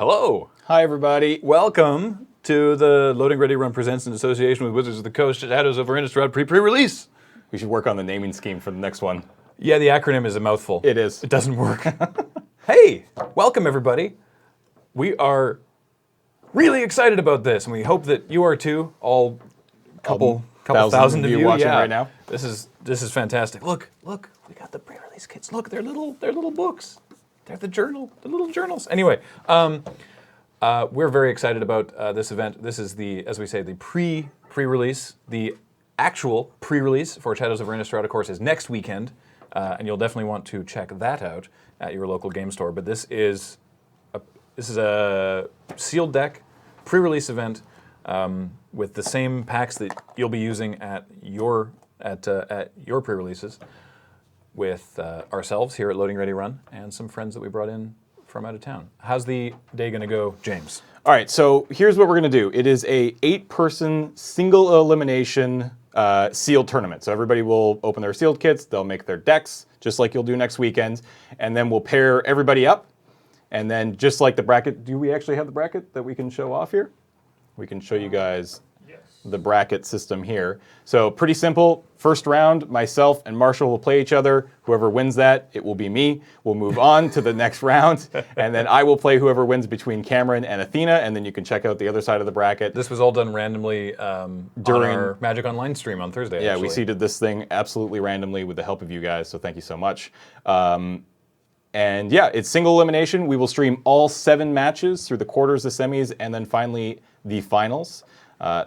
Hello. Hi, everybody. Welcome to the Loading Ready Run presents in association with Wizards of the Coast, Shadows over Innistrad Pre-Prerelease. We should work on the naming scheme for the next one. Yeah, the acronym is a mouthful. It is. It doesn't work. Hey, welcome everybody. We are really excited about this, and we hope that you are too. All couple thousand of you watching right now. This is fantastic. Look, we got the pre-release kits. Look, they're little books. They're the little journals. Anyway, we're very excited about this event. This is as we say, the pre-release. The actual pre-release for Shadows over Innistrad, of course, is next weekend, and you'll definitely want to check that out at your local game store. But this is a sealed deck pre-release event with the same packs that you'll be using at your pre-releases, with ourselves here at Loading Ready Run and some friends that we brought in from out of town. How's the day going to go, James? All right, so here's what we're going to do. It is a 8-person single elimination sealed tournament. So everybody will open their sealed kits. They'll make their decks, just like you'll do next weekend. And then we'll pair everybody up. And then just like the bracket, do we actually have the bracket that we can show off here? We can show you guys the bracket system here. So pretty simple. First round, myself and Marshall will play each other. Whoever wins that, it will be me. We'll move on to the next round, and then I will play whoever wins between Cameron and Athena, and then you can check out the other side of the bracket. This was all done randomly during our Magic Online stream on Thursday. Yeah, actually. we seeded this thing absolutely randomly with the help of you guys, so thank you so much. And yeah, it's single elimination. We will stream all 7 matches through the quarters, the semis, and then finally the finals.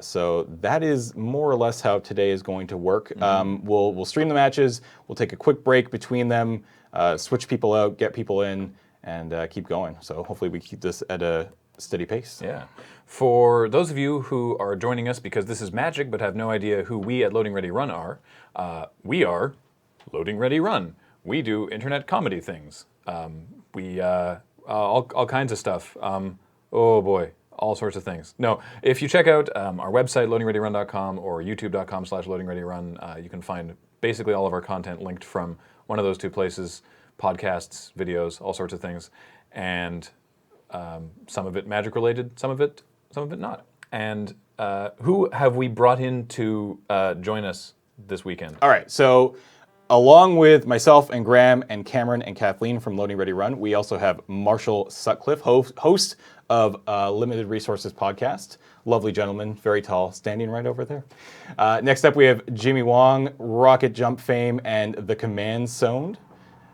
So that is more or less how today is going to work. We'll stream the matches. We'll take a quick break between them, switch people out, get people in, and keep going. So hopefully we keep this at a steady pace. Yeah. For those of you who are joining us because this is Magic but have no idea who we at Loading Ready Run are, we are Loading Ready Run. We do internet comedy things. All kinds of stuff. Oh boy. All sorts of things. No, if you check out our website, loadingreadyrun.com, or youtube.com/loadingreadyrun, you can find basically all of our content linked from one of those 2 places, podcasts, videos, all sorts of things, and some of it magic related, some of it not. And who have we brought in to join us this weekend? All right, so along with myself and Graham and Cameron and Kathleen from Loading Ready Run, we also have Marshall Sutcliffe, host of Limited Resources podcast. Lovely gentleman, very tall, standing right over there. Next up, we have Jimmy Wong, Rocket Jump fame, and The Command Zone,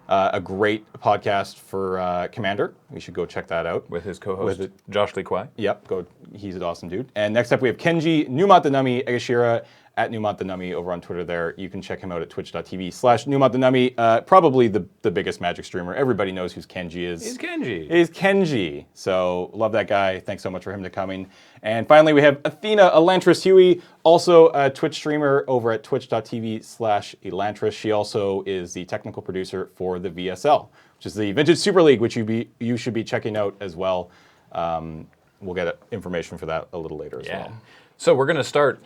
a great podcast for Commander. You should go check that out. With his co-host, Josh Lee Kwai. Yep, he's an awesome dude. And next up, we have Kenji Numatanami Egashira, at Numatanami over on Twitter there. You can check him out at twitch.tv/Numatanami. Probably the biggest Magic streamer. Everybody knows who Kenji is. He's Kenji. He's Kenji. So love that guy. Thanks so much for him to coming. And finally, we have Athena Elantris Huey, also a Twitch streamer over at twitch.tv/Elantris. She also is the technical producer for the VSL, which is the Vintage Super League, which you should be checking out as well. We'll get information for that a little later as well. So we're going to start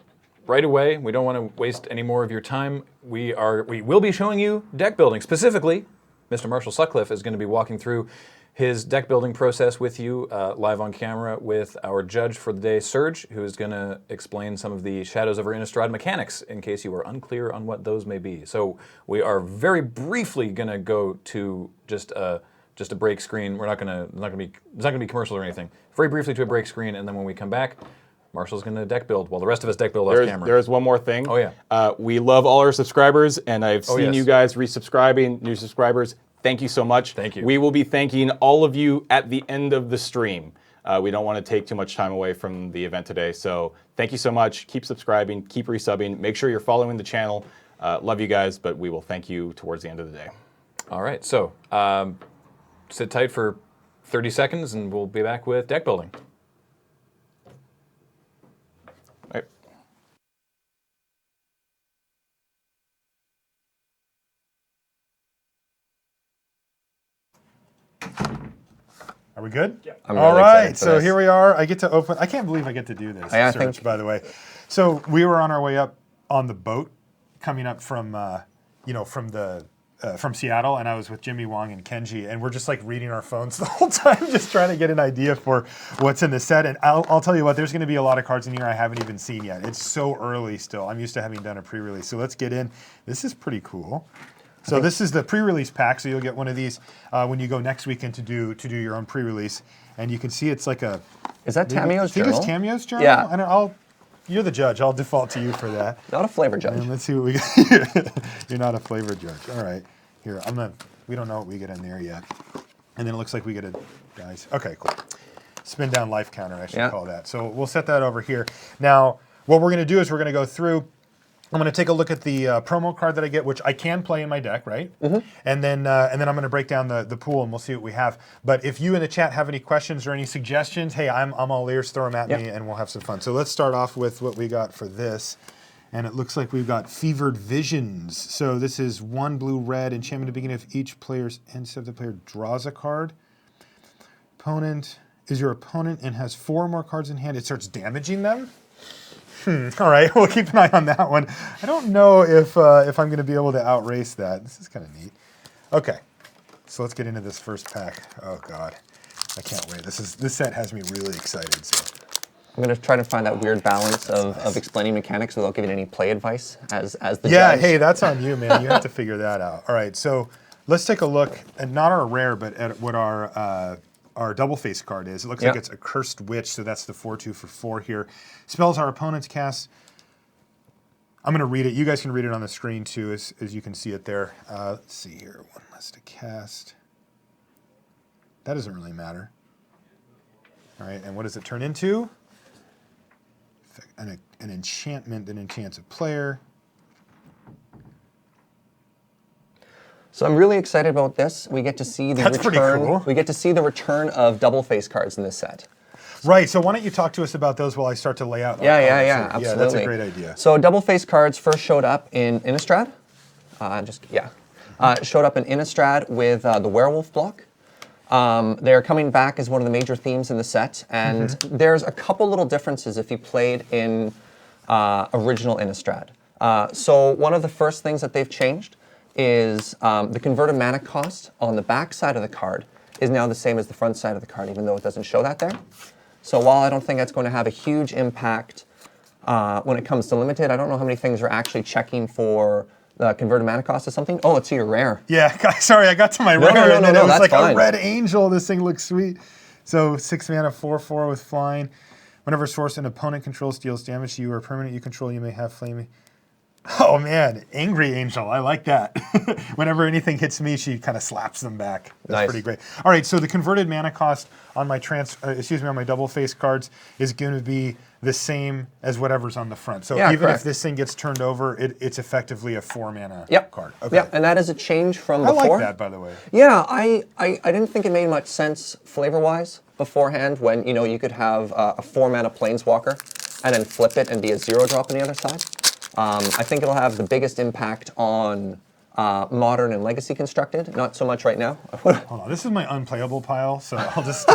right away. We don't want to waste any more of your time. We will be showing you deck building. Specifically, Mr. Marshall Sutcliffe is going to be walking through his deck building process with you live on camera with our judge for the day, Serge, who is going to explain some of the Shadows over Innistrad mechanics in case you are unclear on what those may be. So we are very briefly going to go to just a break screen. It's not going to be commercial or anything. Very briefly to a break screen, and then when we come back, Marshall's going to deck build while the rest of us deck build off camera. There's one more thing. Oh, yeah. We love all our subscribers, and I've seen you guys resubscribing, new subscribers. Thank you so much. Thank you. We will be thanking all of you at the end of the stream. We don't want to take too much time away from the event today, so thank you so much. Keep subscribing, keep resubbing. Make sure you're following the channel. Love you guys, but we will thank you towards the end of the day. All right, so sit tight for 30 seconds, and we'll be back with deck building. Are we good? Yeah. All right, so here we are. I get to open. I can't believe I get to do this, Serge, by the way. So we were on our way up on the boat, coming up from, from the from Seattle, and I was with Jimmy Wong and Kenji, and we're just like reading our phones the whole time, just trying to get an idea for what's in the set. And I'll tell you what, there's going to be a lot of cards in here I haven't even seen yet. It's so early still. I'm used to having done a pre-release. So let's get in. This is pretty cool. So this is the pre-release pack. So you'll get one of these when you go next weekend to do your own pre-release. And you can see it's like a... Is that Tameo's journal? I think it's Tameo's journal? Yeah. You're the judge. I'll default to you for that. Not a flavor judge. And let's see what we got. You're not a flavor judge. All right. Here, we don't know what we get in there yet. And then it looks like we get a dice. Okay, cool. Spin down life counter, I should call that. So we'll set that over here. Now, what we're going to do is we're going to go through. I'm going to take a look at the promo card that I get, which I can play in my deck, right? Mm-hmm. And then I'm going to break down the pool, and we'll see what we have. But if you in the chat have any questions or any suggestions, hey, I'm all ears. Throw them at me, and we'll have some fun. So let's start off with what we got for this. And it looks like we've got Fevered Visions. So this is 1 blue-red enchantment at the beginning of each player's end step. The player draws a card. Opponent is your opponent and has 4 more cards in hand. It starts damaging them. All right, we'll keep an eye on that one. I don't know if I'm going to be able to outrace that. This is kind of neat. Okay, so let's get into this first pack. Oh God, I can't wait. This set has me really excited. So I'm going to try to find that weird balance of explaining mechanics without giving any play advice as the judge. Hey, that's on you, man. You have to figure that out. All right, so let's take a look at not our rare, but at what our double face card is. It looks like it's a Cursed Witch, so that's the 4/2 for 4 here. Spells our opponents cast. I'm going to read it. You guys can read it on the screen too, as you can see it there. Let's see here. 1 less to cast. That doesn't really matter. All right, and what does it turn into? An enchantment that enchants a player. So I'm really excited about this. We get to see the That's return. pretty cool. We get to see the return of double face cards in this set. Right. So why don't you talk to us about those while I start to lay out? Yeah, Yeah, absolutely. that's a great idea. So double face cards first showed up in Innistrad. Showed up in Innistrad with the werewolf block. They're coming back as one of the major themes in the set, and there's a couple little differences if you played in original Innistrad. So one of the first things that they've changed is the converted mana cost on the back side of the card is now the same as the front side of the card, even though it doesn't show that there. So while I don't think that's going to have a huge impact when it comes to limited, I don't know how many things are actually checking for the converted mana cost of something. Oh, let's see your rare. Yeah, sorry, I got to my rare, and then it was that's like fine. a red angel. This thing looks sweet. So 6 mana, 4/4 with flying. Whenever source an opponent controls deals damage to you or a permanent you control, you may have flaming. Oh man, Angry Angel, I like that. Whenever anything hits me, she kind of slaps them back. That's pretty great. All right, so the converted mana cost on my on my double face cards is going to be the same as whatever's on the front. So even if this thing gets turned over, it's effectively a 4 mana card. Okay. Yep, and that is a change from before. I like that, by the way. Yeah, I didn't think it made much sense flavor-wise beforehand when you could have a 4 mana planeswalker and then flip it and be a 0-drop on the other side. I think it'll have the biggest impact on modern and legacy constructed. Not so much right now. Hold on, this is my unplayable pile, so I'll just...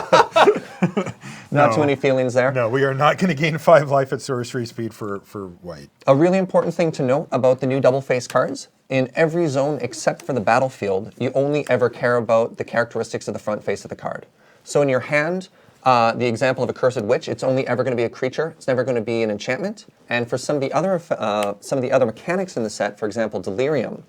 Not too many feelings there. No, we are not going to gain 5 life at sorcery speed for white. A really important thing to note about the new double face cards, in every zone except for the battlefield, you only ever care about the characteristics of the front face of the card. So in your hand, the example of a Cursed Witch, it's only ever going to be a creature. It's never going to be an enchantment. And for some of the other mechanics in the set, for example, Delirium,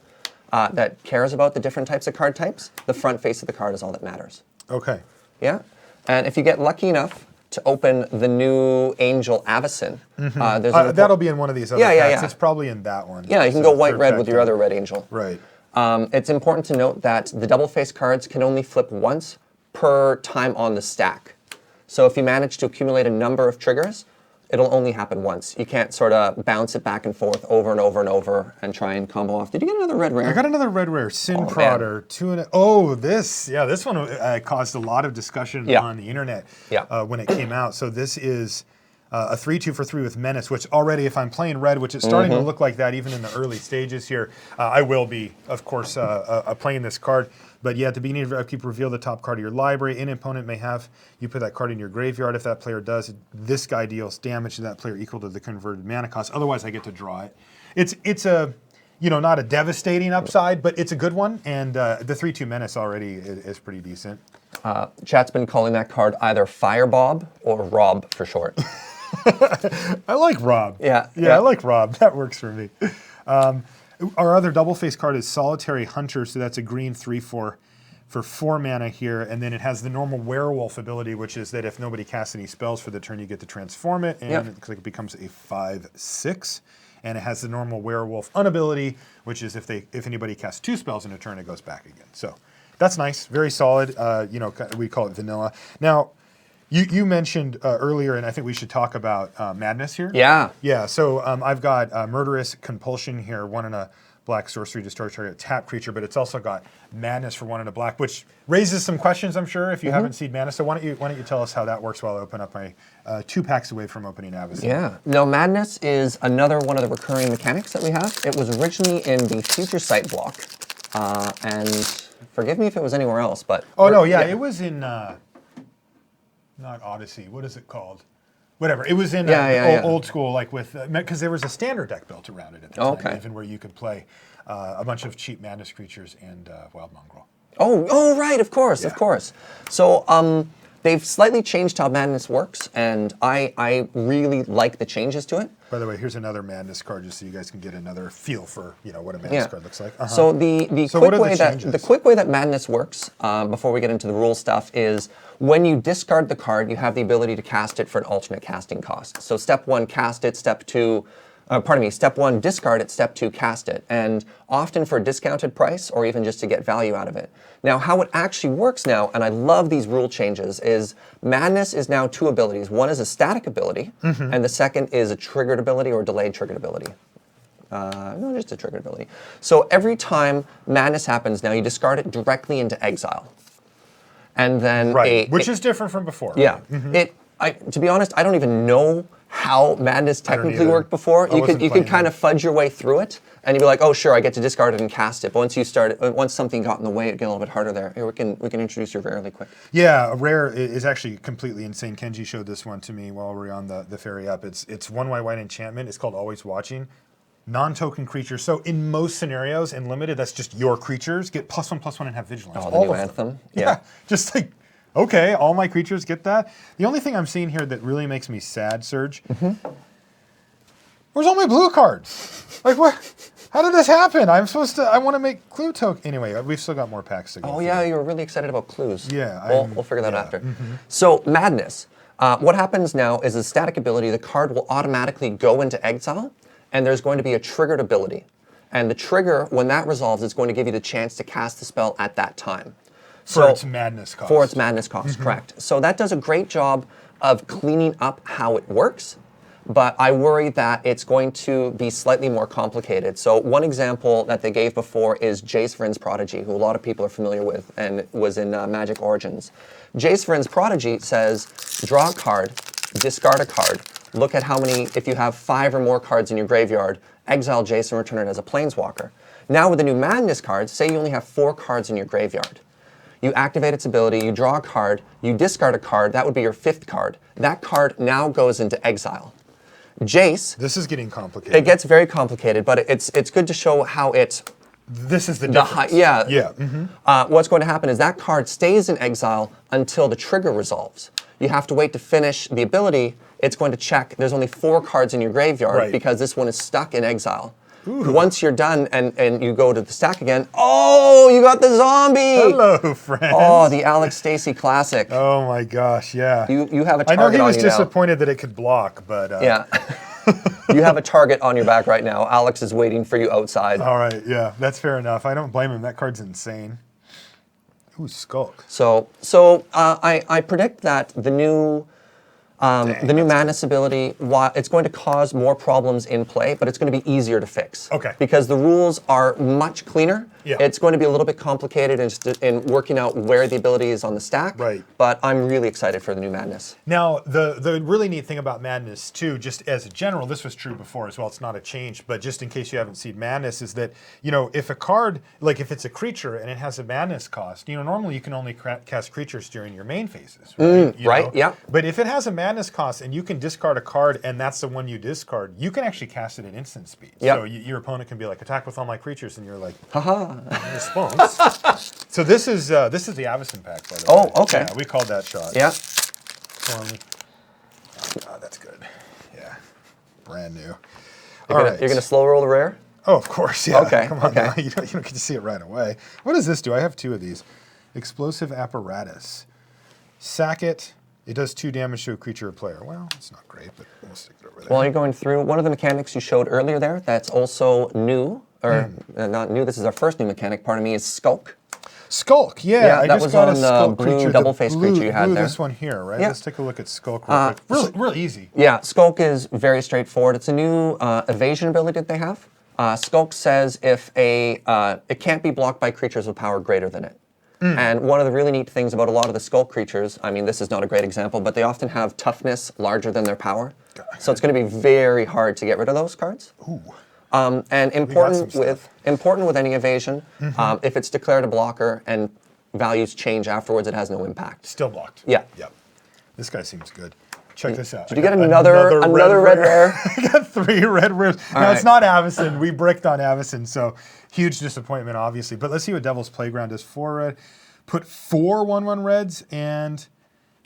that cares about the different types of card types, the front face of the card is all that matters. Okay. Yeah. And if you get lucky enough to open the new Angel Avacyn, that'll be in one of these other packs. Yeah. It's probably in that one. Yeah, you can go white-red with your other red Angel. Right. It's important to note that the double face cards can only flip once per time on the stack. So if you manage to accumulate a number of triggers, it'll only happen once. You can't sort of bounce it back and forth over and over and over and try and combo off. Did you get another red rare? I got another red rare, Sin Prodder. This one caused a lot of discussion on the internet when it came out. So this is a 3/2 for 3 with Menace, which already, if I'm playing red, which is starting to look like that even in the early stages here, I will be, of course, playing this card. But yeah, at the beginning of your upkeep, reveal the top card of your library. An opponent may have you put that card in your graveyard. If that player does, this guy deals damage to that player equal to the converted mana cost. Otherwise, I get to draw it. not a devastating upside, but it's a good one. And the 3/2 Menace already is pretty decent. Chat's been calling that card either Firebob or Rob for short. I like Rob. Yeah. I like Rob. That works for me. Our other double face card is Solitary Hunter, so that's a green 3/4 for 4 mana here, and then it has the normal werewolf ability, which is that if nobody casts any spells for the turn, you get to transform it, and it looks like it becomes a 5/6. And it has the normal werewolf unability, which is if anybody casts 2 spells in a turn, it goes back again. So that's nice, very solid. We call it vanilla. Now, you mentioned earlier, and I think we should talk about Madness here. Yeah. Yeah. So I've got Murderous Compulsion here, 1 and a black sorcery, destroy target tap creature, but it's also got Madness for 1 and a black, which raises some questions, I'm sure, if you haven't seen Madness. So why don't you tell us how that works while I open up my 2 packs away from opening Avacyn. Yeah. No, Madness is another one of the recurring mechanics that we have. It was originally in the Future Sight block, and forgive me if it was anywhere else, but... Oh, no, yeah, it was in, not Odyssey, what is it called? Whatever, it was in old school, like with, because there was a standard deck built around it at the time, even where you could play a bunch of cheap Madness creatures and Wild Mongrel. Oh, right, of course. So they've slightly changed how Madness works, and I really like the changes to it. By the way, here's another Madness card, just so you guys can get another feel for what a Madness card looks like. So the quick way that Madness works, before we get into the rule stuff, is when you discard the card, you have the ability to cast it for an alternate casting cost. So step 1, cast it. Step 2, step 1, discard it. Step 2, cast it. And often for a discounted price, or even just to get value out of it. Now, how it actually works now, and I love these rule changes, is Madness is now 2 abilities. One is a static ability, and the second is a triggered ability or delayed triggered ability. No, just a triggered ability. So every time Madness happens now, you discard it directly into exile. And then which is different from before. Yeah. To be honest, I don't even know how Madness technically worked before. You could kind of fudge your way through it, and you'd be like, oh, sure, I get to discard it and cast it. But once something got in the way, it'd get a little bit harder there. Here, we can introduce your rare really quick. Yeah, a rare is actually completely insane. Kenji showed this one to me while we were on the ferry up. It's 1 white enchantment. It's called Always Watching. Non-token creatures. So in most scenarios in limited, that's just your creatures get +1/+1 and have vigilance. Oh, the new anthem. Yeah, just like, okay, all my creatures get that. The only thing I'm seeing here that really makes me sad, Serge, where's all my blue cards? Like, what? How did this happen? I want to make clue token. Anyway, we've still got more packs to go. Oh, yeah, you were really excited about clues. Yeah. We'll figure that out after. So, Madness. What happens now is a static ability, the card will automatically go into exile, and there's going to be a triggered ability. And the trigger, when that resolves, is going to give you the chance to cast the spell at that time. For its Madness cost. For its Madness cost, correct. So that does a great job of cleaning up how it works, but I worry that it's going to be slightly more complicated. So one example that they gave before is Jace Vryn's Prodigy, who a lot of people are familiar with and was in Magic Origins. Jace Vryn's Prodigy says, draw a card, discard a card, look at how many, if you have 5 or more cards in your graveyard, exile Jace and return it as a Planeswalker. Now with the new Madness cards, say you only have 4 cards in your graveyard. You activate its ability, you draw a card, you discard a card, that would be your 5th card. That card now goes into exile. Jace... This is getting complicated. It gets very complicated, but it's good to show how it... This is the difference. What's going to happen is that card stays in exile until the trigger resolves. You have to wait to finish the ability. It's going to check. There's only 4 cards in your graveyard because this one is stuck in exile. Ooh. Once you're done and you go to the stack again, oh, you got the zombie! Hello, friends. Oh, the Alex Stacey classic. Oh my gosh, yeah. You have a target on you now. I know he was disappointed that it could block, but... Yeah. You have a target on your back right now. Alex is waiting for you outside. All right, yeah, that's fair enough. I don't blame him. That card's insane. Ooh, Skulk. So I predict that the new Madness ability, it's going to cause more problems in play, but it's going to be easier to fix. Okay. Because the rules are much cleaner. Yeah. It's going to be a little bit complicated in working out where the ability is on the stack. Right. But I'm really excited for the new Madness. Now, the really neat thing about Madness, too, just as a general, this was true before as well, it's not a change, but just in case you haven't seen Madness, is that, if a card, like if it's a creature and it has a Madness cost, normally you can only cast creatures during your main phases, right? Right, yeah. But if it has a Madness madness cost, and you can discard a card, and that's the one you discard, you can actually cast it at instant speed. Yep. So your opponent can be like, attack with all my creatures, and you're like, Haha. response. So this is the Avacyn pack, by the way. Oh, okay. Yeah, we called that shot. Yeah. Oh, that's good. Yeah, brand new. You're gonna slow roll the rare? Oh, of course, yeah. Okay, Come on, okay. now. You don't get to see it right away. What does this do? I have 2 of these. Explosive apparatus. Sack it. It does 2 damage to a creature or player. Well, it's not great, but we'll stick it over there. While you're going through, one of the mechanics you showed earlier there that's also new, or not new, this is our first new mechanic, pardon me, is Skulk. Skulk, yeah. Yeah, I that just was got on a the Skulk blue creature. double-faced creature you had blue there. This one here, right? Yeah. Let's take a look at Skulk real quick. Real easy. Yeah, Skulk is very straightforward. It's a new evasion ability that they have. Skulk says if it can't be blocked by creatures with power greater than it. And one of the really neat things about a lot of the Skulk creatures, I mean, this is not a great example, but they often have toughness larger than their power. So it's going to be very hard to get rid of those cards. Ooh. And important with any evasion, if it's declared a blocker and values change afterwards, it has no impact. Still blocked. Yeah. Yep. This guy seems good. Check this out. Did you get another red rare? I got 3 red rares. Now, right. it's not Avacyn. We bricked on Avacyn, so huge disappointment, obviously. But let's see what Devil's Playground does. 4 red. Put 4 1/1 reds, and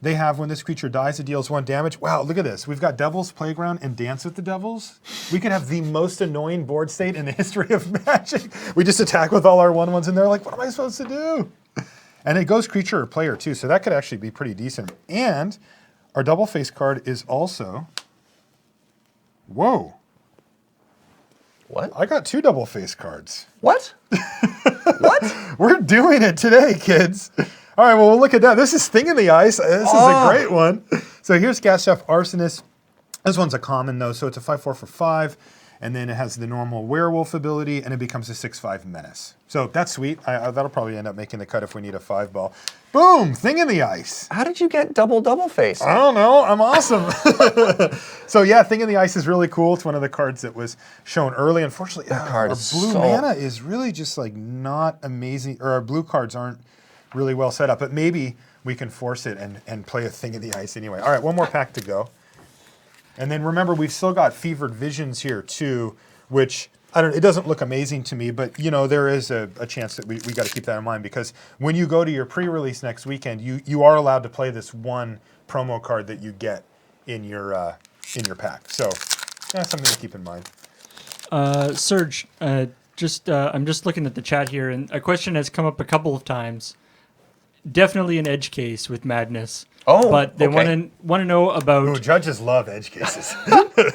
they have, when this creature dies, it deals 1 damage. Wow, look at this. We've got Devil's Playground and Dance with the Devils. We could have the most annoying board state in the history of Magic. We just attack with all our 1/1s, and they're like, what am I supposed to do? And it goes creature or player, too, so that could actually be pretty decent. And our double face card is also, whoa. What? I got 2 double face cards. What? What? We're doing it today, kids. All right, well, look at that. This is Thing in the Ice. This is a great one. So here's Gas Chef Arsonist. This one's a common, though, so it's a 5/4 for 5. And then it has the normal werewolf ability, and it becomes a 6/5 menace. So that's sweet. That'll probably end up making the cut if we need a 5-ball. Boom! Thing in the Ice. How did you get double face? I don't know. I'm awesome. So yeah, Thing in the Ice is really cool. It's one of the cards that was shown early. Unfortunately, card our is blue so- mana is really just like not amazing, or our blue cards aren't really well set up. But maybe we can force it and play a Thing in the Ice anyway. All right, one more pack to go. And then remember, we've still got Fevered Visions here too, which it doesn't look amazing to me, but there is a chance that we got to keep that in mind, because when you go to your pre-release next weekend, you are allowed to play this one promo card that you get in your pack. So that's something to keep in mind. Serge, I'm just looking at the chat here, and a question has come up a couple of times. Definitely an edge case with Madness. Oh, but they okay. want to know about. Ooh, judges love edge cases.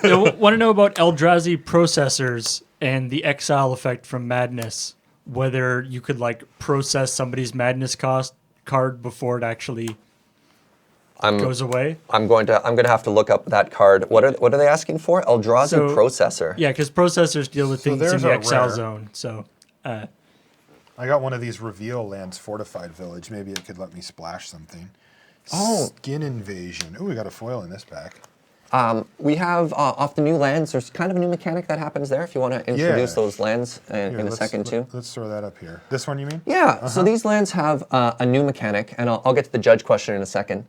They want to know about Eldrazi processors and the exile effect from Madness. Whether you could process somebody's Madness cost card before it actually goes away. I'm going to have to look up that card. What are they asking for? Eldrazi processor. Yeah, because processors deal with things in there's the our exile rare. zone. So. I got one of these Reveal lands, Fortified Village. Maybe it could let me splash something. Oh. Skin Invasion. Ooh, we got a foil in this pack. We have off the new lands. There's kind of a new mechanic that happens there. If you want to introduce those lands in a second too. Let's throw that up here. This one, you mean? Yeah. So these lands have a new mechanic, and I'll get to the judge question in a second.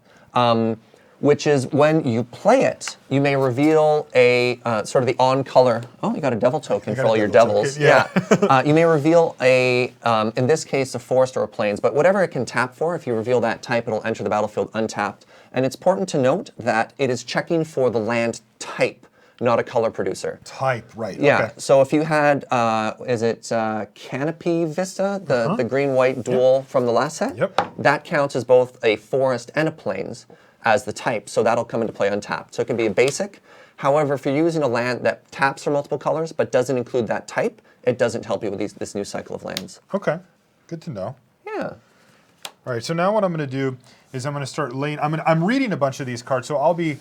Which is when you play it, you may reveal a sort of the on-color. Oh, you got a devil token for all your devils. Token, yeah. You may reveal in this case, a forest or a plains, but whatever it can tap for, if you reveal that type, it'll enter the battlefield untapped. And it's important to note that it is checking for the land type, not a color producer. Type, right. Yeah, Okay. so if you had, is it Canopy Vista, the green-white dual from the last set? Yep. That counts as both a forest and a plains as the type, so that'll come into play untapped. So it can be a basic. However, if you're using a land that taps for multiple colors but doesn't include that type, it doesn't help you with this new cycle of lands. Okay. Good to know. Yeah. All right, so now what I'm going to do is I'm going to start laying. I'm reading a bunch of these cards, so I'll be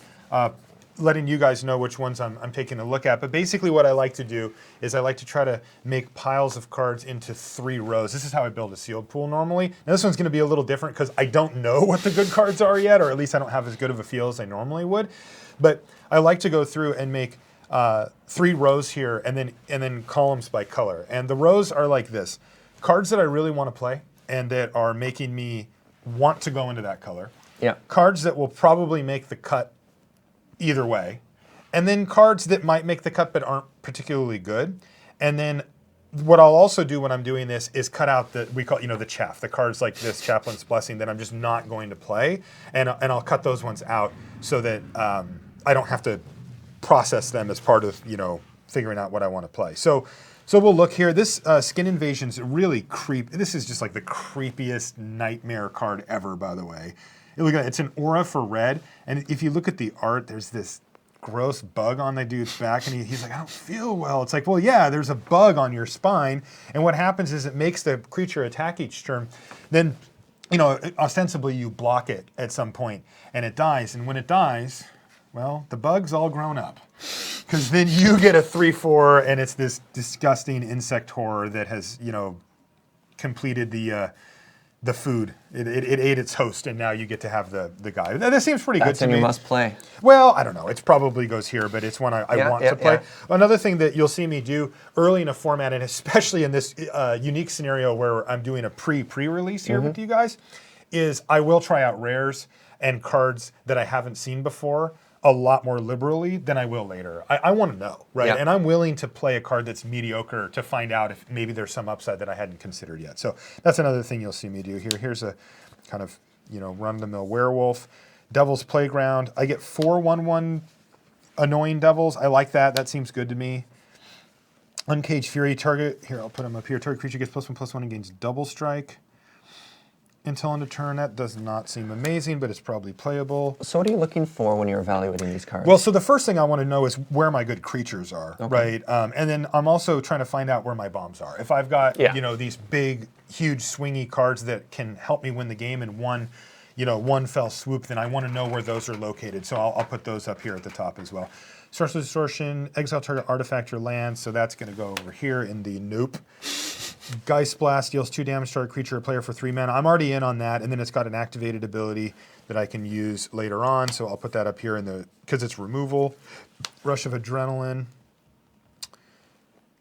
letting you guys know which ones I'm taking a look at. But basically what I like to do is I like to try to make piles of cards into 3 rows. This is how I build a sealed pool normally. Now this one's going to be a little different because I don't know what the good cards are yet, or at least I don't have as good of a feel as I normally would. But I like to go through and make 3 rows here and then columns by color. And the rows are like this. Cards that I really want to play and that are making me want to go into that color. Yeah. Cards that will probably make the cut either way. And then cards that might make the cut but aren't particularly good. And then what I'll also do when I'm doing this is cut out we call the chaff, the cards like this, Chaplain's Blessing, that I'm just not going to play, and I'll cut those ones out so that I don't have to process them as part of figuring out what I want to play. So we'll look here. This Skin Invasion's really This is just like the creepiest nightmare card ever, by the way. Look at it. It's an aura for red, and if you look at the art, there's this gross bug on the dude's back, and he's like, I don't feel well. It's like, well, yeah, there's a bug on your spine, and what happens is it makes the creature attack each turn. Then, ostensibly you block it at some point, and it dies. And when it dies, well, the bug's all grown up, because then you get a 3/4, and it's this disgusting insect horror that has, completed the food. It ate its host, and now you get to have the guy. That seems pretty good to me. That's a must play. Well, I don't know. It probably goes here, but it's one I want to play. Yeah. Another thing that you'll see me do early in a format, and especially in this unique scenario where I'm doing a pre-release here with you guys, is I will try out rares and cards that I haven't seen before a lot more liberally than I will later. I want to know, right? Yeah. And I'm willing to play a card that's mediocre to find out if maybe there's some upside that I hadn't considered yet. So that's another thing you'll see me do here. Here's a kind of, run-of-the-mill werewolf. Devil's Playground. I get 4 1/1 annoying devils. I like that. That seems good to me. Uncaged Fury. Target, here, I'll put them up here. Target creature gets +1/+1 and gains double strike until end of turn. That does not seem amazing, but it's probably playable. So what are you looking for when you're evaluating these cards? Well, so the first thing I want to know is where my good creatures are, right? And then I'm also trying to find out where my bombs are. If I've got, these big, huge, swingy cards that can help me win the game in one fell swoop, then I want to know where those are located. So I'll put those up here at the top as well. Sorcerer's Distortion, exile target artifact or land, so that's going to go over here in the nope. Geist Blast deals 2 damage to target creature or player for 3 mana. I'm already in on that, and then it's got an activated ability that I can use later on, so I'll put that up here because it's removal. Rush of Adrenaline.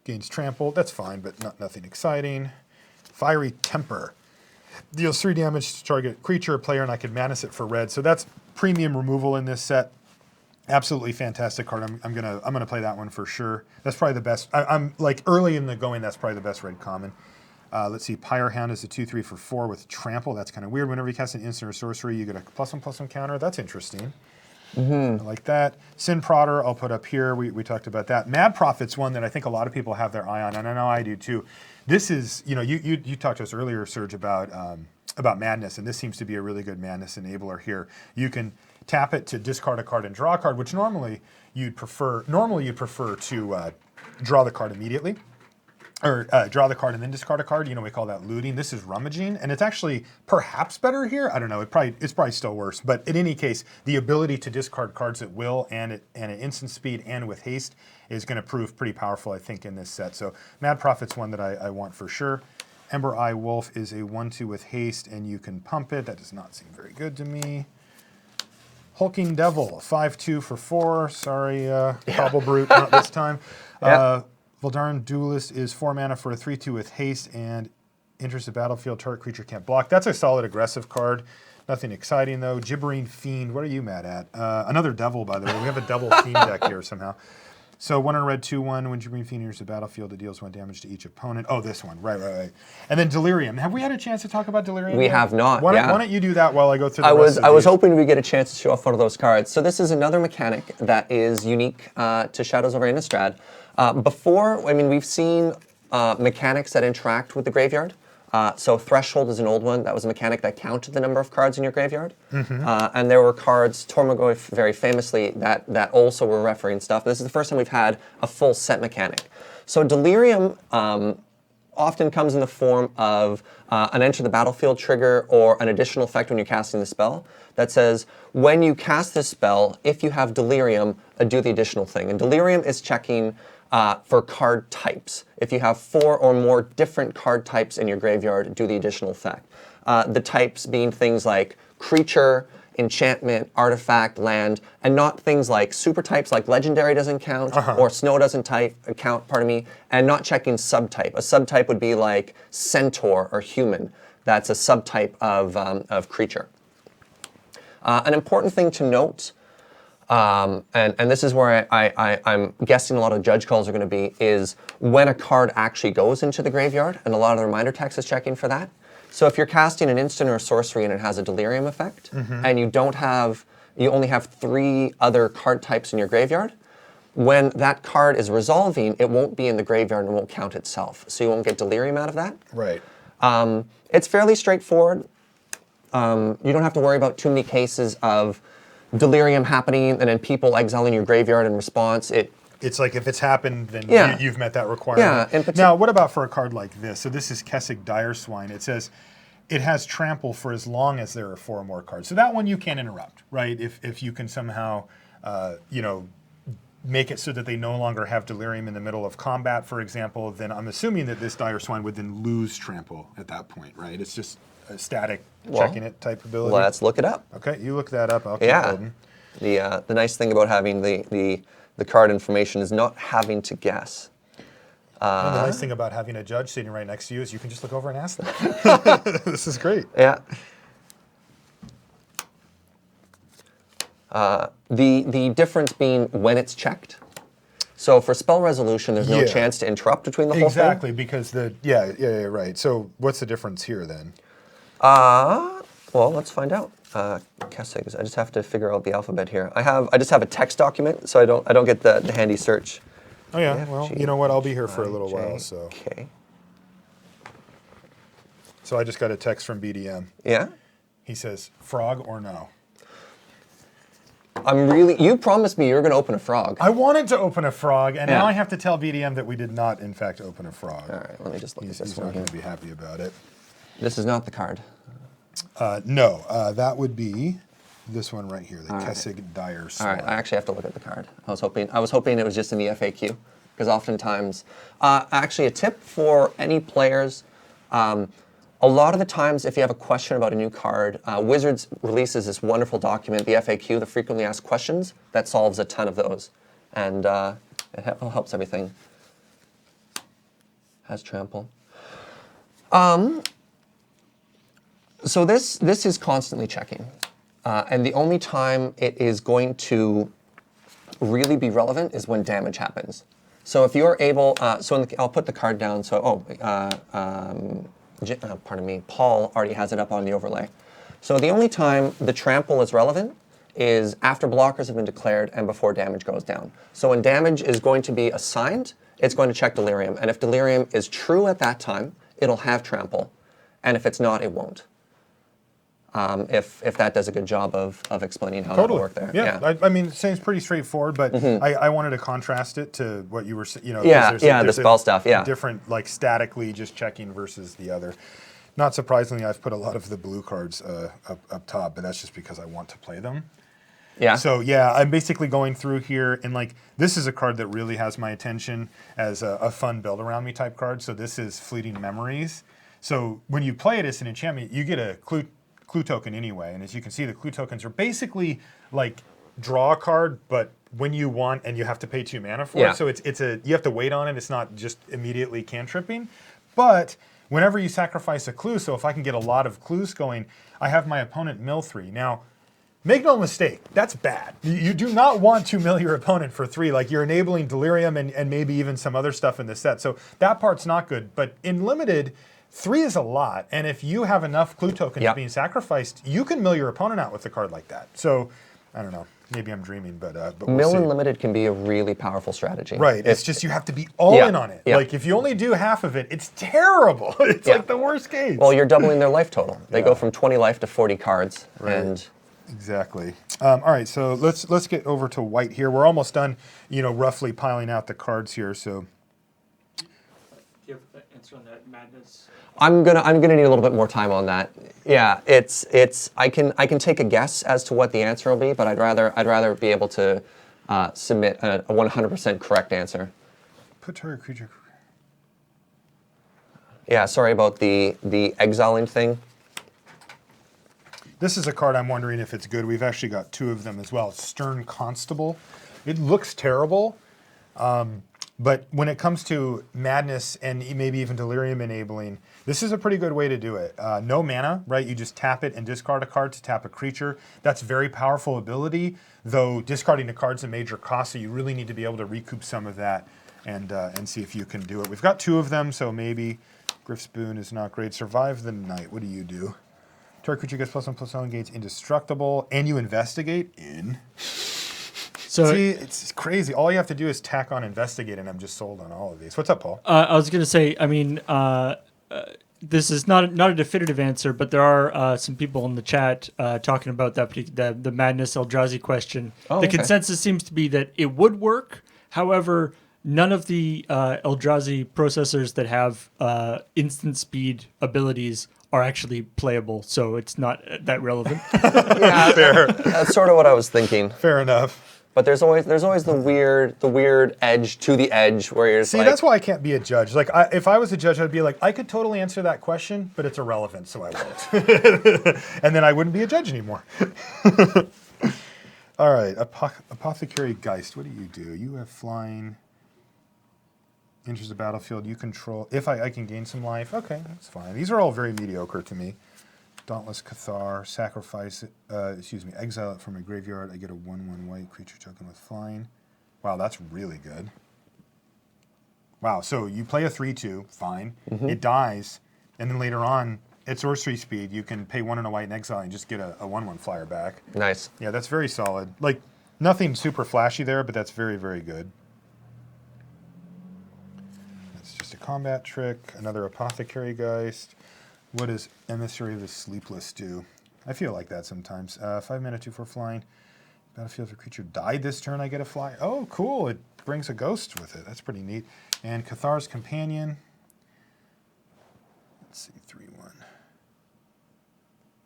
Gains Trample. That's fine, but nothing exciting. Fiery Temper. Deals 3 damage to target creature or player, and I can Manus it for red. So that's premium removal in this set. Absolutely fantastic card. I'm gonna play that one for sure. That's probably the best. I'm like early in the going. That's probably the best red common. Let's see. Pyrehound is a 2/3 for 4 with Trample. That's kind of weird. Whenever you cast an instant or sorcery, you get a +1/+1 counter. That's interesting. I like that. Sin Prodder, I'll put up here. We talked about that. Mad Prophet's one that I think a lot of people have their eye on, and I know I do too. This is, you talked to us earlier, Serge, about Madness, and this seems to be a really good Madness enabler here. You can tap it to discard a card and draw a card, which normally you'd prefer to draw the card immediately, or draw the card and then discard a card. We call that looting. This is rummaging, and it's actually perhaps better here. I don't know. It's probably still worse. But in any case, the ability to discard cards at will and at instant speed and with haste is going to prove pretty powerful, I think, in this set. So Mad Prophet's one that I want for sure. Ember Eye Wolf is a 1/2 with haste, and you can pump it. That does not seem very good to me. Hulking Devil, 5/2 for 4. Sorry, Cobble Brute, not this time. Voldaren Duelist is 4 mana for a 3/2 with haste and enters the battlefield. Target creature can't block. That's a solid aggressive card. Nothing exciting though. Gibbering Fiend, what are you mad at? Another Devil, by the way. We have a Devil Fiend deck here somehow. So 1 in red, 2/1. When Gibbering Fiend enters the battlefield, it deals 1 damage to each opponent. Oh, this one. Right. And then Delirium. Have we had a chance to talk about Delirium We yet? have not, Why don't you do that while I go through the I rest of was these? hoping we get a chance to show off one of those cards. So this is another mechanic that is unique to Shadows over Innistrad. We've seen mechanics that interact with the graveyard. So Threshold is an old one. That was a mechanic that counted the number of cards in your graveyard. And there were cards, Tormagor very famously, that also were refereeing stuff. This is the first time we've had a full set mechanic. So Delirium often comes in the form of an enter the battlefield trigger or an additional effect when you're casting the spell that says, when you cast this spell, if you have Delirium, do the additional thing. And Delirium is checking for card types. If you have 4 or more different card types in your graveyard, do the additional effect. The types being things like creature, enchantment, artifact, land, and not things like super types like legendary doesn't count or snow doesn't count, and not checking subtype. A subtype would be like centaur or human. That's a subtype of creature. An important thing to note And this is where I'm guessing a lot of judge calls are going to be, is when a card actually goes into the graveyard, and a lot of the reminder text is checking for that. So if you're casting an instant or a sorcery and it has a delirium effect, and you only have 3 other card types in your graveyard, when that card is resolving, it won't be in the graveyard and won't count itself. So you won't get delirium out of that. Right. It's fairly straightforward. You don't have to worry about too many cases of delirium happening and then people exiling your graveyard in response. It's like if it's happened, then Yeah. you've met that requirement. Yeah, Now, what about for a card like this? So this is Kessig Direswine. It says it has trample for as long as there are 4 or more cards. So that one you can't interrupt, right? If you can somehow, make it so that they no longer have delirium in the middle of combat, for example, then I'm assuming that this Direswine would then lose trample at that point, right? It's just a static checking it type ability. Let's look it up. Okay, you look that up. I'll keep Yeah. holding. The nice thing about having the card information is not having to guess. And the nice thing about having a judge sitting right next to you is you can just look over and ask them. This is great. Yeah. The difference being when it's checked. So for spell resolution, there's no Yeah. chance to interrupt between the whole Exactly, because right. So what's the difference here then? thing. Well, let's find out. Kessig. I just have to figure out the alphabet here. I just have a text document, so I don't get the handy search. Oh yeah, F, well, G, you know what? I'll be here for a little J, while, so. K. So I just got a text from BDM. Yeah. He says, frog or no? You promised me you were going to open a frog. I wanted to open a frog, and Yeah. now I have to tell BDM that we did not, in fact, open a frog. All right, let me just look at He's this not one going here. to be happy about it. This is not the card. No, that would be this one right here, the Kessig Direswine. All right, I actually have to look at the card. I was hoping it was just in the FAQ, because oftentimes, actually a tip for any players, a lot of the times if you have a question about a new card, Wizards releases this wonderful document, the FAQ, the frequently asked questions, that solves a ton of those. And it helps everything. Has trample. So this is constantly checking. And the only time it is going to really be relevant is when damage happens. So if you're able, I'll put the card down. So, pardon me, Paul already has it up on the overlay. So the only time the trample is relevant is after blockers have been declared and before damage goes down. So when damage is going to be assigned, it's going to check delirium. And if delirium is true at that time, it'll have trample. And if it's not, it won't. If that does a good job of explaining how that will work there. Yeah. I mean, it seems pretty straightforward, but I wanted to contrast it to what you were, 'cause Yeah, there's the spell stuff, yeah. different, like statically just checking versus the other. Not surprisingly, I've put a lot of the blue cards up top, but that's just because I want to play them. Yeah. So yeah, I'm basically going through here, and like this is a card that really has my attention as a fun build around me type card. So this is Fleeting Memories. So when you play it as an enchantment, you get a clue token anyway, and as you can see, the clue tokens are basically like draw a card, but when you want, and you have to pay 2 mana for Yeah. it. So you have to wait on it. It's not just immediately cantripping, but whenever you sacrifice a clue, so if I can get a lot of clues going, I have my opponent mill 3. Now, make no mistake, that's bad. You do not want to mill your opponent for 3. Like, you're enabling delirium and maybe even some other stuff in the set. So that part's not good. But in limited, 3 is a lot. And if you have enough clue tokens being sacrificed, you can mill your opponent out with a card like that. So, I don't know. Maybe I'm dreaming, but we'll Mill see. and limited can be a really powerful strategy. Right. It's just you have to be all in on it. Yeah. Like, if you only do half of it, it's terrible. It's like the worst case. Well, you're doubling their life total. They go from 20 life to 40 cards. Right. And Exactly. All right, so let's get over to white here. We're almost done, roughly piling out the cards here. So Do you have an answer on that madness? I'm gonna need a little bit more time on that. Yeah, I can take a guess as to what the answer will be, but I'd rather be able to submit a 100% correct answer. put target creature. Yeah, sorry about the exiling thing. This is a card I'm wondering if it's good. We've actually got 2 of them as well. Stern Constable. It looks terrible. But when it comes to madness and maybe even delirium enabling, this is a pretty good way to do it. No mana, right? You just tap it and discard a card to tap a creature. That's very powerful ability, though discarding a card's a major cost, so you really need to be able to recoup some of that and see if you can do it. We've got 2 of them, so maybe Griff's Boon is not great. Survive the night. What do? Target creature gets +1/+1, gains indestructible, and you investigate in. So See, it's crazy. All you have to do is tack on investigate, and I'm just sold on all of these. What's up, Paul? I was going to say, I mean, this is not a definitive answer, but there are some people in the chat talking about the Madness Eldrazi question. Oh, the okay. consensus seems to be that it would work. However, none of the Eldrazi processors that have instant speed abilities are actually playable, so it's not that relevant. Yeah, Fair. that's sort of what I was thinking. Fair enough. But there's always the weird edge to the edge where you're just See, like, that's why I can't be a judge. Like, if I was a judge, I'd be like, I could totally answer that question, but it's irrelevant, so I won't. And then I wouldn't be a judge anymore. All right, Apothecary Geist. What do? You have flying. Enters the battlefield. You control. If I can gain some life. Okay, that's fine. These are all very mediocre to me. Dauntless Cathar. Sacrifice it. Exile it from a graveyard. I get a 1/1 white creature token with flying. Wow, that's really good. Wow, so you play a 3/2, fine. It dies, and then later on, at sorcery speed, you can pay 1 and a white and exile and just get a 1/1 flyer back. nice. Yeah, that's very solid. Like, nothing super flashy there, but that's very, very good. That's just a combat trick. Another Apothecary Geist. What does Emissary of the Sleepless do? I feel like that sometimes. 5 mana, 2/4 flying. Battlefield, if a creature died this turn, I get a fly. Oh, cool. It brings a ghost with it. That's pretty neat. And Cathar's Companion. Let's see, 3/1.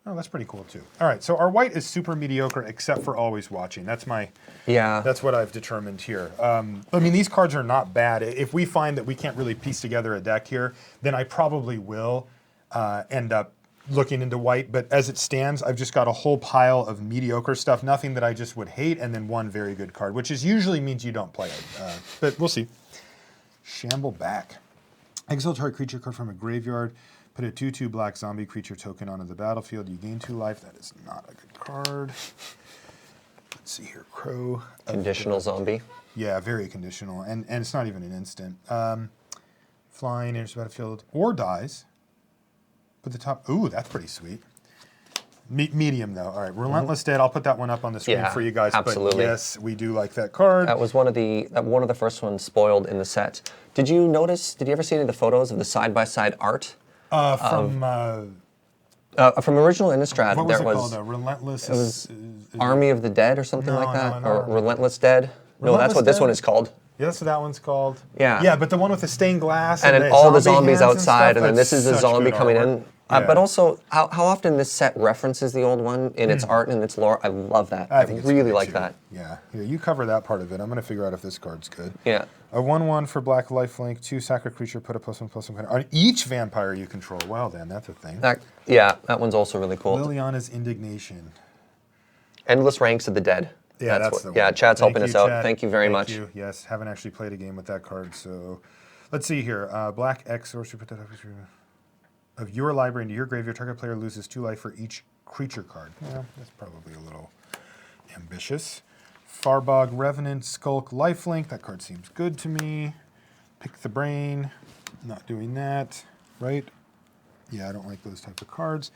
Oh, that's pretty cool too. All right, so our white is super mediocre except for Always Watching. That's what I've determined here. I mean, these cards are not bad. If we find that we can't really piece together a deck here, then I probably will end up looking into white. But as it stands, I've just got a whole pile of mediocre stuff, nothing that I just would hate, and then one very good card, which usually means you don't play it. But we'll see. Shamble Back. Exile target creature card from a graveyard. Put a 2/2 black zombie creature token onto the battlefield. You gain 2 life. That is not a good card. Let's see here. Crow. Conditional zombie. Yeah, very conditional. And it's not even an instant. Flying, enters the battlefield, or dies. Put the top. Ooh, that's pretty sweet. Medium, though. All right. Relentless Dead. I'll put that one up on the screen Yeah, for you guys. absolutely. But yes, we do like that card. That was one of the first ones spoiled in the set. Did you ever see any of the photos of the side-by-side art? From From original Innistrad, what was there it was called? Relentless. it was Army of the Dead or something No, like that, no, or Relentless Dead. No, that's Relentless what this Dead? one is called. Yeah, that's what that one's called. Yeah. Yeah, but the one with the stained glass And then the all the zombie zombies hands and outside, stuff, and then that's this is the such zombie good coming artwork. in. Yeah. But also, how often this set references the old one in its art and its lore. I love that. I think it's really good, like too. that. Yeah, here, you cover that part of it. I'm going to figure out if this card's good. Yeah. A 1/1 for black lifelink, 2 sacred creature, put a +1/+1 on each vampire you control. Well, then, that's a thing. That one's also really cool. Liliana's Indignation. Endless Ranks of the Dead. Yeah, that's the one. Yeah, Chad's Thank helping you, us out. Chad. Thank you very much. You. Yes, haven't actually played a game with that card, so let's see here. Black X sorcery, put that up of your library into your graveyard. Target player loses 2 life for each creature card. Well, that's probably a little ambitious. Farbog Revenant, Skulk, Lifelink. That card seems good to me. Pick the Brain. Not doing that, right? Yeah, I don't like those type of cards.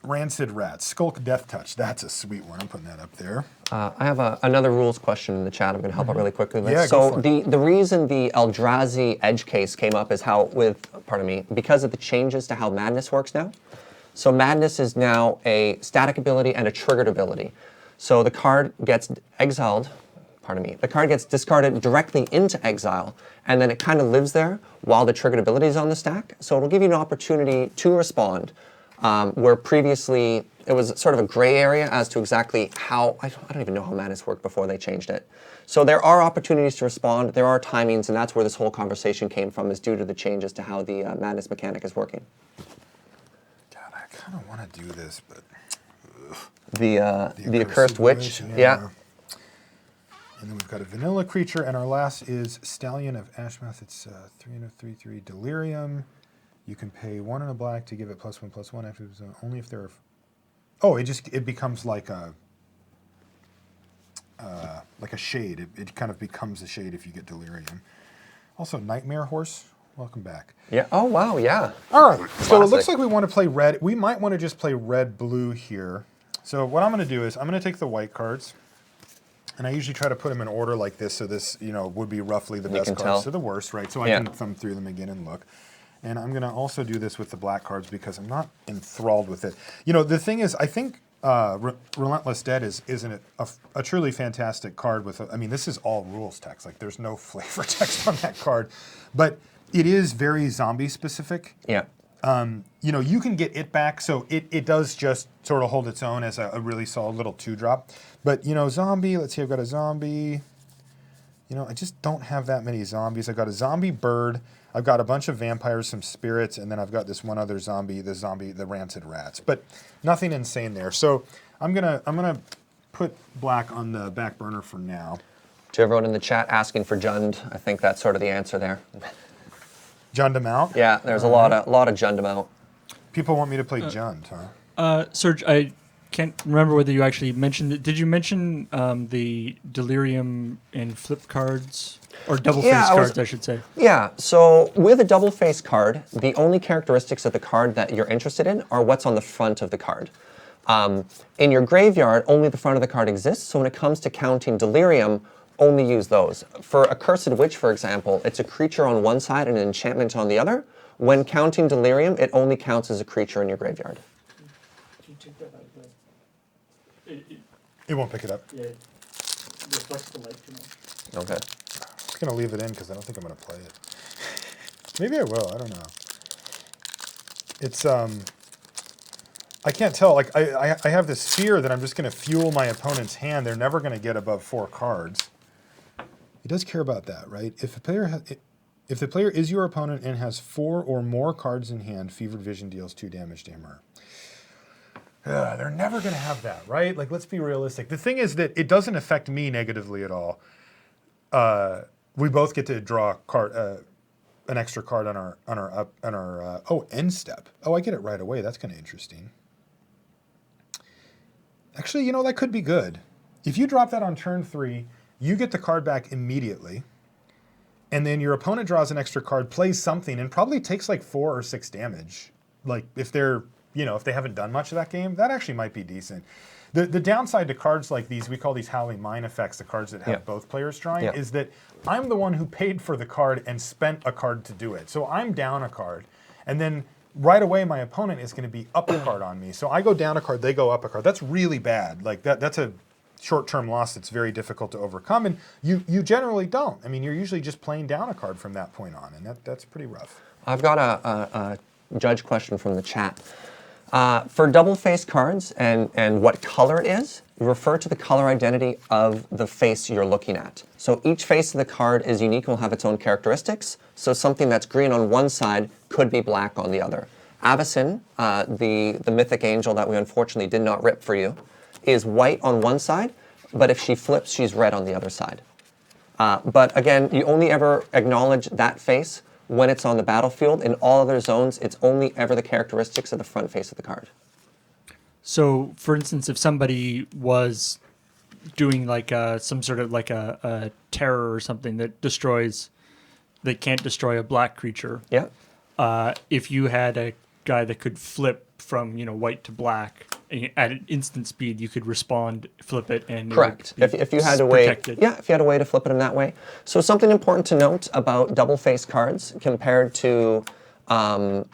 Rancid Rat, Skulk Death Touch. That's a sweet one. I'm putting that up there. I have another rules question in the chat I'm going to help out really quickly with. Yeah, so go for it. the reason the Eldrazi edge case came up is because of the changes to how Madness works now. So Madness is now a static ability and a triggered ability. So the card gets exiled, the card gets discarded directly into exile, and then it kind of lives there while the triggered ability is on the stack. So it'll give you an opportunity to respond. Where previously it was sort of a gray area as to exactly how, I don't even know how Madness worked before they changed it. So there are opportunities to respond, there are timings, and that's where this whole conversation came from, is due to the changes to how the Madness mechanic is working. God, I kind of want to do this, but... The Accursed Witch, yeah. And then we've got a vanilla creature, and our last is Stallion of Ashmouth. It's 3/3/3 Delirium. You can pay 1 and a black to give it +1/+1 after only if there are. Oh, it becomes like a shade. It kind of becomes a shade if you get Delirium. Also, Nightmare Horse. Welcome back. Yeah. Oh wow. Yeah. All right. So it looks Classic. like we want to play red. We might want to just play red-blue here. So what I'm going to do is I'm going to take the white cards. And I usually try to put them in order like this, so this, would be roughly the best cards to the worst, right? So I can thumb through them again and look. And I'm going to also do this with the black cards because I'm not enthralled with it. The thing is, I think Relentless Dead isn't a truly fantastic card with, this is all rules text. Like, there's no flavor text on that card. But it is very zombie specific. Yeah. You can get it back, so it does just sort of hold its own as a really solid little 2-drop. But, zombie, let's see, I've got a zombie. I just don't have that many zombies. I've got a zombie bird. I've got a bunch of vampires, some spirits, and then I've got this one other zombie, the rancid rats. But nothing insane there. So I'm gonna put black on the back burner for now. To everyone in the chat asking for Jund, I think that's sort of the answer there. Jund them out? Yeah, there's a lot of Jund them out. People want me to play Jund, huh? Serge, I can't remember whether you actually mentioned it. Did you mention the Delirium and flip cards? Or double face cards, I should say. Yeah, so with a double face card, the only characteristics of the card that you're interested in are what's on the front of the card. In your graveyard, only the front of the card exists, so when it comes to counting Delirium, only use those. For a Cursed Witch, for example, it's a creature on one side and an enchantment on the other. When counting Delirium, it only counts as a creature in your graveyard. Can you take that out of the... It won't pick it up. Yeah, it reflects the light too much. Okay. I'm just going to leave it in because I don't think I'm going to play it. Maybe I will. I don't know. It's, I can't tell. Like, I have this fear that I'm just going to fuel my opponent's hand. They're never going to get above 4 cards. He does care about that, right? If the player is your opponent and has 4 or more cards in hand, Fevered Vision deals 2 damage to him or her. They're never going to have that, right? Like, let's be realistic. The thing is that it doesn't affect me negatively at all. We both get to draw a card, an extra card on our end step. Oh, I get it right away. That's kind of interesting. Actually, that could be good. If you drop that on turn 3, you get the card back immediately, and then your opponent draws an extra card, plays something, and probably takes like 4 or 6 damage. Like, if they're, if they haven't done much of that game, that actually might be decent. The downside to cards like these, we call these Howling Mine effects, the cards that have both players drawing, is that I'm the one who paid for the card and spent a card to do it. So I'm down a card, and then right away my opponent is going to be up a card on me. So I go down a card, they go up a card. That's really bad. Like, that's a short-term loss that's very difficult to overcome, and you generally don't. You're usually just playing down a card from that point on, and that's pretty rough. I've got a judge question from the chat. For double face cards and what color it is, refer to the color identity of the face you're looking at. So each face of the card is unique and will have its own characteristics. So something that's green on one side could be black on the other. Avacyn, the mythic angel that we unfortunately did not rip for you, is white on one side, but if she flips, she's red on the other side. But again, you only ever acknowledge that face when it's on the battlefield. In all other zones, it's only ever the characteristics of the front face of the card. So, for instance, if somebody was doing like some sort of like a terror or something that can't destroy a black creature. Yeah. If you had a guy that could flip from white to black at an instant speed, you could respond, flip it, and correct. If you had a way, if you had a way to flip it in that way. So something important to note about double face cards compared to the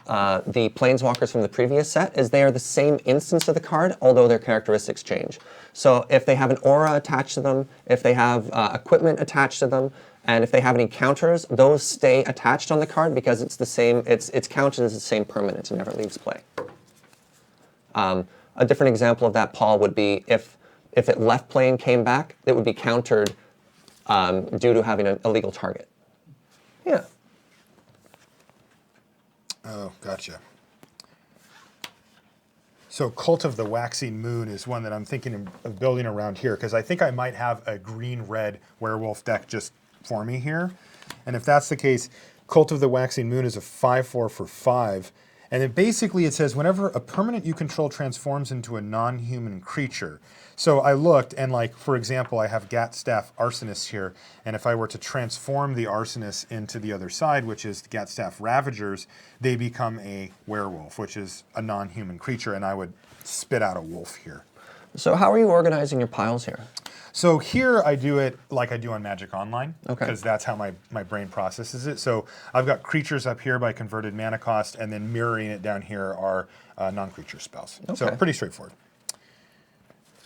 planeswalkers from the previous set is they are the same instance of the card, although their characteristics change. So if they have an aura attached to them, if they have equipment attached to them, and if they have any counters, those stay attached on the card because it's the same. It's counted as the same permanent and never leaves play. A different example of that, Paul, would be if it left play and came back, it would be countered due to having an illegal target. Yeah. Oh, gotcha. So Cult of the Waxing Moon is one that I'm thinking of building around here, because I think I might have a green-red werewolf deck just for me here. And if that's the case, Cult of the Waxing Moon is a 5/4 for 5. And then basically it says whenever a permanent you control transforms into a non-human creature. So I looked, and like, for example, I have Gatstaff Arsonist here, and if I were to transform the Arsonist into the other side, which is Gatstaff Ravagers, they become a werewolf, which is a non-human creature, and I would spit out a wolf here. So how are you organizing your piles here? So here I do it like I do on Magic Online, Okay. because that's how my brain processes it. So I've got creatures up here by converted mana cost, and then mirroring it down here are non-creature spells. So Okay. pretty straightforward.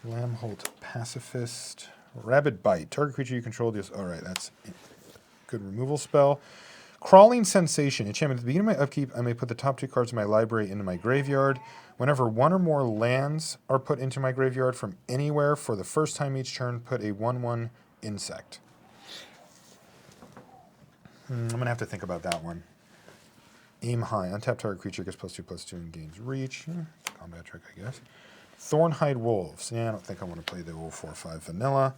Lambholt Pacifist, Rabid Bite. Target creature you control deals. All right, that's a good removal spell. Crawling Sensation. Enchantment. At the beginning of my upkeep, I may put the top 2 cards of my library into my graveyard. Whenever 1 or more lands are put into my graveyard from anywhere for the first time each turn, put a 1/1 insect. I'm going to have to think about that one. Aim high. Untap target creature gets +2/+2 and gains reach. Combat trick, I guess. Thornhide Wolves. Yeah, I don't think I want to play the 0/4/5 vanilla.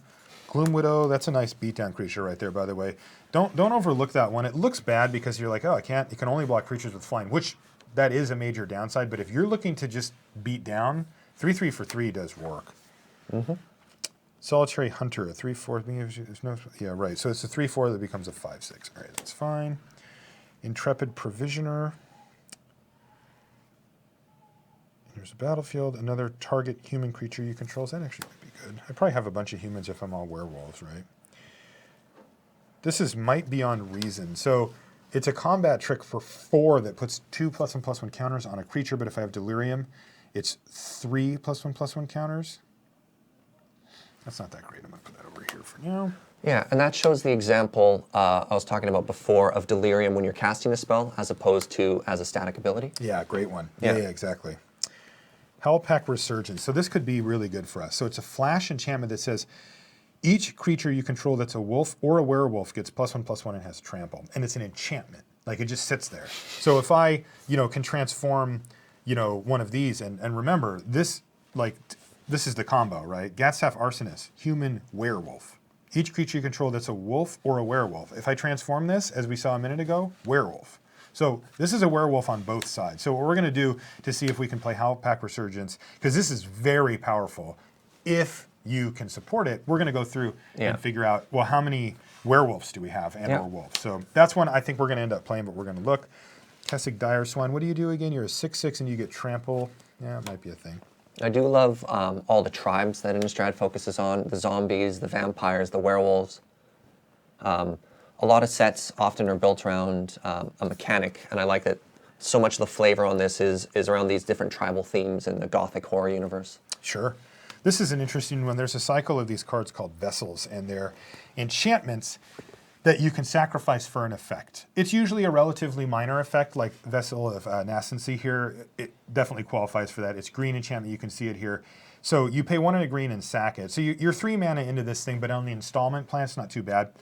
Gloom Widow, that's a nice beatdown creature right there, by the way. Don't overlook that one. It looks bad because you're like, oh, you can only block creatures with flying, which that is a major downside. But if you're looking to just beat down, 3/3 for 3 does work. Solitary Hunter, a 3/4. There's no, yeah, right. So it's a 3/4 that becomes a 5/6. All right, that's fine. Intrepid Provisioner. Here's a battlefield. Another target human creature you control. That actually might be good. I probably have a bunch of humans if I'm all werewolves, right? This is Might Beyond Reason. So it's a combat trick for 4 that puts 2 +1/+1 counters on a creature, but if I have Delirium, it's 3 +1/+1 counters. That's not that great. I'm going to put that over here for now. Yeah, and that shows the example I was talking about before of Delirium when you're casting a spell as opposed to as a static ability. Yeah, great one. Yeah. Yeah, exactly. Hellpack Resurgence. So this could be really good for us. So it's a flash enchantment that says each creature you control that's a wolf or a werewolf gets +1/+1 and has trample. And it's an enchantment. Like, it just sits there. So if I, can transform, one of these, and remember, this is the combo, right? Gatstaff Arsonist, human werewolf. Each creature you control that's a wolf or a werewolf. If I transform this, as we saw a minute ago, werewolf. So this is a werewolf on both sides. So what we're going to do to see if we can play Hellpack Resurgence, because this is very powerful, if you can support it, we're going to go through and figure out, well, how many werewolves do we have and or wolves? So that's one I think we're going to end up playing, but we're going to look. Kessig Dire Swine, what do you do again? You're a 6/6 and you get trample. Yeah, it might be a thing. I do love all the tribes that Innistrad focuses on, the zombies, the vampires, the werewolves. A lot of sets often are built around a mechanic, and I like that so much of the flavor on this is around these different tribal themes in the Gothic horror universe. Sure. This is an interesting one. There's a cycle of these cards called Vessels, and they're enchantments that you can sacrifice for an effect. It's usually a relatively minor effect, like Vessel of Nascency here. It definitely qualifies for that. It's green enchantment. You can see it here. So you pay 1 and a green and sack it. So you're 3 mana into this thing, but on the installment plan, it's not too bad.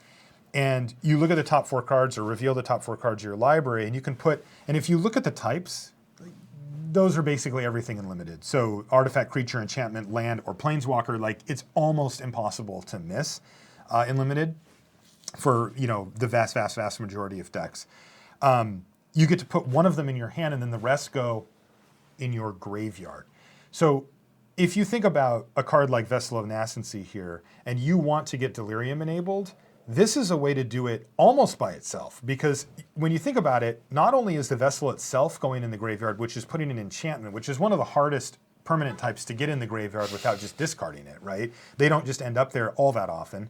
And you look at the top 4 cards or reveal the top 4 cards of your library, and you can put, and if you look at the types, those are basically everything in limited. So artifact, creature, enchantment, land, or planeswalker, like it's almost impossible to miss in limited for, the vast majority of decks. You get to put one of them in your hand and then the rest go in your graveyard. So if you think about a card like Vessel of Nascency here, and you want to get Delirium enabled, this is a way to do it almost by itself, because when you think about it, not only is the Vessel itself going in the graveyard, which is putting an enchantment, which is one of the hardest permanent types to get in the graveyard without just discarding it, right? They don't just end up there all that often.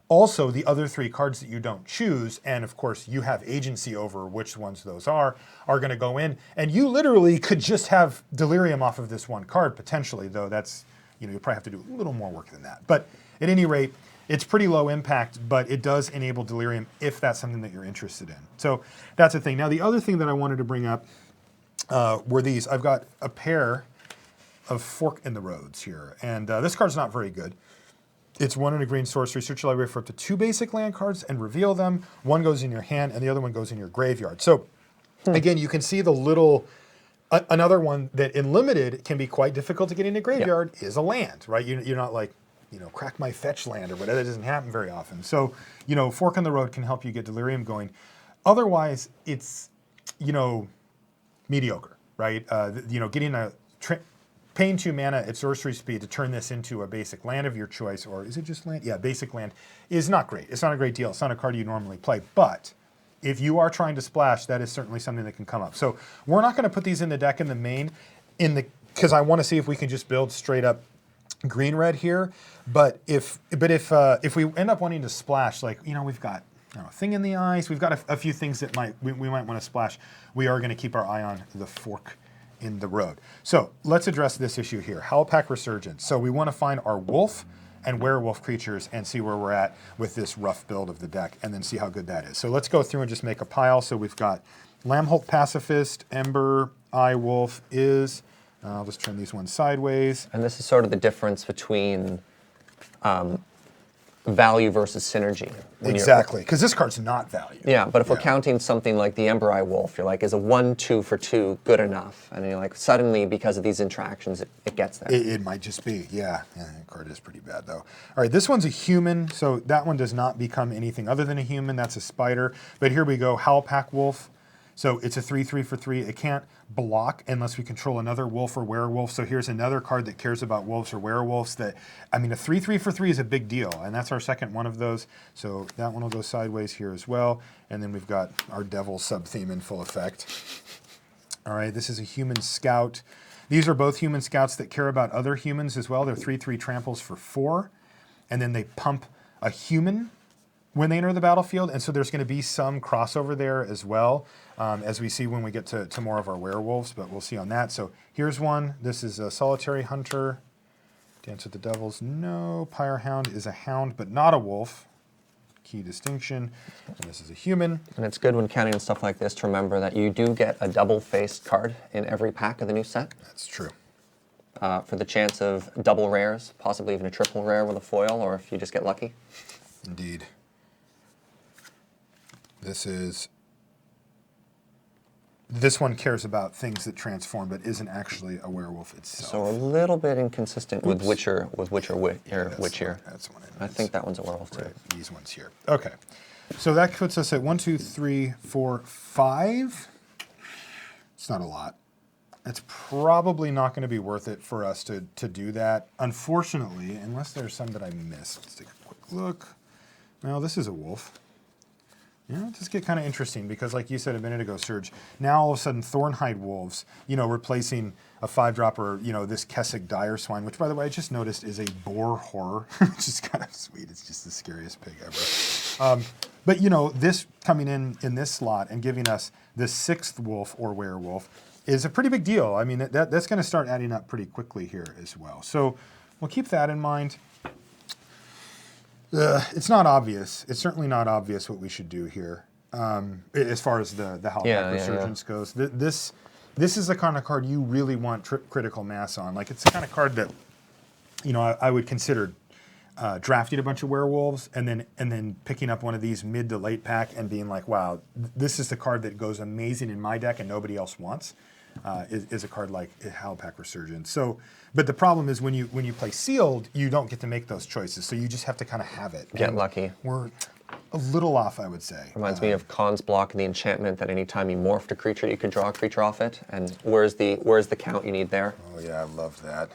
Also, the other 3 cards that you don't choose, and of course you have agency over which ones those are going to go in, and you literally could just have Delirium off of this one card, potentially, though that's, you probably have to do a little more work than that. But at any rate, it's pretty low impact, but it does enable Delirium if that's something that you're interested in. So that's a thing. Now, the other thing that I wanted to bring up were these. I've got a pair of Fork in the Roads here, and this card's not very good. It's 1 and a green sorcery. Search your library for up to 2 basic land cards and reveal them. One goes in your hand, and the other one goes in your graveyard. So again, you can see the little Another one that in limited can be quite difficult to get into graveyard is a land, right? You're not like, crack my fetch land or whatever. That doesn't happen very often. So, Fork in the Road can help you get Delirium going. Otherwise, it's, mediocre, right? Getting paying 2 mana at sorcery speed to turn this into a basic land of your choice, or is it just land? Yeah, basic land is not great. It's not a great deal. It's not a card you normally play, but if you are trying to splash, that is certainly something that can come up. So we're not going to put these in the deck in the main, because I want to see if we can just build straight up green-red here. But if we end up wanting to splash, like we've got Thing in the Ice, we've got a few things that we might want to splash. We are going to keep our eye on the Fork in the Road. So let's address this issue here. Howlpack Resurgence. So we want to find our wolf and werewolf creatures and see where we're at with this rough build of the deck, and then see how good that is. So let's go through and just make a pile. So we've got Lambholt Pacifist, Ember, Eye Wolf is. I'll just turn these ones sideways. And this is sort of the difference between value versus synergy. Exactly, because this card's not value. Yeah, but if we're counting something like the Ember Eye Wolf, you're like, is a 1/2 for 2 good enough? And you're like, suddenly, because of these interactions, it gets there. It might just be, yeah. That card is pretty bad, though. All right, this one's a human, so that one does not become anything other than a human. That's a spider. But here we go, Howlpack Wolf. So it's a 3/3 for 3. It can't block unless we control another wolf or werewolf. So here's another card that cares about wolves or werewolves. A 3/3 for 3 is a big deal, and that's our second one of those. So that one will go sideways here as well. And then we've got our devil sub-theme in full effect. All right, this is a human scout. These are both human scouts that care about other humans as well. They're 3/3 tramples for 4, and then they pump a human when they enter the battlefield, and so there's going to be some crossover there as well, as we see when we get to more of our werewolves, but we'll see on that. So here's one. This is a Solitary Hunter. Dance with the Devils, no. Pyrehound is a hound, but not a wolf. Key distinction. And this is a human. And it's good when counting stuff like this to remember that you do get a double-faced card in every pack of the new set. That's true. For the chance of double rares, possibly even a triple rare with a foil, or if you just get lucky. Indeed. This one cares about things that transform, but isn't actually a werewolf itself. So a little bit inconsistent with Witcher, That's one. I think that one's a werewolf too. Right, these ones here. Okay, so that puts us at 1, 2, 3, 4, 5. It's not a lot. It's probably not going to be worth it for us to do that, unfortunately, unless there's some that I missed. Let's take a quick look. Well, this is a wolf. Yeah, it just get kind of interesting because, like you said a minute ago, Serge, now all of a sudden Thornhide Wolves, replacing a 5-dropper, this Kessig Dire Swine, which, by the way, I just noticed is a boar horror, which is kind of sweet. It's just the scariest pig ever. But, this coming in this slot and giving us the 6th wolf or werewolf is a pretty big deal. I mean, that's going to start adding up pretty quickly here as well. So we'll keep that in mind. It's not obvious. It's certainly not obvious what we should do here, as far as the Howlpack Resurgence goes. This is the kind of card you really want critical mass on. Like, it's the kind of card that, I would consider drafting a bunch of werewolves and then picking up one of these mid to late pack and being like, wow, this is the card that goes amazing in my deck and nobody else wants. Is a card like Howlpack Resurgence. So, but the problem is when you play sealed, you don't get to make those choices. So you just have to kind of have it. Get lucky. We're a little off, I would say. Reminds me of Khan's block and the enchantment that anytime you morphed a creature, you could draw a creature off it. And where's the count you need there? Oh yeah, I love that.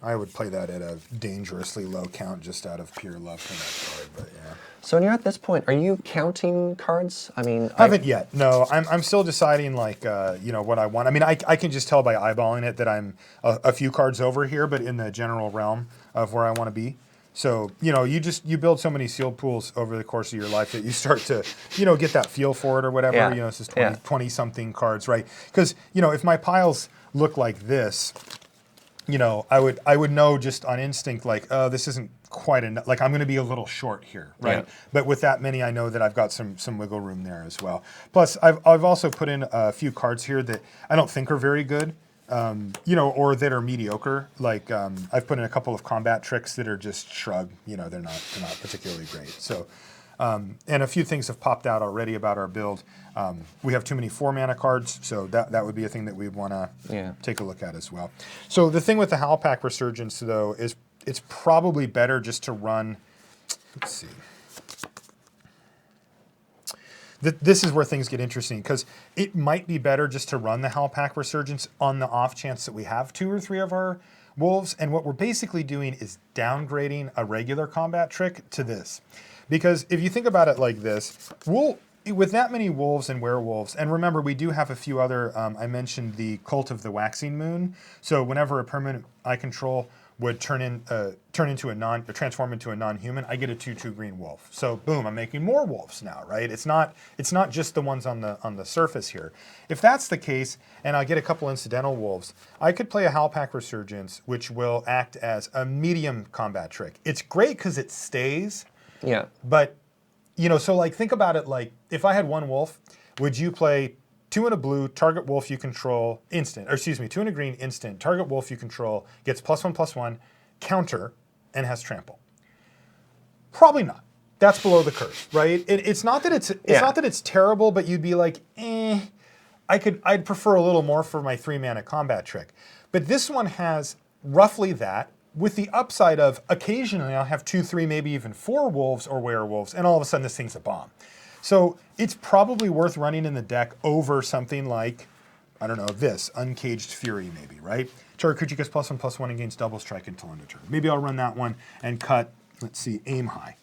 I would play that at a dangerously low count just out of pure love for that card, but yeah. So when you're at this point, are you counting cards? I mean, haven't yet. No, I'm still deciding what I want. I mean, I can just tell by eyeballing it that I'm a few cards over here, but in the general realm of where I want to be. So, you build so many sealed pools over the course of your life that you start to, get that feel for it or whatever. Yeah. This is 20 something cards, right? Because, if my piles look like this, I would know just on instinct, like, oh, this isn't quite enough. Like, I'm going to be a little short here, right? Yeah. But with that many, I know that I've got some wiggle room there as well. Plus, I've also put in a few cards here that I don't think are very good, or that are mediocre. Like, I've put in a couple of combat tricks that are just shrug. They're not particularly great. So, And a few things have popped out already about our build. We have too many 4-mana cards, so that would be a thing that we'd want to take a look at as well. So the thing with the Howlpack Resurgence, though, is it's probably better just to run. Let's see. This is where things get interesting, because it might be better just to run the Howlpack Resurgence on the off chance that we have 2 or 3 of our wolves. And what we're basically doing is downgrading a regular combat trick to this. Because if you think about it like this, with that many wolves and werewolves, and remember, we do have a few other, I mentioned the Cult of the Waxing Moon. So whenever a permanent I control would transform into a non-human, I get a 2/2 green wolf. So boom, I'm making more wolves now, right? It's not just the ones on the surface here. If that's the case, and I get a couple incidental wolves, I could play a Howlpack Resurgence, which will act as a medium combat trick. It's great because it stays. Yeah. But so like think about it like if I had 1 wolf, would you play 2 in a blue, target wolf you control, instant, or excuse me, 2 in a green, instant, target wolf you control, gets +1/+1, counter, and has trample? Probably not. That's below the curve, right? It's not that it's terrible, but you'd be like, I'd prefer a little more for my 3-mana combat trick. But this one has roughly that, with the upside of occasionally I'll have 2, 3, maybe even 4 wolves or werewolves, and all of a sudden this thing's a bomb. So it's probably worth running in the deck over something like, I don't know, this, Uncaged Fury maybe, right? Target creature gets +1/+1 against double strike until end of turn. Maybe I'll run that one and cut, let's see, Aim High.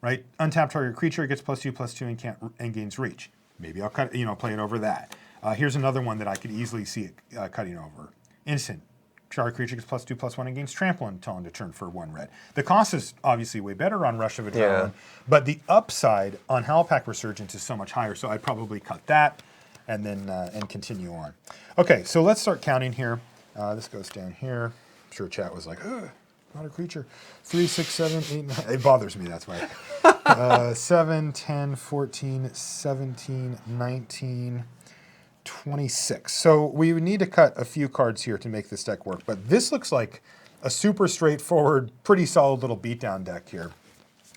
Right? Untap target creature gets +2/+2 and gains reach. Maybe I'll cut, play it over that. Here's another one that I could easily see it cutting over. Instant. Target creature gets +2/+1 and gains trample until end of turn for 1 red. The cost is obviously way better on Rush of Adrenaline, but the upside on Howlpack Resurgence is so much higher, so I'd probably cut that and then and continue on. Okay, so let's start counting here. This goes down here. I'm sure chat was like, ugh, not a creature. 3, 6, 7, 8, 9. It bothers me, that's why. 7, 10, 14, 17, 19, 26. So we would need to cut a few cards here to make this deck work, but this looks like a super straightforward, pretty solid little beatdown deck here.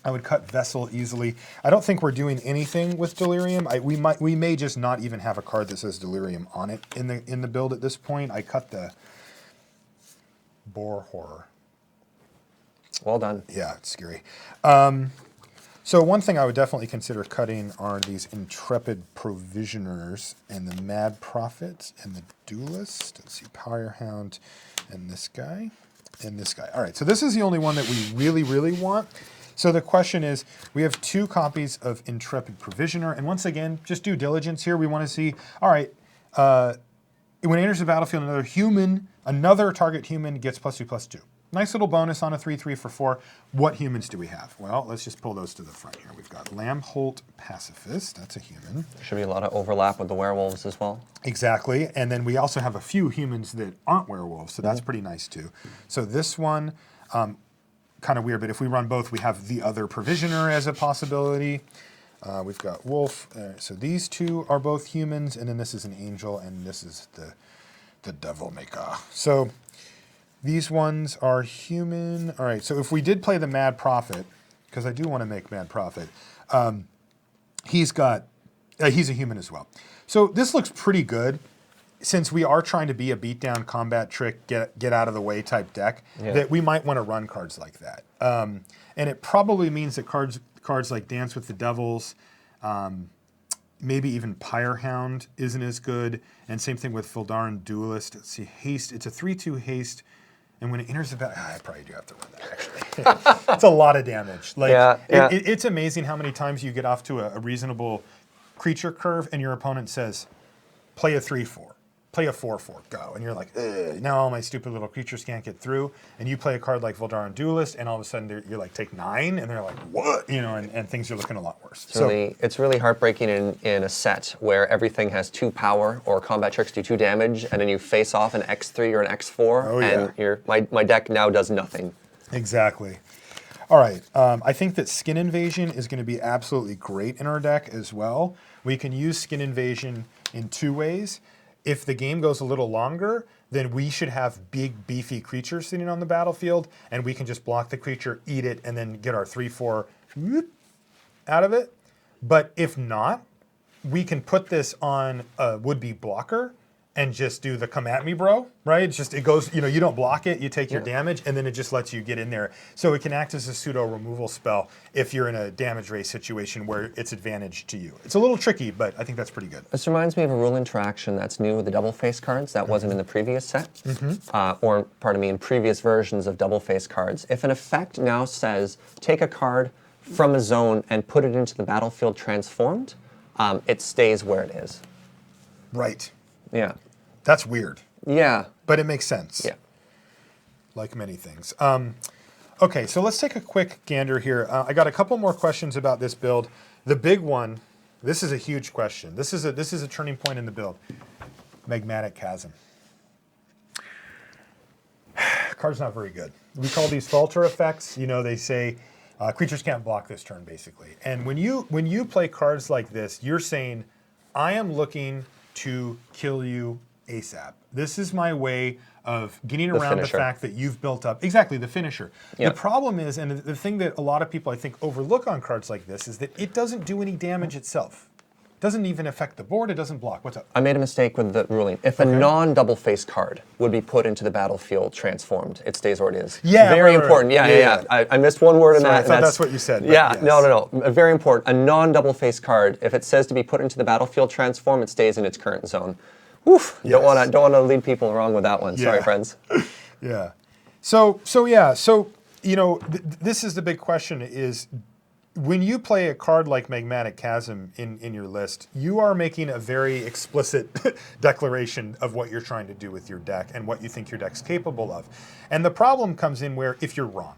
I would cut Vessel easily. I don't think we're doing anything with Delirium. We may just not even have a card that says Delirium on it in the build at this point. I cut the Boar Horror. Well done. Yeah, it's scary. So one thing I would definitely consider cutting are these Intrepid Provisioners and the Mad Prophet and the Duelist. Let's see, Powerhound and this guy and this guy. All right, so this is the only one that we really, really want. So the question is, we have 2 copies of Intrepid Provisioner, and once again, just due diligence here. We want to see, all right, when it enters the battlefield, another target human gets +2/+2. Nice little bonus on a 3/3 for 4. What humans do we have? Well, let's just pull those to the front here. We've got Lambholt Pacifist. That's a human. Should be a lot of overlap with the werewolves as well. Exactly. And then we also have a few humans that aren't werewolves, so that's pretty nice too. So this one, kind of weird, but if we run both, we have the other Provisioner as a possibility. We've got Wolf. So these 2 are both humans, and then this is an Angel, and this is the Devil Maker. So these ones are human. All right, so if we did play the Mad Prophet, because I do want to make Mad Prophet, he's a human as well. So this looks pretty good, since we are trying to be a beatdown combat trick, get out of the way type deck, that we might want to run cards like that. And it probably means that cards like Dance with the Devils, maybe even Pyrehound isn't as good, and same thing with Fildaran Duelist. Let's see, Haste, it's a 3/2 haste. And when it enters the battle, I probably do have to run that, actually. It's a lot of damage. It's amazing how many times you get off to a reasonable creature curve and your opponent says, play a 3/4, play a 4/4, go. And you're like, ugh, now all my stupid little creatures can't get through. And you play a card like Fildaran Duelist, and all of a sudden you're like, take 9, and they're like, what? And things are looking a lot worse. It's really heartbreaking in a set where everything has 2 power or combat tricks do 2 damage, and then you face off an X3 or an X4, and my deck now does nothing. Exactly. All right, I think that Skin Invasion is going to be absolutely great in our deck as well. We can use Skin Invasion in 2 ways. If the game goes a little longer, then we should have big, beefy creatures sitting on the battlefield, and we can just block the creature, eat it, and then get our 3/4 whoop, out of it. But if not, we can put this on a would-be blocker and just do the come at me, bro, right? It's just, it goes, you don't block it, you take your damage, and then it just lets you get in there. So it can act as a pseudo removal spell if you're in a damage race situation where it's advantage to you. It's a little tricky, but I think that's pretty good. This reminds me of a rule interaction that's new with the double face cards that wasn't in the previous set, or pardon me, in previous versions of double face cards. If an effect now says, take a card from a zone and put it into the battlefield transformed, it stays where it is. Right. Yeah. That's weird. Yeah. But it makes sense. Yeah. Like many things. Okay, so let's take a quick gander here. I got a couple more questions about this build. The big one, this is a huge question. This is a turning point in the build. Magmatic Chasm. Card's not very good. We call these falter effects. They say creatures can't block this turn, basically. And when you play cards like this, you're saying, I am looking to kill you ASAP. This is my way of getting around the fact that you've built up, exactly, the finisher. Yep. The problem is, and the thing that a lot of people I think overlook on cards like this is that it doesn't do any damage itself. It doesn't even affect the board, it doesn't block. What's up? I made a mistake with the ruling. If a non-double face card would be put into the battlefield transformed, it stays where it is. Yeah, very right. important. Yeah. I missed one word in Sorry, that. I thought that's what you said. Yeah, yes. no. Very important. A non-double face card, if it says to be put into the battlefield transform, it stays in its current zone. Oof. Yes. Don't want to lead people wrong with that one. Yeah. Sorry, friends. Yeah. This is the big question is, when you play a card like Magmatic Chasm in your list, you are making a very explicit declaration of what you're trying to do with your deck and what you think your deck's capable of. And the problem comes in where if you're wrong.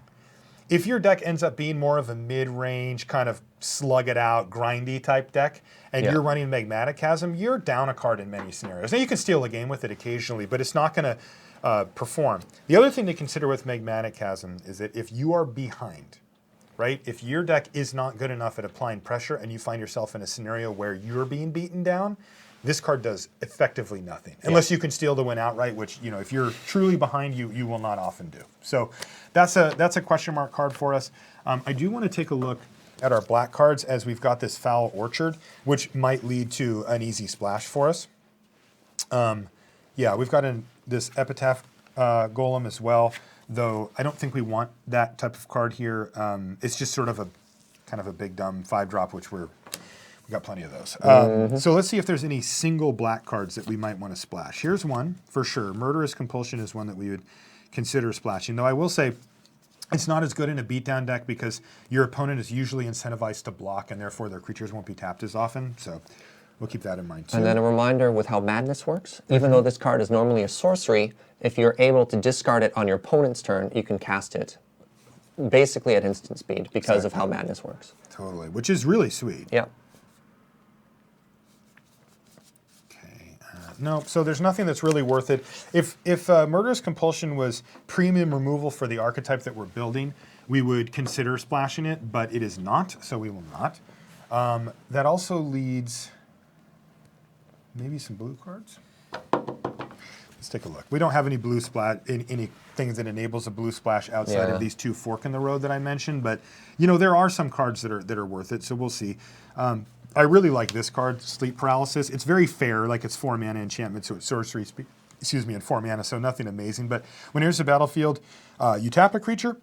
If your deck ends up being more of a mid-range, kind of slug it out, grindy type deck, and you're running Magmatic Chasm, you're down a card in many scenarios. Now you can steal a game with it occasionally, but it's not going to perform. The other thing to consider with Magmatic Chasm is that if you are behind, right? If your deck is not good enough at applying pressure and you find yourself in a scenario where you're being beaten down, this card does effectively nothing. Unless you can steal the win outright, which, if you're truly behind, you will not often do. So that's a question mark card for us. I do want to take a look at our black cards as we've got this Foul Orchard, which might lead to an easy splash for us. We've got this Epitaph Golem as well, though I don't think we want that type of card here. It's just sort of a kind of a big dumb 5-drop, which we got plenty of those. So let's see if there's any single black cards that we might want to splash. Here's one for sure. Murderous Compulsion is one that we would consider splashing, though I will say it's not as good in a beatdown deck because your opponent is usually incentivized to block and therefore their creatures won't be tapped as often. So we'll keep that in mind too. And then a reminder with how Madness works. Even though this card is normally a sorcery, if you're able to discard it on your opponent's turn, you can cast it basically at instant speed because of how Madness works. Totally, which is really sweet. Yeah. No, so there's nothing that's really worth it. If Murderous Compulsion was premium removal for the archetype that we're building, we would consider splashing it, but it is not, so we will not. That also leads maybe some blue cards. Let's take a look. We don't have any blue splash, any things that enables a blue splash outside of these two fork in the road that I mentioned, but there are some cards that are worth it, so we'll see. I really like this card, Sleep Paralysis. It's very fair, like it's 4 mana enchantment, so it's sorcery, and 4 mana, so nothing amazing. But when it enters the battlefield, you tap a creature,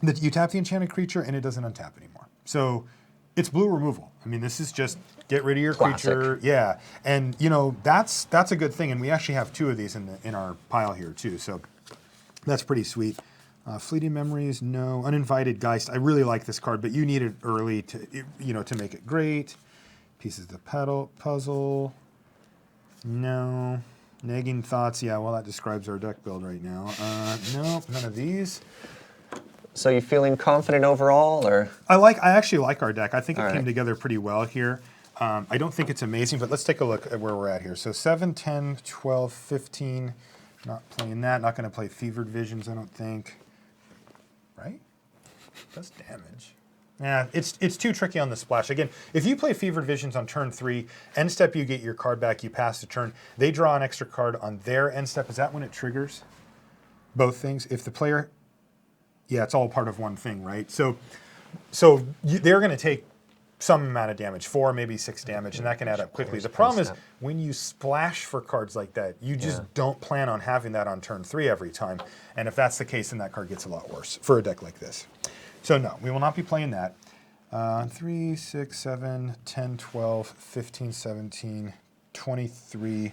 you tap the enchanted creature, and it doesn't untap anymore. So it's blue removal. I mean, this is just get rid of your creature. Yeah, and that's a good thing. And we actually have 2 of these in our pile here too, so that's pretty sweet. Fleeting Memories, no. Uninvited Geist, I really like this card, but you need it early to make it great. Pieces of the Puzzle, no. Nagging Thoughts, yeah, well that describes our deck build right now. No, none of these. So you feeling confident overall, or? I actually like our deck. I think it came together pretty well here. I don't think it's amazing, but let's take a look at where we're at here. So 7, 10, 12, 15, not playing that. Not going to play Fevered Visions, I don't think. Right? Does damage. Yeah, it's too tricky on the splash. Again, if you play Fevered Visions on turn 3, end step you get your card back, you pass the turn, they draw an extra card on their end step. Is that when it triggers? Both things? If the player... Yeah, it's all part of one thing, right? So So they're going to take some amount of damage, 4, maybe 6 damage, and that can add up quickly. The problem is when you splash for cards like that, you just don't plan on having that on turn 3 every time. And if that's the case, then that card gets a lot worse for a deck like this. So no, we will not be playing that. 3, 6, 7, 10, 12, 15, 17, 23,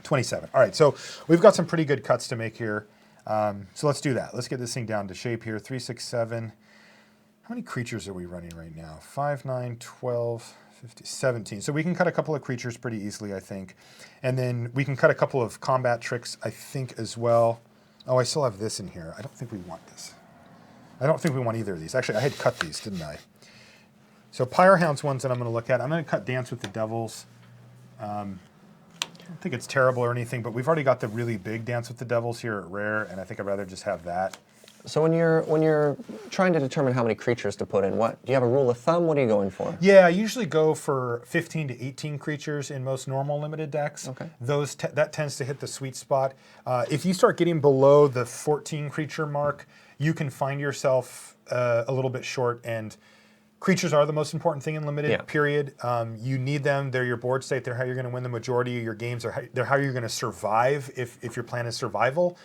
27. All right, so we've got some pretty good cuts to make here. So let's do that. Let's get this thing down to shape here. 3, 6, 7. How many creatures are we running right now? 5, 9, 12, 15, 17. So we can cut a couple of creatures pretty easily, I think. And then we can cut a couple of combat tricks, I think, as well. Oh, I still have this in here. I don't think we want this. I don't think we want either of these. Actually, I had cut these, didn't I? So Pyrehound's ones that I'm going to look at. I'm going to cut Dance with the Devils. I don't think it's terrible or anything, but we've already got the really big Dance with the Devils here at rare, and I think I'd rather just have that. So when you're trying to determine how many creatures to put in, do you have a rule of thumb? What are you going for? Yeah, I usually go for 15 to 18 creatures in most normal limited decks. Okay. That tends to hit the sweet spot. If you start getting below the 14 creature mark, you can find yourself a little bit short, and creatures are the most important thing in limited, period. You need them. They're your board state. They're how you're going to win the majority of your games. They're how you're going to survive if your plan is survival.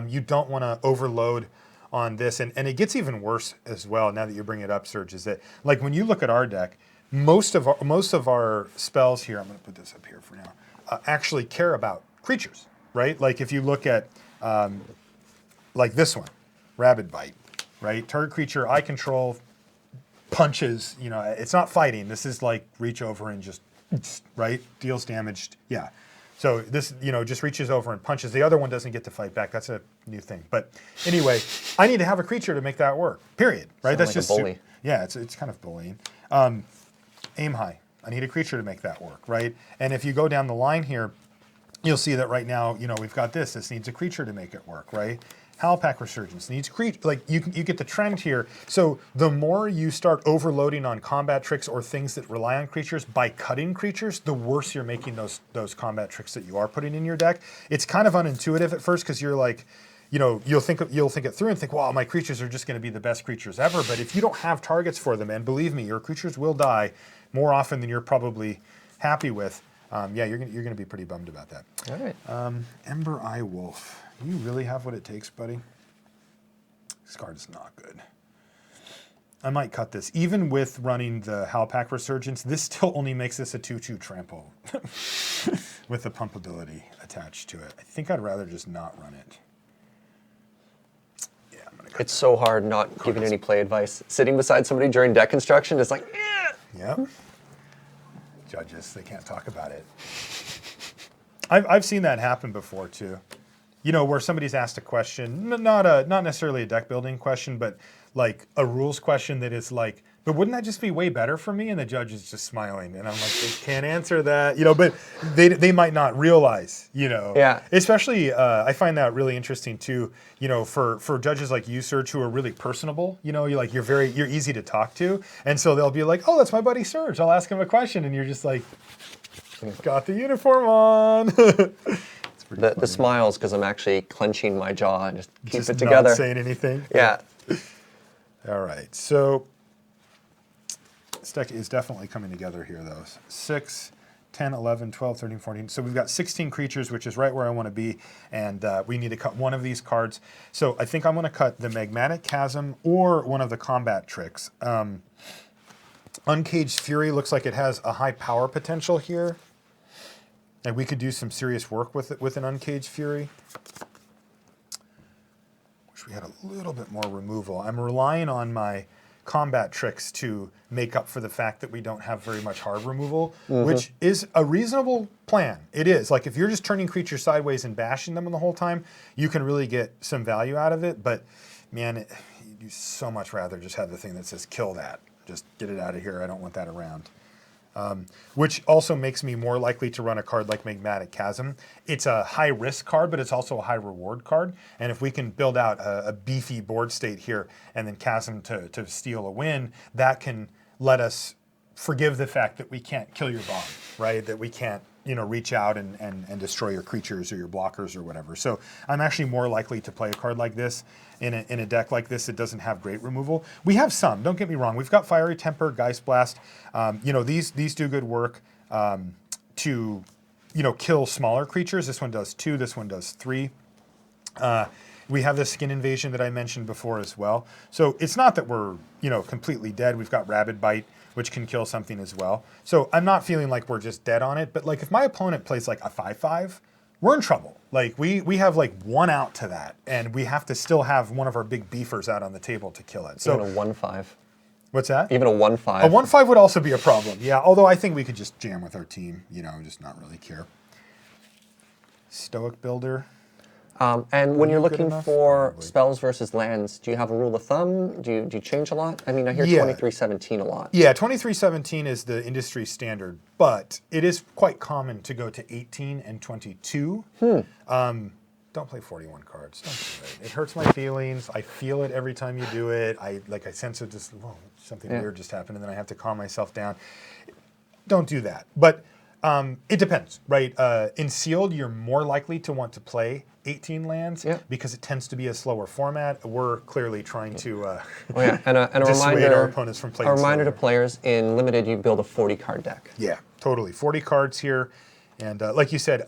You don't want to overload on this, and it gets even worse as well now that you bring it up, Serge, is that like when you look at our deck, most of our spells here, I'm going to put this up here for now, actually care about creatures, right? Like if you look at like this one, Rabid Bite, right? Target creature I control punches, it's not fighting. This is like reach over and just, right? Deals damage, yeah. So this, just reaches over and punches. The other one doesn't get to fight back. That's a new thing. But anyway, I need to have a creature to make that work. Period. Right? Sound That's like just a bully. Yeah, it's kind of bullying. Aim high. I need a creature to make that work. Right? And if you go down the line here, you'll see that right now, we've got this. This needs a creature to make it work. Right? Howlpack Resurgence needs creature. Like you get the trend here. So the more you start overloading on combat tricks or things that rely on creatures by cutting creatures, the worse you're making those combat tricks that you are putting in your deck. It's kind of unintuitive at first because you're like, you'll think it through and think, wow, my creatures are just going to be the best creatures ever. But if you don't have targets for them, and believe me, your creatures will die more often than you're probably happy with. You're going to be pretty bummed about that. All right. Ember Eye Wolf. Do you really have what it takes, buddy? This card's not good. I might cut this. Even with running the Howlpack Resurgence, this still only makes this a 2/2 trample with the pump ability attached to it. I think I'd rather just not run it. Yeah, I'm gonna cut It's so hard not giving any play advice. Sitting beside somebody during deck construction is like, Yep. Judges, they can't talk about it. I've seen that happen before too. Where somebody's asked a question, not necessarily a deck building question, but like a rules question that is like, but wouldn't that just be way better for me? And the judge is just smiling, and I'm like, they can't answer that, but they might not realize, Yeah. Especially, I find that really interesting too, for judges like you, Serge, who are really personable, you're easy to talk to, and so they'll be like, oh, that's my buddy Serge, I'll ask him a question, and you're just like, got the uniform on. the smiles because I'm actually clenching my jaw and just keep Just it together. Not saying anything. Yeah. All right, so this deck is definitely coming together here, though. 6, 10, 11, 12, 13, 14. So we've got 16 creatures, which is right where I want to be, and we need to cut one of these cards. So I think I'm going to cut the Magmatic Chasm or one of the combat tricks. Uncaged Fury looks like it has a high power potential here. And we could do some serious work with it with an Uncaged Fury. Wish we had a little bit more removal. I'm relying on my combat tricks to make up for the fact that we don't have very much hard removal, which is a reasonable plan. It is. Like if you're just turning creatures sideways and bashing them the whole time, you can really get some value out of it. But man, you'd so much rather just have the thing that says kill that. Just get it out of here. I don't want that around. Which also makes me more likely to run a card like Magmatic Chasm. It's a high-risk card, but it's also a high-reward card. And if we can build out a beefy board state here and then Chasm to steal a win, that can let us forgive the fact that we can't kill your bomb, right? That we can't reach out and destroy your creatures or your blockers or whatever. So I'm actually more likely to play a card like this in a deck like this that doesn't have great removal. We have some, don't get me wrong. We've got Fiery Temper, Geist Blast. These do good work to kill smaller creatures. This one does 2, this one does 3. We have the Skin Invasion that I mentioned before as well. So it's not that we're, completely dead. We've got Rabid Bite, which can kill something as well. So I'm not feeling like we're just dead on it. But like if my opponent plays like a 5/5, we're in trouble. Like we have like 1 out to that, and we have to still have one of our big beefers out on the table to kill it. So Even a 1/5. What's that? Even a 1/5. A 1/5 would also be a problem. Yeah, although I think we could just jam with our team, just not really care. Stoic Builder. And when you're Good looking enough? for Probably. spells versus lands, do you have a rule of thumb? Do you change a lot? I mean, I hear Yeah. 2317 a lot. Yeah, 2317 is the industry standard, but it is quite common to go to 18 and 22. Don't play 41 cards. Don't do it. It hurts my feelings. I feel it every time you do it. I sense it just, something weird just happened, and then I have to calm myself down. Don't do that. But it depends, right? In Sealed, you're more likely to want to play 18 lands because it tends to be a slower format. We're clearly trying to And a dissuade reminder, our opponents from playing a reminder to slower. players, in Limited, you build a 40-card deck. Yeah, totally. 40 cards here. And like you said,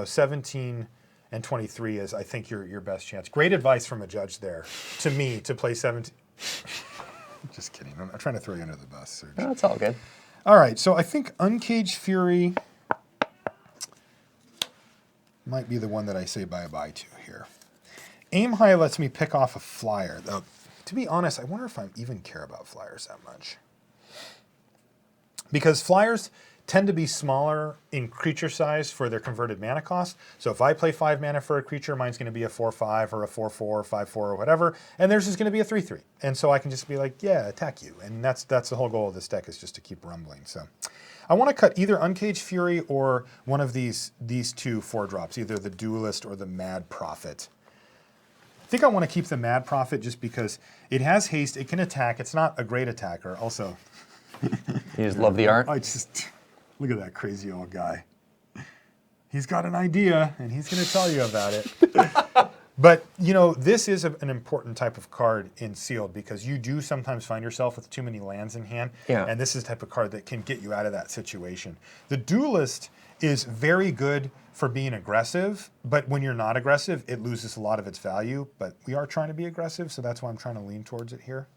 17 and 23 is, I think, your best chance. Great advice from a judge there to me to play 17. Just kidding. I'm trying to throw you under the bus, Serge. No, it's all good. All right, so I think Uncaged Fury might be the one that I say bye-bye to here. Aim High lets me pick off a flyer. Though, to be honest, I wonder if I even care about flyers that much. Because flyers tend to be smaller in creature size for their converted mana cost. So if I play 5 mana for a creature, mine's going to be a 4/5 or a 4/4 or 5/4 or whatever, and theirs is going to be a 3/3. And so I can just be like, yeah, attack you. And that's the whole goal of this deck, is just to keep rumbling. So I want to cut either Uncaged Fury or one of these 2 4-drops, either the Duelist or the Mad Prophet. I think I want to keep the Mad Prophet just because it has haste, it can attack, it's not a great attacker. Also, You just love the art? I just, look at that crazy old guy. He's got an idea, and he's going to tell you about it. But, this is an important type of card in Sealed because you do sometimes find yourself with too many lands in hand, and this is the type of card that can get you out of that situation. The Duelist is very good for being aggressive, but when you're not aggressive, it loses a lot of its value. But we are trying to be aggressive, so that's why I'm trying to lean towards it here.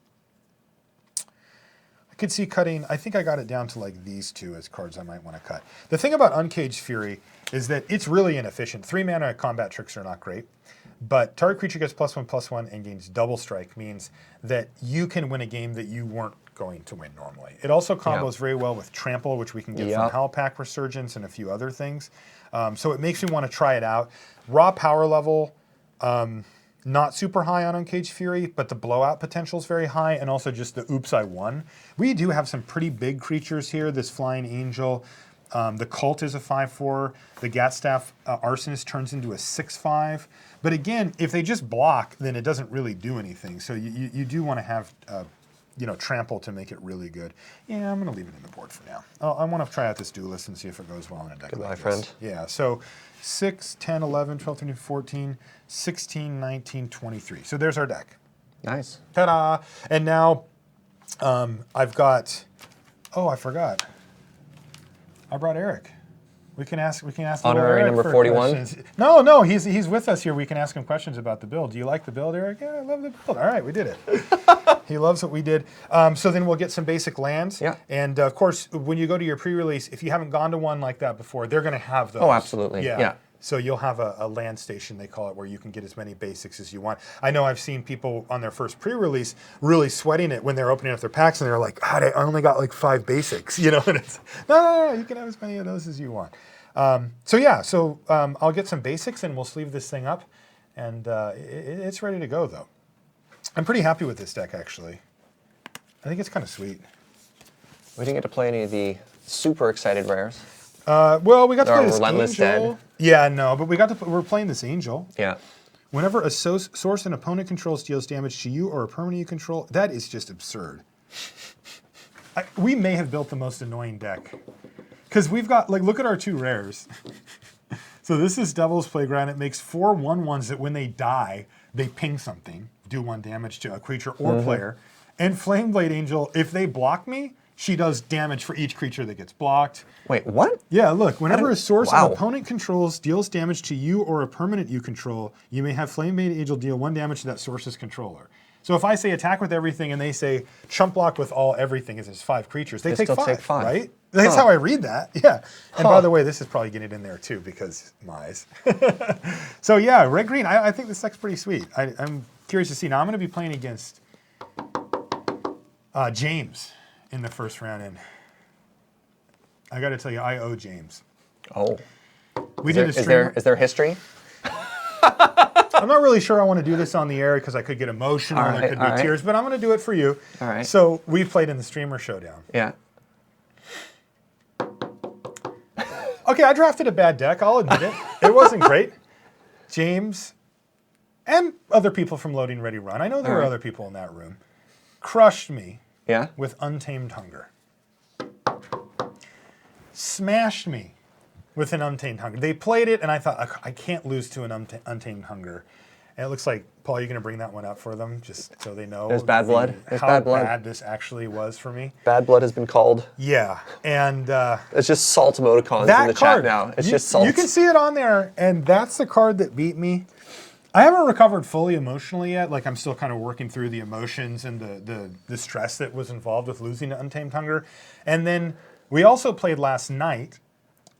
I could see cutting, I think I got it down to like these 2 as cards I might want to cut. The thing about Uncaged Fury is that it's really inefficient. 3 mana combat tricks are not great, but target creature gets +1/+1 and gains double strike means that you can win a game that you weren't going to win normally. It also combos very well with Trample, which we can get from Howlpack Resurgence and a few other things. So it makes me want to try it out. Raw power level, not super high on Uncaged Fury, but the blowout potential is very high, and also just the oops, I won. We do have some pretty big creatures here. This Flying Angel, the Cult is a 5/4. The Gatstaff Arsonist turns into a 6/5. But again, if they just block, then it doesn't really do anything. So you do want to have Trample to make it really good. Yeah, I'm going to leave it in the board for now. I want to try out this Duelist and see if it goes well in a deck Goodbye, like this. friend. Yeah, so 6, 10, 11, 12, 13, 14, 16, 19, 23. So there's our deck. Nice. Ta-da! And now I've got, I forgot. I brought Eric. We can ask Honorary Eric number for 41? questions. No, he's with us here. We can ask him questions about the build. Do you like the build, Eric? Yeah, I love the build. All right, we did it. He loves what we did. So then we'll get some basic lands. Yeah. And of course, when you go to your pre-release, if you haven't gone to one like that before, they're going to have those. Oh, absolutely. Yeah. So you'll have a land station, they call it, where you can get as many basics as you want. I know I've seen people on their first pre-release really sweating it when they're opening up their packs, and they're like, God, I only got like 5 basics, And it's, no, you can have as many of those as you want. So I'll get some basics, and we'll sleeve this thing up, and it's ready to go, though. I'm pretty happy with this deck, actually. I think it's kind of sweet. We didn't get to play any of the super excited rares. Well, we got to play this Relentless Angel. Dead. Yeah, no, but we're playing this Angel. Yeah. Whenever a source an opponent controls deals damage to you or a permanent you control, that is just absurd. We may have built the most annoying deck. Because we've got, like, look at our 2 rares. So this is Devil's Playground. It makes 4 1/1s that when they die, they ping something, do 1 damage to a creature or player. And Flameblade Angel, if they block me, she does damage for each creature that gets blocked. Wait, what? Yeah, look, whenever a source wow. an opponent controls deals damage to you or a permanent you control, you may have Flameblade Angel deal 1 damage to that source's controller. So if I say attack with everything and they say chump block with all everything is 5 creatures, they take still 5, take 5. right? That's how I read that, yeah. And by the way, this is probably getting in there too because Mize. So yeah, red-green, I think this deck's pretty sweet. I'm curious to see. Now I'm going to be playing against James in the first round, and I got to tell you, I owe James. Oh. We did a Is stream. there history? I'm not really sure I want to do this on the air because I could get emotional, All there right, could all be right. tears, but I'm going to do it for you. All right. So we played in the Streamer Showdown. Yeah. Okay, I drafted a bad deck, I'll admit it. It wasn't great. James and other people from Loading Ready Run, I know there All were right. other people in that room, crushed me Yeah. with Untamed Hunger. Smashed me with an Untamed Hunger. They played it, and I thought, I can't lose to an Untamed Hunger. And it looks like, Paul, you're going to bring that one up for them, just so they know There's bad blood. There's how bad blood. bad this actually was for me. Bad blood has been called. Yeah, and It's just salt emoticons that in the card, chat now. It's you, just salt. You can see it on there, and that's the card that beat me. I haven't recovered fully emotionally yet. Like, I'm still kind of working through the emotions and the stress that was involved with losing to Untamed Hunger. And then we also played last night,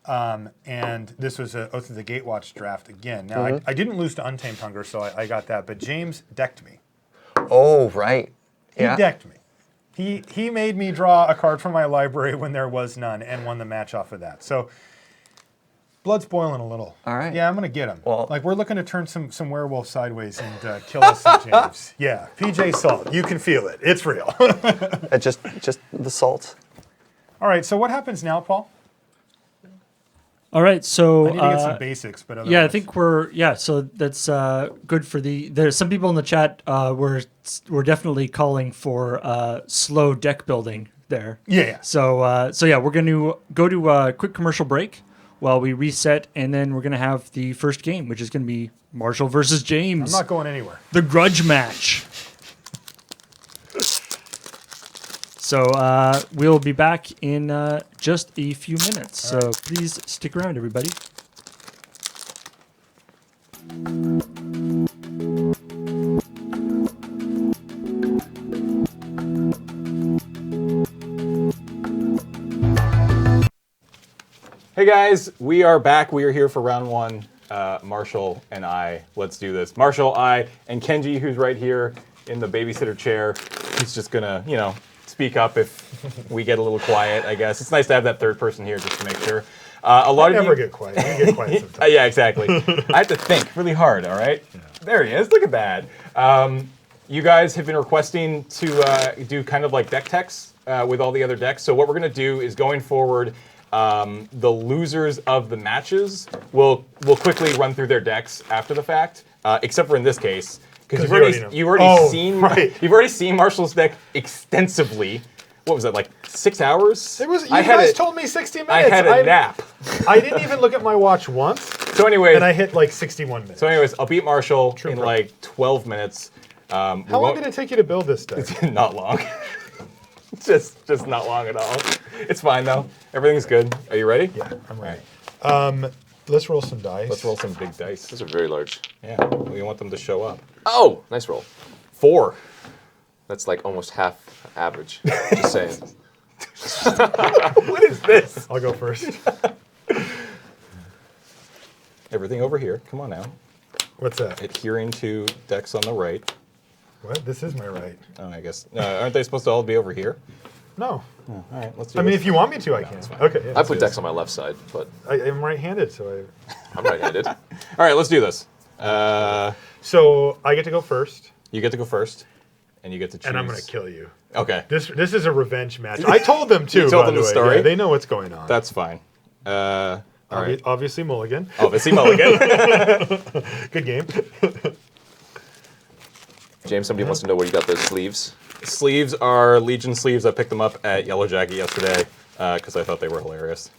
and this was a Oath of the Gatewatch draft again. Now, I didn't lose to Untamed Hunger, so I got that, but James decked me. Oh, right. He decked me. He made me draw a card from my library when there was none and won the match off of that. So blood's boiling a little. All right. Yeah, I'm gonna get him. Well- like we're looking to turn some werewolf sideways and kill us some James. Yeah, PJ Salt, you can feel it. It's real. Just the salt. All right. So what happens now, Paul? All right, so I need to get some basics, but otherwise. yeah, I think so that's good for there's some people in the chat were definitely calling for slow deck building there. Yeah. So yeah, we're going to go to a quick commercial break while we reset, and then we're going to have the first game, which is going to be Marshall versus James. I'm not going anywhere. The grudge match. So we'll be back in just a few minutes. So please stick around, everybody. Hey guys, we are back. We are here for round 1. Marshall and I, let's do this. Marshall, I, and Kenji, who's right here in the babysitter chair. He's just gonna, speak up if we get a little quiet, I guess. It's nice to have that third person here just to make sure. A lot I of never you get quiet. You get quiet sometimes. yeah, exactly. I have to think really hard, all right? Yeah. There he is. Look at that. You guys have been requesting to do kind of like deck techs with all the other decks. So what we're going to do is going forward, the losers of the matches will quickly run through their decks after the fact, except for in this case. Because you've already seen Marshall's deck extensively. What was that, like 6 hours? It was. You guys told me 60 minutes. I had a nap. I didn't even look at my watch once. So anyways, and I hit like 61 minutes. So anyways, I'll beat Marshall in like 12 minutes. How long did it take you to build this deck? Not long. just not long at all. It's fine though. Everything's good. Are you ready? Yeah, I'm ready. Let's roll some dice. Let's roll some big dice. Those are very large. Yeah, we want them to show up. Oh, nice roll. 4. That's like almost half average. Just saying. What is this? I'll go first. Everything over here. Come on now. What's that? Adhering to decks on the right. What? This is my right. Oh, I guess. Aren't they supposed to all be over here? No. All right, let's do I this. mean, if you want me to, I can. Okay. Yeah, I put decks on my left side, but I'm right-handed, so I'm right-handed. All right, let's do this. So I get to go first, You get to go first, and you get to choose. and I'm going to kill you. Okay, This is a revenge match. I told them too. You told by them the way. story? Yeah, they know what's going on. that's fine. All right. Obviously, Mulligan. Obviously, Mulligan. Good game. James, somebody wants to know where you got those sleeves. Sleeves are Legion sleeves. I picked them up at Yellow Jacket yesterday because I thought they were hilarious.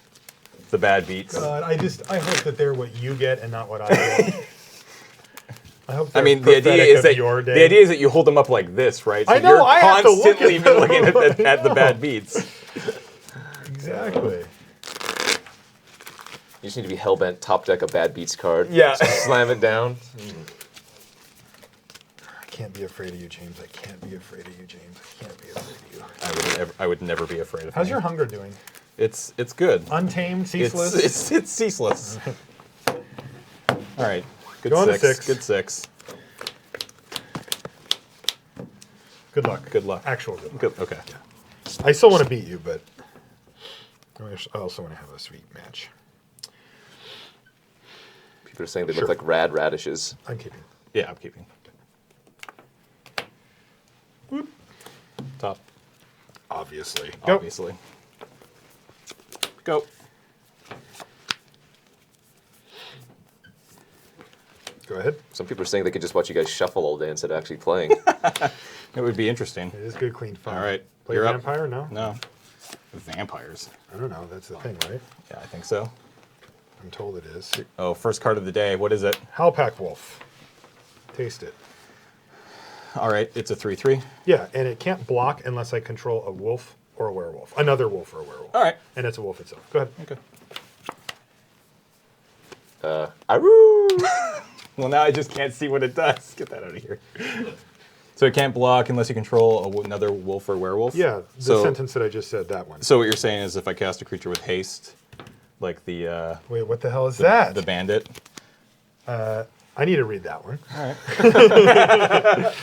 the bad beats. God, I hope that they're what you get and not what I get. I hope. I mean, the idea is that you hold them up like this, right? So I know, you're I have to look constantly at them. looking at the bad beats. Exactly. You just need to be hell-bent, top deck a bad beats card. Yeah. Slam it down. I can't be afraid of you, James. I can't be afraid of you, James. I can't be afraid of you. I would never be afraid of How's him. your hunger doing? It's good. Untamed, ceaseless. It's ceaseless. All right. Good Go on to 6. 6. Good 6. Good luck. Good luck. Actual good luck. Good. Okay. I still want to beat you, but I also want to have a sweet match. People are saying they Sure. look like radishes. I'm keeping. Yeah, I'm keeping. Whoop. Top, Obviously. Go. obviously. Go. Go ahead. Some people are saying they could just watch you guys shuffle all day instead of actually playing. It would be interesting. It is good, clean fun. All right. Play You're up. vampire? No? No. Vampires. I don't know. That's the thing, right? Yeah, I think so. I'm told it is. Oh, first card of the day. What is it? Howlpack Wolf. Taste it. All right, it's a 3/3. Yeah, and it can't block unless I control a wolf or a werewolf. Another wolf or a werewolf. All right. And it's a wolf itself. Go ahead. Okay. Aroo! Well, now I just can't see what it does. Get that out of here. So it can't block unless you control another wolf or werewolf? Yeah, the sentence that I just said, that one. So what you're saying is if I cast a creature with haste, like the Wait, what the hell is that? the bandit. I need to read that one. All right.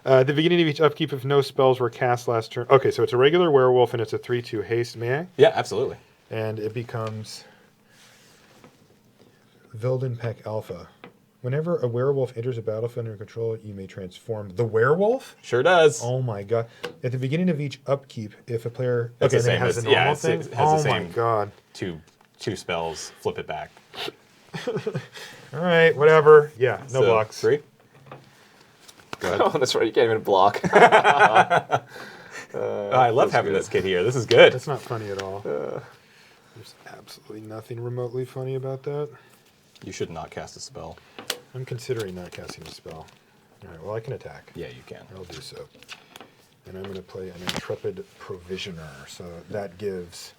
At the beginning of each upkeep, if no spells were cast last turn. Okay, so it's a regular werewolf and it's a 3/2 haste. May I? Yeah, absolutely. And it becomes Vildenpeck Alpha. Whenever a werewolf enters a battlefield under control, you may transform the werewolf. Sure does. Oh my god! At the beginning of each upkeep, if a player That's the and it same has as- a normal yeah, thing. it has the Oh my same- god! Two spells, flip it back. All right, whatever. Yeah, no So, blocks. 3. Go ahead. Oh, that's right. You can't even block. Oh, I love having good. this kid here. This is good. That's not funny at all. There's absolutely nothing remotely funny about that. You should not cast a spell. I'm considering not casting a spell. All right, well, I can attack. Yeah, you can. I'll do so. And I'm going to play an Intrepid Provisioner. So that gives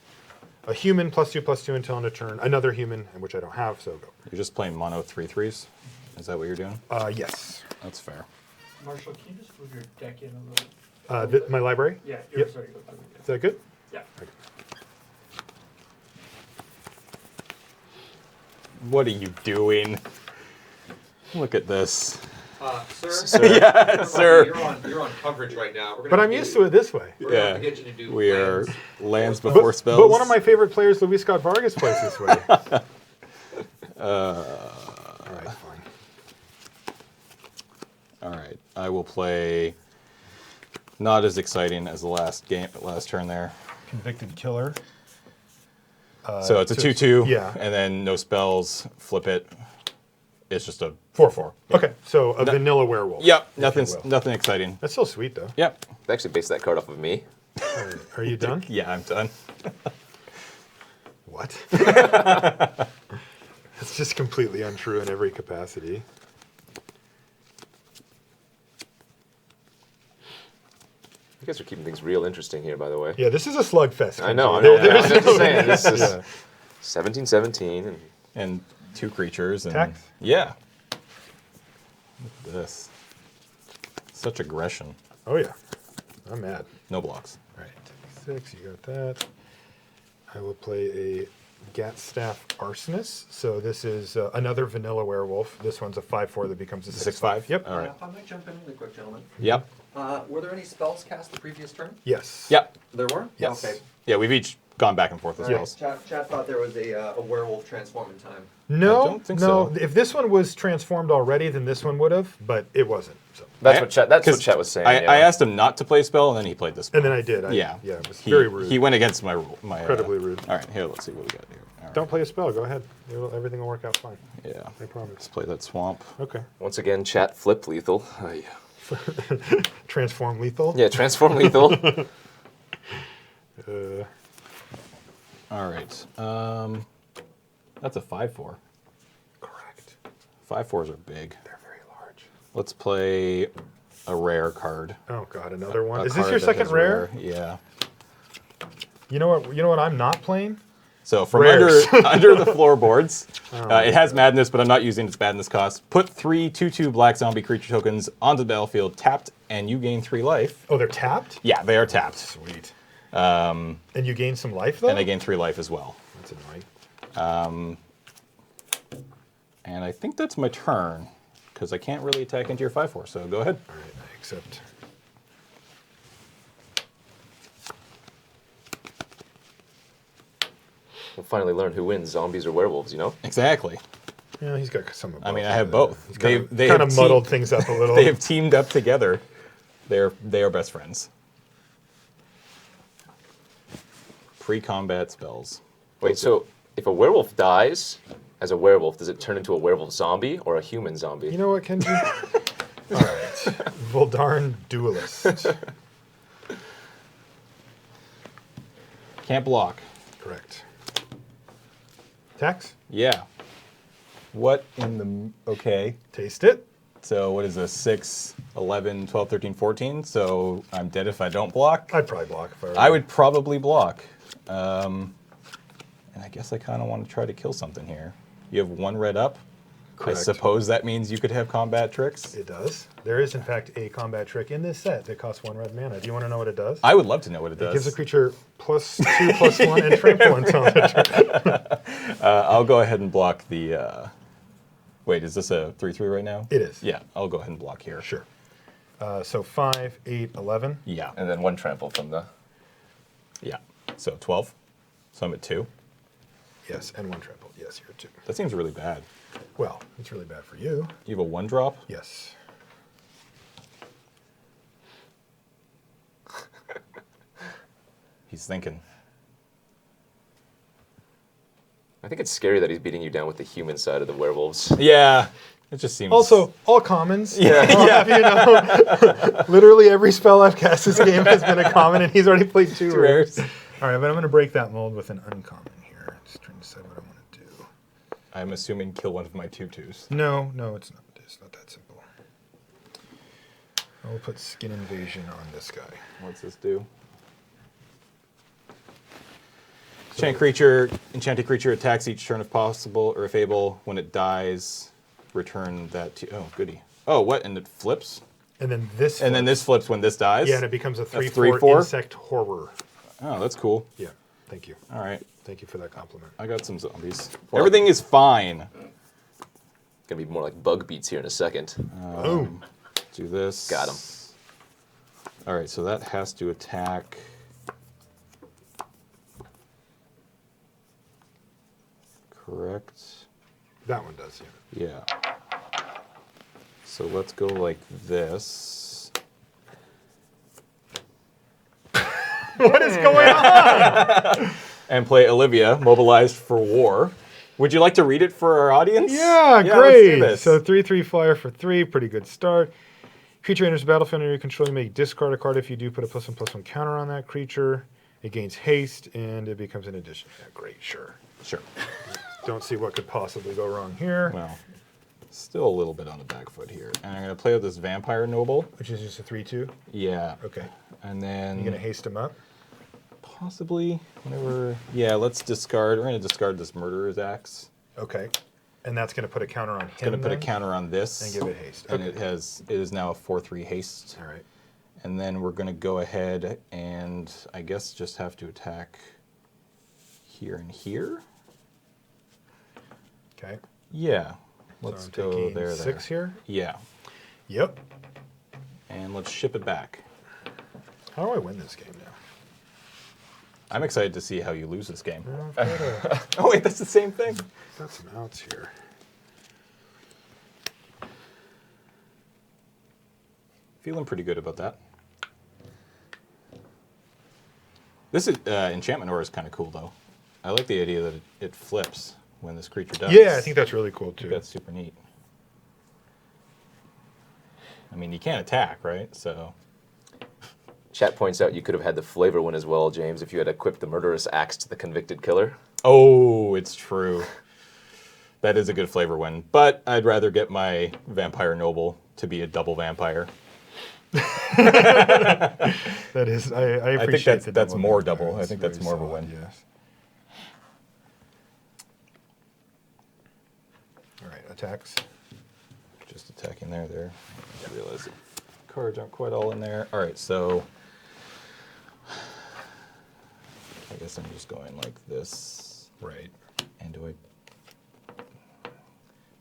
a human +2/+2 until end of turn, another human, which I don't have, so go. You're just playing mono 3/3s? Is that what you're doing? Yes. That's fair. Marshall, can you just move your deck in a little? My library? Yeah, Yep. sorry. Go through it. Is that good? Yeah. What are you doing? Look at this. Sir? Yeah, sir. You're on coverage right now. But I'm used to it this way. We're gonna Yeah. have to get you to do We are lands. lands before But, spells. but one of my favorite players, Luis Scott Vargas, plays this way. All right, fine. All right, I will play. Not as exciting as the last turn there. Convicted Killer. So it's a so 2/2. yeah. And then no spells. Flip it. It's just a 4/4. Okay, so a vanilla werewolf. Yep. if you will. Nothing exciting. That's still sweet, though. Yep. They actually based that card off of me. Are you done? Yeah, I'm done. What? It's just completely untrue in every capacity. You guys are keeping things real interesting here, by the way. Yeah, this is a slugfest. I know. Kenji. I'm just saying. This is Yeah. 17-17. And And 2 creatures. And Tax? Yeah. Look at this. Such aggression. Oh, yeah. I'm mad. No blocks. All right, 6, you got that. I will play a Gatstaff Arsonist. So this is another vanilla werewolf. This one's a 5/4 that becomes a 6/5. Yep. All right. If I might jump in really quick, gentlemen. Yep. Were there any spells cast the previous turn? Yes. Yep. There were? Yes. Okay. Yeah, we've each gone back and forth with All right. spells. Chad thought there was a werewolf transform in time. No, I don't think no. so. If this one was transformed already, then this one would have, but it wasn't. So. that's what Because Chet was saying. I yeah. asked him not to play a spell, and then he played the spell. And then I did. Yeah. Yeah, it was He- very rude. He went against my rule. Incredibly rude. All right, here, let's see what we got here. All right. Don't play a spell. Go ahead. Everything will work out fine. Yeah. I promise. Let's play that swamp. Okay. Once again, Chat flip lethal. Yeah. Transform lethal. Yeah, transform lethal. Uh, All right. That's a 5/4. Correct. 5/4s are big. They're very large. Let's play a rare card. Oh God, another one. A Is this card your that second has rare? Yeah. You know what? You know what? I'm not playing. So from Rares. under the floorboards, it has madness, but I'm not using its madness cost. Put 3 2/2 black zombie creature tokens onto the battlefield, tapped, and you gain 3 life. Oh, they're tapped. Yeah, they are tapped, Sweet. And you gain some life though. and they gain 3 life as well. That's annoying. And I think that's my turn, because I can't really attack into your 5/4. So go ahead. All right, I accept. We'll finally learn who wins, zombies or werewolves, you know? Exactly. Yeah, he's got some of both. I mean, I have both. He's They kind have of muddled things up a little. They have teamed up together. They are best friends. Pre-combat spells. Wait, so if a werewolf dies as a werewolf, does it turn into a werewolf zombie or a human zombie? You know what, Kenji? All right. Voldarn Duelist. Can't block. Correct. Tax? Yeah. What in the... Okay. Taste it. So what is this? 6, 11, 12, 13, 14? So I'm dead if I don't block? I'd probably block if I were I you. would probably block. And I guess I kind of want to try to kill something here. You have 1 red up. Correct. I suppose that means you could have combat tricks. It does. There is, in fact, a combat trick in this set that costs 1 red mana. Do you want to know what it does? I would love to know what it It does. gives a creature +2/+1 and trample until the turn. I'll go ahead and block the... Wait, is this a 3/3 right now? It is. Yeah, I'll go ahead and block here. Sure. So 5, 8, 11. Yeah, And then 1 trample from the... yeah. So 12. So I'm at 2. Yes, and 1 trample. Yes, you're 2. That seems really bad. Well, it's really bad for you. You have a 1-drop? Yes. He's thinking. I think it's scary that he's beating you down with the human side of the werewolves. Yeah, it just seems... Also, all commons. Yeah. You know, literally every spell I've cast this game has been a common, and he's already played 2 rares. rares. All right, but I'm going to break that mold with an uncommon here. Just trying to decide what I want to do. I'm assuming kill one of my 2/2s. No, it's not. It's not that simple. I'll put Skin Invasion on this guy. What's this do? Enchanted creature attacks each turn if possible, or if able. When it dies, return that to... Oh, goody. Oh, what? And it flips? And then this. And then this flips when this dies? Yeah, and it becomes a 3/4 3/4? insect horror. Oh, that's cool. Yeah, thank you. All right. Thank you for that compliment. I got some zombies. Everything is fine. Gonna be more like bug beats here in a second. Boom. Do this. Got him. All right, so that has to attack... Correct. That one does, yeah. Yeah. So let's go like this. What is going on? And play Olivia, mobilized for war. Would you like to read it for our audience? Yeah, Let's great. do this. So 3/3 flyer for 3, pretty good start. Creature enters the battlefield under your control. You may discard a card. If you do, put a +1/+1 counter on that creature. It gains haste, and it becomes an addition. Yeah, great, sure. Sure. Don't see what could possibly go wrong here. Well, still a little bit on the back foot here. And I'm going to play with this Vampire Noble. Which is just a 3/2. Yeah. Okay. And then... You gonna haste him up? Possibly, whenever... Yeah, let's discard... We're going to discard this Murderer's Axe. Okay. And that's gonna put a counter on him. It's going to put a then? counter on this. And give it haste. And Okay. it is now a 4/3 haste. All right. And then we're going to go ahead and I guess just have to attack here and here. Okay. Yeah. So Let's I'm go taking there. 6 here. Yeah. Yep. And let's ship it back. How do I win this game now? I'm excited to see how you lose this game. Well, I've got a- Oh wait, that's the same thing. got some outs here. Feeling pretty good about that. This is, enchantment aura is kind of cool though. I like the idea that it flips when this creature does. Yeah, I think that's really cool too. That's super neat. I mean, you can't attack, right? So Chat points out you could have had the flavor one as well, James, if you had equipped the murderous axe to the convicted killer. oh, it's true. That is a good flavor win, but I'd rather get my Vampire Noble to be a double vampire. That is, I appreciate think that's the more vampire. double. I think that's very more of a solid, win. Yes. All right, attacks. Just attacking there. I realize the cards aren't quite all in there. All right, so I guess I'm just going like this. Right. And do I?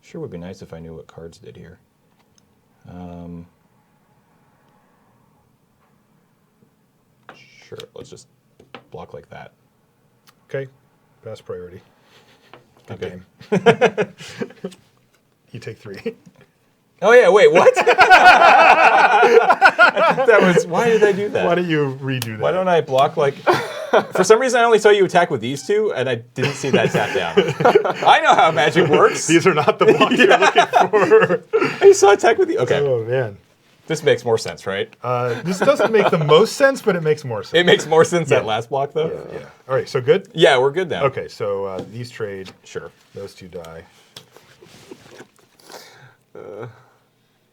Sure would be nice if I knew what cards did here. Sure, let's just block like that. Okay, pass priority. Good Okay. game. You take 3. Oh yeah, wait, what? I thought that was. Why did I do that? Why don't you redo that? Why don't I block like? For some reason, I only saw you attack with these two, and I didn't see that tap down. I know how magic works. These are not the blocks you're looking for. I saw attack with you. Okay, Oh man, this makes more sense, right? this doesn't make the most sense, but it makes more sense. It makes more sense that last block, though. Yeah. All right. So good. Yeah, we're good now. Okay. So these trade. Sure. Those 2 die.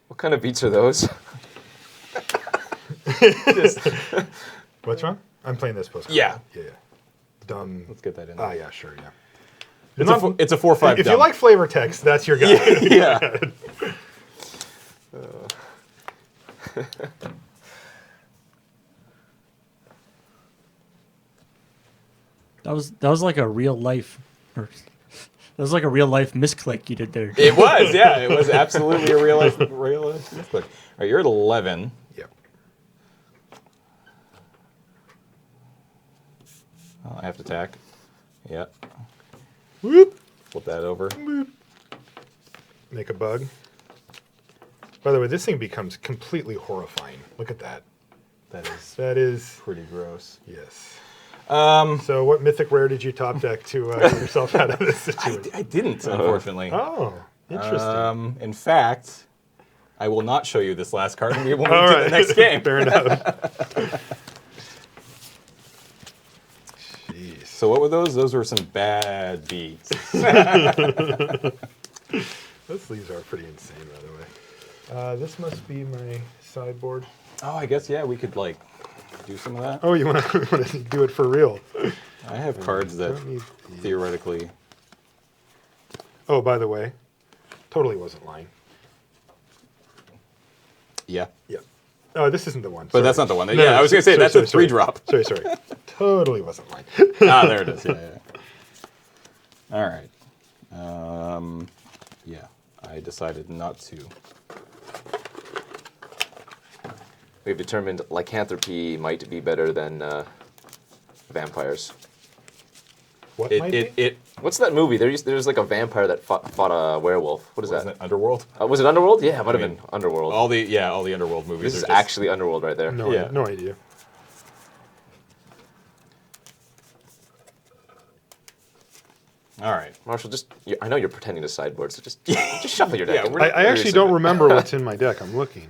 What kind of beats are those? What's wrong? I'm playing this postcard. Yeah. Yeah. Dumb. Let's get that in. Ah, yeah, sure, yeah. It's a 4/5. If you like flavor text, that's your guy. yeah. That was like a real life. That was like a real life misclick you did there. It was, yeah. It was absolutely a real life misclick. All right, you're at 11. Yep. Oh, I have to attack. Yeah. Whoop. Flip that over. Make a bug. By the way, this thing becomes completely horrifying. Look at that. That is Pretty gross. yes. So what mythic rare did you top deck to get yourself out of this situation? I didn't, unfortunately. Oh, interesting. In fact, I will not show you this last card when we move All to right. the next game. Fair enough. Jeez. So what were those? Those were some bad beats. Those sleeves are pretty insane, by the way. This must be my sideboard. Oh, I guess, yeah, we could, like, do some of that. Oh, you want to do it for real? I have cards that Don't need- theoretically... Oh, by the way, totally wasn't lying. Yeah. Yeah. Oh, this isn't the one. But that's not the one. I was going to say, that's a 3-drop. Sorry. Totally wasn't lying. There it is. Yeah. All right. Yeah, I decided not to. We've determined lycanthropy might be better than vampires. What might be? What's that movie? There's like a vampire that fought a werewolf. What is Wasn't that? it Underworld? Was it Underworld? Yeah, it might have been Underworld. All the Underworld movies. This is are just- actually Underworld right there. No, Yeah. no idea. All right. Marshall, I know you're pretending to sideboard, so just shuffle your deck. Yeah, I actually don't remember what's in my deck. I'm looking.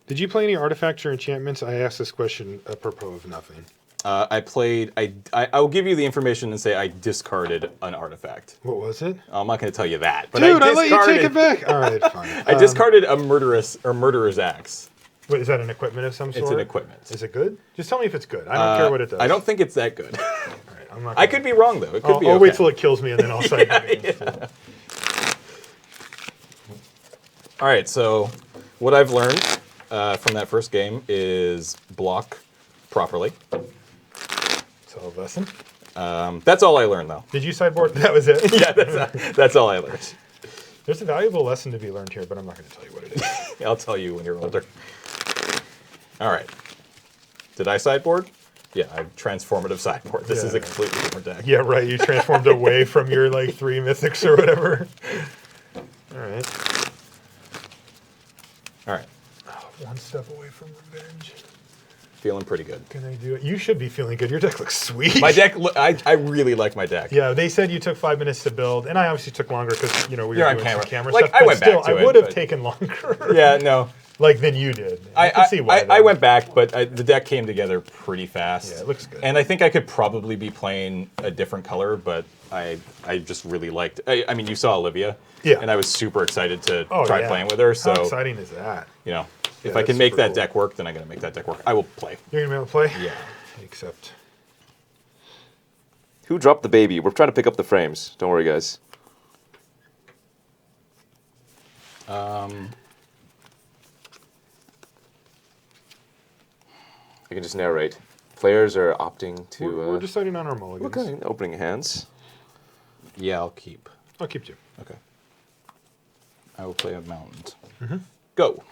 Did you play any artifacts or enchantments? I asked this question apropos of nothing. I played. I will give you the information and say I discarded an artifact. What was it? I'm not going to tell you that. But Dude, I let you discarded- take it back. All right, fine. I discarded a murderer's axe. Wait, is that an equipment of some sort? It's an equipment. Is it good? Just tell me if it's good. I don't care what it does. I don't think it's that good. All right, I'm not I gonna- could be wrong though. It could be. I'll okay. wait till it kills me and then I'll cite it. All right. So, what I've learned from that first game is block properly. So, lesson. That's all I learned though. Did you sideboard? That was it? Yeah, that's all I learned. There's a valuable lesson to be learned here, but I'm not going to tell you what it is. I'll tell you when you're older. All right. Did I sideboard? Yeah, I transformative sideboard. This is a completely different deck. Yeah, right. You transformed away from your like 3 mythics or whatever. All right. All right. Oh, 1 step away from revenge. Feeling pretty good. Can I do it? You should be feeling good. Your deck looks sweet. My deck, I really like my deck. Yeah, they said you took 5 minutes to build, and I obviously took longer because we were You're on doing camera. some camera Like, stuff. I but went back still, to I it, would have but- taken longer. Yeah, no. than you did. I can see why. I went back, but the deck came together pretty fast. Yeah, it looks good. And I think I could probably be playing a different color, but I just really liked. I mean, you saw Olivia. Yeah. And I was super excited to try playing with her. So how exciting is that? you know, Yeah, if I can that's make super that cool. deck work, then I'm gonna make that deck work. I will play. You're gonna be able to play? Yeah. Except Who dropped the baby? We're trying to pick up the frames. Don't worry, guys. I can just narrate. Players are opting to we're deciding on our mulligans. okay, opening hands. Yeah, I'll keep. I'll keep two. Okay. I will play a mountain. Mm-hmm. Go.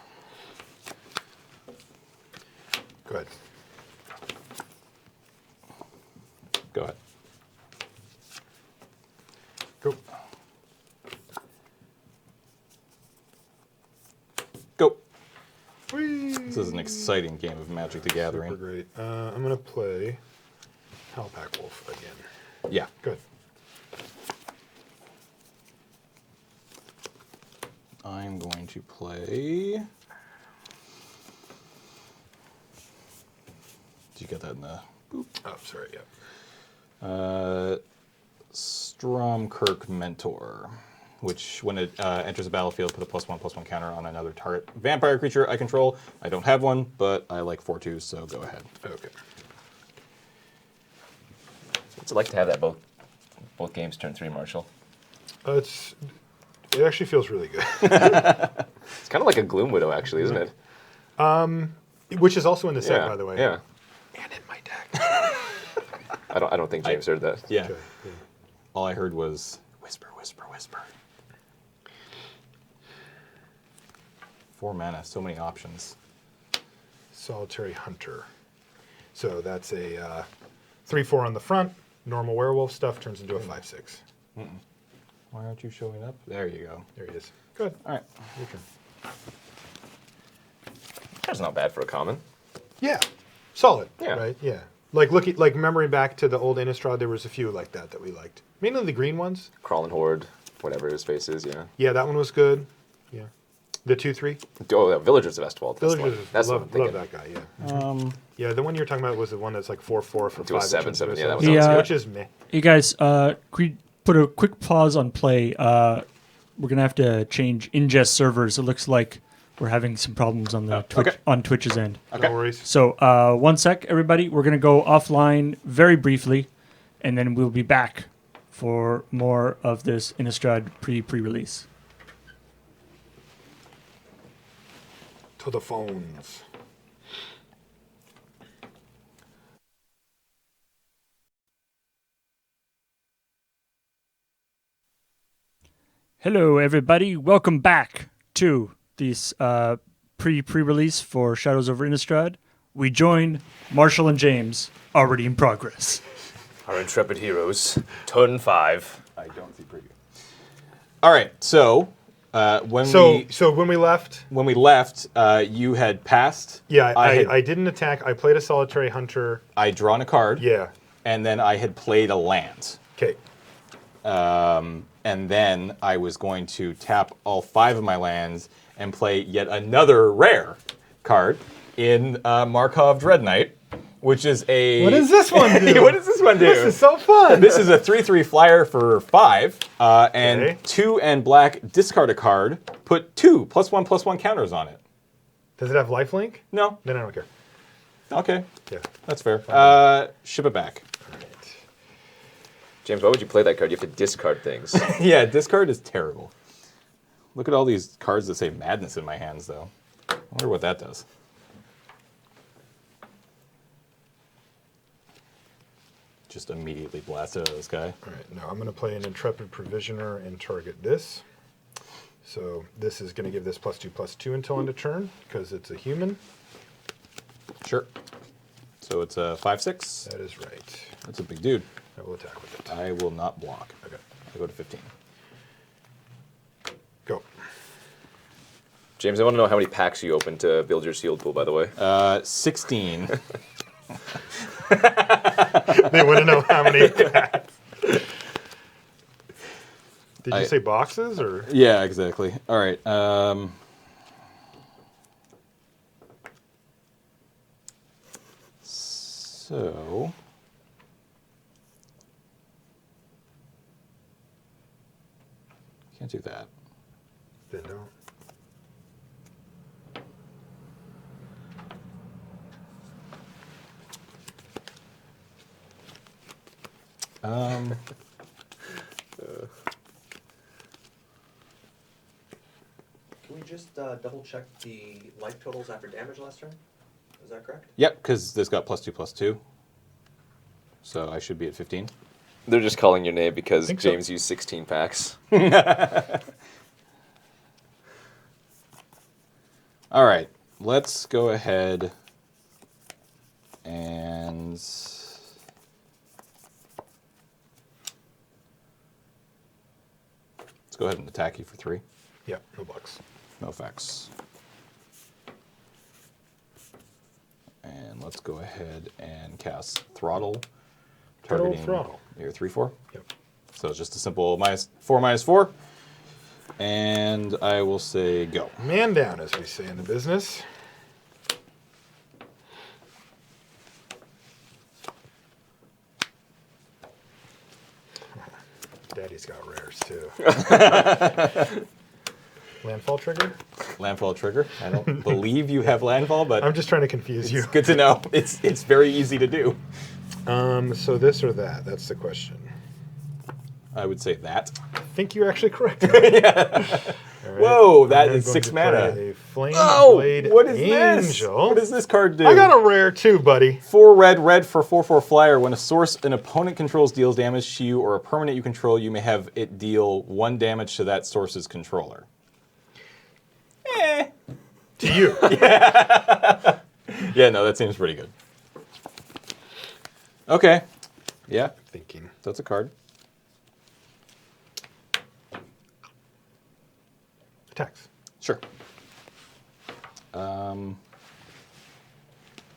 Go ahead. Go ahead. Go. Go. Whee! This is an exciting game of Magic the Gathering. Super great. I'm gonna play Alpac Wolf again. Yeah. Good. I'm going to play. Did you get that in the boop? Oh, sorry. Yeah. Stromkirk Mentor, which when it enters the battlefield, put a +1/+1 counter on another target vampire creature I control. I don't have one, but I like 4/2s, so go ahead. Okay. What's it like to have that both games turn 3, Marshall? It actually feels really good. It's kind of like a Gloom Widow, actually, isn't it? Which is also in the set, Yeah. by the way. Yeah. And in my deck. I don't think James heard that. Yeah. Okay, yeah. All I heard was whisper, whisper, whisper. 4 mana, so many options. Solitary Hunter. So that's a 3/4 on the front. Normal werewolf stuff turns into a 5/6. Why aren't you showing up? There you go. There he is. Good. All right. Your turn. That's not bad for a common. Yeah. Solid. Yeah. Right? Yeah. Like remembering back to the old Innistrad, there was a few like that we liked. Mainly the green ones. Crawling Horde, whatever his face is, yeah. Yeah, that one was good. Yeah. The 2/3. Oh, yeah, Villagers of Estwald. That's love, what I'm thinking. love that guy, yeah. Yeah, the one you're talking about was the one that's like 4/4 for Do a 5. 7/7, yeah, that was Yeah. Which is meh. Hey guys, could we put a quick pause on play? We're gonna have to change ingest servers. It looks like we're having some problems on the Twitch, okay. on Twitch's end. Okay. No worries. So 1 sec, everybody. We're gonna go offline very briefly, and then we'll be back for more of this Innistrad pre-release. To the phones. Hello, everybody. Welcome back to this pre-release for Shadows over Innistrad. We join Marshall and James, already in progress. Our intrepid heroes, turn 5. I don't see preview. All right. So when we left, when we left, you had passed. yeah, I I didn't attack. I played a Solitary Hunter. I'd drawn a card. Yeah. And then I had played a land. Okay. And then I was going to tap all 5 of my lands and play yet another rare card in Markov Dread Knight, which is a... What does this one do? What does this one do? This is so fun. This is a 3/3 flyer for 5, and Okay. 2 and black, discard a card, put 2 +1/+1 counters on it. Does it have lifelink? No? Then I don't care. Okay, Yeah. that's fair. Ship it back. James, why would you play that card? You have to discard things. Yeah, discard is terrible. Look at all these cards that say Madness in my hands, though. I wonder what that does. Just immediately blast it out of the sky. All right. Now I'm going to play an Intrepid Provisioner and target this. So this is going to give this +2/+2 until end of turn because it's a human. Sure. So it's a 5/6. That is right. That's a big dude. I will attack with it. I will not block. Okay. I go to 15. Go. James, I want to know how many packs you opened to build your sealed pool, by the way. 16. They want to know how many packs. Did you say boxes or? Yeah, exactly. All right. So. Can't do that. Then don't. Can we just double check the life totals after damage last turn? Is that correct? Yep, because this got +2/+2. So I should be at 15. They're just calling your name because Think so. James used 16 packs. All right, let's go ahead and let's go ahead and attack you for 3. Yeah, no bucks. No effects. And let's go ahead and cast Throttle, targeting Throttle. your 3/4. Yep. So it's just a simple -4/-4. And I will say go. Man down, as we say in the business. Daddy's got rares too. Landfall trigger? Landfall trigger. I don't believe you have landfall, but I'm just trying to confuse you. it's good to know. It's very easy to do. So this or that? That's the question. I would say that. I think you're actually correct. All right. Whoa, that I'm is going 6 to play mana. A Flame Oh, Blade what is Angel. this? What does this card do? I got a rare too, buddy. 4 red for 4/4 flyer. When a source an opponent controls deals damage to you or a permanent you control, you may have it deal 1 damage to that source's controller. To you. Yeah, no, that seems pretty good. Okay. Yeah, Thinking. that's a card. Attacks. Sure.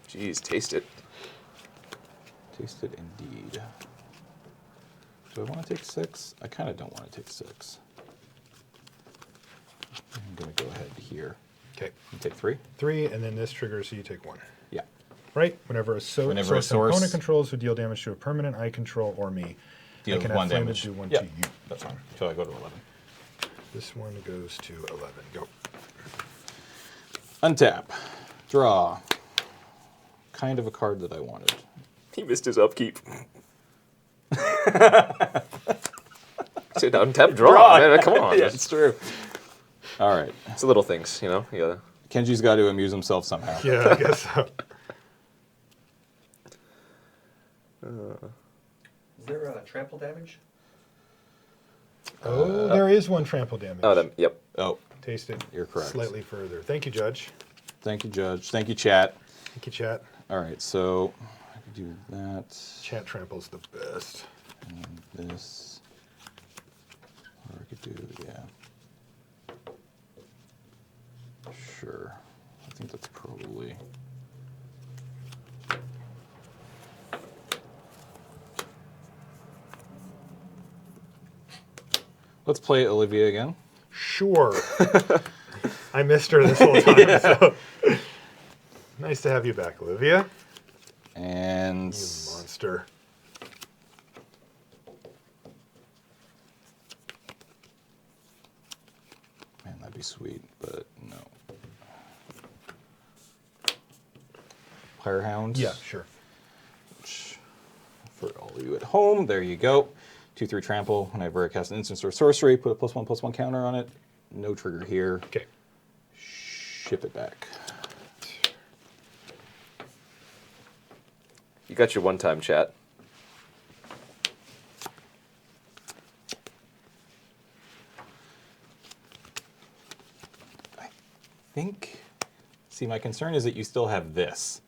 Jeez, taste it. Taste it indeed. Do I want to take 6? I kind of don't want to take 6. I'm going to go ahead here Okay. and take 3. 3, and then this triggers, so you take 1. Yeah. Right? Whenever a Whenever a source source- opponent controls who deal damage to a permanent I control or me, Deals I can 1 have Flame damage. do 1 Yeah, to you. that's fine. So I go to 11. This one goes to 11. Go. Untap. Draw. Kind of a card that I wanted. He missed his upkeep. Sit down, tap, draw. Man, come on. Yeah, it's true. All right. It's the little things, you know. You gotta. Kenji's got to amuse himself somehow. Yeah, I guess so. Is there trample damage? Oh, there is 1 trample damage. Oh, yep. Oh, Taste it You're correct. slightly further. Thank you, Judge. thank you, Judge. Thank you, chat. Thank you, chat. All right, so I could do that. Chat trample's the best. And this. Or I could do, yeah. Sure. I think that's probably. Let's play Olivia again. Sure. I missed her this whole time. So. Nice to have you back, Olivia. And You monster. man, that'd be sweet, but no. Firehound. Yeah, sure. For all of you at home, there you go. 2/3 trample. Whenever I cast an instance or sorcery, put a +1/+1 counter on it. No trigger here. Okay. Ship it back. You got your one-time chat. I think. See, my concern is that you still have this.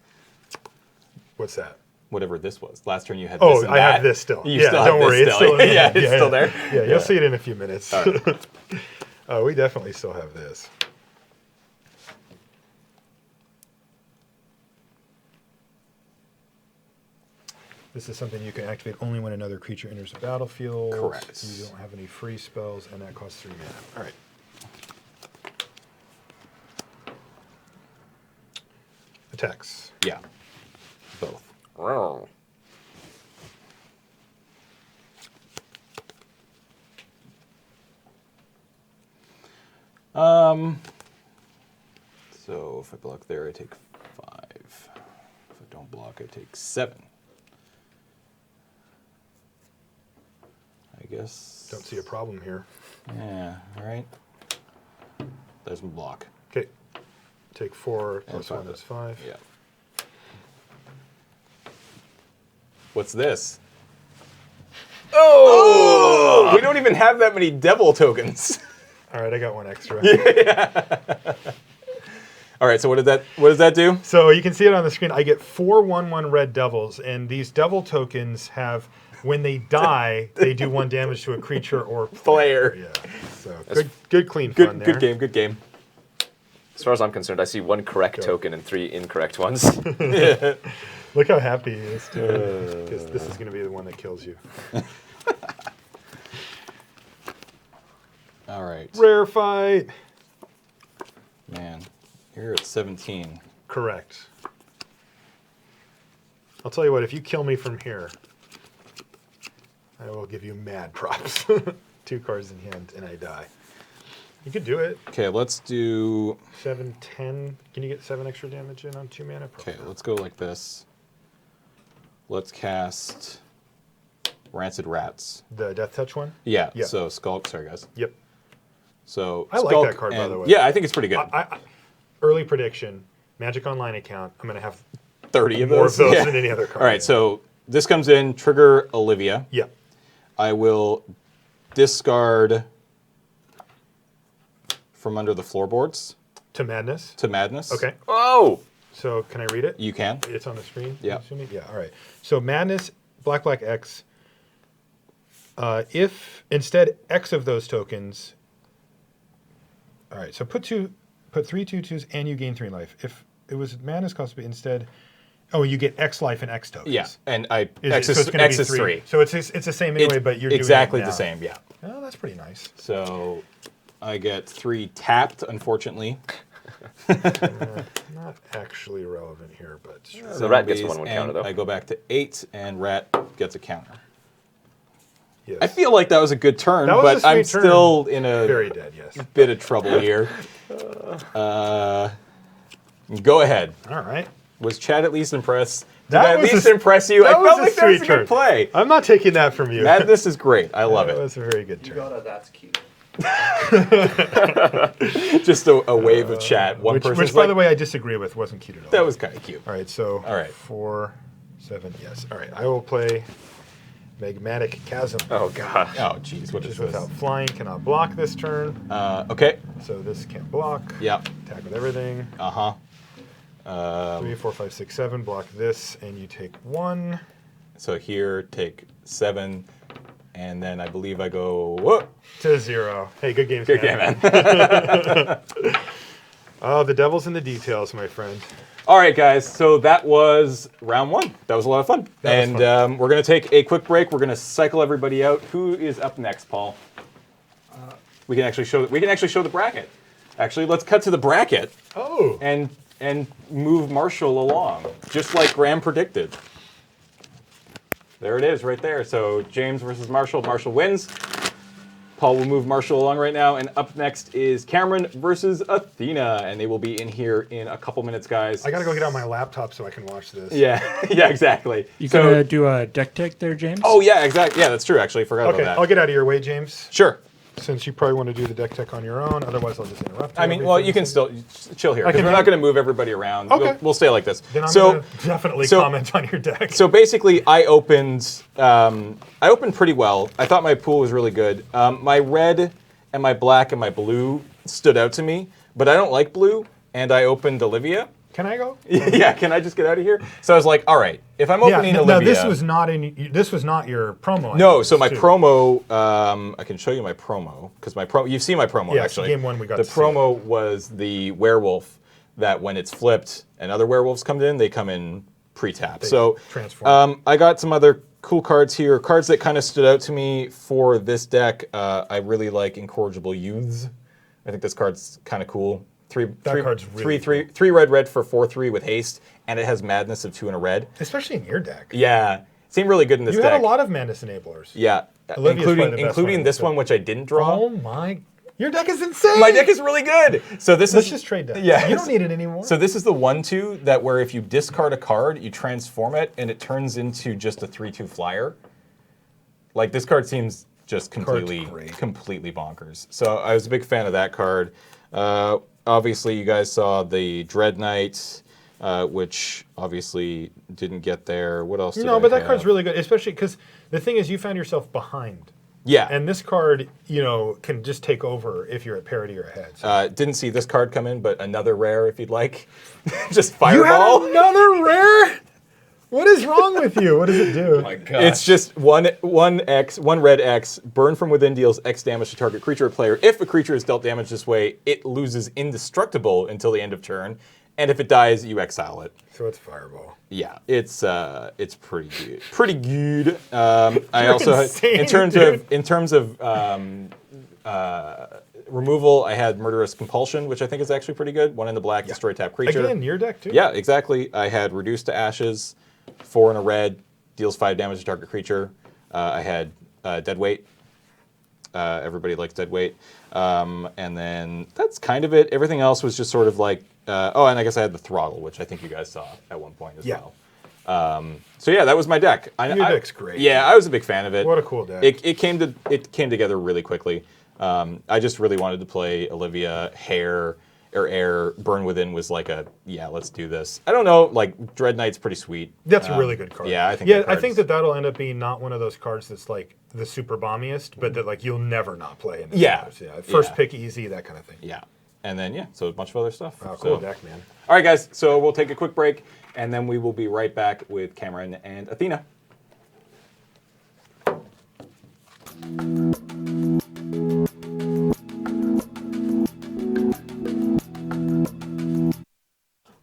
What's that? Whatever this was. Last turn you had this. Oh, and I have that. this still. You Yeah, still don't have worry, this it's still. still in Yeah, there. it's still there. Yeah, you'll see it in a few minutes. We definitely still have this. This is something you can activate only when another creature enters the battlefield. Correct. You don't have any free spells, and that costs 3 mana. All right. Attacks. Yeah. Both. So if I block there, I take 5. If I don't block, I take 7. I guess. Don't see a problem here. Yeah, all right. There's my block. Okay. Take 4 plus 5. 1 is 5. Yeah. What's this? Oh! We don't even have that many devil tokens. All right, I got 1 extra. All right, so what does that do? So you can see it on the screen. I get 4 1/1 red devils, and these devil tokens have, when they die, they do 1 damage to a creature or player. Yeah. So good clean fun there. Good game. As far as I'm concerned, I see 1 correct token and 3 incorrect ones. Look how happy he is, because this is going to be the one that kills you. All right. Rare fight. Man, you're at 17. Correct. I'll tell you what, if you kill me from here, I will give you mad props. 2 cards in hand, and I die. You could do it. Okay, let's do... 7, 10. Can you get 7 extra damage in on 2 mana? Okay, let's go like this. Let's cast Rancid Rats. The Death Touch one? Yeah, Yeah. so Skulk, sorry guys. Yep. So I like Skulk that card, by the way. Yeah, I think it's pretty good. Early prediction, Magic Online account, I'm going to have 30 of more those. of those Yeah. than any other card. All right, so this comes in, trigger Olivia. Yeah. I will discard from under the floorboards To Madness? to Madness. Okay. Oh! So can I read it? You can. It's on the screen? Yeah. I'm assuming? Yeah, all right. So Madness, black, X. If instead X of those tokens... All right, so put 3 2/2s and you gain 3 life. If it was Madness cost, but instead... Oh, you get X life and X tokens. Yeah, and X is gonna be 3. So it's the same anyway, It's but you're exactly doing it the now. same, yeah. Oh, that's pretty nice. So I get 3 tapped, unfortunately. Not actually relevant here, but sure. So Rat gets a Zombies, 1/1 counter, and though. I go back to 8, and Rat gets a counter. Yes. I feel like that was a good turn, That was but a I'm sweet turn. still in a Very dead, yes. bit of trouble here. Go ahead. All right. Was Chad at least impressed? Did That I at was least a- impress you? I That felt was like that was a sweet good turn. play. I'm not taking that from you. Madness is great. I love That it. was a very good turn. That's cute. Just a wave of chat. One person. Which, by the way, I disagree with. Wasn't cute at all. that was kind of cute. All right, so All right. 4, 7, yes. All right, I will play Magmatic Chasm. Oh, God. Oh, jeez, what is Just this? without flying, cannot block this turn. Okay. So this can't block. Yep. Attack with everything. Uh huh. 3, 4, 5, 6, 7. Block this, and you take 1. So here, take 7, and then I believe I go. Whoa! To 0. Hey, good game. Good game, man. Oh, the devil's in the details, my friend. All right, guys. So that was round 1. That was a lot of fun. That was And we're gonna take a quick break. We're gonna cycle everybody out. Who is up next, Paul? We can actually show. We can actually show the bracket. Actually, let's cut to the bracket Oh. and move Marshall along, just like Graham predicted. There it is, right there. So James versus Marshall. Marshall wins. Paul will move Marshall along right now, and up next is Cameron versus Athena, and they will be in here in a couple minutes, guys. I got to go get out my laptop so I can watch this. Yeah, yeah, exactly. You So- gonna do a deck tech there, James? Oh yeah, exactly. Yeah, that's true. Actually, forgot Okay, about that. I'll get out of your way, James, Sure. since you probably want to do the deck tech on your own. Otherwise, I'll just interrupt you. I mean, well, you can still chill here I because can we're not hang- going to move everybody around. Okay. We'll stay like this. Then I'm So, going to definitely so- comment on your deck. so basically, I opened pretty well. I thought my pool was really good. My red and my black and my blue stood out to me, but I don't like blue, and I opened Olivia. Can I go? Yeah, can I just get out of here? So I was like, all right, if I'm opening no, Olivia, this was not in. This was not your promo. I no. noticed, So my too. promo, I can show you my promo because my promo. You've seen my promo Yes, actually. game 1 we got The to see promo was the werewolf that when it's flipped and other werewolves come in, they come in pre-tap. So transform. I got some other cool cards here. Cards that kind of stood out to me for this deck. I really like Incorrigible Youths. I think this card's kind of cool. That card's really cool. three red for 4/3 with haste, and it has Madness of 2 and a red. Especially in your deck. Yeah, seemed really good in this You deck. had a lot of Madness enablers. Yeah, Olivia's probably the best including one, this so- one, which I didn't draw. Oh my! Your deck is insane. My deck is really good. So this Let's is just trade decks. Yeah, You don't need it anymore. So this is the 1/2 that where if you discard a card, you transform it, and it turns into just a 3/2 flyer. Like this card seems just completely bonkers. So I was a big fan of that card. Obviously, you guys saw the Dread Knight, which obviously didn't get there. What else? No, but that card's really good, especially because the thing is, you found yourself behind. Yeah. And this card, can just take over if you're at parity or ahead. So. Didn't see this card come in, but another rare if you'd like. Just Fireball. You had another rare? What is wrong with you? What does it do? Oh my God. It's just one red X, burn from within deals X damage to target creature or player. If a creature is dealt damage this way, it loses indestructible until the end of turn. And if it dies, you exile it. So it's Fireball. Yeah, it's pretty good. Pretty good. I also insane, in terms dude. of removal, I had Murderous Compulsion, which I think is actually pretty good. 1 in the black, destroy tap creature. Again, your deck too. Yeah, exactly. I had Reduce to Ashes, 4 in a red, deals 5 damage to target creature. I had Deadweight. Everybody likes Deadweight. And then that's kind of it. Everything else was just sort of like, and I guess I had the Throttle, which I think you guys saw at one point as well. So yeah, that was my deck. Your deck's great. Yeah, I was a big fan of it. What a cool deck. It came together really quickly. I just really wanted to play Olivia, Hair, or Air. Burn Within was like let's do this. I don't know, like Dread Knight's pretty sweet. That's a really good card. Yeah, I think. Yeah, I think that'll end up being not one of those cards that's like the super bombiest, but that like you'll never not play in. Yeah. First pick easy, that kind of thing. Yeah, and then so a bunch of other stuff. Wow, So- cool deck, man. All right, guys. So we'll take a quick break, and then we will be right back with Cameron and Athena.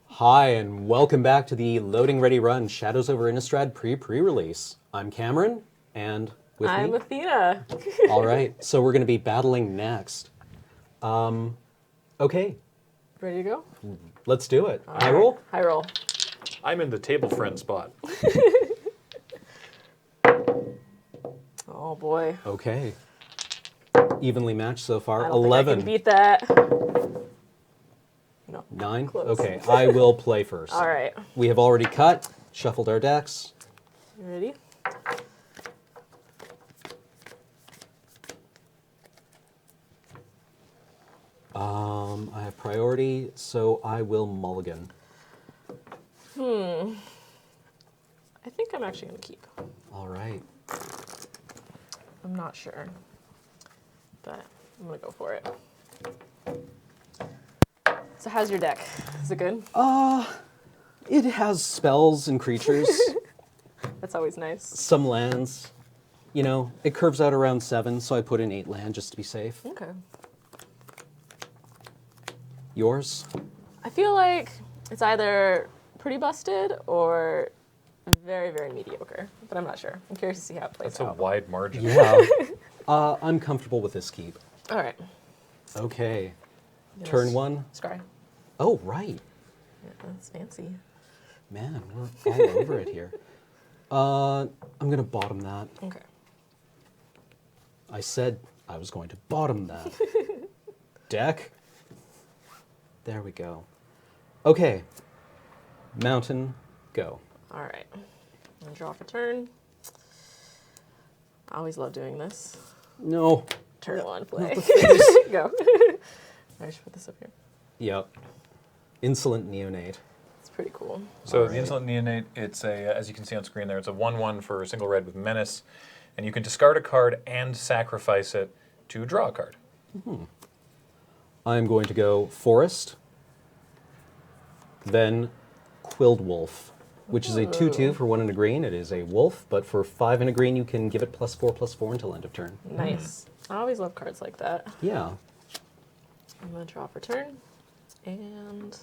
Hi, and welcome back to the Loading Ready Run Shadows over Innistrad Pre-Prerelease. I'm Cameron, and with I'm me. Athena. All right, so we're going to be battling next. Okay, Ready to go? let's do it. High roll. High roll. I'm in the table friend spot. Oh boy. Okay. Evenly matched so I far. don't 11. think I can beat that. No. 9. Close. Okay, I will play first. All right. We have already cut, shuffled our decks. You ready? I have priority, so I will mulligan. I think I'm actually going to keep. All right. I'm not sure, but I'm going to go for it. So how's your deck? Is it good? It has spells and creatures, That's always nice. some lands. You know, it curves out around 7, so I put in 8 land just to be safe. Okay. Yours? I feel like it's either pretty busted or very, very mediocre, but I'm not sure. I'm curious to see how it plays That's a out. wide margin. Yeah. I'm comfortable with this keep. All right. Okay. Yes. Turn 1. Scry. Oh, right. Yeah, that's fancy. Man, we're all over it here. I'm going to bottom that. Okay. I said I was going to bottom that. Deck. There we go. Okay. Mountain, go. All right. I'm gonna draw for turn. I always love doing this. No. Turn 1, play. Go. I should put this up here. Yep. Insolent Neonate. It's pretty cool. So the Insolent Neonate, it's a, as you can see on screen there, it's a 1/1 for a single red with Menace, and you can discard a card and sacrifice it to draw a card. I'm going to go Forest, then Quilled Wolf, which is a 2/2 for 1 and a green. It is a wolf, but for 5 and a green, you can give it +4/+4 until end of turn. Nice. I always love cards like that. Yeah. I'm gonna draw for turn. And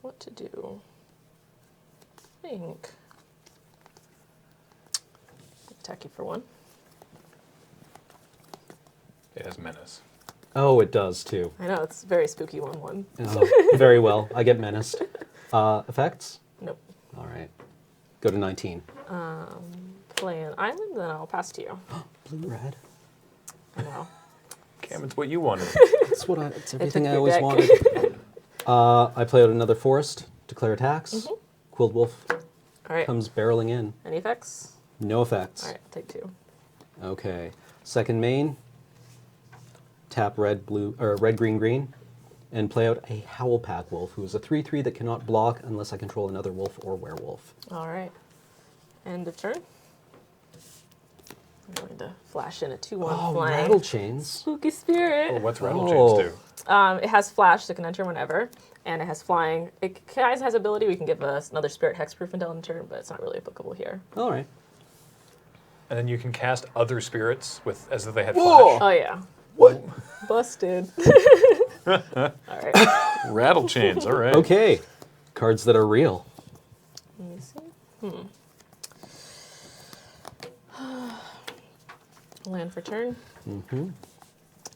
what to do? I think attack you for 1. It has menace. Oh, it does too. I know, it's very spooky 1/1. Oh, very well. I get menaced. Effects? Nope. All right. Go to 19. Play an island, then I'll pass to you. Blue, red. I know. Cam, it's what you wanted. That's what it's everything took I your always deck. wanted. I play out another forest, declare attacks. Quilled Wolf All right. comes barreling in. Any effects? No effects. All right, take 2. Okay. Second main. Tap red, blue, or red, green, green, and play out a Howlpack Wolf, who is a 3/3 that cannot block unless I control another wolf or werewolf. All right. End of turn. I'm going to flash in a 2/1 Oh, flying. rattle chains. Spooky Spirit. Oh, what's Rattle Oh. Chains do? It has flash, so it can enter whenever, and it has flying. It guys has ability. We can give us another Spirit hexproof until end turn, but it's not really applicable here. All right. And then you can cast other spirits with as if they had Whoa! flash. Oh yeah. What? Busted. All right. Rattle Chains, all right. Okay. Cards that are real. Let me see. Land for turn.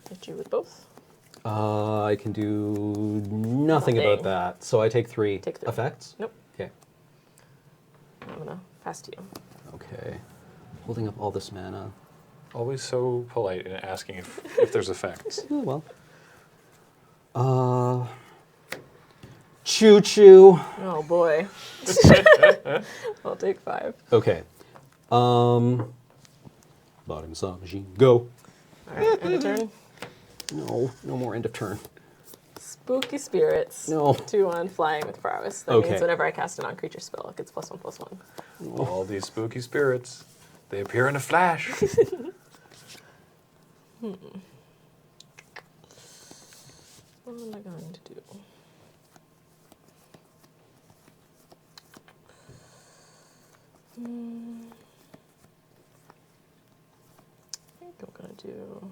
Hit you with both. I can do nothing about Nothing. that. So I take 3. Take 3. Effects? Nope. Okay. I'm gonna pass to you. Okay. Holding up all this mana. Always so polite in asking if there's effects. Oh, well. Choo choo. Oh boy. I'll take 5. Okay. Bottom saw machine. Go. All right. End of turn. No, no more end of turn. Spooky Spirits. No. 2/1 flying with prowess. That Okay. means whenever I cast a non-creature spell, it gets +1/+1. All these spooky spirits, they appear in a flash. What am I going to do? I think I'm gonna do.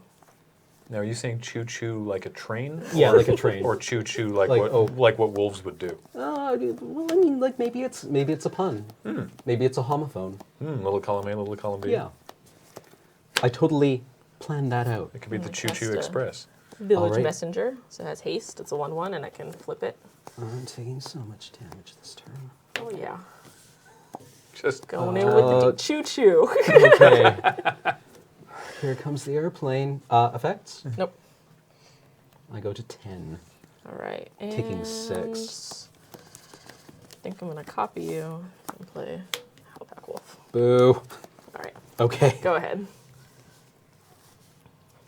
Now, are you saying choo choo like a train? Yeah, Or- like a train. Or choo choo like Like, what oh. like what wolves would do? Well, I mean, like maybe it's a pun. Maybe it's a homophone. Little column A, little column B. Yeah. I totally planned that out. It could be the gonna Choo Choo cast a- Express. Village Alright. Messenger. So it has haste. It's a 1/1, and I can flip it. I'm taking so much damage this turn. Oh yeah. Just Going in with the choo choo. Okay. Here comes the airplane. Effects? Nope. I go to 10. All right. Taking and 6. I think I'm gonna copy you and play Howlpack Wolf. Boo. All right. Okay. Go ahead.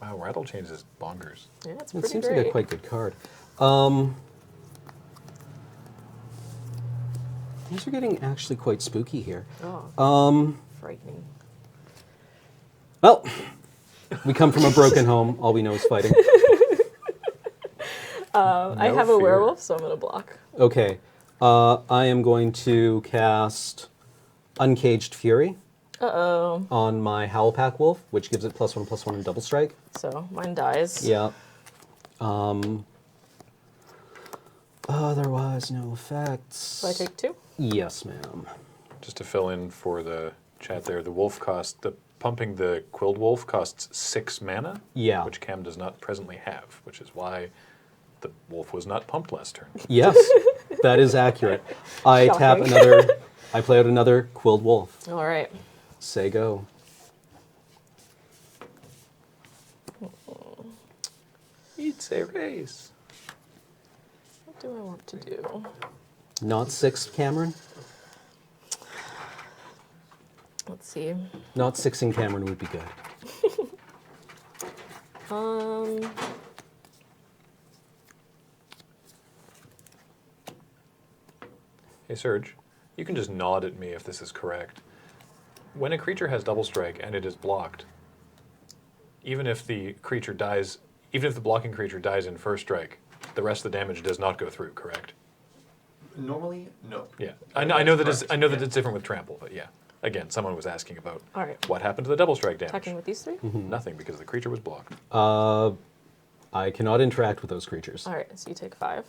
wow, Rattle Chains is bonkers. Yeah, it's It pretty seems great. like a quite good card. These are getting actually quite spooky here. Oh, frightening. Well, we come from a broken home. All we know is fighting. I No have a fear. werewolf, so I'm gonna block. Okay. I am going to cast Uncaged Fury Uh-oh. on my Howlpack Wolf, which gives it +1/+1 and double strike. So mine dies. Yeah. Otherwise, no effects. So I take 2. Yes, ma'am. Just to fill in for the chat there, the wolf pumping the Quilled Wolf costs 6 mana. Yeah. Which Cam does not presently have, which is why the wolf was not pumped last turn. Yes, that is accurate. I tap Shocking. another. I play out another Quilled Wolf. All right. Say go. It's a race. What do I want to do? Not 6, Cameron. Let's see. Not 6ing Cameron would be good. Hey, Serge, you can just nod at me if this is correct. When a creature has double strike and it is blocked, even if the creature dies, even if the blocking creature dies in first strike, the rest of the damage does not go through, correct? Normally, no. Yeah. I know that Correct, it's different with trample, but yeah. Again, someone was asking about All right. what happened to the double strike damage. Attacking with these 3? Nothing, because the creature was blocked. I cannot interact with those creatures. All right, so you take 5.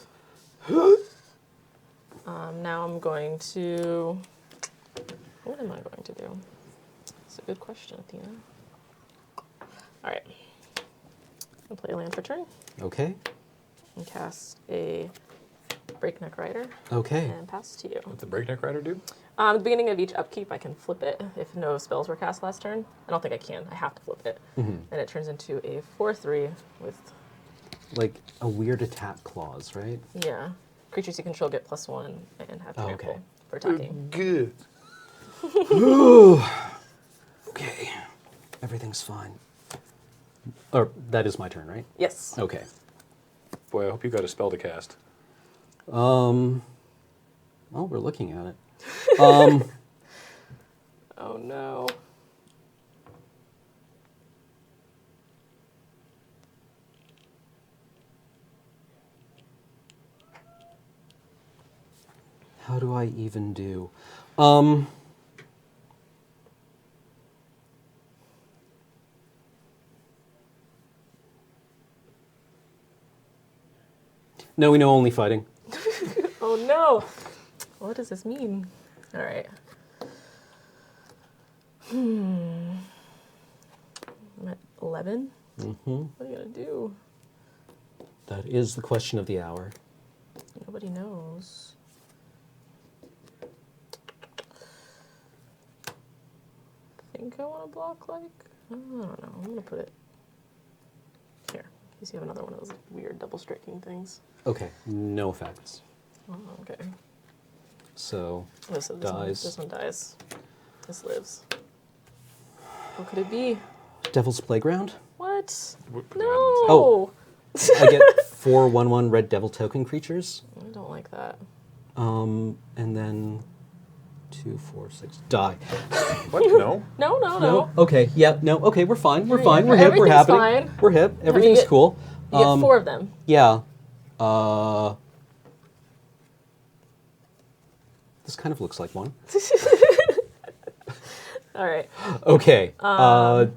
Now I'm going to. What am I going to do? That's a good question, Athena. All right. play a land for turn. Okay. And cast a Breakneck Rider. Okay. And pass to you. What's the Breakneck Rider do? At the beginning of each upkeep, I can flip it if no spells were cast last turn. I don't think I can. I have to flip it. And it turns into a 4/3 with, Like a weird attack clause, right? yeah, creatures you control get +1 and have Oh, trample okay. for attacking. Good. Okay. Everything's fine. Or that is my turn, right? Yes. Okay. Boy, I hope you got a spell to cast. Well, we're looking at it. Oh no. How do I even do? No, we know only fighting. Oh no. What does this mean? All right. I'm at 11. What are you gonna do? That is the question of the hour. Nobody knows. I think I want to block like, I don't know. I'm gonna put it here in case you have another one of those weird double striking things. Okay, no effects. Oh, okay. So, Oh, so dies. This one dies. This lives. What could it be? Devil's Playground. What? Whoop, No. Oh. I get 4 1/1 red devil token creatures. I don't like that. And then 2, 4, 6 die. What? No? No. Okay. Yeah. No. Okay. We're fine. We're Yeah, fine. yeah, We're hip. We're everything's happy. fine. We're hip. Everything's get- cool. You get 4 of them. Yeah. This kind of looks like one. All right. Okay. Also,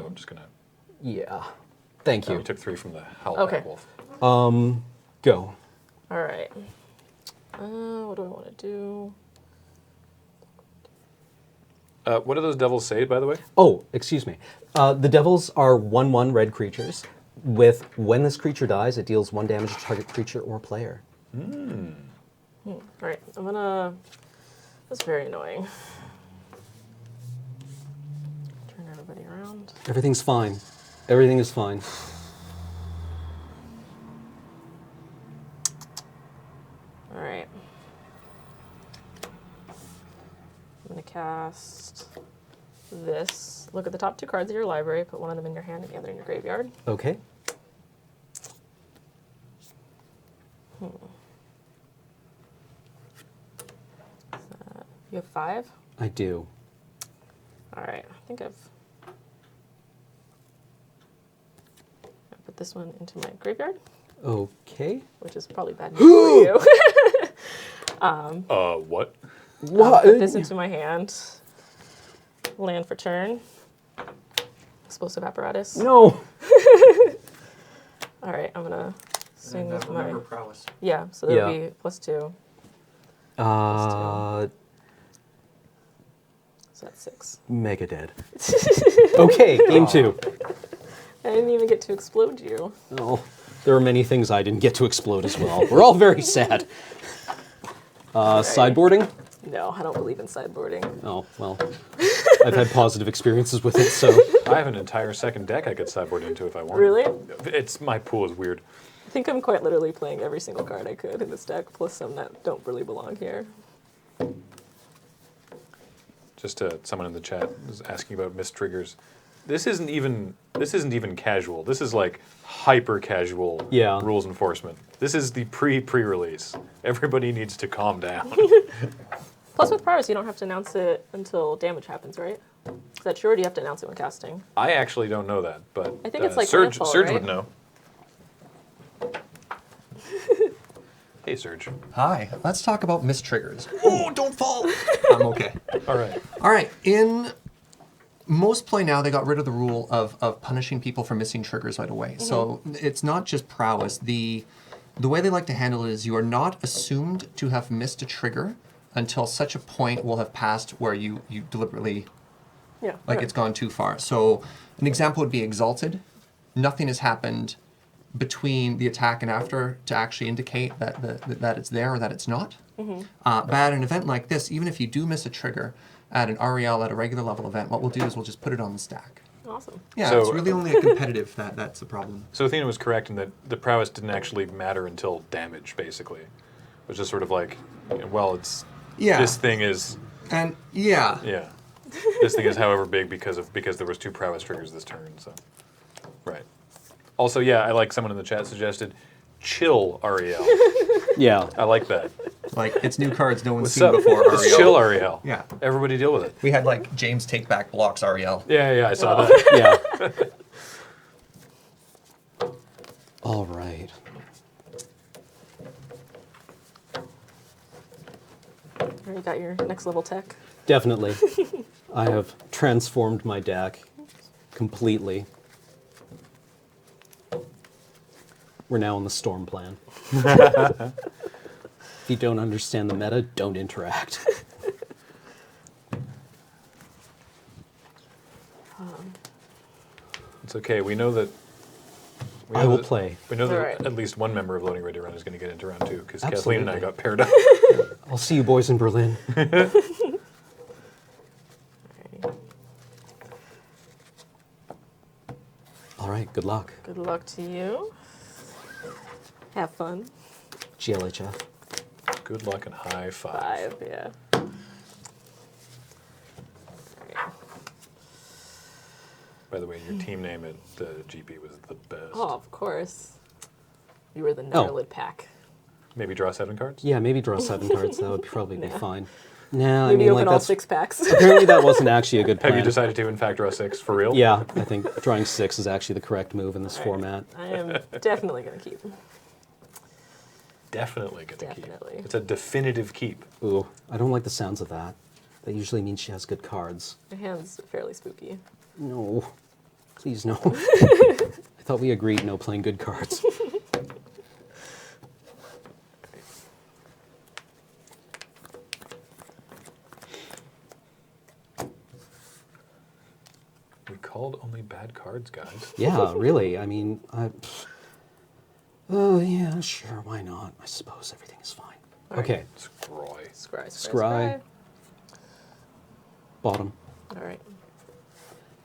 I'm just gonna. Yeah. Thank Oh, you. we took 3 from the Howlback Okay. Wolf. Go. All right. What do I want to do? What do those devils say, by the way? Oh, excuse me. The devils are 1/1 red creatures. With when this creature dies, it deals 1 damage to target creature or player. All right. I'm gonna. That's very annoying. Turn everybody around. Everything's fine. Everything is fine. All right. I'm gonna cast this. Look at the top 2 cards of your library. Put one of them in your hand and the other in your graveyard. Okay. You have 5. I do. All right. I think I've put this one into my graveyard, Okay. which is probably bad news for you. What? What? Put this into my hand. Land for turn. Explosive apparatus. No. All right, I'm gonna swing with my. Remember prowess. Yeah, so that'll Yeah. be +2. So that's 6. Mega dead. Okay, game 2. I didn't even get to explode you. Oh, there are many things I didn't get to explode as well. We're all very sad. Sideboarding? No, I don't believe in sideboarding. Oh, well. I've had positive experiences with it, so. I have an entire second deck I could sideboard into if I wanted. Really? It's my pool is weird. I think I'm quite literally playing every single card I could in this deck, plus some that don't really belong here. Just someone in the chat was asking about missed triggers. This isn't even casual. This is like hyper casual Yeah. rules enforcement. This is the pre-release. Everybody needs to calm down. Plus with Prowess, you don't have to announce it until damage happens, right? Is that true, or do you have to announce it when casting? I actually don't know that, but I think it's like Surge. landfall, Surge right? would know. Hey, Surge. Hi, let's talk about missed triggers. Oh, don't fall! I'm okay. All right. All right, in most play now, they got rid of the rule of punishing people for missing triggers right away. So it's not just prowess. The way they like to handle it is you are not assumed to have missed a trigger until such a point will have passed where you deliberately Yeah. Like okay. it's gone too far. So an example would be Exalted. Nothing has happened between the attack and after to actually indicate that it's there or that it's not. But at an event like this, even if you do miss a trigger at an REL at a regular level event, what we'll do is we'll just put it on the stack. Awesome. Yeah, So- it's really only a competitive that's the problem. So Athena was correct in that the prowess didn't actually matter until damage, basically. It was just sort of like, well, it's Yeah. this thing is And yeah. this thing is however big because there was 2 prowess triggers this turn. So right. Also, yeah, I like someone in the chat suggested chill REL. Yeah. I like that. Like it's new cards no one's What's seen up? before. It's REL. chill REL. Yeah. Everybody deal with it. We had like James take back blocks REL. Yeah, I saw that. Yeah. All right. You got your next level tech. Definitely. I have transformed my deck completely. We're now on the storm plan. If you don't understand the meta, don't interact. It's okay. We know that. I will play. We know that Alright. at least one member of Loading Ready Run is going to get into round 2 because Kathleen Absolutely. and I got paired up. I'll see you boys in Berlin. Alrighty. All right, good luck. Good luck to you. Have fun. GLHF. Good luck and high five. 5, yeah. By the way, your team name at the GP was the best. Oh, of course. You were the Oh. Netherlid pack. Maybe draw 7 cards? Yeah, maybe draw 7 cards. That would probably be Nah. fine. Nah, I Maybe mean, open like all that's 6 packs. apparently that wasn't actually a good plan. Have you decided to, in fact, draw 6 for real? Yeah, I think drawing 6 is actually the correct move in this All right. format. I am definitely going to keep. Definitely going to keep. Definitely. It's a definitive keep. Ooh, I don't like the sounds of that. That usually means she has good cards. My hand's fairly spooky. No, please no. I thought we agreed no playing good cards. We called only bad cards, guys. Yeah, really. I mean, oh yeah, sure, why not? I suppose everything is fine. All right. Okay, Scroy. Scry, Scry. Bottom. All right.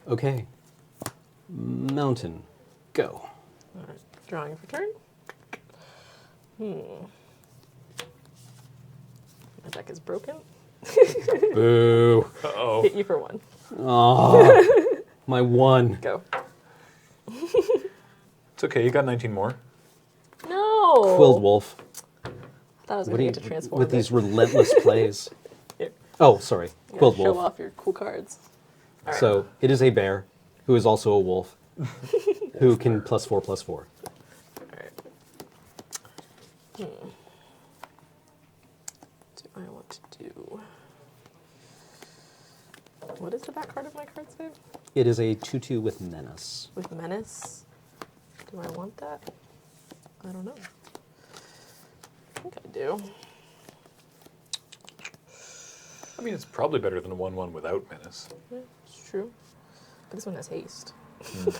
Okay. Mountain. Go. All right. Drawing for turn. My deck is broken. Boo. Uh-oh. Hit you for 1. Oh, my one. Go. It's okay, you got 19 more. No! Quilled wolf. I thought I was What going do to you get to transform. with these relentless plays? Here. Oh, sorry. You gotta Quilled show wolf. off your cool cards. All right. So it is a bear who is also a wolf who can +4/+4. All right. Do I want to do... What is the back card of my card save? It is a 2/2 with menace. With Menace. Do I want that? I don't know. I think I do. I mean, it's probably better than a 1/1 without menace. Yeah, it's true. But this one has haste. All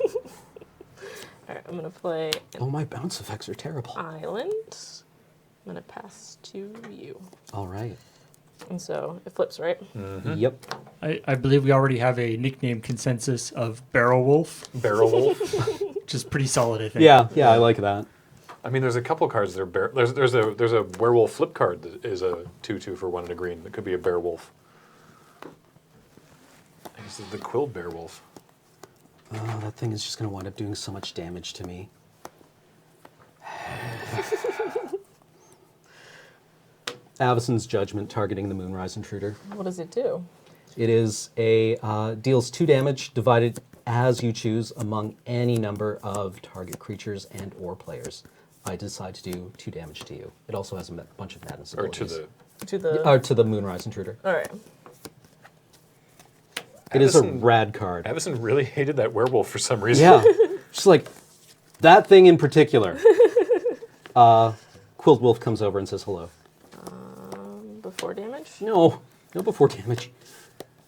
right, I'm going to play an Oh, my bounce effects are terrible. island. I'm going to pass to you. All right. And so it flips, right? Yep. I believe we already have a nickname consensus of Barrel Wolf, Barrel Wolf. which is pretty solid, I think. Yeah, I like that. I mean, there's a couple cards that are there's a werewolf flip card that is a 2/2 for 1 and a green. That could be a bear wolf. This is the quilled bear wolf. Oh, that thing is just going to wind up doing so much damage to me. Avacyn's Judgment targeting the Moonrise Intruder. What does it do? It is a deals 2 damage divided as you choose among any number of target creatures and or players. I decide to do 2 damage to you. It also has a bunch of madness Or to abilities. the. To the... Or to the Moonrise Intruder. All right. It is a Avacyn- rad card. Avacyn really hated that werewolf for some reason. Yeah, just like that thing in particular. Quilled Wolf comes over and says hello. Before damage? No before damage.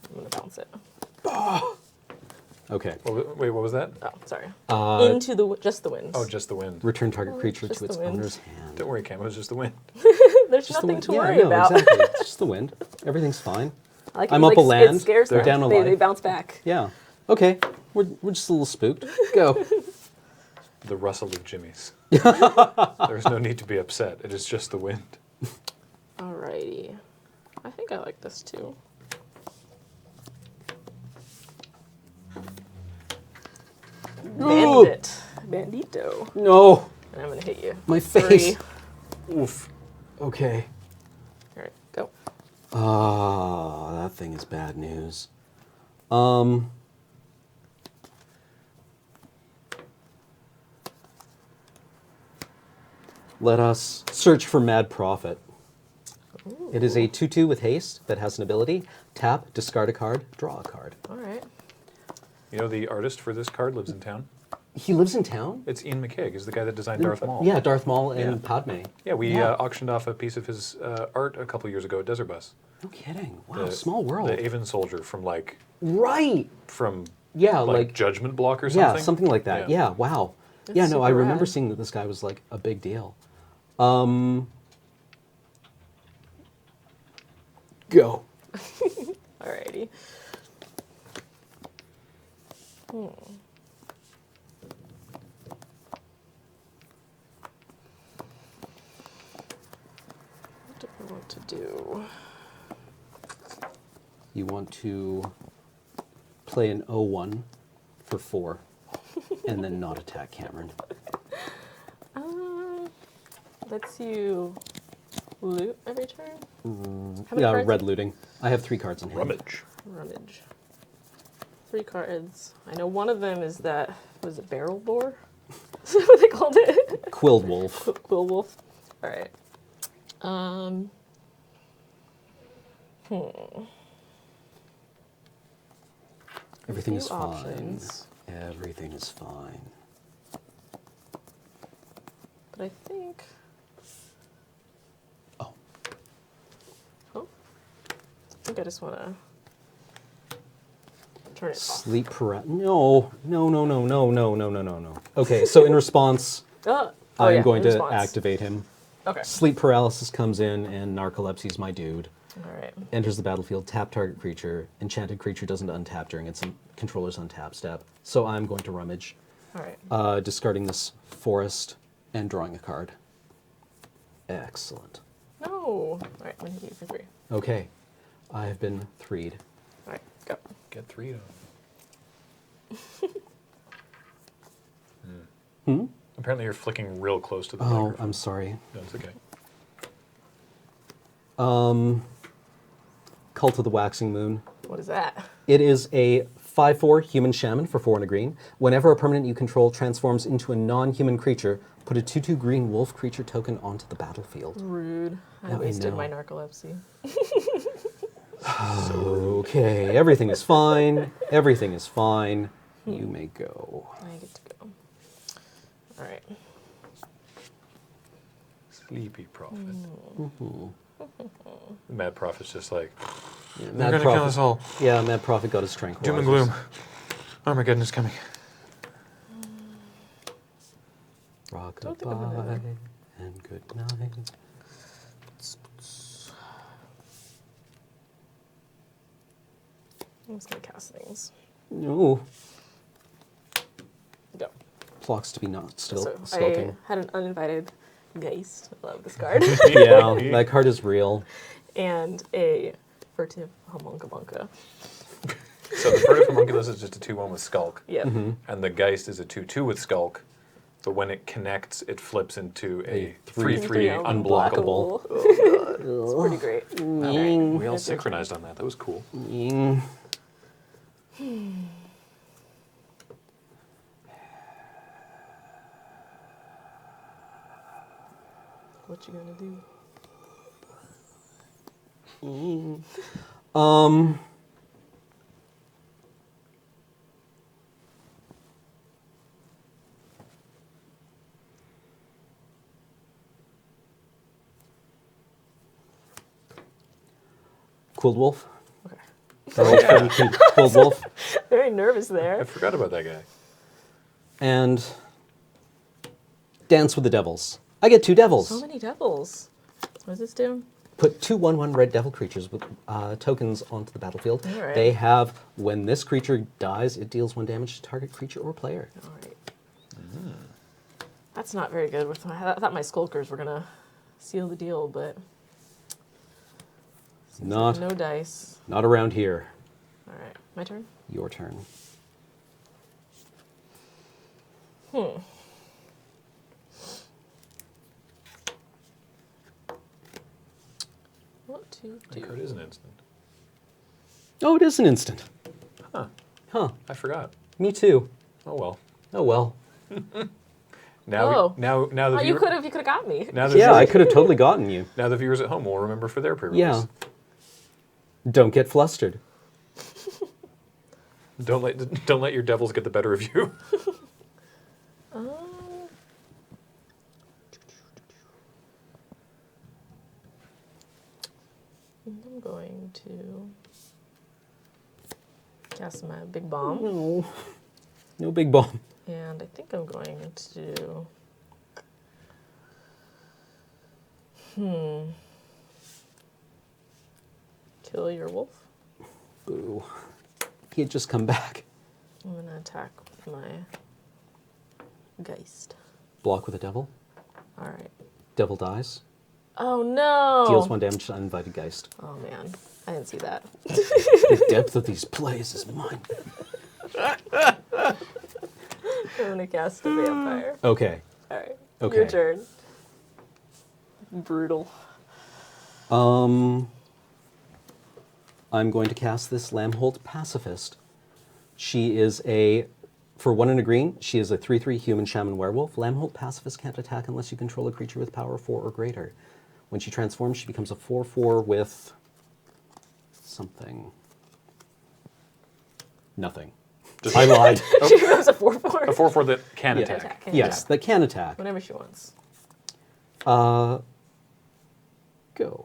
I'm going to bounce it. Okay. Wait, what was that? Oh, sorry. Uh, Into the just the wind. Oh, just the wind. Return target creature just to its the wind. owner's hand. Don't worry, Cam. It was just the wind. There's Just the nothing wind. to Yeah, worry no, about. Exactly. It's just the wind. Everything's fine. I like I'm it, up a like, land. It scares They're them. down a They life. bounce back. Yeah. Okay. We're just a little spooked. Go. The rustle of jimmies. There's no need to be upset. It is just the wind. Alrighty. I think I like this too. Bandit. Bandito. No. And I'm gonna hit you. My face. 3. Oof. Okay. Alright, go. Ah, that thing is bad news. Let us search for Mad Prophet. It is a 2/2 with haste that has an ability. Tap, discard a card, draw a card. Alright. You know the artist for this card lives in town? He lives in town? It's Ian McKeag. He's the guy that designed Darth Maul. Yeah, Darth Maul and Yeah. Padme. Yeah, we Yeah. auctioned off a piece of his art a couple years ago at Desert Bus. No kidding. Wow, The- small world. The Avon soldier from Right. from Yeah, like Judgment Block or something. Yeah, something like that. Yeah, wow. That's yeah, no, I super remember rad. seeing that this guy was like a big deal. Go. Alrighty. What do I want to do? You want to play an 0-1 for 4 and then not attack Cameron. Lets you loot every turn? How many Yeah, cards? red looting. I have 3 cards in hand. Rummage. Rummage. 3 cards. I know one of them is that, was it barrel boar? Is that what they called it? Quilled Wolf. Quill wolf. Alright. Everything Few is fine. options. Everything is fine. But I think... Oh. Oh. I think I just want to turn it off. Sleep paralysis. No. Okay, so in response, Oh, I'm yeah, going in to response. activate him. Okay. Sleep paralysis comes in, and narcolepsy's my dude. Alright. Enters the battlefield, tap target creature. Enchanted creature doesn't untap during its controller's untap step. So I'm going to rummage, Alright. discarding this forest and drawing a card. Excellent. No! Alright, I'm going to hit you for 3. Okay, I have been 3'd. Alright, go. Get 3 Hmm? Apparently you're flicking real close to the Oh, microphone. I'm sorry. No, it's okay. Cult of the Waxing Moon. What is that? It is a 5/4 human shaman for 4 and a green. Whenever a permanent you control transforms into a non-human creature, put a 2/2 green wolf creature token onto the battlefield. Rude. I Yeah, I wasted know. my narcolepsy. Okay, everything is fine. Everything is fine. You may go. I get to go. Alright. Sleepy Prophet. The Mad Prophet's just like, Yeah, they're gonna kill us all. Yeah, Mad Prophet got his tranquilizers. Doom and gloom. Armageddon is coming. Rock Don't think I'm gonna- goodbye and good night. I'm just going to cast things. No. Go. Clocks to be not still So skulking. I had an uninvited geist. I love this card. Yeah, that card is real. And a furtive homunculus. So the Furtive Homunculus is just a 2/1 with Skulk. Yeah. And the Geist is a 2/2 with Skulk. But when it connects, it flips into a 3/3 unblockable. Oh, God. It's pretty great. We all synchronized on that. That was cool. What you gonna do? Quilled Wolf. Okay. The controlled wolf. Very nervous I there. forgot about that guy. And Dance with the Devils. I get 2 devils. So many devils. What does this do? Put 2 1/1 red devil creatures with tokens onto the battlefield. All right. They have, when this creature dies, it deals 1 damage to target creature or player. All right. That's not very good. With I thought my skulkers were gonna seal the deal, but Not, no dice. not around here. All right, my turn. Your turn. What to The card do? is an instant. Oh, it is an instant. Huh. Huh. I forgot. Me too. Oh well. Oh well. Now, Oh. now the Oh, you viewer- could have got me. now the Yeah, I viewers, could have totally gotten you. now the viewers at home will remember for their pre-release. Yeah. Don't get flustered. Don't let your devils get the better of you. I'm going to cast my big bomb, No. No big bomb. and I think I'm going to. Kill your wolf. Boo. He'd just come back. I'm gonna attack with my Geist. Block with a devil. All right. Devil dies. Oh no! Deals 1 damage to uninvited geist. Oh man, I didn't see that. The depth of these plays is mine. I'm gonna cast a vampire. Okay. All right. Okay. Your turn. Brutal. I'm going to cast this Lambholt Pacifist. She is a, for 1 and a green, she is a 3/3 human shaman werewolf. Lambholt Pacifist can't attack unless you control a creature with power 4 or greater. When she transforms, she becomes a 4/4 with something. Nothing. I lied. She goes a 4/4. A 4/4 that can Yeah. attack. Can Yes, attack. that can attack. Whenever she wants. Go.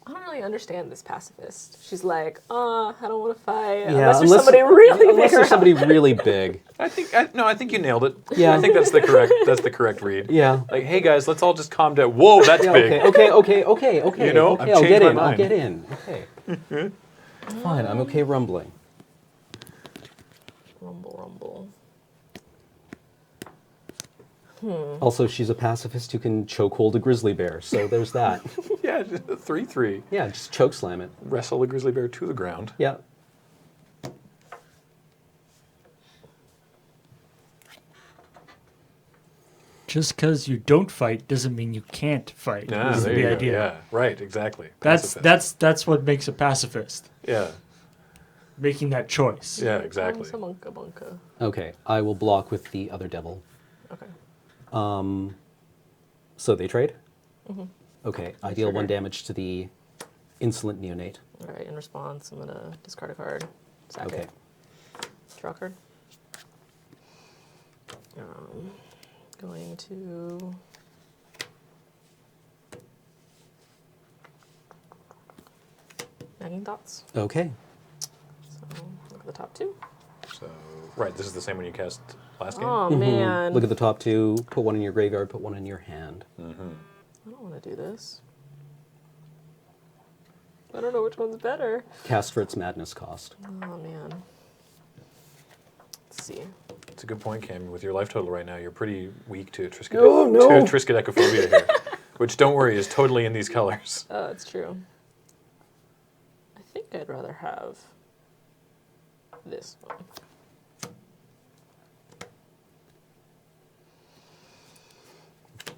I don't really understand this pacifist. She's like, I don't want to fight. Yeah, unless there's somebody really unless big there's around. somebody really big. I think you nailed it. Yeah. I think that's the correct read. Yeah. Like, hey guys, let's all just calm down. Whoa, that's Yeah, big. okay. You know, okay, I've I'll get changed my in. I'll mind. get in. Okay. Fine, I'm okay rumbling. Rumble. Also, she's a pacifist who can chokehold a grizzly bear, so there's that. Yeah, just a 3/3. Yeah, just choke slam it. Wrestle a grizzly bear to the ground. Yeah. Just because you don't fight doesn't mean you can't fight. Ah, is there the you go. idea. Yeah, right, exactly. That's Pacifist. that's what makes a pacifist. Yeah, Making that choice. yeah, exactly. Bunka. Okay, I will block with the other devil. Okay. So they trade? Mm-hmm. Okay, I deal 1 trigger. damage to the insolent neonate. All right. In response, I'm gonna discard a card. Sack Okay. it. Draw a card. Going to. Nagging thoughts. Okay. So look at the top 2. So, right, this is the same one you cast last game. Oh man. Look at the top 2, put 1 in your graveyard, put 1 in your hand. I don't want to do this. I don't know which one's better. Cast for its madness cost. Oh man. Let's see. It's a good point, Cam. With your life total right now, you're pretty weak to to no. triskaidekaphobia here, which, don't worry, is totally in these colors. Oh, it's true. I think I'd rather have this one.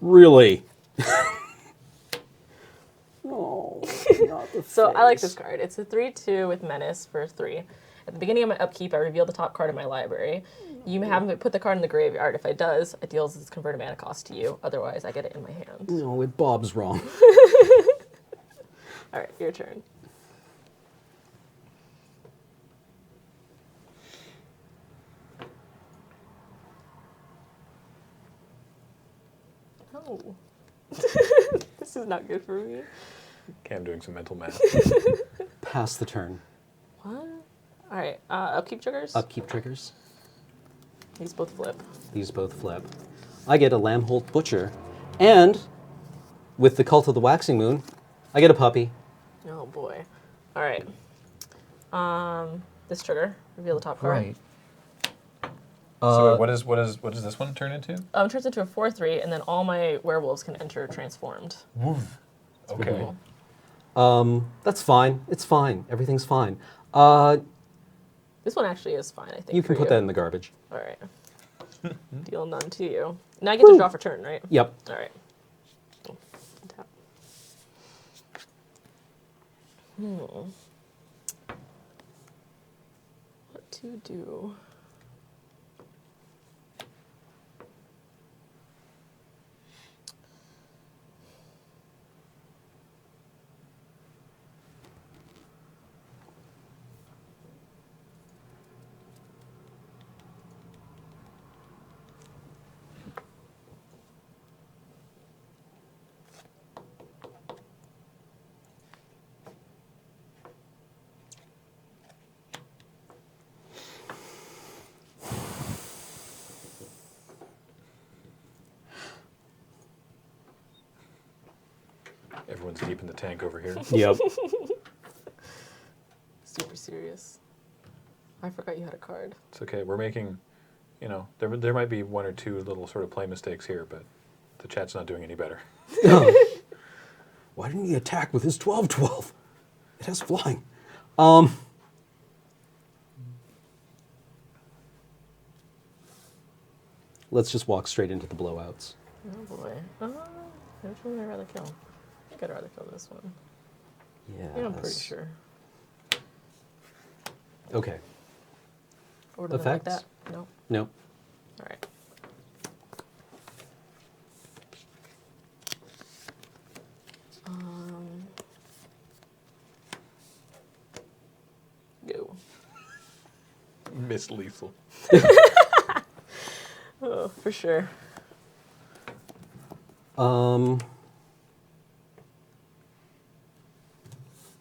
Really? No, not the So I like face. this card. It's a 3/2 with Menace for 3. At the beginning of my upkeep, I reveal the top card of my library. You may have me put the card in the graveyard. If it does, it deals its converted mana cost to you. Otherwise, I get it in my hand. No, it Bob's wrong. All right, your turn. No. This is not good for me. Cam doing some mental math. Pass the turn. What? All right. Upkeep triggers. Upkeep triggers. These both flip. These both flip. I get a Lambholt Butcher. And with the Cult of the Waxing Moon, I get a puppy. Oh boy. All right. This trigger. Reveal the top card. Right. So wait, what does this one turn into? It turns into a 4/3, and then all my werewolves can enter transformed. Okay. That's fine. It's fine. Everything's fine. This one actually is fine, I think. You can for put that in the garbage. All right. Deal none to you. Now I get to draw for turn, right? Yep. All right. Tap. What to do? Everyone's deep in the tank over here. Yep. Super serious. I forgot you had a card. It's okay. We're making, there might be one or two little sort of play mistakes here, but the chat's not doing any better. Why didn't he attack with his 12/12? It has flying. Let's just walk straight into the blowouts. Oh boy. Which one would I rather kill? I think I'd rather kill this one. Yeah. I'm pretty sure. Okay. Or do they like Effects? that? No. Nope. All right. Go. Miss Lethal. Oh, for sure.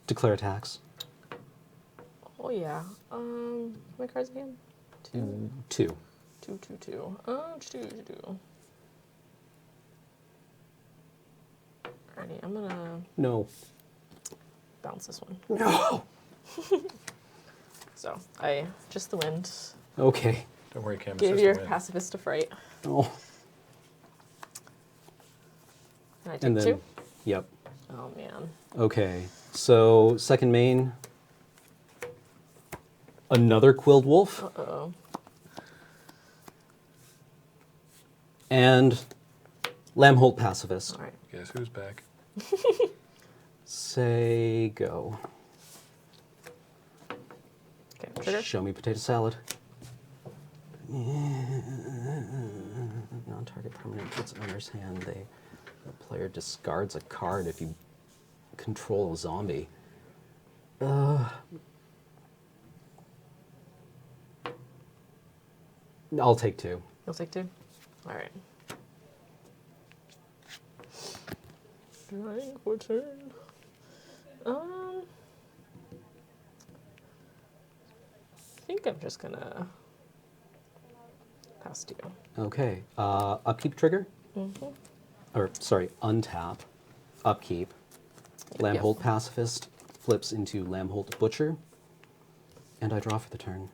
Declare attacks. Oh yeah. How many cards again? Two. Two. Two. Two. Alrighty, I'm gonna No. bounce this one. No. So I just the wind. Okay. Don't worry, Cam. Gave it's your just a win. pacifist a fright. Oh. And I take And then. two. Yep. Oh man. Okay. So second main. Another Quilled Wolf. Uh-oh. And Lambholt Pacifist. All right. Guess who's back? Say go. Okay. Trigger. Show me potato salad. Non-target permanent puts owner's hand. The player discards a card if you control a zombie. I'll take two. You'll take two. All right. Drawing for turn. I think I'm just gonna pass to you. Okay. Upkeep trigger? Or, sorry, untap. Upkeep. Lambholt Pacifist flips into Lambholt Butcher. And I draw for the turn.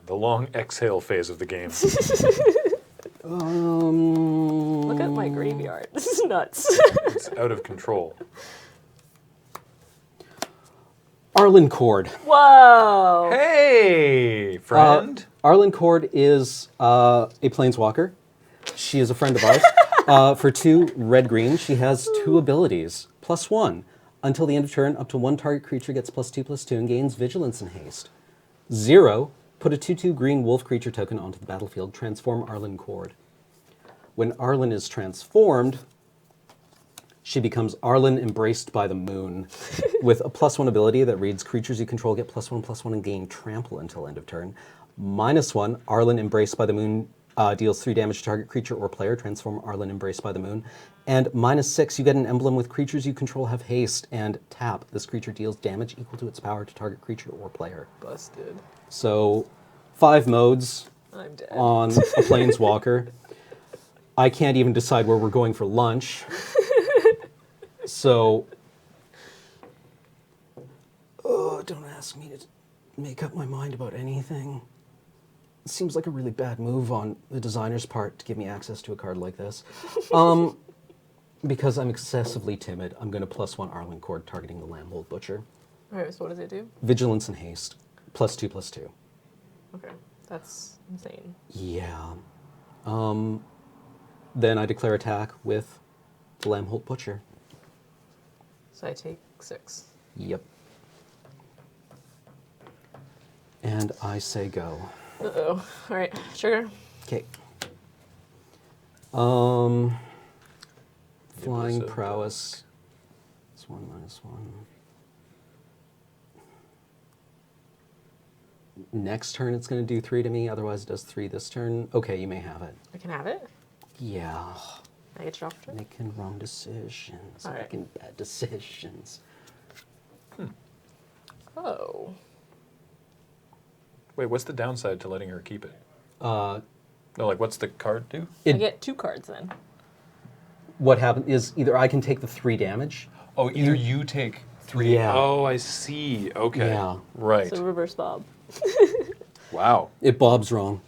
The long exhale phase of the game. Look at my graveyard. This is nuts. It's out of control. Arlen Cord. Whoa! Hey, friend. Arlen Cord is a planeswalker. She is a friend of ours. For 2 red-green, she has 2 abilities. +1. Until the end of turn, up to 1 target creature gets +2/+2 and gains Vigilance and Haste. 0. Put a 2/2 green wolf creature token onto the battlefield. Transform Arlen Cord. When Arlen is transformed, she becomes Arlen Embraced by the Moon, with a +1 ability that reads creatures you control get +1/+1 and gain Trample until end of turn. -1, Arlen Embraced by the Moon deals 3 damage to target creature or player. Transform Arlen Embraced by the Moon. And -6, you get an emblem with creatures you control have haste, and tap. This creature deals damage equal to its power to target creature or player. Busted. So 5 modes I'm dead. on a Planeswalker. I can't even decide where we're going for lunch. So, don't ask me to make up my mind about anything. It seems like a really bad move on the designer's part to give me access to a card like this. Because I'm excessively timid, I'm going to +1 Arlen Cord targeting the Lambhold Butcher. All right, so what does it do? Vigilance and haste. +2/+2. Okay, that's insane. Yeah. Then I declare attack with the Lambhold Butcher. So I take 6. Yep. And I say go. Uh-oh. All right, sugar. Okay. Flying prowess. It's 1 - 1. Next turn it's going to do 3 to me, otherwise it does 3 this turn. Okay, you may have it. I can have it? Yeah. I get you off turn? Making wrong decisions. All right. Making bad decisions. Oh. Wait, what's the downside to letting her keep it? Uh, No, like, what's the card do? I get 2 cards then. What happened is either I can take the 3 damage. Oh, either you take 3. Yeah. Oh, I see. Okay. Yeah. Right. So reverse Bob. Wow. It Bob's wrong.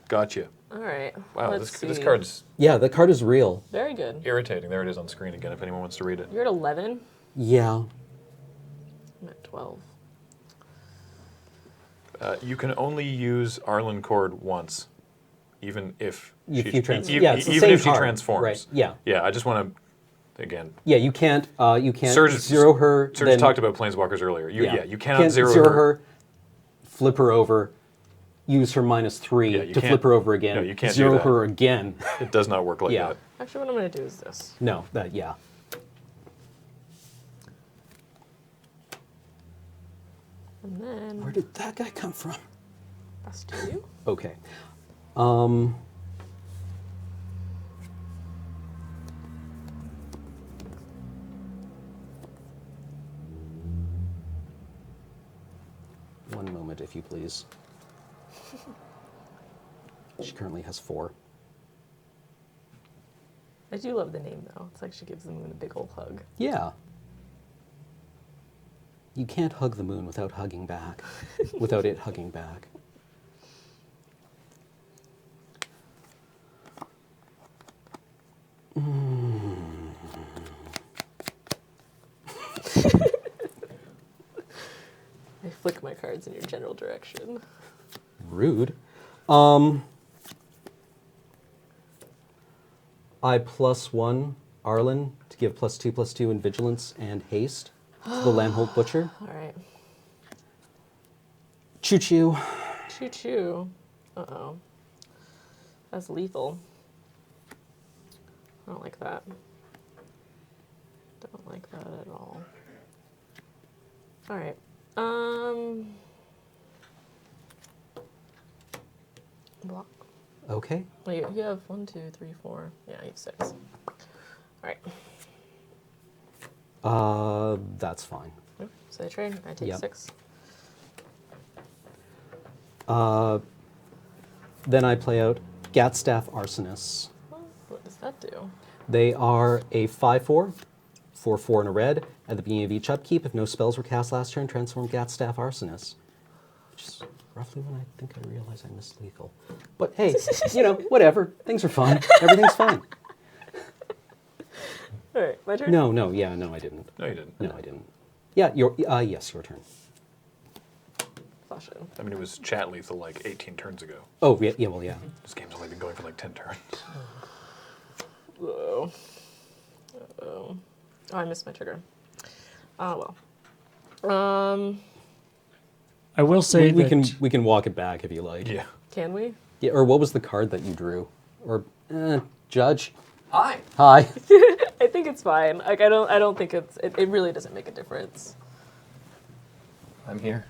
Gotcha. All right. Wow, let's this see. card's Yeah, the card is real. Very good. irritating. There it is on screen again if anyone wants to read it. You're at 11. Yeah. I'm at 12. You can only use Arlen Cord once, even if If she, you trans- e- yeah, it's the even same if she card. transforms. Right, yeah. Yeah, I just want to, again, Yeah, you can't Serge, zero her. Serge then, talked about Planeswalkers earlier. You cannot can't zero her, flip her over, use her -3 Yeah, you to can't- flip her over again, no, you can't do zero that. her again. It does not work like Yeah. that. Actually, what I'm going to do is this. No, that, yeah. And then Where did that guy come from? that's to you. Okay. One moment, if you please. She currently has 4. I do love the name, though. It's like she gives the moon a big old hug. Yeah. You can't hug the moon without hugging back, without it hugging back. I flick my cards in your general direction. Rude. I +1 Arlen to give +2/+2 in vigilance and haste to the Lambhold Butcher. All right. Choo choo. Choo choo. Uh-oh. That's lethal. I don't like that. Don't like that at all. All right. Block. Okay. Well, you have 1, 2, 3, 4. Yeah, you have 6. All right. That's fine. So I trade. I take Yep. 6. Then I play out Gatstaff Arsonist. Well, what does that do? They are a 5/4, 4/4 and a red. At the beginning of each upkeep, if no spells were cast last turn, transform Gatstaff Arsonist. Which is roughly when I think I realize I missed lethal. But hey, whatever. Things are fine. Everything's fine. All right, my turn? No, I didn't. No, you didn't. No, I didn't. Yeah, yes, your turn. Fashion. I mean, it was chat lethal like 18 turns ago. Oh, yeah, well, yeah. This game's only been going for like 10 turns. Uh-oh. Uh-oh. Oh, I missed my trigger. Oh, well. I will say We that we can walk it back if you like. Yeah. Can we? Yeah, or what was the card that you drew? Or Judge? Hi. Hi. I think it's fine. Like I don't think it really doesn't make a difference. I'm here.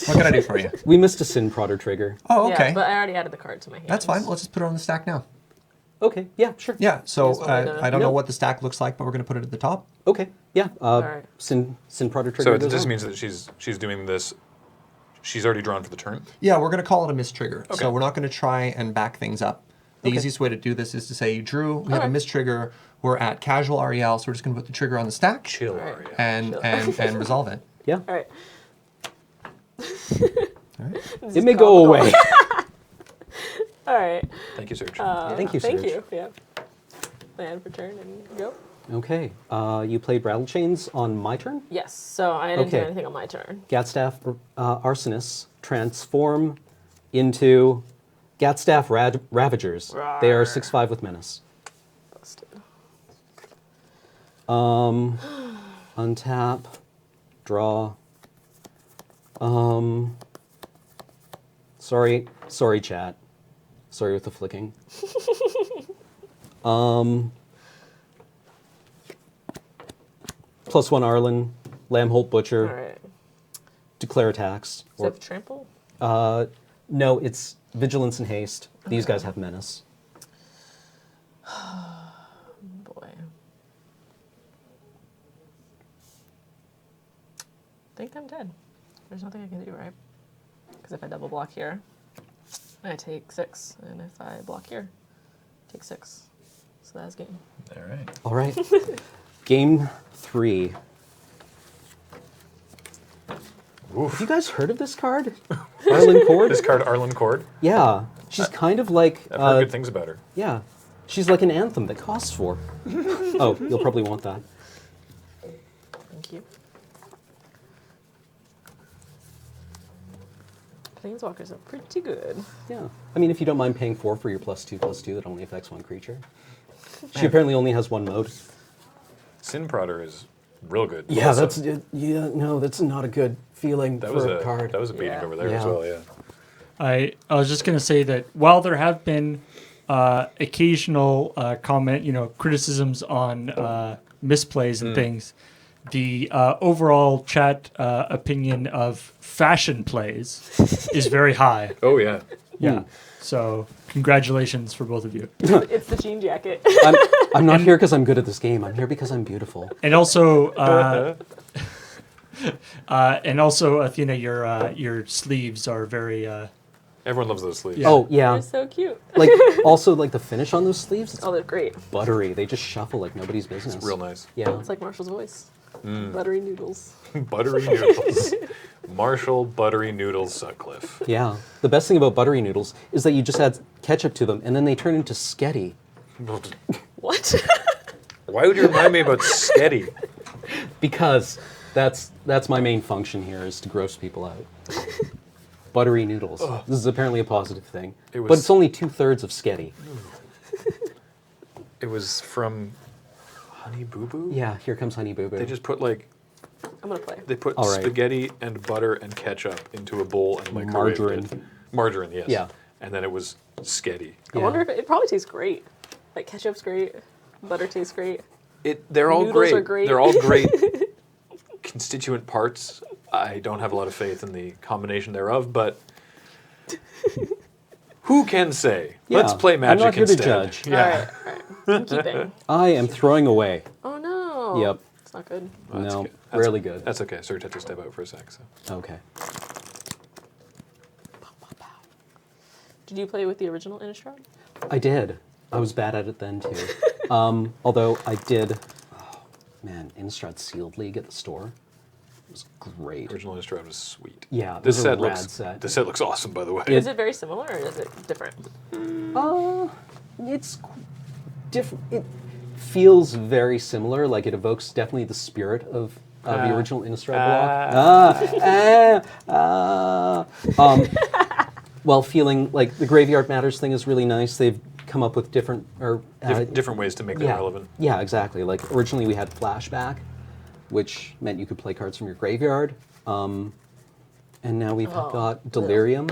What can I do for you? We missed a Sin Prodder trigger. Oh, okay. Yeah, but I already added the card to my hand. That's fine. Let's just put it on the stack now. Okay, yeah, sure. Yeah, so Here's what we're doing. I don't know No. what the stack looks like, but we're going to put it at the top. Okay, yeah. right. Sin Prodder trigger So goes this on. means that she's doing this. She's already drawn for the turn. Yeah, we're going to call it a mistrigger. Okay. So we're not going to try and back things up. The easiest way to do this is to say you drew, we have a mistrigger, we're at casual REL, so we're just going to put the trigger on the stack Chill, Right. Aria. and resolve it. Yeah. All right. It may go away. All right. Thank you, Serge. Thank you, Thank Serge. you. Yeah. Land for turn and go. Okay. You played Rattle Chains on my turn. Yes. So I didn't do Okay. anything on my turn. Gatstaff Arsonists transform into Gatstaff Ravagers. They are Rawr. 6/5 with menace. Busted. Untap, draw. Sorry, chat. Sorry with the flicking. +1 Arlen, Lambholt Butcher, All right. declare attacks. Does it have trample? No, it's Vigilance and Haste. These guys have menace. Boy. I think I'm dead. There's nothing I can do, right? Because if I double block here, I take 6. And if I block here, I take 6. So that's game. All right. All right. Game 3. Have you guys heard of this card? Arlen Cord? This card, Arlen Cord. Yeah. She's kind of like... I've heard good things about her. Yeah. She's like an anthem that costs 4. Oh, you'll probably want that. Thank you. Planeswalkers are pretty good. Yeah. I mean, if you don't mind paying 4 for your +2/+2 that only affects 1 creature. She apparently only has 1 mode. Sin Prodder is real good. Yeah, also. that's not a good feeling that for was a a card. that was a beating Yeah. over there as Yeah. well. Yeah. I was just going to say that while there have been occasional criticisms on misplays and things, the overall chat opinion of fashion plays is very high. Oh yeah. Yeah. So congratulations for both of you. It's the jean jacket. I'm not here because I'm good at this game. I'm here because I'm beautiful. And also, Athena, your sleeves are very. Everyone loves those sleeves. Yeah. Oh, yeah. They're so cute. Like, also, like, the finish on those sleeves, it's Oh, they're great. buttery. They just shuffle like nobody's business. It's real nice. Yeah. It's like Marshall's voice. Buttery noodles. Buttery noodles. Marshall Buttery Noodles Sutcliffe. Yeah. The best thing about buttery noodles is that you just add ketchup to them, and then they turn into sketty. What? Why would you remind me about Sketty? Because that's my main function here, is to gross people out. Buttery noodles. This is apparently a positive thing. But it's only 2/3 of sketty. It was from Honey Boo Boo? Yeah, here comes Honey Boo Boo. They just put like I'm gonna play. they put All right. spaghetti and butter and ketchup into a bowl and microwaved Margarine. it. Margarine, yes. Yeah. And then it was Sketty. I Yeah. wonder if it probably tastes great. Like ketchup's great, butter tastes great. They're all Noodles great. are great. They're all great constituent parts. I don't have a lot of faith in the combination thereof, but who can say? Yeah, Let's play Magic I'm not here instead. to judge. Yeah. All right. I'm keeping. I am throwing away. Oh no. Yep. It's not good. Well, that's No, good. That's- really good. That's okay. Serge had to step out for a sec. So. Okay. Did you play with the original Innistrad? I did. I was bad at it then, too. Although I did... Oh, man, Innistrad Sealed League at the store. It was great. Original Innistrad was sweet. Yeah, it This was a set rad looks. set. This set looks awesome, by the way. Is it very similar or is it different? It's different. It feels very similar. Like, it evokes definitely the spirit of the original Innistrad block. While feeling like the Graveyard Matters thing is really nice. They've come up with different... Different ways to make that yeah, relevant. Yeah, exactly. Like, originally we had Flashback, which meant you could play cards from your graveyard. And now we've got Delirium, I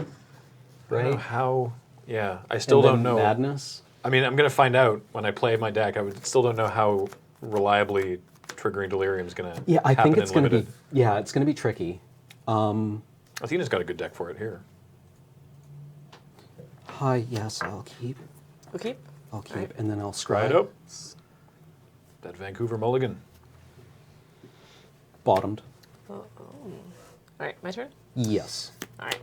don't know right? how. Yeah, I still And then don't know. Madness. I mean, I'm gonna find out when I play my deck. Still don't know how reliably triggering Delirium is gonna. Yeah, I happen think it's in going to be... limited. Yeah, it's going to be tricky. Athena's got a good deck for it here. Hi, yes, I'll keep. Okay. I'll keep, Right. and then I'll Try scry. it up. That Vancouver mulligan. Bottomed. All right, my turn. Yes. All right.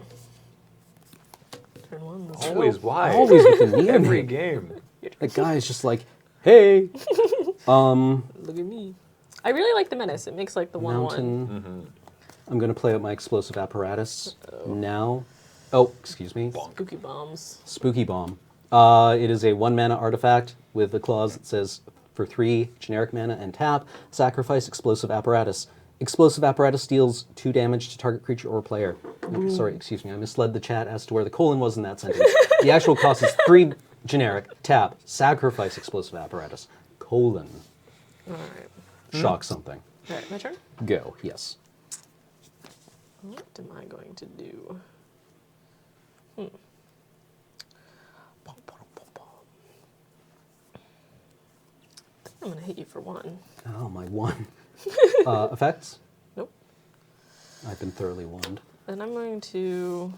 Turn one. Let's Always go. wide. Always with the neon. Every game. The guy's just like, hey, Look at me. I really like the menace. It makes like the 1/1. mountain. I'm going to play out my explosive apparatus now. Oh, excuse me. Spooky bombs. Spooky Bomb. It is a 1 mana artifact with a clause that says for 3 generic mana and tap, sacrifice explosive apparatus. Explosive apparatus deals 2 damage to target creature or player. Sorry, excuse me. I misled the chat as to where the colon was in that sentence. The actual cost is 3 generic, tap, sacrifice explosive apparatus, colon. All right. Shock something. All right, my turn. Go, yes. What am I going to do? I'm going to hit you for 1. Oh, my 1. Effects? Nope. I've been thoroughly warned. Then I'm going to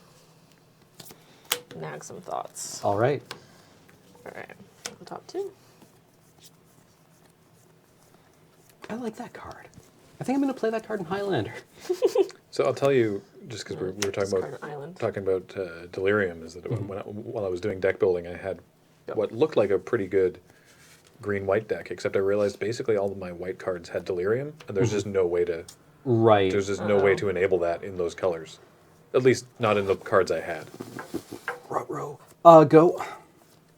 nag some thoughts. All right. All right. The top 2. I like that card. I think I'm going to play that card in Highlander. So I'll tell you, just because we were talking Discard about an island. delirium, is that while I was doing deck building, I had what looked like a pretty good green-white deck, except I realized basically all of my white cards had delirium, and there's just no way to Right. there's just no way to enable that in those colors. At least not in the cards I had. Ruh-roh. Go.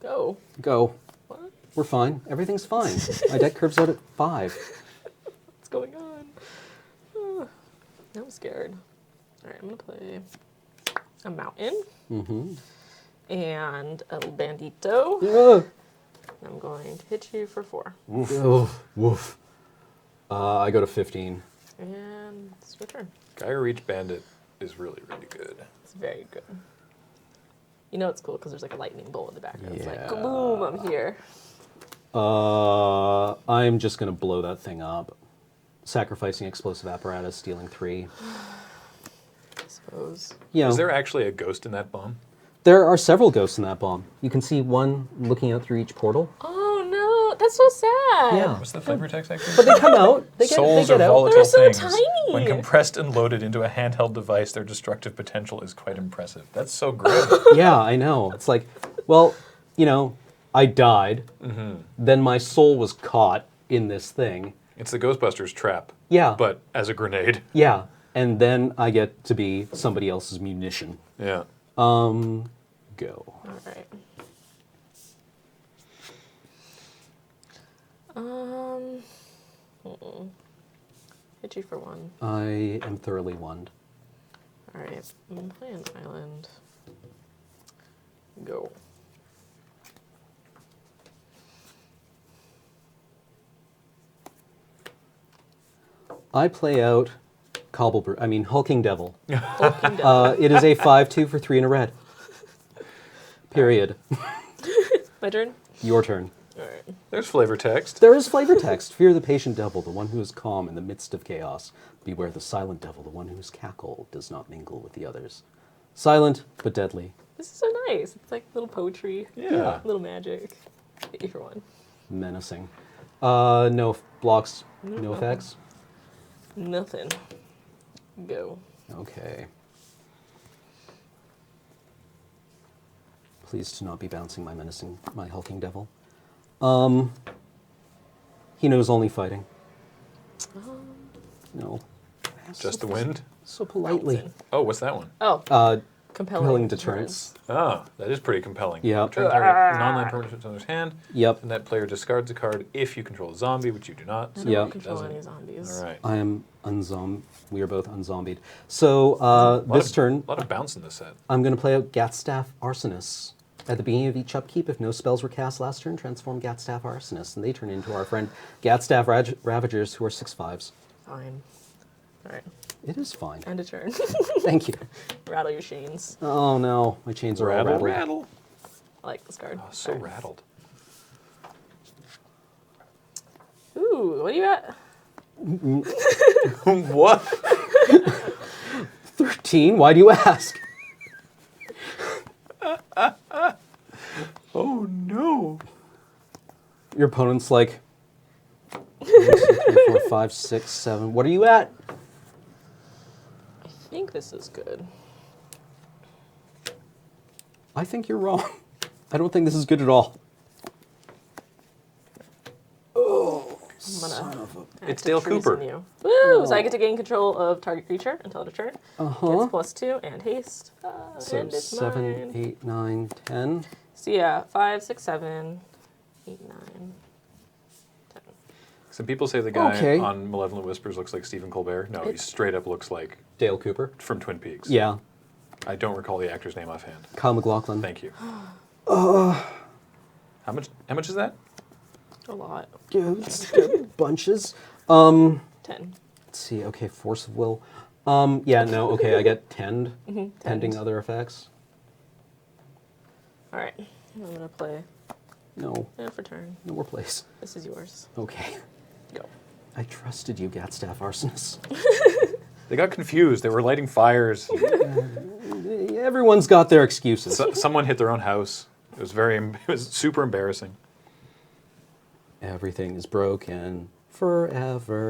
Go. Go. What? We're fine. Everything's fine. My deck curves out at 5. What's going on? I'm scared. All right, I'm going to play a mountain and a bandito. Ugh. I'm going to hit you for 4. Woof. Woof. I go to 15. And it's your turn. Gyre Reach Bandit is really, really good. It's very good. You know it's cool because there's like a lightning bolt in the background. It's like, Yeah. kaboom, I'm here. I'm just going to blow that thing up. Sacrificing explosive apparatus, stealing 3. I suppose. You know, Is there actually a ghost in that bomb? there are several ghosts in that bomb. You can see one looking out through each portal. Oh no, that's so sad. Yeah. What's the flavor text actually? But they come out. They get, Souls they are get out. volatile They're so things. tiny. When compressed and loaded into a handheld device, their destructive potential is quite impressive. That's so grim. Yeah, I know. It's like, well, you know, I died. Then my soul was caught in this thing. It's the Ghostbusters trap. Yeah. But as a grenade. Yeah. And then I get to be somebody else's munition. Yeah. Go. All right. Hit you for 1. I am thoroughly won. All right, I'm gonna play an island. Go. I play out Hulking Devil. Hulking Devil. It is a 5/2 for 3 and a red. Period. My turn? Your turn. All right. There's flavor text. There is flavor text. Fear the patient devil, the one who is calm in the midst of chaos. Beware the silent devil, the one whose cackle does not mingle with the others. Silent, but deadly. This is so nice. It's like little poetry. Yeah. Little magic. Hit you for 1. Menacing. No blocks, no effects. Nothing. Go. Okay. Pleased to not be bouncing my hulking devil. He knows only fighting. No. Just the wind. So politely. Mountain. Oh, what's that one? Oh, compelling Compelling deterrence. Oh, that is pretty compelling. Yeah. Turn target non-land permanent on his hand. Yep. And that player discards a card if you control a zombie, which you do not. I So don't Yeah. control doesn't- any zombies. All right. I am we are both unzombied. So turn, A lot of bounce in this set. I'm going to play out Gatstaff Arsonist. At the beginning of each upkeep, if no spells were cast last turn, transform Gatstaff Arsonist, and they turn into our friend Gatstaff Ravagers, who are 6/5s. Fine. All right. It is fine. End of turn. Thank you. Rattle your chains. Oh no, my chains are all Rattle, rattled. rattle. I like this card. Oh, so All right. rattled. Ooh, what are you at? What? 13? Why do you ask? Oh no. Your opponent's like, 1, 2, 3, 4, 5, 6, 7. What are you at? I think this is good. I think you're wrong. I don't think this is good at all. I'm gonna It's Dale Cooper. you. Woo! So I get to gain control of target creature until the turn. Uh-huh. Gets +2 and haste. So And it's 7, mine. 8, 9, 10. So yeah, 5, 6, 7, 8, 9, 10. Some people say the guy Okay. on Malevolent Whispers looks like Stephen Colbert. No, he straight up looks like Dale Cooper. from Twin Peaks. Yeah. I don't recall the actor's name offhand. Kyle MacLachlan. Thank you. How much is that? A lot. Bunches. 10. Let's see. Okay, Force of Will. Yeah, no. Okay, I get tend. Pending other effects. All right. I'm gonna play No. for turn. No more plays. This is yours. Okay. Go. I trusted you, Gatstaff Arsonist. They got confused. They were lighting fires. Everyone's got their excuses. Someone hit their own house. It was super embarrassing. Everything is broken forever.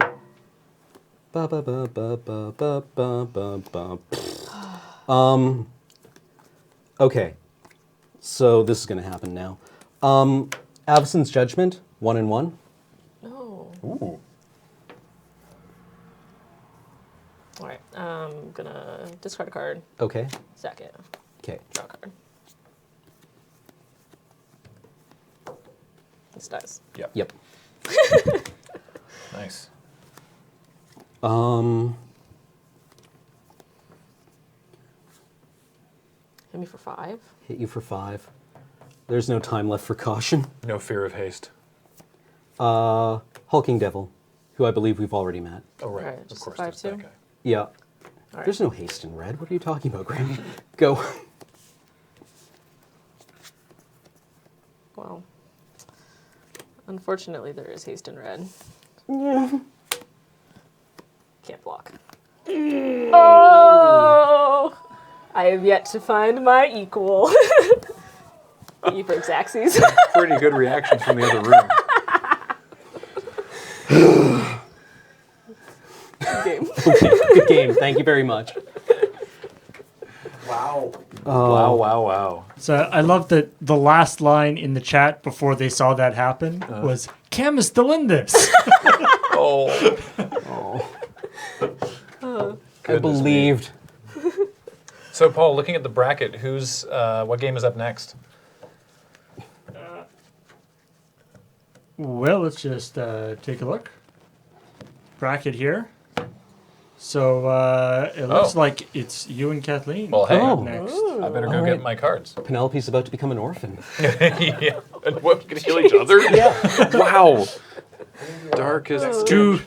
Ba ba ba ba ba ba ba ba ba. Okay. So this is going to happen now. Avacyn's Judgment, 1 and 1. No. Ooh. All right. I'm gonna discard a card. Okay. Sack it. Okay. Draw a card. This dies. Yep. Yep. Nice. Hit me for 5. Hit you for 5. There's no time left for caution. No fear of haste. Hulking Devil, who I believe we've already met. Oh, right. Alright, Of just course, a there's that 5/2. guy. Yeah. All right. There's no haste in red. What are you talking about, Graham? Go. Well, unfortunately, there is haste in red. Yeah. Can't block. Oh! I have yet to find my equal. E for Xaxes. Pretty good reactions from the other room. Good game. Good game. Thank you very much. Wow. Wow, wow, wow. So I love that the last line in the chat before they saw that happen was, Cam is still in this. Oh. I believed. So, Paul, looking at the bracket, what game is up next? Well, let's just take a look. Bracket here. So it looks like it's you and Kathleen. Well, hey. Oh. next. I better go All get right. my cards. Penelope's about to become an orphan. Yeah. And what, we can heal each other? Yeah. Wow. Dark as... To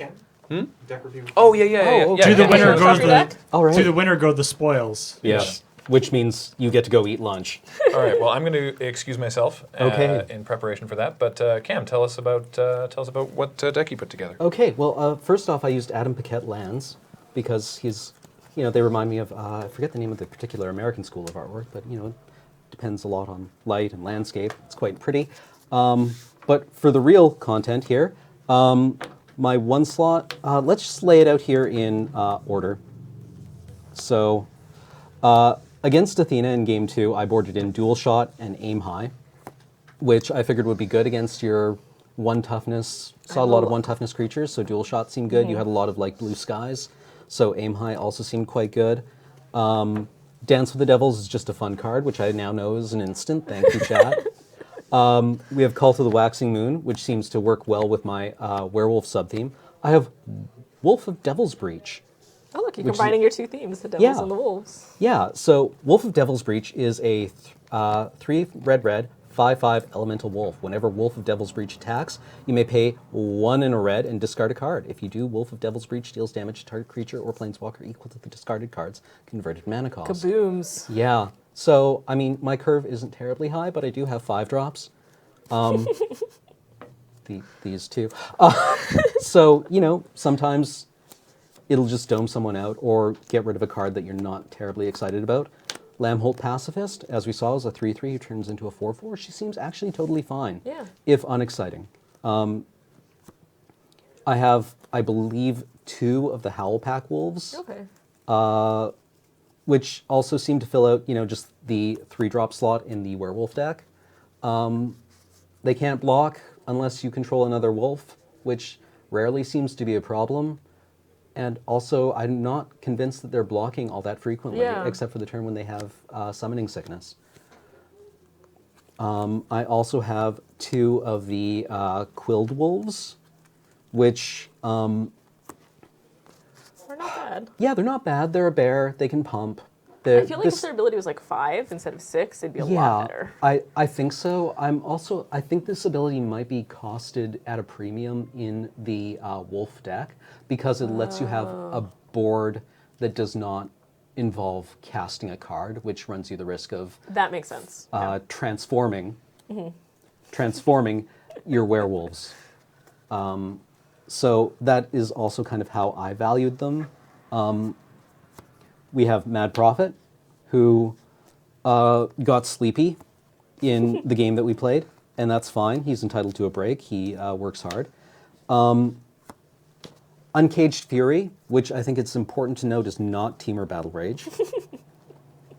Deck review. Oh, yeah, yeah, yeah. Oh, yeah. okay. to the yeah, winner yeah. goes Your deck? the All right. to the winner go the spoils. Yeah. Which means you get to go eat lunch. All right. Well, I'm going to excuse myself Okay. in preparation for that. But Cam, tell us about what deck you put together. Okay, well, first off, I used Adam Paquette lands because he's, they remind me of, I forget the name of the particular American school of artwork, but, it depends a lot on light and landscape. It's quite pretty. But for the real content here, my one slot, let's just lay it out here in order. So, against Athena in Game 2, I boarded in Dual Shot and Aim High, which I figured would be good against your 1 toughness. Saw a lot of 1 toughness creatures, so Dual Shot seemed good. You had a lot of blue skies, so Aim High also seemed quite good. Dance with the Devils is just a fun card, which I now know is an instant. Thank you, chat. We have Cult of the Waxing Moon, which seems to work well with my werewolf sub-theme. I have Wolf of Devil's Breach. Oh, look, you're Which is- combining your 2 themes, the devils Yeah. and the wolves. Yeah, so Wolf of Devil's Breach is a 3 red, 5/5 elemental wolf. Whenever Wolf of Devil's Breach attacks, you may pay 1 in a red and discard a card. If you do, Wolf of Devil's Breach deals damage to target creature or planeswalker equal to the discarded card's converted mana cost. Kabooms. Yeah, so, I mean, my curve isn't terribly high, but I do have 5 drops. These two. So, sometimes it'll just dome someone out or get rid of a card that you're not terribly excited about. Lambholt Pacifist, as we saw, is a 3/3 who turns into a 4/4. She seems actually totally fine, Yeah. if unexciting. I have, I believe, 2 of the Howl Pack Wolves, Okay. which also seem to fill out, just the 3-drop slot in the werewolf deck. They can't block unless you control another wolf, which rarely seems to be a problem. And also, I'm not convinced that they're blocking all that frequently, Yeah. except for the turn when they have summoning sickness. I also have 2 of the Quilled Wolves, which, They're not bad. yeah, they're not bad. They're a bear. They can pump. I feel like if their ability was like 5 instead of 6, it'd be a lot better. I think so. I think this ability might be costed at a premium in the wolf deck because it lets you have a board that does not involve casting a card, which runs you the risk of That makes sense. transforming your werewolves. So that is also kind of how I valued them. We have Mad Prophet, who got sleepy in the game that we played, and that's fine. He's entitled to a break. He works hard. Uncaged Fury, which I think it's important to note is not Teamer Battle Rage.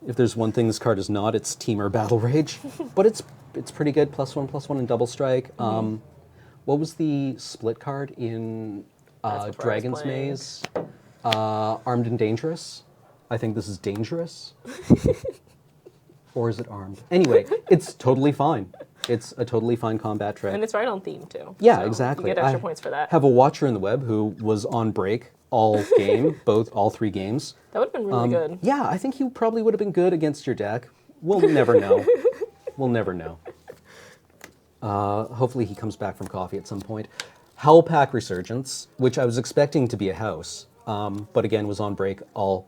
If there's one thing this card is not, it's Teamer Battle Rage. But it's pretty good. +1/+1 and double strike. What was the split card in That's before I was Dragon's playing. Maze? Armed and Dangerous. I think this is Dangerous. Or is it Armed? Anyway, it's totally fine. It's a totally fine combat trick. And it's right on theme, too. Yeah, So exactly. You get extra I points for that. have a watcher in the web who was on break all game, all 3 games. That would have been really good. Yeah, I think he probably would have been good against your deck. We'll never know. We'll never know. Hopefully he comes back from coffee at some point. Howl Pack Resurgence, which I was expecting to be a house, but again was on break all.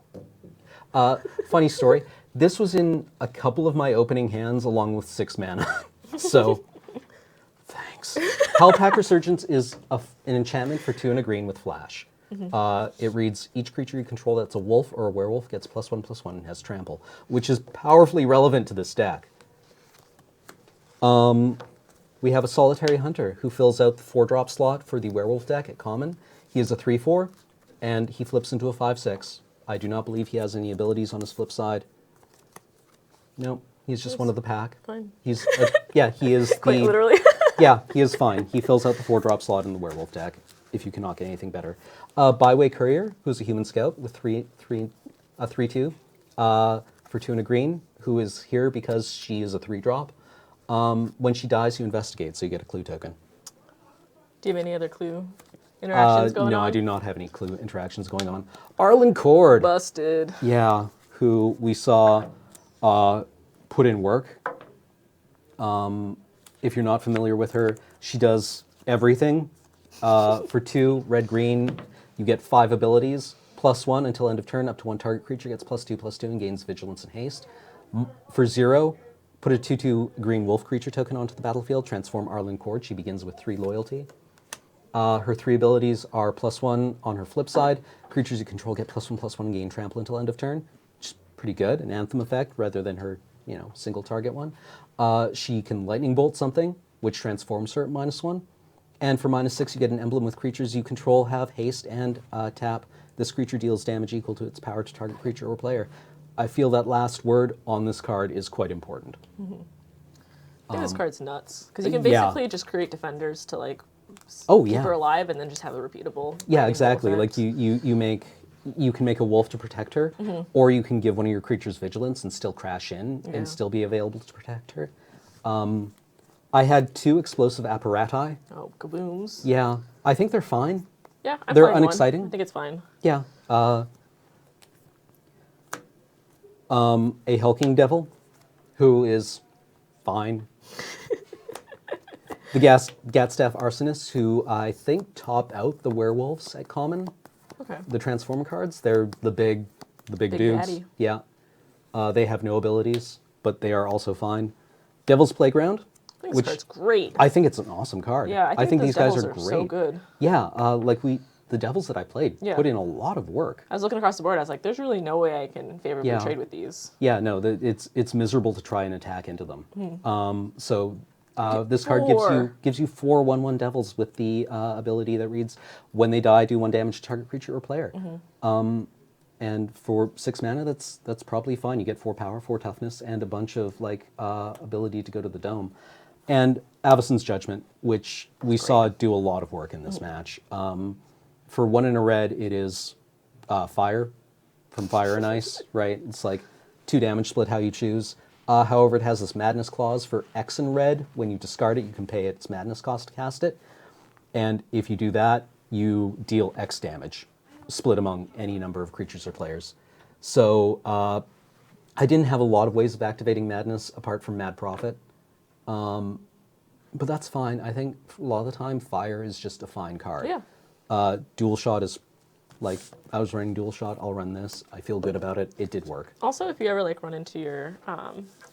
Funny story. This was in a couple of my opening hands along with 6 mana. So, thanks. Howl Pack Resurgence is an enchantment for 2 and a green with flash. It reads, each creature you control that's a wolf or a werewolf gets +1/+1 and has trample, which is powerfully relevant to this deck. We have a Solitary Hunter who fills out the 4-drop slot for the werewolf deck at common. He is a 3/4, and he flips into a 5/6. I do not believe he has any abilities on his flip side. Nope, he's just one of the pack. Fine. He's yeah, he is Quite literally. yeah, he is fine. He fills out the 4-drop slot in the werewolf deck. If you cannot get anything better, Byway Courier, who's a human scout with 3/2 for 2 and a green, who is here because she is a 3-drop. When she dies, you investigate, so you get a clue token. Do you have any other clue interactions going on? No, I do not have any clue interactions going on. Arlen Cord. Busted. Yeah, who we saw put in work. If you're not familiar with her, she does everything. For 2, red-green, you get 5 abilities, +1 until end of turn, up to 1 target creature gets +2/+2 and gains vigilance and haste. For 0, put a 2/2 green wolf creature token onto the battlefield, transform Arlen Cord. She begins with 3 loyalty. Her 3 abilities are +1 on her flip side. Creatures you control get +1/+1 and gain trample until end of turn. Which is pretty good, an anthem effect rather than her single target one. She can lightning bolt something, which transforms her at -1. And for -6, you get an emblem with creatures you control have haste and tap. This creature deals damage equal to its power to target creature or player. I feel that last word on this card is quite important. I think this card's nuts. Because you can yeah. basically just create defenders to like Oh, keep yeah. her alive and then just have a repeatable. Yeah, lightning exactly. bolt Like effect. you can make a wolf to protect her, or you can give one of your creatures vigilance and still crash in Yeah. and still be available to protect her. I had 2 explosive apparati. Oh, kabooms. Yeah, I think they're fine. Yeah, I'm They're playing one. unexciting. I think it's fine. Yeah. A Hulking Devil, who is fine. The Gatstaff Arsonist, who I think top out the werewolves at common. Okay. The Transformer cards, they're the big Big dudes. daddy. Yeah. They have no abilities, but they are also fine. Devil's Playground, I think this which card's great. I think it's an awesome card. Yeah, I think these those guys Devils are are great. so good. Yeah, the Devils that I played Yeah. put in a lot of work. I was looking across the board. I was like, "There's really no way I can favorably Yeah. trade with these." Yeah, no, it's miserable to try and attack into them. Hmm. So This card gives you 4 1/1 devils with the ability that reads, when they die, do 1 damage to target creature or player. And for 6 mana, that's probably fine. You get 4 power, 4 toughness, and a bunch of ability to go to the dome. And Avacyn's Judgment, which we saw do a lot of work in this match. For 1 and a red, it is fire from Fire and Ice, right? It's like 2 damage split how you choose. However, it has this Madness clause for X and red. When you discard it, you can pay its Madness cost to cast it. And if you do that, you deal X damage, split among any number of creatures or players. So I didn't have a lot of ways of activating Madness apart from Mad Prophet. But that's fine. I think a lot of the time, Fire is just a fine card. Yeah. Dual Shot is, like, I was running Dual Shot, I'll run this. I feel good about it. It did work. Also, if you ever run into your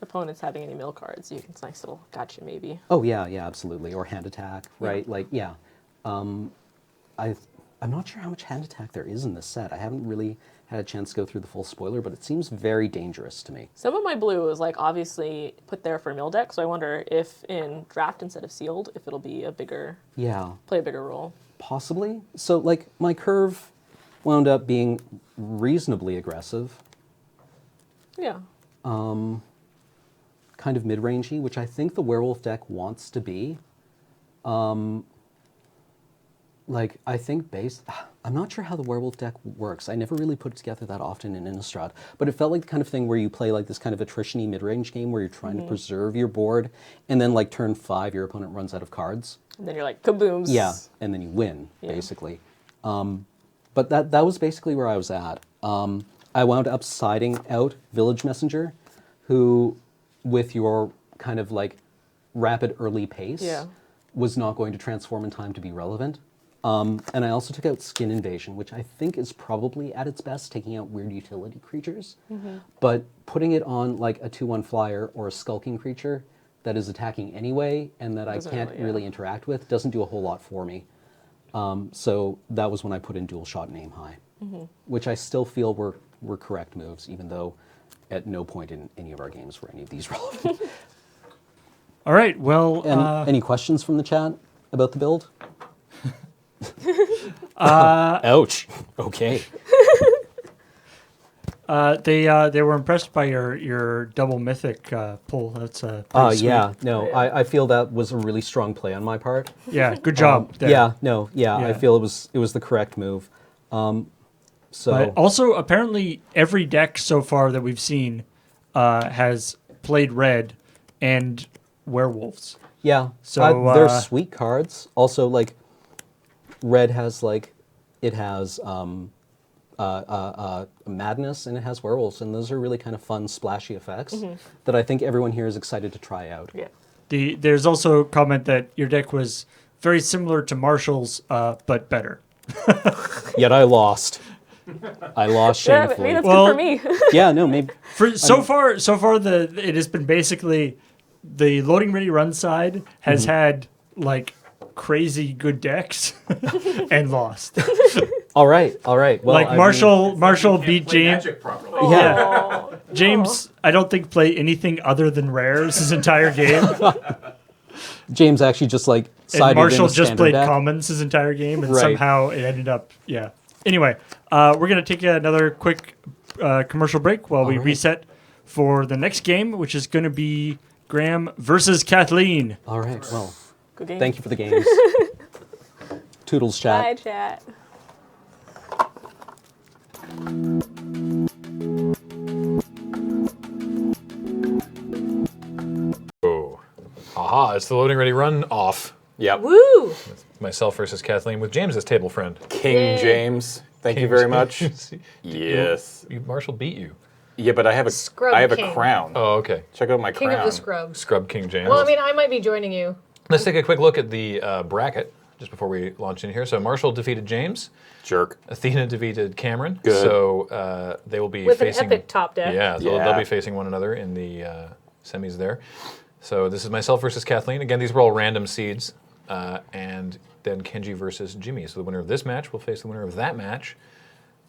opponents having any mill cards, it's a nice little gotcha maybe. Oh, yeah, absolutely. Or Hand Attack, right? Yeah. I'm not sure how much Hand Attack there is in this set. I haven't really had a chance to go through the full spoiler, but it seems very dangerous to me. Some of my blue is obviously put there for mill deck, so I wonder if in draft instead of sealed, if it'll be play a bigger role. Possibly. So my curve wound up being reasonably aggressive. Yeah. Kind of mid-rangey, which I think the werewolf deck wants to be. I think I'm not sure how the werewolf deck works. I never really put it together that often in Innistrad, but it felt like the kind of thing where you play this kind of attrition-y mid-range game where you're trying to preserve your board, and then turn 5, your opponent runs out of cards. And then you're kabooms. Yeah, and then you win, basically. But that was basically where I was at. I wound up siding out Village Messenger, who, with your kind of rapid early pace, was not going to transform in time to be relevant. And I also took out Skin Invasion, which I think is probably at its best, taking out weird utility creatures. But putting it on a 2/1 flyer or a skulking creature that is attacking anyway and that I can't really interact with doesn't do a whole lot for me. So that was when I put in Dual Shot and Aim High, which I still feel were correct moves, even though at no point in any of our games were any of these relevant. All right, well... any questions from the chat about the build? Ouch. Okay. They were impressed by your double mythic pull. That's pretty sweet. Yeah. No, I feel that was a really strong play on my part. Yeah, good job. there. Yeah. I feel it was the correct move. But also, apparently, every deck so far that we've seen has played red and werewolves. Yeah. So they're sweet cards. Also, red has it has madness and it has werewolves, and those are really kind of fun, splashy effects that I think everyone here is excited to try out. Yeah. There's also a comment that your deck was very similar to Marshall's, but better. Yet I lost. I lost shamefully. Yeah, maybe that's good for me. Yeah, no, maybe. So far, it has been basically the Loading Ready Run side has had crazy good decks and lost. All right. Well, Marshall beat James. Yeah. James, I don't think played anything other than rares his entire game. James actually just sided And Marshall in just standard played deck. commons his entire game, and Right. somehow it ended up, Anyway, we're going to take another quick commercial break while we reset for the next game, which is going to be Graham versus Kathleen. All right. Well, Good game. thank you for the games. Toodles, chat. Bye, chat. Oh. Aha, it's the Loading Ready Run off. Yep. Woo! Myself versus Kathleen with James as table friend. King Yay. James. Thank you very much. Yes. Marshall beat you. Yeah, but I have Scrub a King. crown. Oh, okay. Check out my King crown. of the Scrubs. Scrub King James. Well, I mean, I might be joining you. Let's take a quick look at the bracket just before we launch in here. So Marshall defeated James. Jerk. Athena defeated Cameron. Good. So they will be With facing... an epic top deck. Yeah, Yeah. they'll be facing one another in the semis there. So this is myself versus Kathleen. Again, these were all random seeds. And then Kenji versus Jimmy. So the winner of this match will face the winner of that match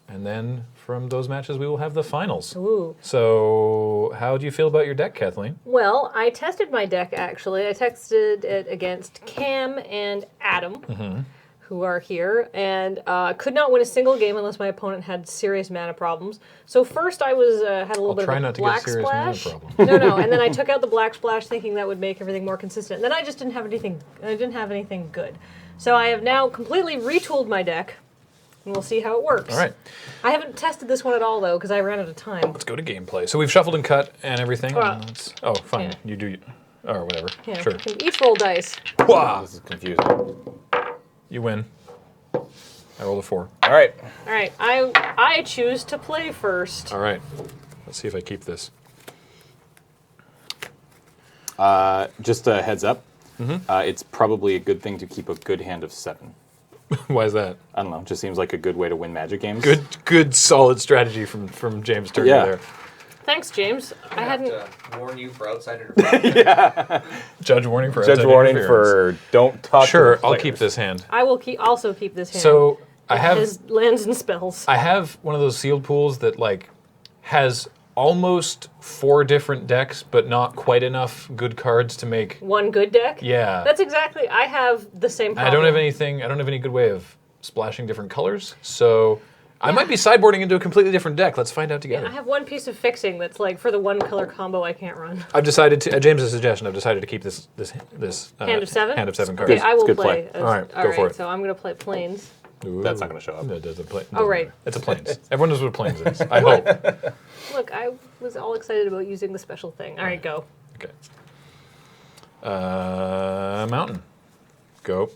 And then from those matches, we will have the finals. Ooh. So how do you feel about your deck, Kathleen? Well, I tested my deck, actually. I tested it against Cam and Adam, who are here, and could not win a single game unless my opponent had serious mana problems. So first I was had a little bit try of a not to get a black serious mana splash. problem. No, and then I took out the black splash thinking that would make everything more consistent. Then I just didn't have anything. I didn't have anything good. So I have now completely retooled my deck, and we'll see how it works. All right. I haven't tested this one at all, though, because I ran out of time. Let's go to gameplay. So we've shuffled and cut and everything. Well, Oh, fine. yeah. You do, or whatever. Yeah, Sure. we can each roll dice. Wah! This is confusing. You win. I rolled a 4. All right. All right, I choose to play first. All right. Let's see if I keep this. Just a heads up. It's probably a good thing to keep a good hand of 7. Why is that? I don't know. Just seems like a good way to win Magic games. Good, solid strategy from James Turner Yeah. there. Thanks, James. I hadn't. warn you for outside interference. Judge warning for Judge outside warning interference. for don't talk. Sure, to the I'll players. keep this hand. I will also keep this hand. So I have His lands and spells. I have one of those sealed pools that like has almost 4 different decks, but not quite enough good cards to make. One good deck. Yeah. That's exactly. I have the same problem. I don't have anything. I don't have any good way of splashing different colors. So I might be sideboarding into a completely different deck. Let's find out together. I have one piece of fixing that's like for the one color combo I can't run. I've decided to, James's suggestion, I've decided to keep this Hand of 7? hand of 7 cards. Okay, I will good play. play. All right, go for it. So I'm going to play Plains. Ooh. That's not going to show up. No, it doesn't play. Oh, right. It's a planes. Everyone knows what a planes is. I hope. Look, I was all excited about using the special thing. All right, go. Okay. Mountain. Go.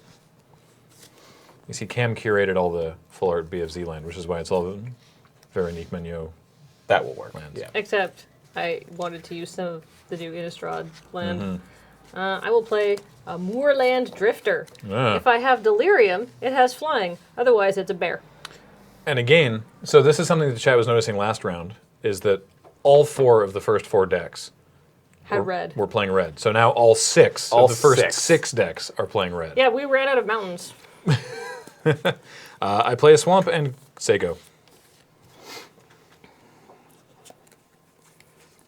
You see, Cam curated all the full art BFZ land, which is why it's all Veronique Mignot. That will work. Lands. Yeah. Except I wanted to use some of the new Innistrad land. Mm-hmm. I will play a Moorland Drifter. Ah. If I have Delirium, it has flying. Otherwise, it's a bear. And again, so this is something that the chat was noticing last round, is that all 4 of the first 4 decks Had red. were playing red. So now all 6 All of the first 6. 6 decks are playing red. Yeah, we ran out of mountains. I play a swamp and say go.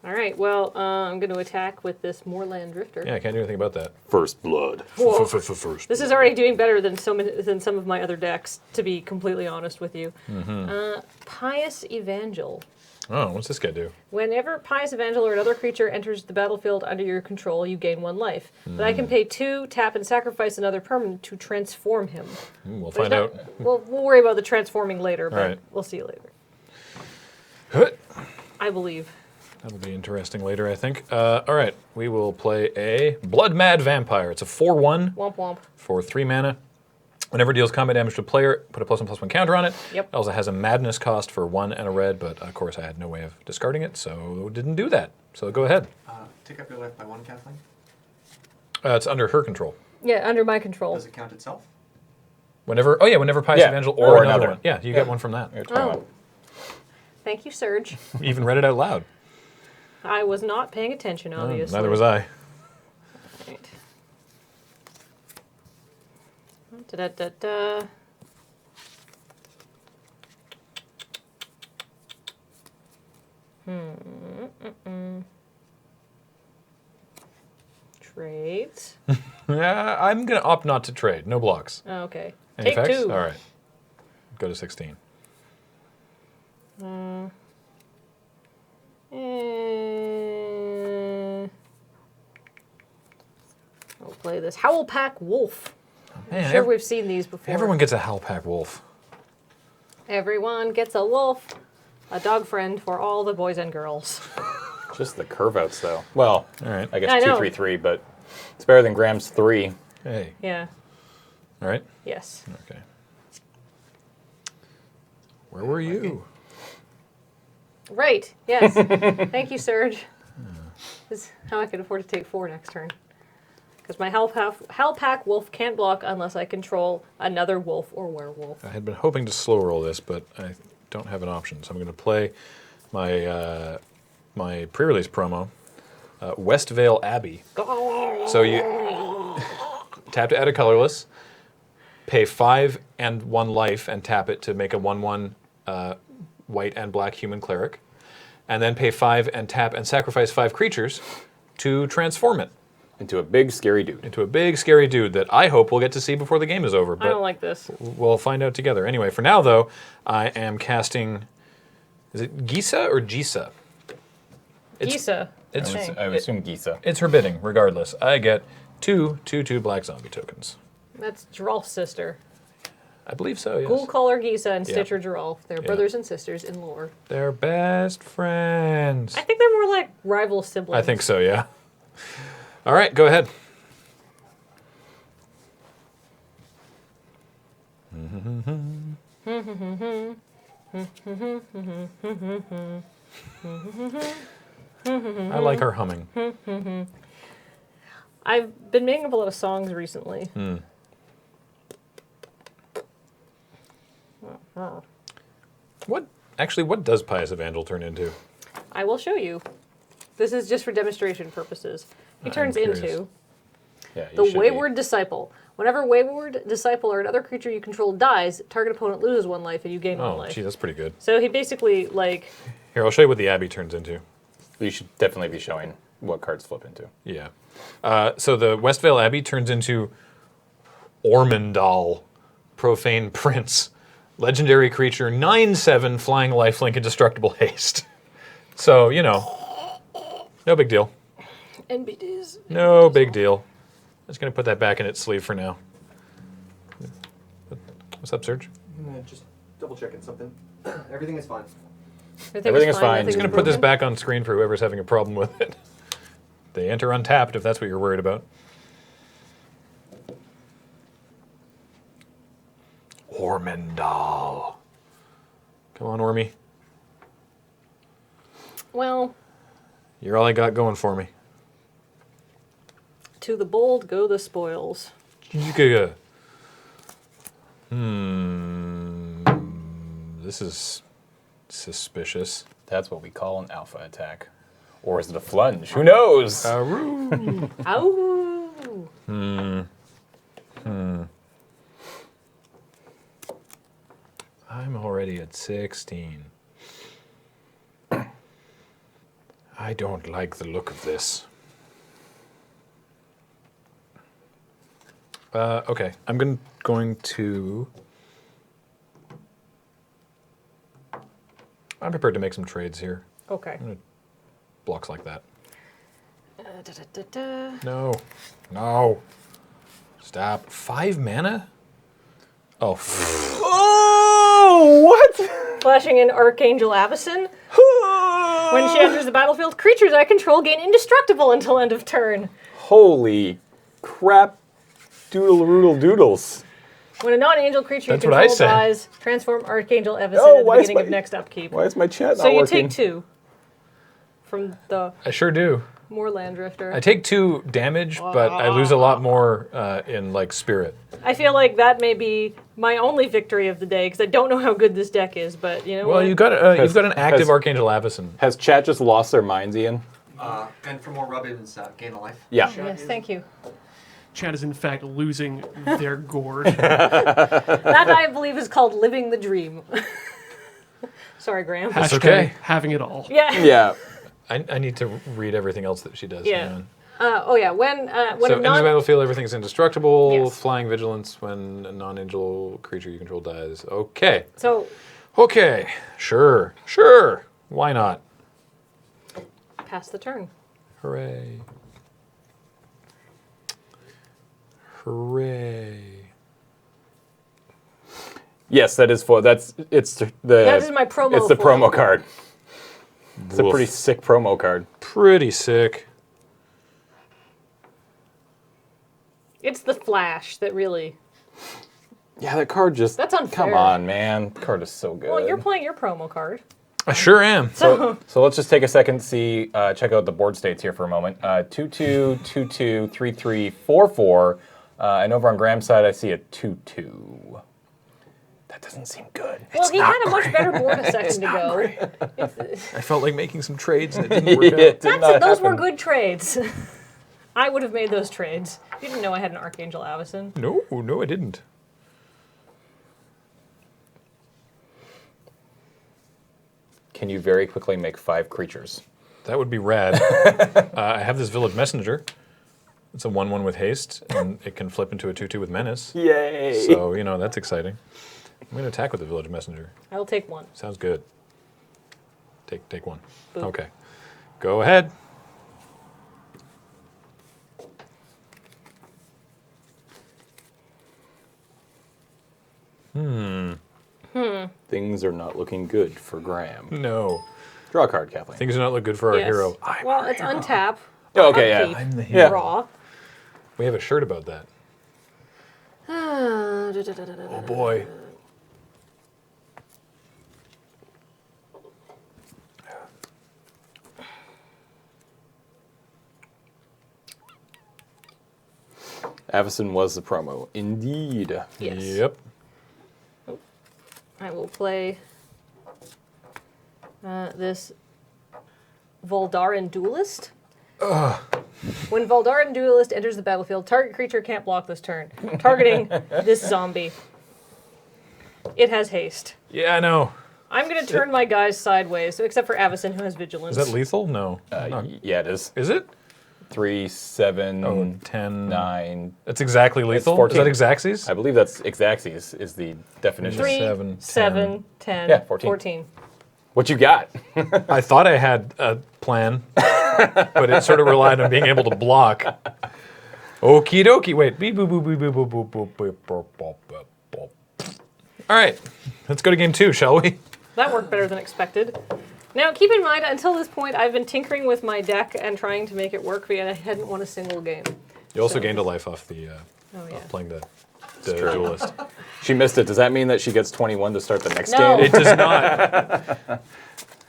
All right, well, I'm going to attack with this Moorland Drifter. Yeah, I can't do anything about that. First blood. Whoa. First. This is already doing better than some of my other decks, to be completely honest with you. Pious Evangel. Oh, what's this guy do? Whenever Pious Evangel or another creature enters the battlefield under your control, you gain 1 life. But I can pay 2, tap, and sacrifice another permanent to transform him. We'll But find out. We'll worry about the transforming later, but right. we'll see you later. Huh. I believe. That'll be interesting later, I think. All right, we will play a Blood Mad Vampire. It's a 4/1 Womp womp. for 3 mana. Whenever it deals combat damage to a player, put a +1/+1 counter on it. Yep. It also has a madness cost for 1 and a red, but of course I had no way of discarding it, so didn't do that. So go ahead. Take up your life by 1, Kathleen. It's under her control. Yeah, under my control. Does it count itself? Whenever Pious Yeah, Evangel or or another another. one. Yeah, you get one from that. Here, try Oh. one. Thank you, Serge. You even read it out loud. I was not paying attention, obviously. Neither was I. Right. Da-da-da-da. Trades. Yeah, I'm going to opt not to trade. No blocks. Oh, okay. Any Take effects? 2. All right. Go to 16. I'll play this Howl Pack Wolf. Man, I'm sure we've seen these before. everyone gets a Howlpack Wolf. Everyone gets a wolf, a dog friend for all the boys and girls. Just the curve outs, though. Well, All right. I guess I know. 2/3/3, but it's better than Graham's 3. Hey. Yeah. All right. Yes. Okay. Where were you? Right. Yes. Thank you, Serge. This is how I can afford to take 4 next turn. Because my Howlpack Wolf can't block unless I control another wolf or werewolf. I had been hoping to slow roll this, but I don't have an option. So I'm going to play my my pre-release promo, Westvale Abbey. So you tap to add a colorless, pay 5 and 1 life, and tap it to make a 1/1 white and black human cleric, and then pay 5 and tap and sacrifice 5 creatures to transform it Into a big scary dude. into a big scary dude that I hope we'll get to see before the game is over. I But don't like this. we'll find out together. Anyway, for now though, I am casting. Is it Gisa or Jisa? Gisa. It's I would assume Gisa. it's her bidding. Regardless, I get 2/2/2 black zombie tokens. That's Geralf's sister. I believe so. Yes. We'll call her Gisa and Yeah. Stitcher Geralf. They're brothers and sisters in lore. They're best friends. I think they're more like rival siblings. I think so. Yeah. All right, go ahead. I like her humming. I've been making up a lot of songs recently. What does Pious Evangel turn into? I will show you. This is just for demonstration purposes. He turns curious. into Yeah, you the should be. Wayward Disciple. Whenever Wayward Disciple or another creature you control dies, target opponent loses 1 life and you gain 1 Oh, life. gee, that's pretty good. So he basically, like, Here, I'll show you what the Abbey turns into. You should definitely be showing what cards flip into. Yeah. So the Westvale Abbey turns into Ormondal, Profane Prince, legendary creature, 9/7, flying lifelink, indestructible haste. So, you know, no big deal. NBDs. No big deal. I'm just going to put that back in its sleeve for now. What's up, Serge? Just double checking something. Everything is fine. Everything is fine. I'm just going to put this back on screen for whoever's having a problem with it. They enter untapped if that's what you're worried about. Ormondal. Come on, Ormy. Well, You're all I got going for me. to the bold go the spoils. This is suspicious. That's what we call an alpha attack. Or is it a flunge? Who knows? Aroo. Ow! I'm already at 16. I don't like the look of this. Okay, I'm going to... I'm prepared to make some trades here. Okay. Blocks like that. Da-da-da-da. No. No. Stop. 5 mana? Oh. Oh, what? Flashing in Archangel Avacyn. When she enters the battlefield, creatures I control gain indestructible until end of turn. Holy crap. Doodle-roodle doodles. When a non-angel creature That's you what I control say. dies, transform Archangel Avacyn Oh, at the why is beginning of my- next upkeep. Why is my chat So not you working? take 2 from the I sure do. Moorland Drifter. I take 2 damage, but I lose a lot more in, like, spirit. I feel like that may be my only victory of the day because I don't know how good this deck is, but you know Well, what? you've got an active has- Archangel Avacyn. Has chat just lost their minds, Ian? And for more rubbins, gain a life. Yeah. Yes, thank you. Chat is in fact losing their gourd. That I believe is called living the dream. Sorry, Graham. That's Hashtag okay. having it all. Yeah. Yeah. I need to read everything else that she does. Yeah. Hang on. Oh yeah. When So a enter the non battlefield, everything's indestructible. Yes. Flying vigilance when a non-angel creature you control dies. Okay. so Okay. Sure. Why not? pass the turn. Hooray. Hooray. Yes, that is for it's the That is my promo It's the for promo it. card. It's a Woof. pretty sick promo card. Pretty sick. It's the flash that really. Yeah, that card just That's unfair. Come on, man. The card is so good. Well, you're playing your promo card. I sure am. So let's just take a second, check out the board states here for a moment. 2-2, 2-2, 3-3, 4-4, and over on Graham's side, I see a 2-2. That doesn't seem good. Well, he had a much better board a second ago. I felt like making some trades and it didn't work out. It did not Those were happen. good trades. I would have made those trades. You didn't know I had an Archangel Avacyn. No, I didn't. can you very quickly make 5 creatures? That would be rad. I have this Village Messenger. It's a 1/1 with haste, and it can flip into a 2/2 with menace. Yay! So, you know, that's exciting. I'm going to attack with the Village Messenger. I'll take one. Sounds good. Take one. Boop. Okay. Go ahead. Things are not looking good for Graham. No. Draw a card, Kathleen. Things do not look good for our Yes. hero. Well, it's untap. Oh, okay, yeah. Upkeep, I'm the hero. Draw. We have a shirt about that. Oh boy. Avison was the promo. Indeed. Yes. Yep. I will play this Voldaran Duelist. When Voldaran Duelist enters the battlefield, target creature can't block this turn, targeting this zombie. It has haste. Yeah, I know. I'm going to turn my guys sideways, except for Avison, who has vigilance. Is that lethal? No. Yeah, it is. Is it? 3, 7, 10. 9. That's exactly lethal? Is 14. that Exaxes? I believe that's Exaxes is the definition. 3, 7, 7, 10, Yeah, 14. 14. What you got? I thought I had a plan, but it sort of relied on being able to block. Okie dokie. Wait. Beep, boop, boop, boop, boop, boop, boop, boop, boop, boop, boop, boop, boop. All right. Let's go to game 2, shall we? That worked better than expected. Now, keep in mind, until this point, I've been tinkering with my deck and trying to make it work, but I hadn't won a single game. You also So- gained a life off the yeah. off playing the duelist. She missed it. Does that mean that she gets 21 to start the next No. game? It does not.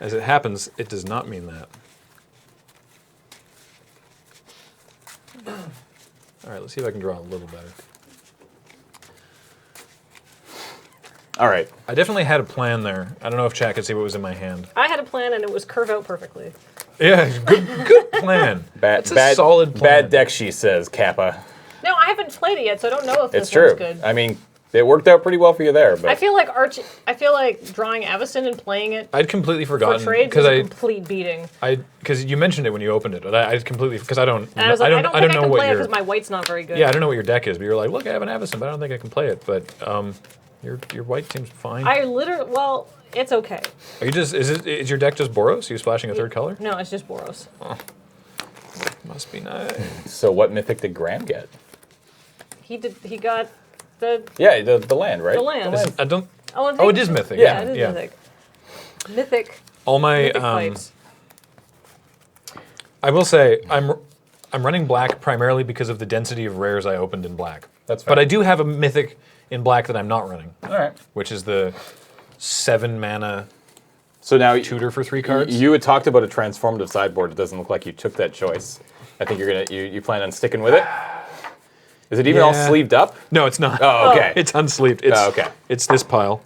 As it happens, it does not mean that. All right, let's see if I can draw a little better. All right. I definitely had a plan there. I don't know if chat could see what was in my hand. I had a plan, and it was curve out perfectly. Yeah, good plan. That's a solid plan. Bad deck, she says, Kappa. No, I haven't played it yet, so I don't know if It's this true. one's good. I mean, it worked out pretty well for you there, but I feel like drawing Avison and playing it I'd completely for forgotten trades is a complete beating. because you mentioned it when you opened it, but I completely because I don't And I was like, I don't think I know can what play it your because my white's not very good. yeah I don't know what your deck is, but you're like, look, I have an Avison, but I don't think I can play it. But your white seems fine. Well, it's okay. Are you just is your deck just Boros? Are you splashing a third color? No, it's just Boros. Must be nice. So what mythic did Graham get? He got the Yeah, the land, right? The land. I don't. Oh, Oh, it is mythic. Yeah, it is yeah. mythic. Mythic. All my Mythic fights. I will say I'm running black primarily because of the density of rares I opened in black. That's But fair. I do have a mythic in black that I'm not running, All right. which is the 7 mana So now tutor for 3 cards. you had talked about a transformative sideboard. It doesn't look like you took that choice. I think you plan on sticking with it. Is it even all Yeah. sleeved up? No, it's not. Oh, okay. It's unsleeved. It's, okay. It's this pile.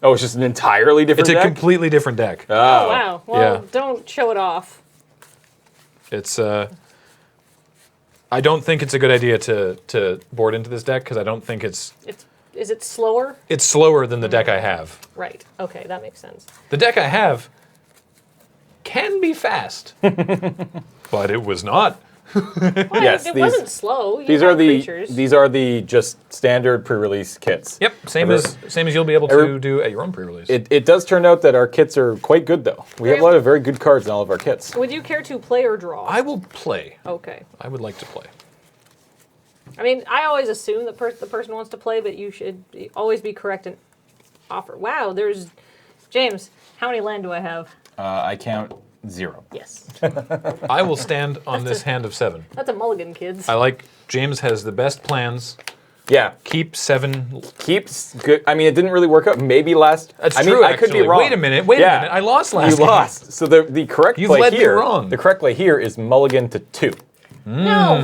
Oh, it's just an entirely different It's a deck? completely different deck. Oh, wow. Well, Yeah. don't show it off. It's I don't think it's a good idea to board into this deck because I don't think it's Is it slower? slower than the deck I have. Right. Okay, that makes sense. The deck I have can be fast, but it was not. Well, Yes, it these- wasn't slow. You These have are the creatures. these are the just standard pre-release kits. Yep, same Every- as you'll be able to do at your own pre-release. It does turn out that our kits are quite good though. We have a lot of very good cards in all of our kits. Would you care to play or draw? I will play. Okay. I would like to play. I mean, I always assume that the person wants to play, but you should always be correct and offer. Wow, there's James. How many land do I have? I count 0. Yes. I will stand on this hand of 7. That's a mulligan, kids. I like James has the best plans. Yeah. Keep 7. Keeps good. I mean, it didn't really work out. Maybe last. That's I mean, true. I could be actually. wrong. Wait a minute. Wait a minute. I lost last You game. lost. So the correct You've play led me here. wrong. The correct play here is mulligan to 2. No.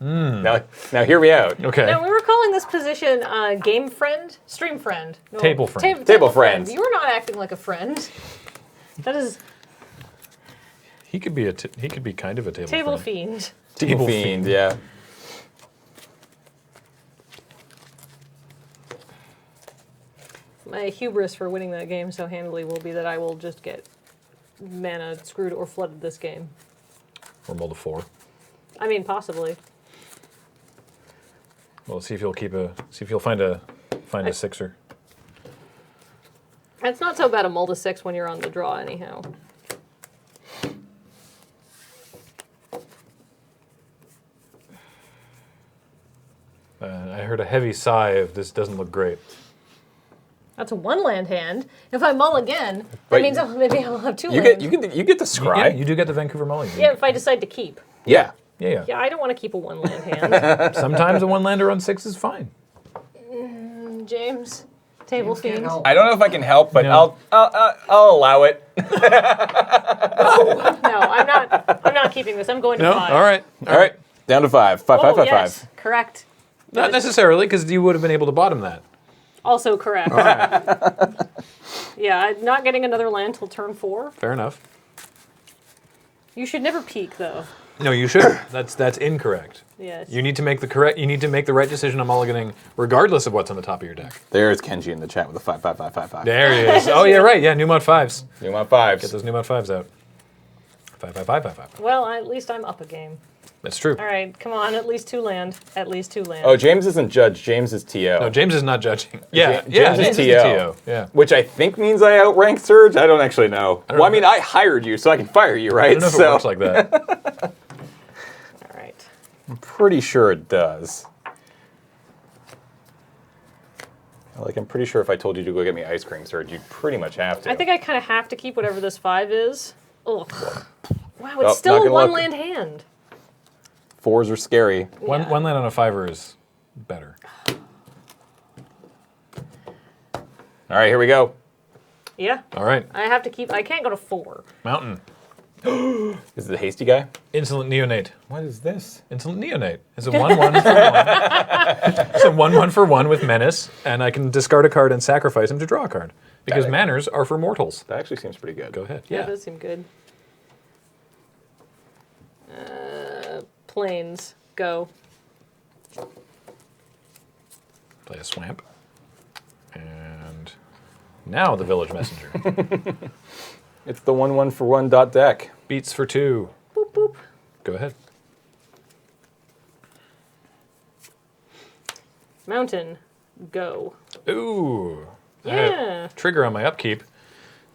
Now hear me out. Okay. No, we were calling this position game friend, stream friend, no, Table friend. Table friend. You were not acting like a friend. That is He could be he could be kind of a table. table friend. fiend. Table fiend. Yeah. My hubris for winning that game so handily will be that I will just get mana screwed or flooded this game. Or mull to 4. I mean, possibly. Well, see if you'll find a sixer. It's not so bad a mull to 6 when you're on the draw, anyhow. I heard a heavy sigh of this doesn't look great. That's a 1-land hand. If I mull again, that But means maybe I'll have 2 You lands. get the scry. Yeah, you do get the Vancouver mulligan. Yeah, if I decide to keep. Yeah. Yeah. Yeah, I don't want to keep a 1-land hand. Sometimes a one-lander on 6 is fine. James, table fiend. I don't know if I can help, but No. I'll allow it. No, I'm not keeping this. I'm going to 5. All right. All right. Down to 5. 5, 5, Oh, 5, yes, 5. correct. Not necessarily, because you would have been able to bottom that. Also correct. Yeah, I'm not getting another land till turn 4. Fair enough. You should never peek, though. No, you shouldn't. That's incorrect. Yes. You need to make the right decision on mulliganing, regardless of what's on the top of your deck. There's Kenji in the chat with a 5, 5, 5, 5, 5. There he is. Oh, yeah, right. Yeah, new mod 5s. You want 5s. Get those new mod 5s out. 5, 5, 5, 5, 5. Well, at least I'm up a game. That's true. All right, come on, at least 2 land. At least 2 land. Oh, James isn't judge. James is TO. No, James is not judging. Yeah, James is the TO. Yeah. Which I think means I outrank Surge. I don't actually know. don't Well, I know. mean, I hired you, so I can fire you, I right? don't know if it works like that. All right. I'm pretty sure it does. I'm pretty sure if I told you to go get me ice cream, Surge, you'd pretty much have to. I think I kind of have to keep whatever this 5 is. Ugh. Wow, Oh, it's still not a gonna look. 1-land hand. 4s are scary. One land on a 5er is better. All right, here we go. Yeah. All right. I have to keep. I can't go to 4. Mountain. Is it the hasty guy? Insolent Neonate. What is this? Insolent Neonate. It's a 1-1 for 1. It's a 1-1 for 1 with Menace, and I can discard a card and sacrifice him to draw a card. Because That- manners are for mortals. That actually seems pretty good. Go ahead. That Yeah. does seem good. Planes. Go. Play a Swamp. And now the Village Messenger. It's the 1/1 for 1 dot deck. Beats for 2. Boop, boop. Go ahead. Mountain. Go. Ooh. I have Yeah. trigger on my upkeep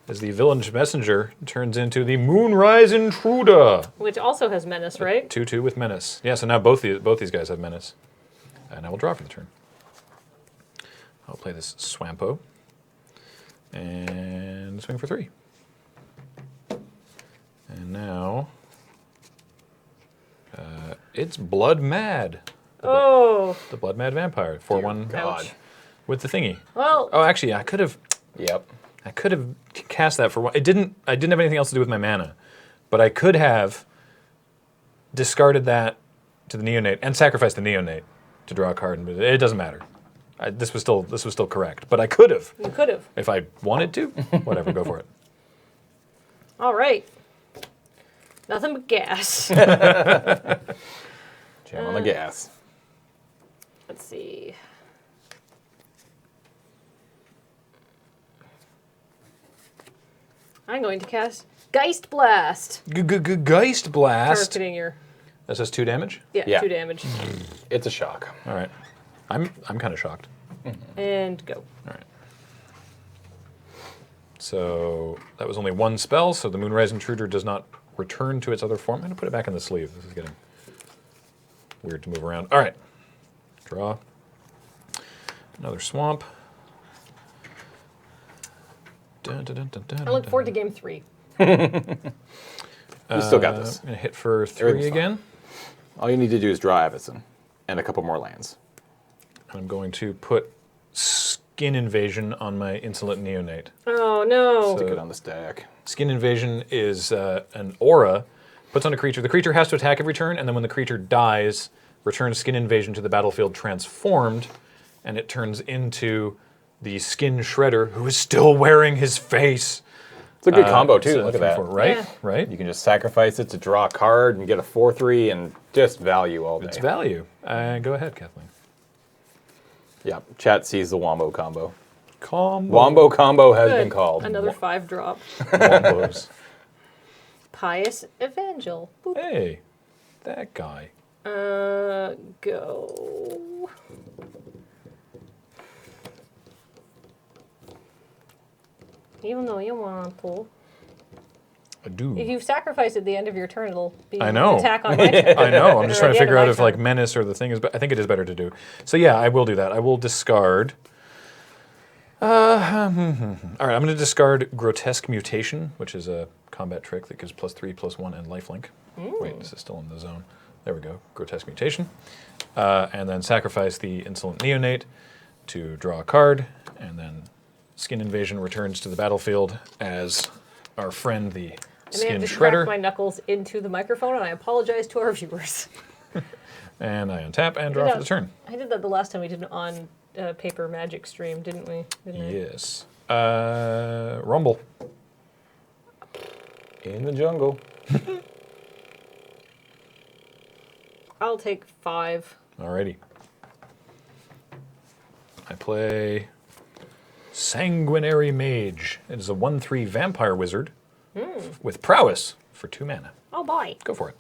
as the Village Messenger turns into the Moonrise Intruder. Which also has menace, right? 2/2 with Menace. Yeah, so now both these guys have Menace. And I will draw for the turn. I'll play this Swampo. And swing for 3. And now it's Blood Mad. Oh. The Blood Mad Vampire. 4/1 Ouch. with the thingy. Well, Oh, actually, I could have Yep. cast that for 1. I didn't have anything else to do with my mana, but I could have discarded that to the Neonate and sacrificed the Neonate to draw a card. But it doesn't matter. This was still correct, but I could have you could have. if I wanted to. Whatever, go for it. All right. Nothing but gas. Jam on the gas. Let's see. I'm going to cast Geist Blast. Geist Blast. Targeting your. That says 2 damage. Yeah. 2 damage. It's a shock. All right. I'm kind of shocked. And go. All right. So that was only 1 spell, so the Moonrise Intruder does not return to its other form. I'm going to put it back in the sleeve. This is getting weird to move around. All right. Draw. Another Swamp. Dun, dun, dun, dun, dun, I look dun, forward to dun. game 3. You still got this. I'm going to hit for 3 Everything's fine. again. All you need to do is draw Avison and a couple more lands. I'm going to put Skin Invasion on my Insolent Neonate. Oh no. Stick it on this deck. Skin Invasion is an aura, puts on a creature. The creature has to attack every turn, and then when the creature dies, returns Skin Invasion to the battlefield transformed, and it turns into the Skin Shredder, who is still wearing his face. It's a good combo It's too. a Look at that. 3/4, right? Yeah. Right? You can just sacrifice it to draw a card and get a 4/3 and just value all day. It's value. Go ahead, Kathleen. Yeah. Chat sees the Wombo combo. Wombo combo has been called. Another 5-drop. Wombos. Pious Evangel. Boop. Hey, that guy. Go. Even though you want to pull. I do. If you sacrifice at the end of your turn, it'll be I know. an attack on my turn. I know. I'm just Or trying at to the end figure of out my if like turn. menace or the thing is. But I think it is better to do. So yeah, I will do that. I will discard. All right, I'm going to discard Grotesque Mutation, which is a combat trick that gives +3/+1 and lifelink. Wait, this is still in the zone. There we go. Grotesque Mutation, and then sacrifice the Insolent Neonate to draw a card, and then Skin Invasion returns to the battlefield as our friend the I may have Skin just cracked Shredder. my knuckles into the microphone, and I apologize to our viewers. And I untap and draw for the turn. I did that the last time we did it on Paper Magic stream, didn't we? Didn't I? Yes. Rumble. In the jungle. I'll take 5. Alrighty. I play Sanguinary Mage. It is a 1/3 vampire wizard with prowess for 2 mana. Oh boy. Go for it.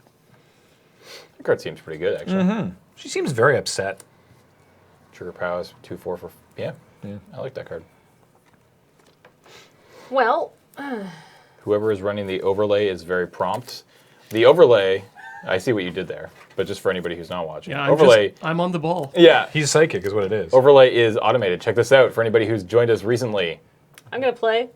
That card seems pretty good, actually. She seems very upset. Trigger prowess, 2/4 for. Yeah. I like that card. Well, Whoever is running the overlay is very prompt. The overlay, I see what you did there, but just for anybody who's not watching. Yeah, overlay. I'm on the ball. Yeah. He's psychic, is what it is. Overlay is automated. Check this out for anybody who's joined us recently. I'm going to play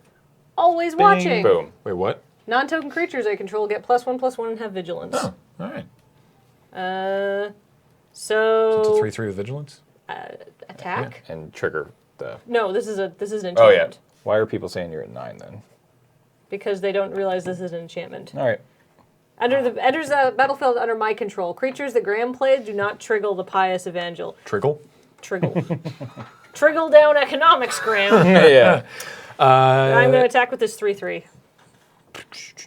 Always Watching. Boom. Wait, what? Non-token creatures I control get +1/+1 and have vigilance. Oh, all right. So It's a 3/3 with vigilance. attack? And trigger the. No, this is an enchantment. Oh, yeah. Why are people saying you're at 9 then? Because they don't realize this is an enchantment. All right. Enters the battlefield under my control. Creatures that Graham played do not trigger the Pious Evangel. Triggle. Triggle down economics, Graham. Yeah. I'm going to attack with this 3/3.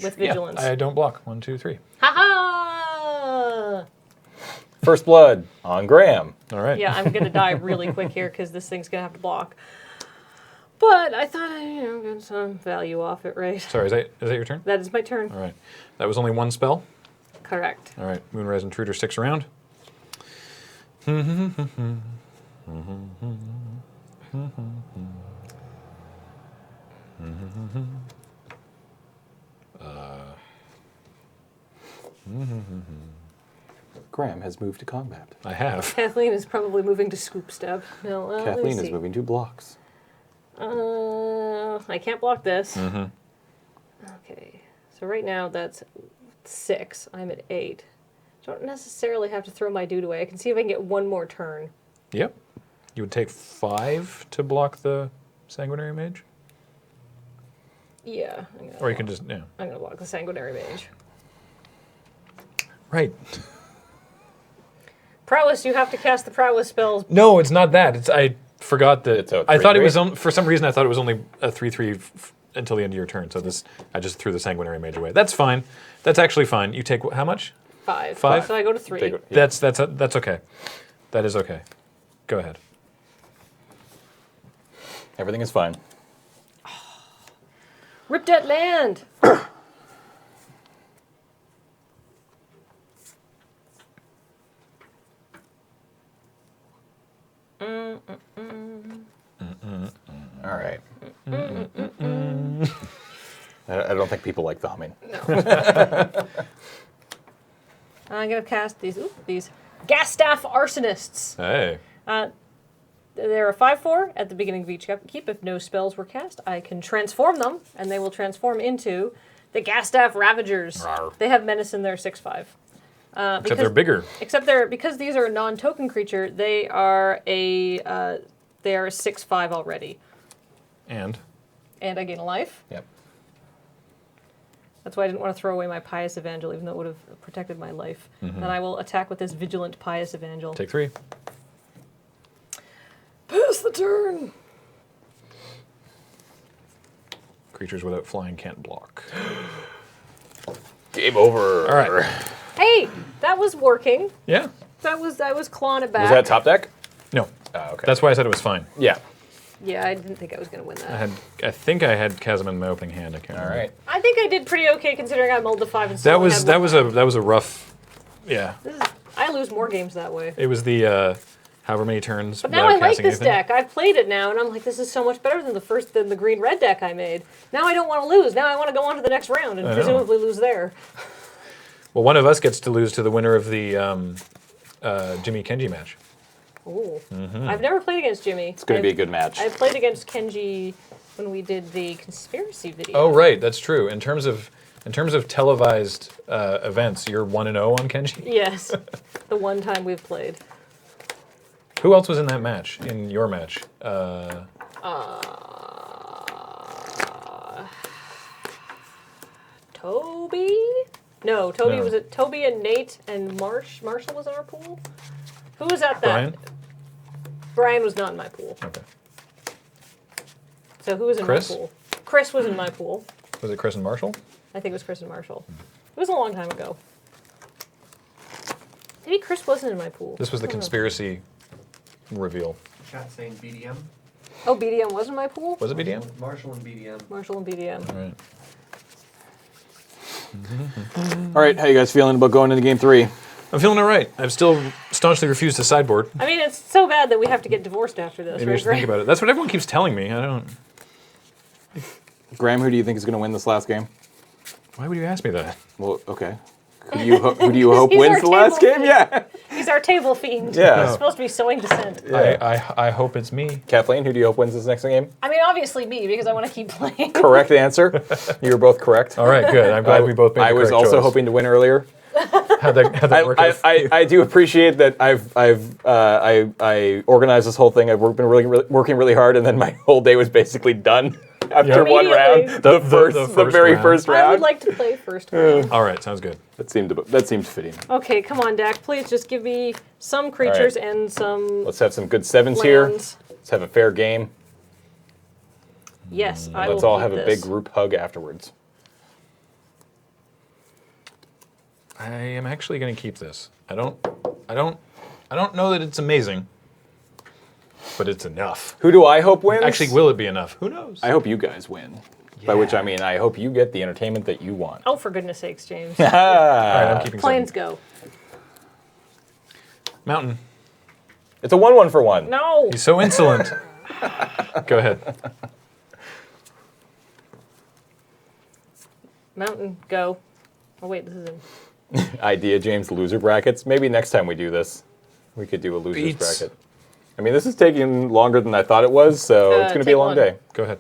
With vigilance. I don't block. 1, 2, 3. Ha-ha! First blood on Graham. All right. Yeah, I'm going to die really quick here because this thing's going to have to block. But I thought I'd get some value off it, right? Sorry, is that your turn? That is my turn. All right. That was only 1 spell. Correct. All right. Moonrise Intruder sticks around. Graham has moved to combat. I have. Kathleen is probably moving to scoop step. No, let me Kathleen is see. moving to blocks. I can't block this. Okay. So right now that's 6. I'm at 8. Don't necessarily have to throw my dude away. I can see if I can get one more turn. Yep. You would take 5 to block the Sanguinary Mage? Yeah. Or you can just, yeah. I'm going to block the Sanguinary Mage. Right. Prowess, you have to cast the prowess spells. No, it's not that. It's I forgot that. It's a I thought it 3/3? was for some reason I thought it was only a 3/3 until the end of your turn. So this I just threw the Sanguinary Mage away. That's fine. That's actually fine. You take how much? 5. 5? So I go to 3. Take it. Yeah. That's okay. That is okay. Go ahead. Everything is fine. Rip that land! All right. I don't think people like the humming. I'm going to cast these Gastaff Arsonists. Hey. They're a 5/4 at the beginning of each upkeep. If no spells were cast, I can transform them, and they will transform into the Gastaff Ravagers. Rawr. They have menace in their 6/5. Except they're bigger. Except because these are a non-token creature, they are a 6/5 already. And And I gain a life. Yep. That's why I didn't want to throw away my Pious Evangel, even though it would have protected my life. And I will attack with this Vigilant Pious Evangel. take 3. Pass the turn! Creatures without flying can't block. Game over. All right. Hey, that was working. Yeah. I was clawing it back. Was that top deck? No. Okay. That's why I said it was fine. Yeah. Yeah, I didn't think I was going to win that. I think I had Chasm in my opening hand. I can't All remember. right. I think I did pretty okay considering I mulled the 5 and That still only was had one. that was a rough. Yeah. I lose more games that way. It was the however many turns. But now I without like casting this anything. deck. I've played it now, and I'm like, this is so much better than the green-red deck I made. Now I don't want to lose. Now I want to go on to the next round and I know. presumably lose there. Well, one of us gets to lose to the winner of the Jimmy Kenji match. Ooh. I've never played against Jimmy. It's going to be a good match. I played against Kenji when we did the conspiracy video. Oh, right, that's true. In terms of televised events, you're 1-0 on Kenji. Yes, the one time we've played. Who else was in that match? In your match? Toby? No, Toby No. was it. Toby and Nate and Marshall was in our pool. Who was at that? Brian? Brian was not in my pool. Okay. So who was in Chris? my pool? Chris was in my pool. Was it Chris and Marshall? I think it was Chris and Marshall. It was a long time ago. Maybe Chris wasn't in my pool. This was the I don't know. conspiracy reveal. Chat saying BDM. Oh, BDM was in my pool? Was it BDM? Marshall and BDM. Marshall and BDM. All right. All right, how you guys feeling about going into game 3? I'm feeling all right. I've still staunchly refused to sideboard. I mean, it's so bad that we have to get divorced after this, Maybe I right, should Greg? think about it. That's what everyone keeps telling me. I don't. Graham, who do you think is going to win this last game? Why would you ask me that? Well, okay. Who do you hope He's wins our the last table game? Yeah. He's our table fiend. Yeah. He's supposed to be sowing dissent. I hope it's me. Kathleen, who do you hope wins this next game? I mean, obviously me, because I want to keep playing. Correct answer. You were both correct. All right, good. I'm glad we both made the I was correct also choice. hoping to win earlier. How'd that work out? I do appreciate that I organized this whole thing. I've been working really hard, and then my whole day was basically done after one round. Immediately. The very first round. I would like to play first round. All right, sounds good. That seemed fitting. Okay, come on, Dak. Please just give me some creatures and some Let's have some good sevens here. lands. Let's have a fair game. Yes, I will Let's all keep have a this. big group hug afterwards. I am actually going to keep this. I don't know that it's amazing, but it's enough. Who do I hope wins? Actually, will it be enough? Who knows? I hope you guys win. By which I mean I hope you get the entertainment that you want. Oh, for goodness sakes, James. All right, I'm keeping Planes seven. go. Mountain. It's a 1-1 for 1. No. He's so insolent. Go ahead. Mountain, go. Oh, wait, this is in. Idea, James, loser brackets. Maybe next time we do this, we could do a losers Beats. bracket. I mean, this is taking longer than I thought it was, so it's going to be take a long one. day. Go ahead.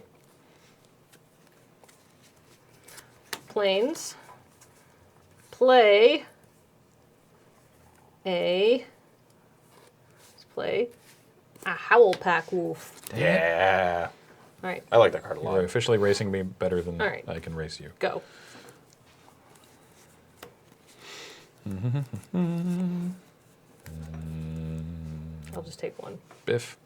Planes. Play. Let's play a Howl Pack Wolf. Yeah. All right, I like that card a You're lot. officially racing me better than All right. I can race you. go. I'll just take one. Biff.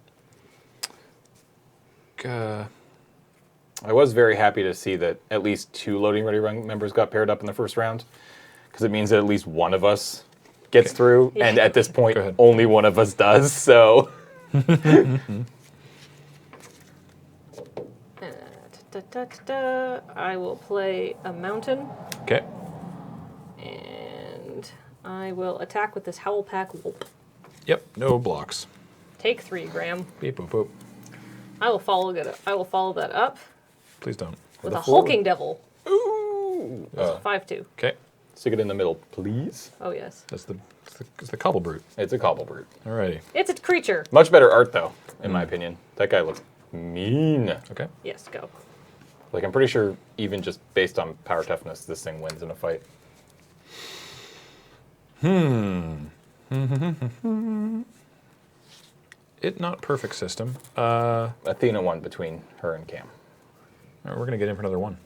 I was very happy to see that at least 2 Loading Ready Run members got paired up in the first round, because it means that at least one of us gets through, and at this point, Go ahead. only one of us does, so... I will play a mountain, Okay. and I will attack with this Howl Pack Wolf. Yep. No blocks. Take 3, Graham. Beep boop boop. I will follow that up Please don't. with a forward. hulking devil. Ooh. 5/2. Okay. Stick it in the middle, please. Oh yes, That's it's the cobble brute. It's a cobble brute. Alrighty. it's a creature. Much better art, though, in my opinion. That guy looks mean. Okay. Yes, go. Like, I'm pretty sure even just based on power toughness, this thing wins in a fight. It not perfect system. Athena won between her and Cam. All right, we're gonna get in for another one.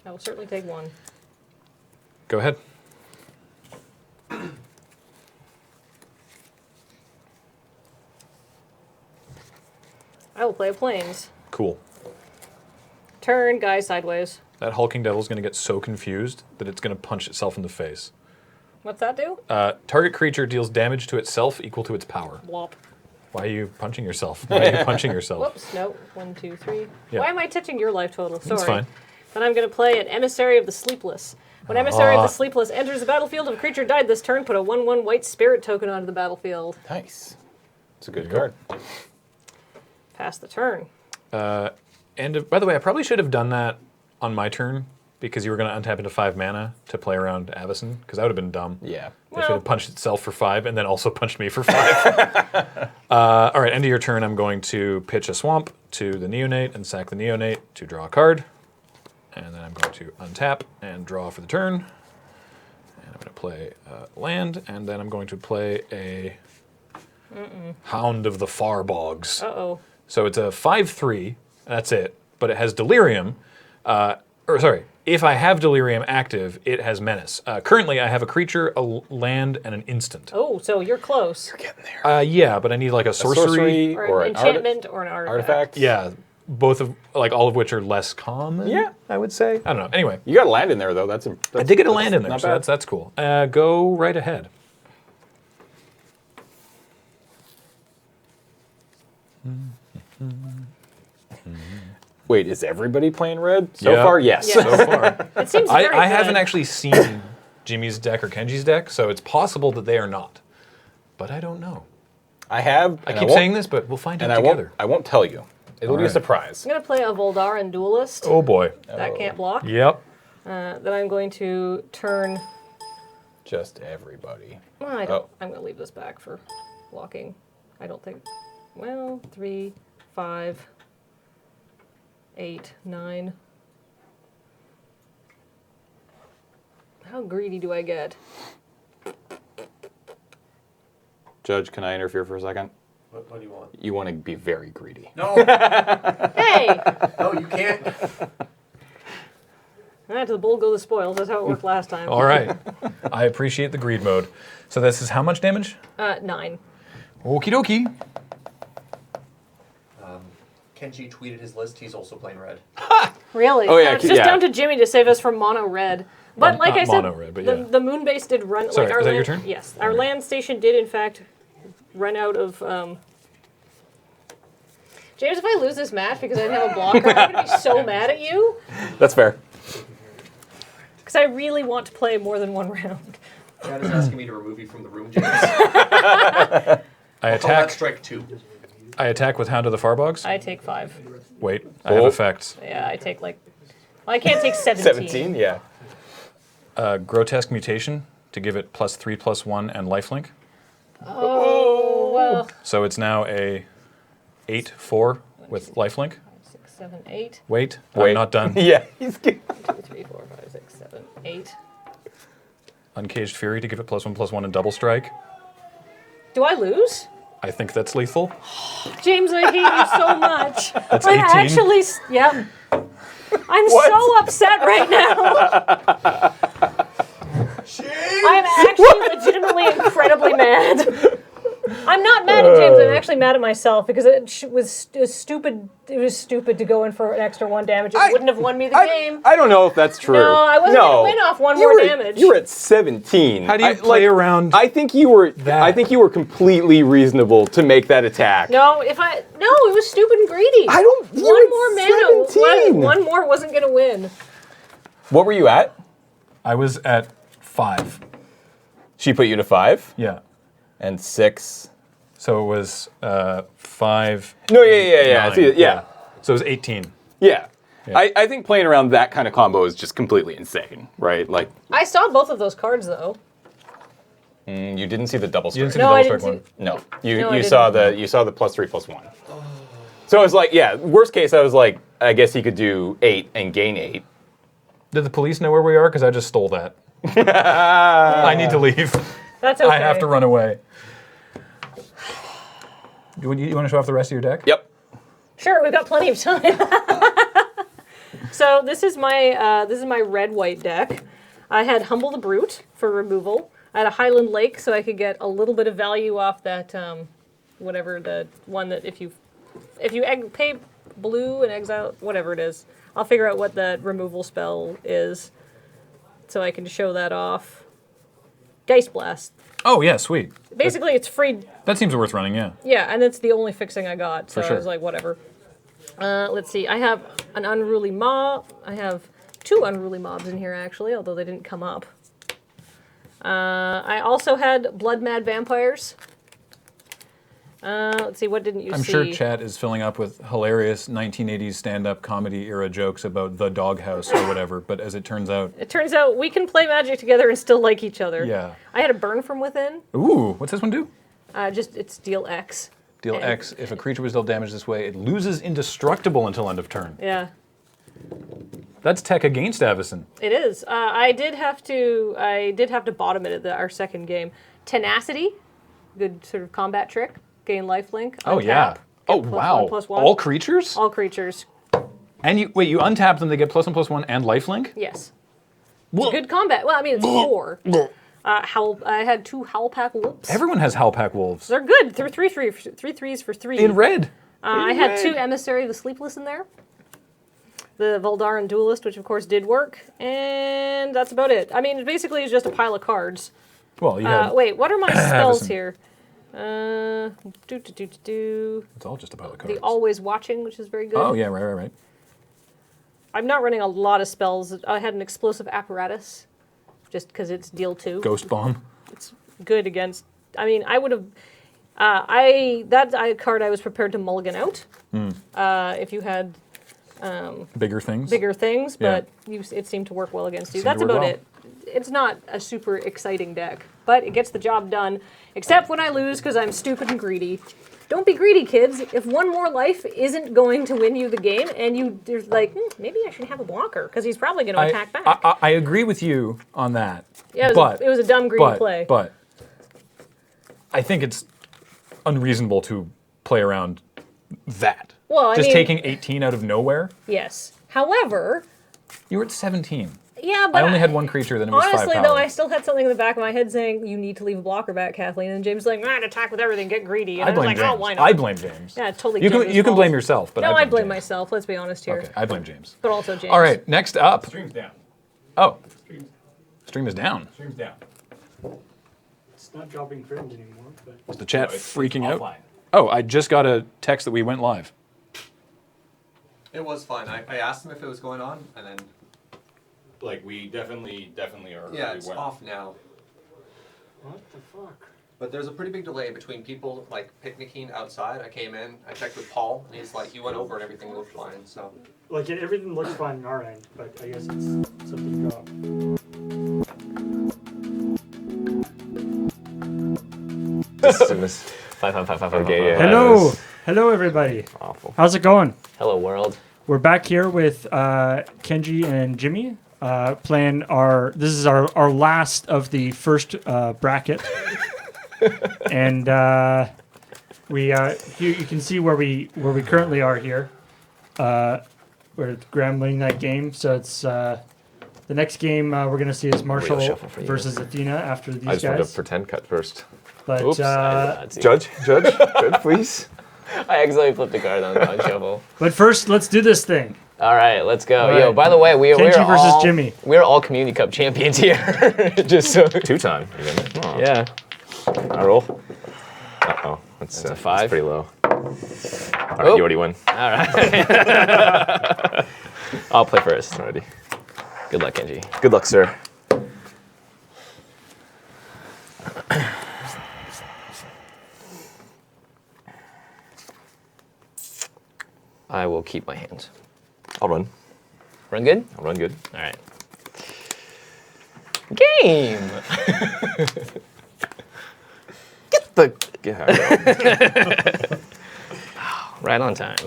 I will certainly take one. Go ahead. I will play planes. Cool. Turn, guy sideways. That hulking devil's gonna get so confused that it's gonna punch itself in the face. What's that do? Target creature deals damage to itself equal to its power. Womp. Why are you punching yourself? Why are you punching yourself? Whoops, no. 1, 2, 3. Yeah. Why am I touching your life total? Sorry. It's fine. Then I'm going to play an Emissary of the Sleepless. When Emissary of the Sleepless enters the battlefield, if a creature died this turn, put a 1/1 white spirit token onto the battlefield. Nice. It's a good card. Pass the turn. And by the way, I probably should have done that on my turn because you were going to untap into 5 mana to play around Avacyn, because that would have been dumb. Yeah. It should have punched itself for 5 and then also punched me for 5. All right, end of your turn, I'm going to pitch a swamp to the Neonate and sack the Neonate to draw a card. And then I'm going to untap and draw for the turn. And I'm going to play land, and then I'm going to play a Hound of the Farbogs. Uh-oh. So it's a 5/3, that's it, but it has Delirium. If I have Delirium active, it has Menace. Currently, I have a creature, a land, and an instant. Oh, so you're close. You're getting there. Yeah, but I need like a sorcery. Or an enchantment or an artifact. Yeah, both of, like, all of which are less common, Yeah. I would say. I don't know. Anyway. You got a land in there, though. That's I did get a land in there, not so bad. that's cool. Go right ahead. Wait, is everybody playing red? So Yeah. far, yes. Yeah. So far. It seems very I good. haven't actually seen Jimmy's deck or Kenji's deck, so it's possible that they are not. But I don't know. I have. I and keep won't- saying this, but we'll find out and together. I won't tell you. It'll be a Alright. surprise. I'm going to play a Voldaran Duelist. Oh boy. That can't block. Yep. Then I'm going to turn... Just everybody. Well, I don't. Oh. I'm going to leave this back for blocking. I don't think... Well, 3, 5, 8, 9. How greedy do I get? Judge, can I interfere for a second? What do you want? You want to be very greedy. No, Hey! no, you can't. To the bull go the spoils. That's how it worked last time. All right. I appreciate the greed mode. So this is how much damage? 9. Okie dokie. Kenji tweeted his list. He's also playing red. Really? Oh, yeah, So it's just yeah. down to Jimmy to save us from mono red. But Well, like not I said, mono red, but yeah. the moon base did run. Sorry, like our is that your land, turn? Yes, our land station did in fact run out of. James, if I lose this match because I didn't have a blocker, I'm gonna be so mad at you That's fair. because I really want to play more than one round. Dad is asking me to remove you from the room, James. I Call that attack. strike 2. I attack with Hound of the Farbogs. I take 5. Wait, I have Oh. effects. Yeah, I take like. Well, I can't take 17. 17, yeah. Grotesque Mutation to give it +3/+1 and lifelink. Oh well. So it's now a 8/4 with lifelink. 6, 7, 8. Wait, Wait. I'm not done. Yeah, he's good. 2, 3, 4, 5, 6, 7, 8. Uncaged Fury to give it +1/+1 and double strike. Do I lose? I think that's lethal. James, I hate you so much. That's I 18. actually, yep. I'm so upset right now. I'm actually legitimately incredibly mad. I'm not mad at James. I'm actually mad at myself because it was stupid. It was stupid to go in for an extra 1 damage. It wouldn't have won me the game. I don't know if that's true. No, I wasn't going to win off 1 more damage. You were at 17. How do you play around I think you were. that? I think you were completely reasonable to make that attack. No, it was stupid and greedy. I don't. You One were more at mana. 17. One more wasn't going to win. What were you at? I was at 5. She put you to 5 Yeah. and 6. So it was 5. No, yeah. 9. See, yeah. So it was 18. Yeah. Yeah. I think playing around that kind of combo is just completely insane, right? Like, I saw both of those cards though. you didn't see the double You didn't strike. see No, the I double didn't strike see. one. No, you No, I saw didn't. the +3/+1. So I was like, yeah. Worst case, I was like, I guess he could do 8 and gain 8. Did the police know where we are? Because I just stole that. I need to leave. That's okay. I have to run away. You want to show off the rest of your deck? Yep. Sure, we've got plenty of time. So this is my red-white deck. I had Humble the Brute for removal. I had a Highland Lake so I could get a little bit of value off that whatever the one that if you pay blue and exile whatever it is. I'll figure out what the removal spell is so I can show that off. Dice Blast. Oh yeah, sweet. Basically, it's free. That seems worth running. Yeah. Yeah, and it's the only fixing I got, so For sure. I was like, whatever. Let's see. I have an unruly mob. I have 2 unruly mobs in here, actually, although they didn't come up. I also had Blood Mad Vampires. Let's see, what didn't you see? I'm sure chat is filling up with hilarious 1980s stand-up comedy era jokes about the doghouse or whatever, but as it turns out... It turns out we can play Magic together and still like each other. Yeah. I had a Burn from Within. Ooh, what's this one do? It's deal X. Deal X. If a creature was dealt damage this way, it loses indestructible until end of turn. Yeah. That's tech against Avacyn. It is. I did have to bottom it at our second game. Tenacity, good sort of combat trick. Gain lifelink. Oh, untap, yeah. get Oh, +1, wow. +1. All creatures? All creatures. And you untap them, they get +1/+1 and lifelink? Yes. It's good combat. Well, I mean, it's 4. I had 2 Howlpack Wolves. Everyone has Howlpack Wolves. They're good. They're 3/3s for 3. In red. I had 2 Emissary of the Sleepless in there. The Voldaran Duelist, which of course did work. And that's about it. I mean, it basically is just a pile of cards. Well, you had... Wait, what are my spells Avacyn. here? It's all just a pile of cards. The Always Watching, which is very good. Oh, yeah, right. I'm not running a lot of spells. I had an Explosive Apparatus, just because it's deal 2. Ghost Bomb. It's good against... I mean, I would have... that card I was prepared to mulligan out. If you had... Bigger things? Bigger things, Yeah. but it seemed to work well against you. Seemed to That's work about well. it. It's not a super exciting deck, but it gets the job done, except when I lose because I'm stupid and greedy. Don't be greedy, kids. If 1 more life isn't going to win you the game, and there's like, maybe I should have a blocker, because he's probably going to attack back. I agree with you on that. Yeah, it was a dumb, greedy play. But I think it's unreasonable to play around that. Well, I Just mean, taking 18 out of nowhere? Yes. However... You were at 17. Yeah, but I only had 1 creature, then it was 5 honestly, power. though, I still had something in the back of my head saying, you need to leave a blocker back, Kathleen. And James was like, attack with everything, get greedy. And I was blame like, James. oh, why not? I blame James. Yeah, totally You James's can fault. blame yourself, but no, I I blame James. myself, let's be honest here. Okay, I blame James. But also James. All right, next up. Stream's down. Oh. Stream is down. Stream's down. It's not dropping frames anymore. But Is the chat No, it's freaking out? offline. Oh, I just got a text that we went live. It was fine. I asked him if it was going on, and then Like, we definitely are. yeah, we it's went. off now. what the fuck? But there's a pretty big delay between people like picnicking outside. I came in, I checked with Paul, and he's like, he went over and everything looked fine. So Like everything looks fine on our end, but I guess it's something dropped. Okay, yeah. Hello, hello everybody. Awful. How's it going? Hello, world. We're back here with Kenji and Jimmy playing this is our last of the first bracket. And here you can see where we currently are here. We're scrambling that game, so it's the next game we're gonna see is Marshall shuffle for you. versus Athena after these I just wanted guys. to pretend cut first. But Oops. Judge, please. I accidentally flipped the card on shuffle. but first, let's do this thing. All right, let's go. All Yo, right. by the way, we're Kenji versus all, Jimmy. We're all Community Cup champions here. Just so. 2-time. Oh. Yeah. I roll. Uh-oh. That's a 5. That's pretty low. All right, Oh. you already win. All right. I'll play first. Alrighty. Good luck, Kenji. Good luck, sir. I will keep my hand. I'll run. Run good? I'll run good. All right. Game! Get the... Get out. Right on time.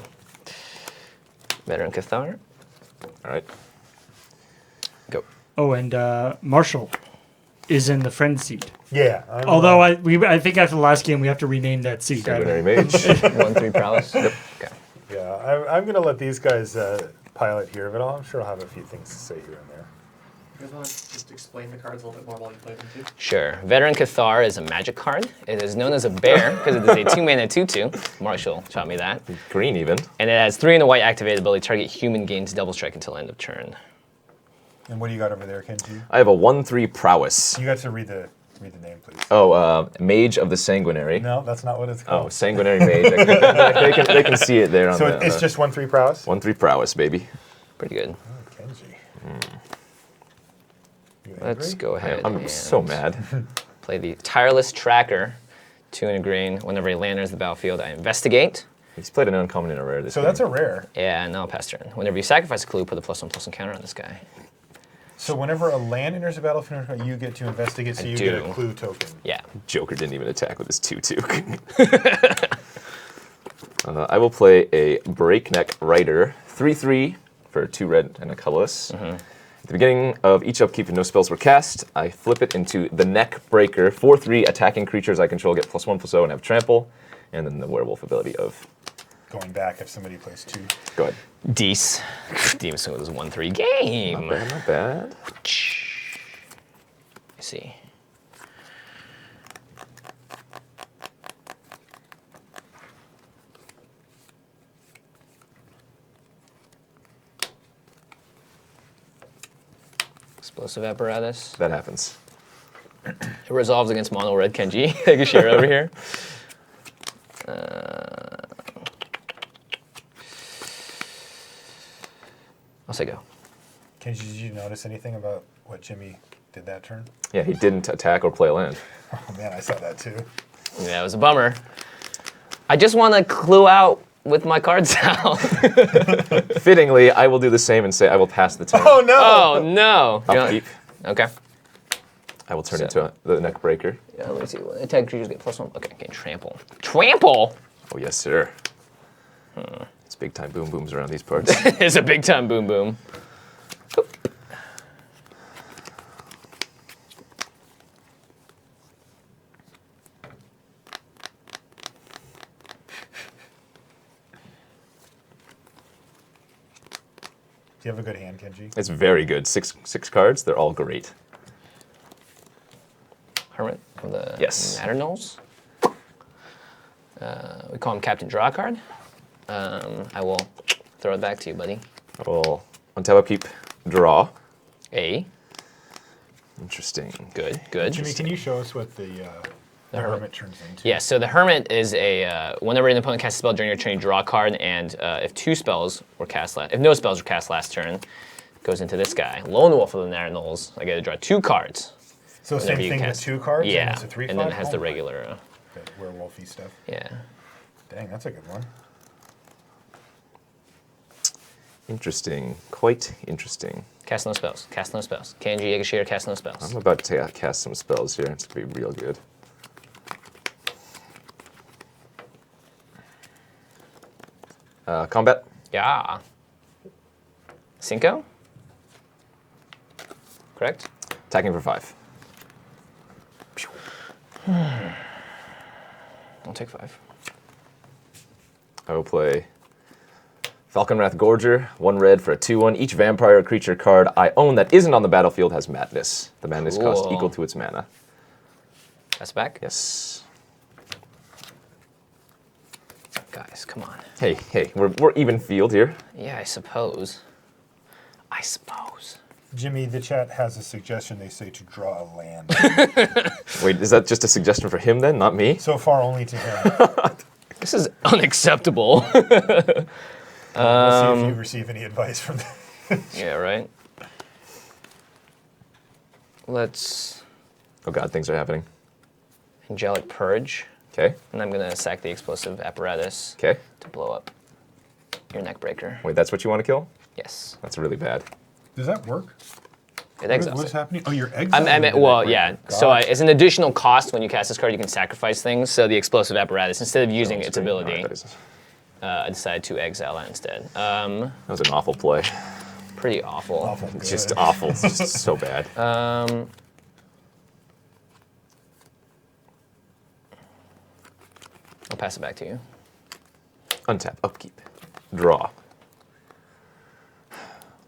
Veteran Cathar. All right. Go. Oh, and Marshall is in the friend seat. Yeah. Although I think after the last game we have to rename that seat. Sanguinary mage. 1/3 prowess. Yep. Okay. Yeah, I'm going to let these guys pilot here, but I'm sure I'll have a few things to say here and there. you guys want to just explain the cards a little bit more while you play them too? Sure. Veteran Cathar is a magic card. It is known as a bear because it is a 2-mana 2/2. Marshall taught me that. Green even. And it has 3 and a white activated ability. Target human gains double strike until end of turn. And what do you got over there, Kenji? I have a 1/3 prowess. You got to read the Read the name, please. Oh, Mage of the Sanguinary. No, that's not what it's called. Oh, Sanguinary Mage. They can see it there on So the... it's just 1/3 prowess? 1/3 prowess, baby. Pretty good. Oh, Kenji. You Let's angry? go ahead. I'm and so mad. Play the Tireless Tracker. 2 and a green. Whenever a land enters the battlefield, I investigate. He's played an uncommon and a rare this So game. that's a rare. Yeah, now pass turn. Whenever you sacrifice a clue, put a +1/+1 counter on this guy. So whenever a land enters the battlefield, you get to investigate, so I you get a do. clue token. Yeah. Joker didn't even attack with his 2/2. I will play a Breakneck Rider. 3/3 for 2 red and a colorless. At the beginning of each upkeep, if no spells were cast, I flip it into the Neck Breaker. 4/3 attacking creatures I control get +1/+0 and have trample. And then the werewolf ability of... Going back if somebody plays 2. Go ahead. Deece. Demon Swing was 1/3 game. Not bad, not bad. I see. Explosive apparatus. That happens. It resolves against mono red Kenji. Take a share over here. I'll say go. Kenji, did you notice anything about what Jimmy did that turn? Yeah, he didn't attack or play a land. Oh man, I saw that too. Yeah, it was a bummer. I just want to clue out with my cards out. Fittingly, I will do the same and say I will pass the turn. Oh no! Oh no! Upkeep. Okay. I will turn into the Neck Breaker. Yeah, let me see. Attack creatures get +1. Okay, okay, trample. Trample? Oh, yes, sir. It's big time boom booms around these parts. It's a big time boom boom. Do you have a good hand, Kenji? It's very good. Six cards. They're all great. Hermit from the Yes. Matternolls. We call him Captain Draw Card. I will throw it back to you, buddy. I will untap upkeep, draw. A. Interesting. Good, good. Jimmy, can you show us what the Hermit turns into? Yeah, so the Hermit is a, whenever an opponent casts a spell during your turn, you draw a card, and if no spells were cast last turn, it goes into this guy. Lone Wolf of the Matternolls. I get to draw 2 cards. So whenever same you thing with cast- 2 cards? Yeah, And it's a 3/5? and then it has Oh the my. regular, Okay, werewolfy stuff. yeah. Dang, that's a good one. Interesting. Quite interesting. Cast no spells, cast no spells. Kenji Yagashira, cast no spells. I'm about to cast some spells here. It's going to be real good. Combat. Yeah. Cinco? Correct? Attacking for 5. I'll take 5. I will play Falconwrath Gorger, 1 red for a 2/1. Each vampire creature card I own that isn't on the battlefield has madness. The madness cost Cool. equal to its mana. That's back? Yes. Guys, come on. Hey, we're even field here. Yeah, I suppose. I suppose. Jimmy, the chat has a suggestion. They say to draw a land. Wait, is that just a suggestion for him then, not me? So far, only to him. This is unacceptable. We'll see if you receive any advice from them. Yeah, right? Let's Oh god, things are happening. Angelic Purge. Okay, And I'm going to sack the explosive apparatus okay. to blow up your neck breaker. Wait, that's what you want to kill? Yes. That's really bad. Does that work? It exiles What's it. happening? Oh, you're exiling. I mean, the well, neck yeah. breaker. So God. it's an additional cost when you cast this card. You can sacrifice things. So the explosive apparatus, instead of using its ability, Alright, that is- I decided to exile that instead. that was an awful play. Pretty awful. Awful It's good. just awful. It's just so bad. I'll pass it back to you. Untap, upkeep, draw.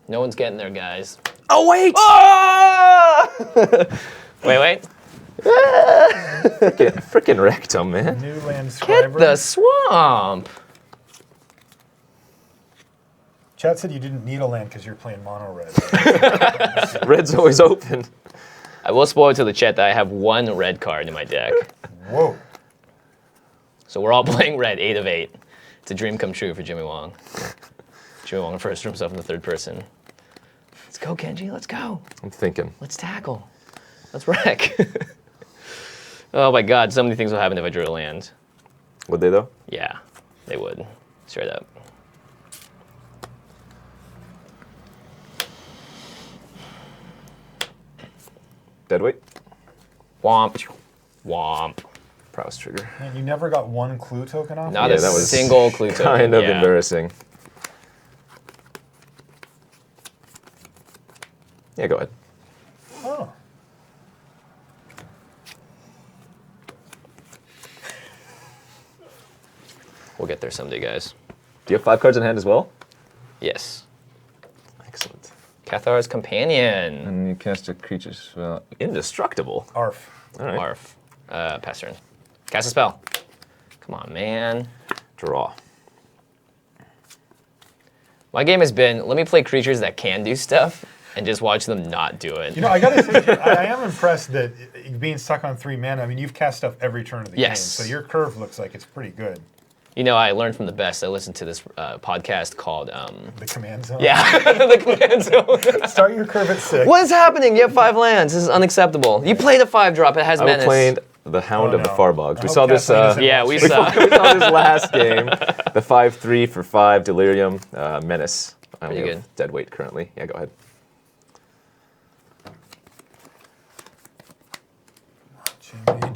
No one's getting there, guys. Oh wait! Wait. Frickin' rectum, man. New land Get scriber. the swamp. Chat said you didn't need a land because you're playing mono red. Red's always open. I will spoil to the chat that I have 1 red card in my deck. Whoa. So we're all playing red, 8 of 8. It's a dream come true for Jimmy Wong. Jimmy Wong refers to himself in the third person. Let's go, Kenji, let's go. I'm thinking. Let's tackle. Let's wreck. Oh my god, so many things will happen if I drew a land. Would they though? Yeah, they would. Straight up. Deadweight. Womp. Womp. Prowess trigger. Man, you never got 1 clue token off? Not Yeah, a that was single clue token. Kind of yeah. embarrassing. Yeah, go ahead. Oh. We'll get there someday, guys. Do you have 5 cards in hand as well? Yes. Excellent. Cathar's Companion. And you cast a creature's indestructible. Arf. All right. Arf. Pass turn. Cast a spell. Come on, man. Draw. My game has been, let me play creatures that can do stuff and just watch them not do it. You know, I gotta say, I am impressed that being stuck on 3 mana, I mean, you've cast stuff every turn of the Yes. game, so your curve looks like it's pretty good. You know, I learned from the best. I listened to this podcast called... The command zone? Yeah, the command zone. Start your curve at 6. What is happening? You have 5 lands. This is unacceptable. You played a 5-drop. It has I menace. played the Hound of the no. Farbogs. I We hope saw this. Kathleen doesn't Yeah, watch we this. saw. We saw this last game. The 5/3 for 5 Delirium Menace. I only Pretty have good. Deadweight currently. Yeah, go ahead.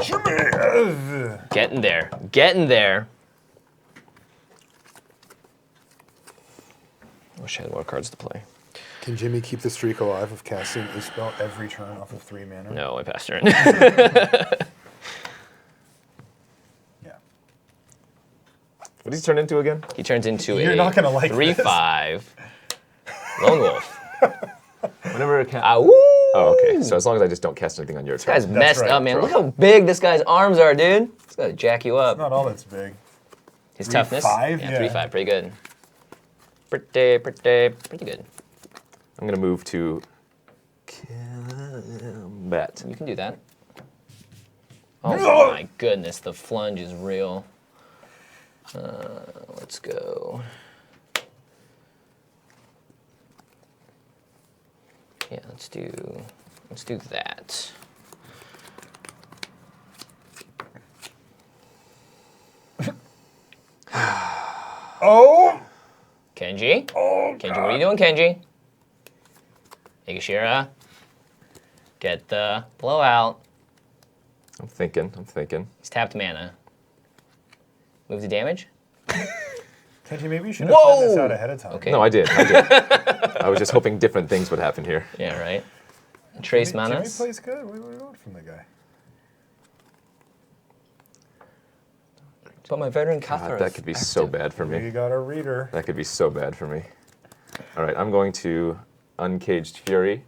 Jimmy! Getting there. Getting there. Wish I had more cards to play. Can Jimmy keep the streak alive of casting a spell every turn off of 3 mana? No, I passed turn. Yeah. What does he turn into again? He turns into You're a not gonna like 3/5 lone wolf. Whenever it can. Ow! Oh, okay. So as long as I just don't cast anything on your This guy's turn. messed right. up, man. Look how big this guy's arms are, dude. It's gonna jack you up. Not all that's big. His 3/5? toughness? Yeah, Yeah. 3/5. Pretty good. Pretty good. I'm gonna move to combat. You can do that. Oh my goodness, the flunge is real. Let's go. Yeah, let's do that. Oh! Kenji? Oh, Kenji, what are you doing, Kenji? Higashira. Get the blowout. I'm thinking. He's tapped mana. Move the damage? Kenji, maybe you should have planned this out ahead of time. Okay. No, I did. I was just hoping different things would happen here. Yeah, right. Trace Jimmy manas. plays good. What do you want from the guy? But my veteran God, Cathar that could be so bad for We me. got a reader. That could be so bad for me. All right, I'm going to Uncaged Fury.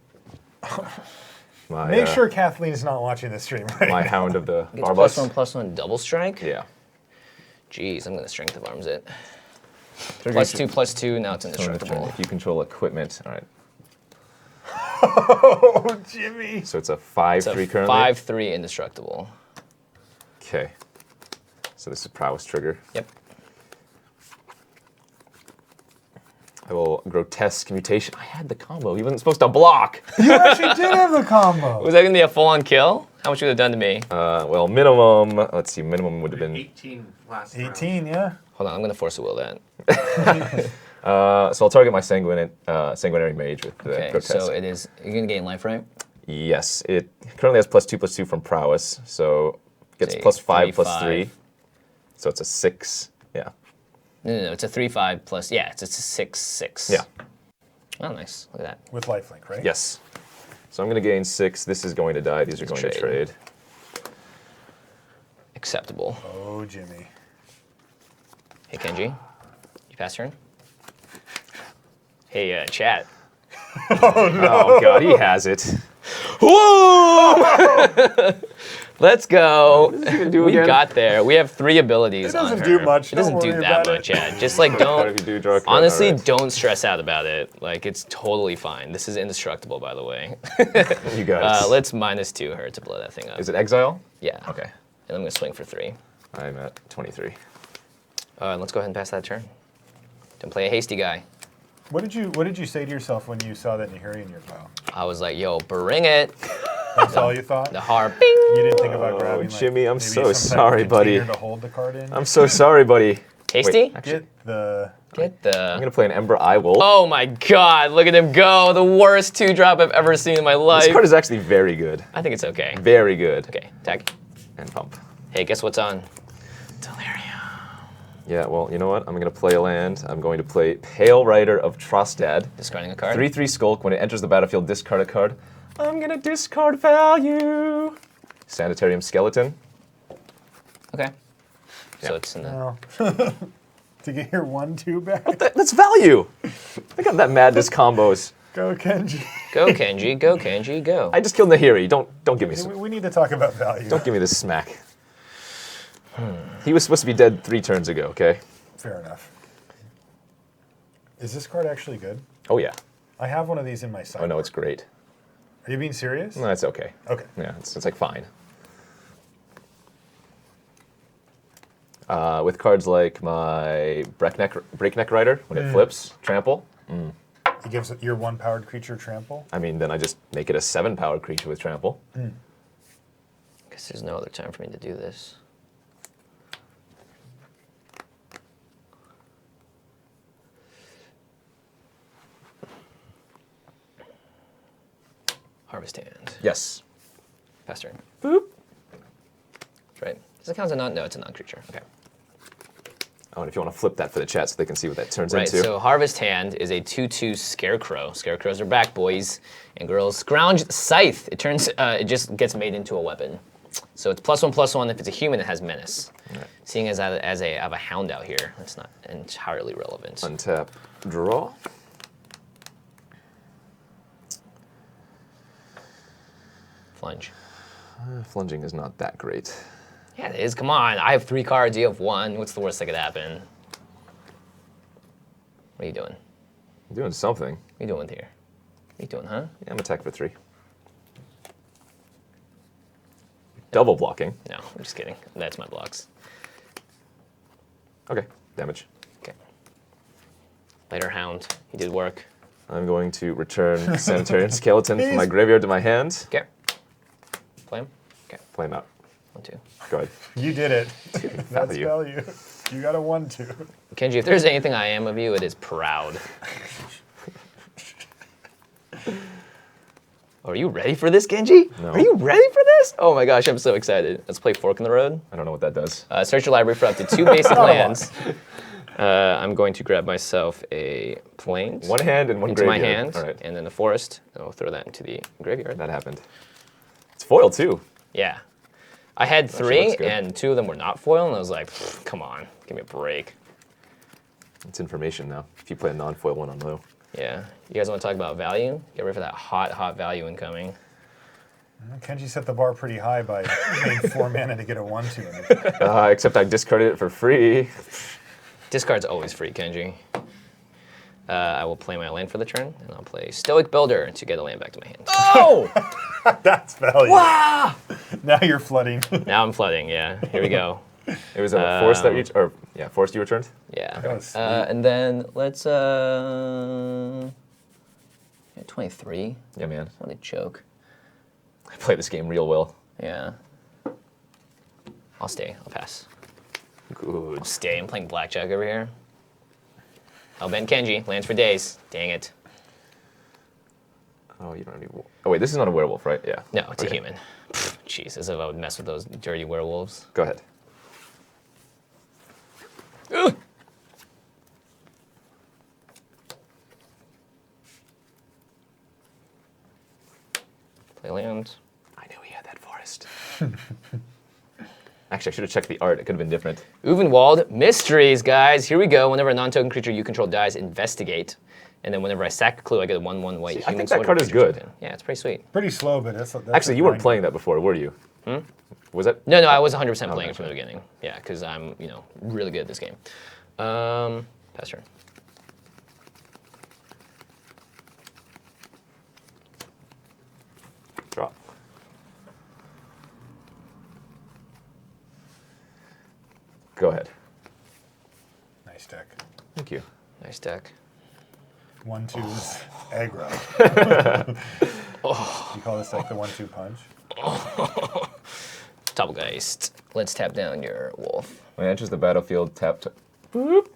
My, Make sure Kathleen's not watching the stream right my now. Hound of the Gets Farbogs. +1/+1 double strike? Yeah. Jeez, I'm gonna strength of arms it. +2/+2, now it's indestructible. If you control equipment, all right. Oh, Jimmy. So it's a It's 5/3 a currently. 5/3 indestructible. Okay. So this is prowess trigger. Yep. I will grotesque mutation. I had the combo. He wasn't supposed to block. You actually did have the combo. Was that gonna be a full-on kill? How much would it have done to me? Well, minimum. Let's see. Minimum would have been. 18 last round. 18, yeah. Hold on, I'm gonna force a will that. So I'll target my sanguinary mage with the Okay, grotesque. so it is. You're gonna gain life, right? Yes, it currently has +2/+2 from prowess, so gets Say +5/+3. 3/5. So it's a 6. Yeah. No, it's a 3/5 plus. Yeah, it's a 6/6. Yeah. Oh, nice. Look at that. With lifelink, right? Yes. So I'm going to gain 6. This is going to die. These are going to trade. Acceptable. Oh, Jimmy. Hey, Kenji. You pass turn? Hey, chat. Oh God, he has it. Whoa! Let's go. do We again? got there. We have 3 abilities. It doesn't on do her. much. It doesn't Don't do worry that about much, it. yeah. Just like don't. If you do draw a card, Honestly, alright. don't stress out about it. Like it's totally fine. This is indestructible, by the way. You guys. Let's -2 her to blow that thing up. Is it exile? Yeah. Okay. And I'm gonna swing for 3. I'm at 23. Let's go ahead and pass that turn. Don't play a hasty guy. What did you say to yourself when you saw that Nahiri in your pile? I was like, yo, bring it. That's all you thought? The harp. You didn't think about grabbing like, Jimmy, I'm maybe so some type of sorry, buddy. container to hold the card in? I'm so sorry, buddy. Hasty? Wait, actually, Get the I'm gonna play an Ember Eye Wolf. Oh my god, look at him go. The worst 2-drop I've ever seen in my life. This card is actually very good. I think it's okay. Very good. Okay, tag. And pump. Hey, guess what's on? Yeah, well, you know what? I'm going to play a land. I'm going to play Pale Rider of Trostad. Discarding a card. 3/3 Skulk. When it enters the battlefield, discard a card. I'm going to discard value. Sanitarium Skeleton. Okay. So Yeah. it's in the... No. To get your 1/2 back? That's value. I got that madness combos. Go, Kenji. Go, Kenji. Go, Kenji. Go. I just killed Nahiri. Don't give me We, some. we need to talk about value. Don't give me this smack. He was supposed to be dead 3 turns ago. Okay. Fair enough. Is this card actually good? Oh yeah. I have one of these in my side. Oh no, it's great. Are you being serious? No, it's okay. Okay. Yeah, it's like fine. With cards like my Breakneck Rider, when it flips, trample. It gives your 1-powered creature trample? I mean, then I just make it a 7-powered creature with trample. Guess there's no other time for me to do this. Harvest Hand. Yes. Pass turn. Boop. That's right. Does it count as a non? No, it's a non-creature. Okay. Oh, and if you want to flip that for the chat so they can see what that turns Right, into. so Harvest Hand is a 2/2 Scarecrow. Scarecrows are back, boys and girls. Scrounge Scythe. It turns. It just gets made into a weapon. So it's +1/+1. If it's a human, it has menace. Right. Seeing as I have a hound out here, that's not entirely relevant. Untap, draw. Flunge. Flunging is not that great. Yeah, it is. Come on. I have 3 cards. You have 1. What's the worst that could happen? What are you doing? I'm doing something. What are you doing here? What are you doing, huh? Yeah, I'm attack for 3. Double blocking. No, I'm just kidding. That's my blocks. Okay, damage. Okay. Later, hound. He did work. I'm going to return Sanitarium Skeleton from my graveyard to my hand. Okay. Play him. Okay. Play him out. 1/2. Go ahead. You did it. That's Value. value. You got a 1/2. Kenji, if there's anything I am of you, it is proud. Are you ready for this, Kenji? No. Are you ready for this? Oh my gosh, I'm so excited. Let's play Fork in the Road. I don't know what that does. Search your library for up to 2 basic lands. I'm going to grab myself a plains. One hand and one into my graveyard. hand, All right. and then the forest. And I'll throw that into the graveyard. That happened. It's foil too. Yeah. I had Actually 3, looks good. and 2 of them were not foil, and I was like, come on, give me a break. It's information now. If you play a non-foil one on low. Yeah. You guys want to talk about value? Get ready for that hot value incoming. Kenji set the bar pretty high by paying 4 mana to get a 1/2. Except I discarded it for free. Discard's always free, Kenji. I will play my land for the turn, and I'll play Stoic Builder to get a land back to my hand. Oh! That's value. Wow! Now you're flooding. Now I'm flooding, yeah. Here we go. It was a force that force you returned? Yeah. That was sweet. And then let's, 23. Yeah, man. What a joke. I play this game real well. Yeah. I'll stay. I'll pass. Good. I'll stay. I'm playing blackjack over here. I'll bend Kenji. Lands for days. Dang it. Oh, you don't have any. Oh wait, this is not a werewolf, right? Yeah. No, it's a Okay. human. Pfft, jeez, as if I would mess with those dirty werewolves. Go ahead. Ugh. Play land. I knew he had that forest. Actually, I should have checked the art. It could have been different. Uvenwald Mysteries, guys. Here we go. Whenever a non-token creature you control dies, investigate. And then whenever I sack a clue, I get a 1/1 white See, I human think that sworder card is creature good. token. Yeah, it's pretty sweet. Pretty slow, but that's Actually, you weren't playing that before, were you? Was that? No, I was 100% playing okay. from the beginning. Yeah, because I'm, really good at this game. Pass turn. Draw. Go ahead. Nice deck. Thank you. Nice deck. 1/2's aggro. You call this like the 1/2 punch? Doppelgeist. Let's tap down your wolf. When it enters the battlefield, tap. Boop.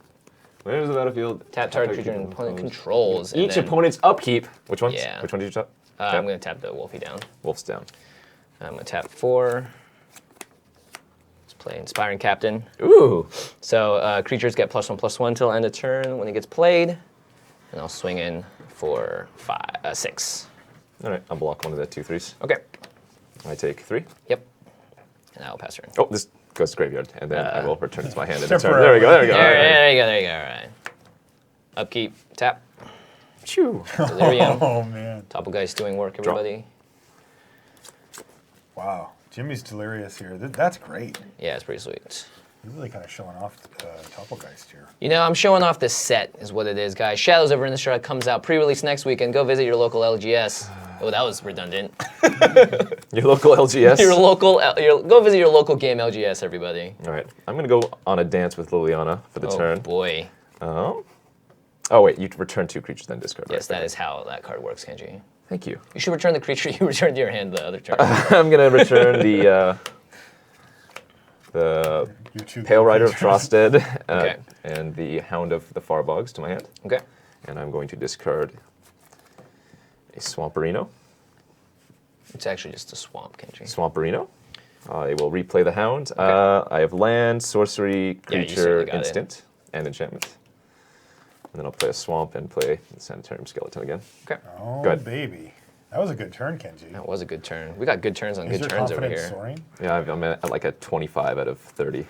When it enters the battlefield, Tap target creature and opponent controls. and Each then, opponent's upkeep. Which ones? Yeah. Which one did you tap? I'm going to tap the wolfie down. Wolf's down. I'm going to tap 4. Let's play Inspiring Captain. Ooh. So creatures get +1/+1 till end of turn when it gets played. And I'll swing in for 6. All right, I'll block one of the 2/3s. Okay. I take 3. Yep. And I'll pass turn. Oh, this goes to graveyard, and then I will return it to my hand in Temporary. turn. There we go. There we go. All right. There you go. All right. Upkeep. Tap. Phew. Delirium. Oh, man. Doppelgeist doing work, everybody. Wow. Jimmy's delirious here. That's great. Yeah, it's pretty sweet. You're really kind of showing off Doppelgeist here. I'm showing off this set, is what it is, guys. Shadows over Innistrad comes out pre-release next week, and go visit your local LGS. Oh, that was redundant. Your local LGS. Go visit your local game LGS, everybody. All right, I'm gonna go on a dance with Liliana for the turn. Oh boy. Oh. Oh wait, you return 2 creatures, then discard. Yes, right? that is how that card works, Kenji. Thank you. You should return the creature you returned to your hand the other turn. I'm gonna return the Your 2 Pale Rider of creatures. Trosted Okay. and the Hound of the Farbogs to my hand. Okay. And I'm going to discard a Swamperino. It's actually just a swamp, Kenji. Swamperino. I will replay the Hound. I have land, sorcery, Yeah, you creature, certainly got it. instant, and enchantment. And then I'll play a Swamp and play the Sanitarium Skeleton again. Okay. Oh, Go ahead. baby. That was a good turn, Kenji. That was a good turn. We got good turns on Is good your turns over confidence here. soaring? Yeah, I'm at like a 25 out of 30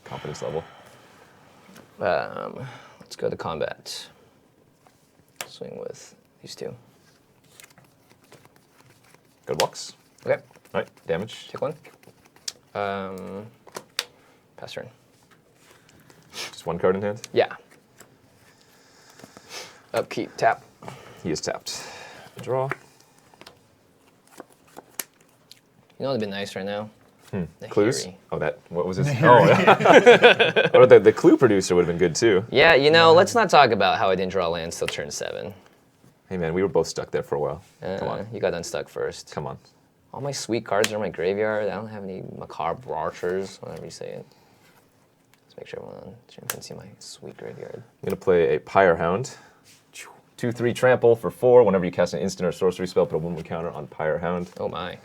confidence level. Let's go to combat. Swing with these 2. Good blocks. Okay. All right, damage. Take 1. Pass turn. Just 1 card in hand. Yeah. Upkeep. Tap. He is tapped. Draw. You know what'd be nice right now? The Clues? Hiri. Oh, what was this? Oh, yeah. Or the clue producer would have been good too. Yeah, let's not talk about how I didn't draw lands till turn 7. Hey man, we were both stuck there for a while. Come on. You got unstuck first. Come on. All my sweet cards are in my graveyard. I don't have any macabre archers, whatever you say it. Let's make sure everyone can see my sweet graveyard. I'm going to play a Pyre Hound. 2/3 trample for 4. Whenever you cast an instant or sorcery spell, put a 1/1 counter on Pyre Hound. Oh my.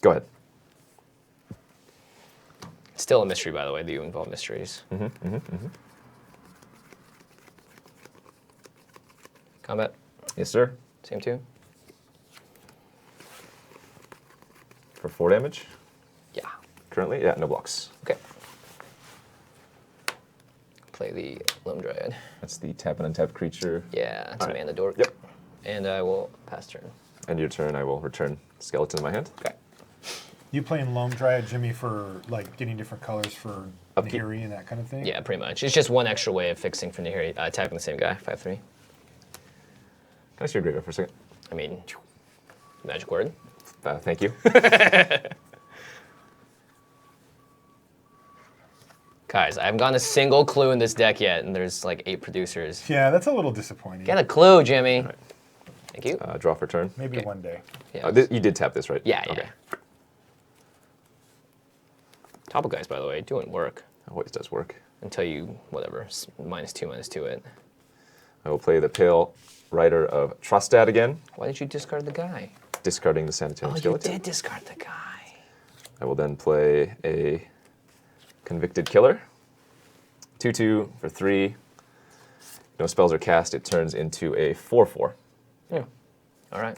Go ahead. It's still a mystery, by the way. Do you involve mysteries? Combat. Yes, sir. Same 2. For 4 damage. Yeah. Currently, yeah, no blocks. Okay. Play the Loam Dryad. That's the tap and untap creature. Yeah, it's a Alright. mana dork. Yep. And I will pass turn. End your turn, I will return skeleton to my hand. Okay. You playing Loam Dryad, Jimmy, for like getting different colors for Upkeep. Nahiri and that kind of thing? Yeah, pretty much. It's just one extra way of fixing for Nahiri, tapping the same guy, 5/3. Can I see your graveyard for a second? I mean, magic word. Thank you. Guys, I haven't gotten a single clue in this deck yet, and there's like 8 producers. Yeah, that's a little disappointing. Get a clue, Jimmy. Right. Thank you. Draw for turn. Maybe Okay. one day. Yeah. You did tap this, right? Yeah. Okay. Topple guys, by the way, doing work Always does work. until you, whatever, -2/-2 it. I will play the Pale Rider of Trostad again, Why did you discard the guy? discarding the Sanitarium Oh, you Skeleton. did discard the guy. I will then play a Convicted Killer. 2/2 for 3. No spells are cast. It turns into a 4/4. Yeah. All right.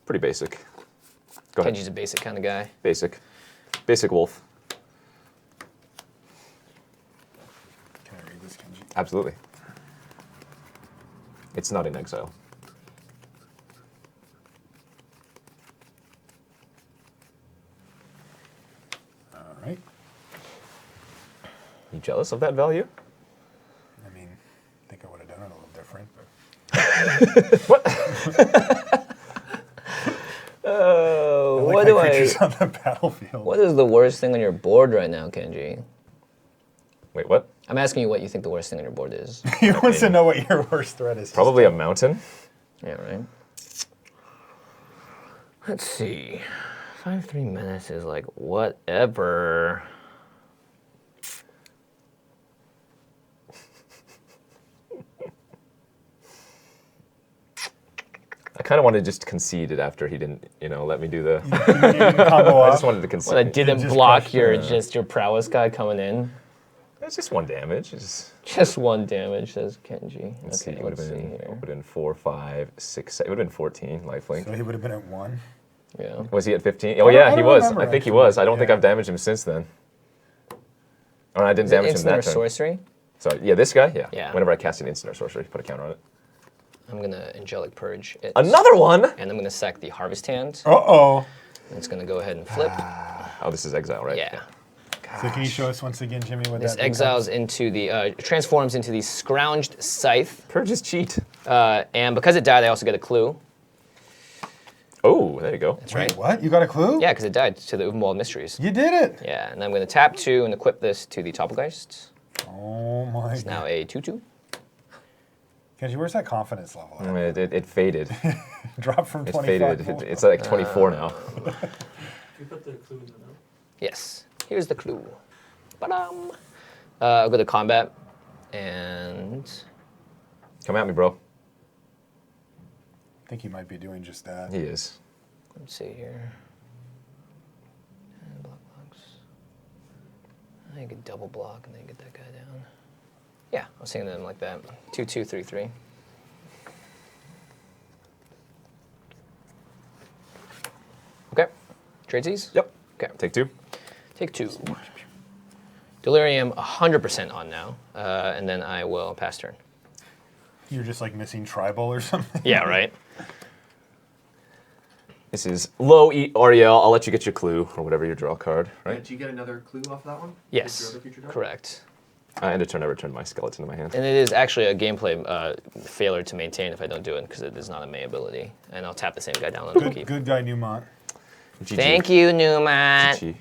Pretty basic. Go ahead. Kenji's a basic kind of guy. Basic. Basic wolf. Can I read this, Kenji? Absolutely. It's not in exile. jealous of that value? I mean, I think I would have done it a little different. But What do creatures on the battlefield. What is the worst thing on your board right now, Kenji? Wait, what? I'm asking you what you think the worst thing on your board is. He wants to know what your worst threat is. Probably a mountain. Yeah, right. Let's see. 5-3 menace is like whatever. I kind of wanted to just concede it after he didn't, let me do the. Combo I up. just wanted to concede. Well, I didn't just block crushed your it. your prowess guy coming in. It's just 1 damage. It's, Just 1 damage, says Kenji. let's see. Okay, It would let's have see been. here. Would have been 4, 5, 6. It would have been 14 lifelink. So he would have been at 1. Yeah. Was he at 15? Oh yeah, I he don't was. remember, I think he actually. was. I don't think Yeah. I've damaged him since then. Oh, I didn't Is it damage him instant or that turn. sorcery? So yeah, this guy. Yeah. Yeah. Whenever I cast an instant or sorcery, put a counter on it. I'm gonna Angelic Purge it. Another one. And I'm gonna sack the Harvest Hand. Uh-oh. And it's gonna go ahead and flip. Oh, this is exile, right? Yeah. So can you show us once again, Jimmy, what This that exiles into the, transforms into the Scrounged Scythe. Purge is cheat. And because it died, I also get a clue. Oh, there you go. That's Wait, right. what? You got a clue? Yeah, because it died to the Uvenwald Mysteries. You did it. Yeah, and I'm gonna tap 2 and equip this to the Toppelgeist. Oh my It's now god. a 2/2. Kenji, where's that confidence level at? I mean, it faded. Drop from It 25. faded. It's like 24 now. You put the clue in the note. Yes. Here's the clue. Ba-dum. I'll go to combat, and Come at me, bro. I think he might be doing just that. He is. let's see here. And block blocks. I could double block and then get that guy down. Yeah, I was thinking of them like that. 2/2, 3/3. Okay. Tradesies? Yep. Okay. Take 2. Take 2. Delirium 100% on now, and then I will pass turn. You're just like missing tribal or something. Yeah, right. This is low Ariel. I'll let you get your clue or whatever your draw card, right? Did you get another clue off that one? Yes, With your other future die? correct. End of turn, I return my skeleton to my hand. And it is actually a gameplay failure to maintain if I don't do it, because it is not a May ability. And I'll tap the same guy down on the Good, keep. good guy, Newmont. GG. Thank you, Newman. GG.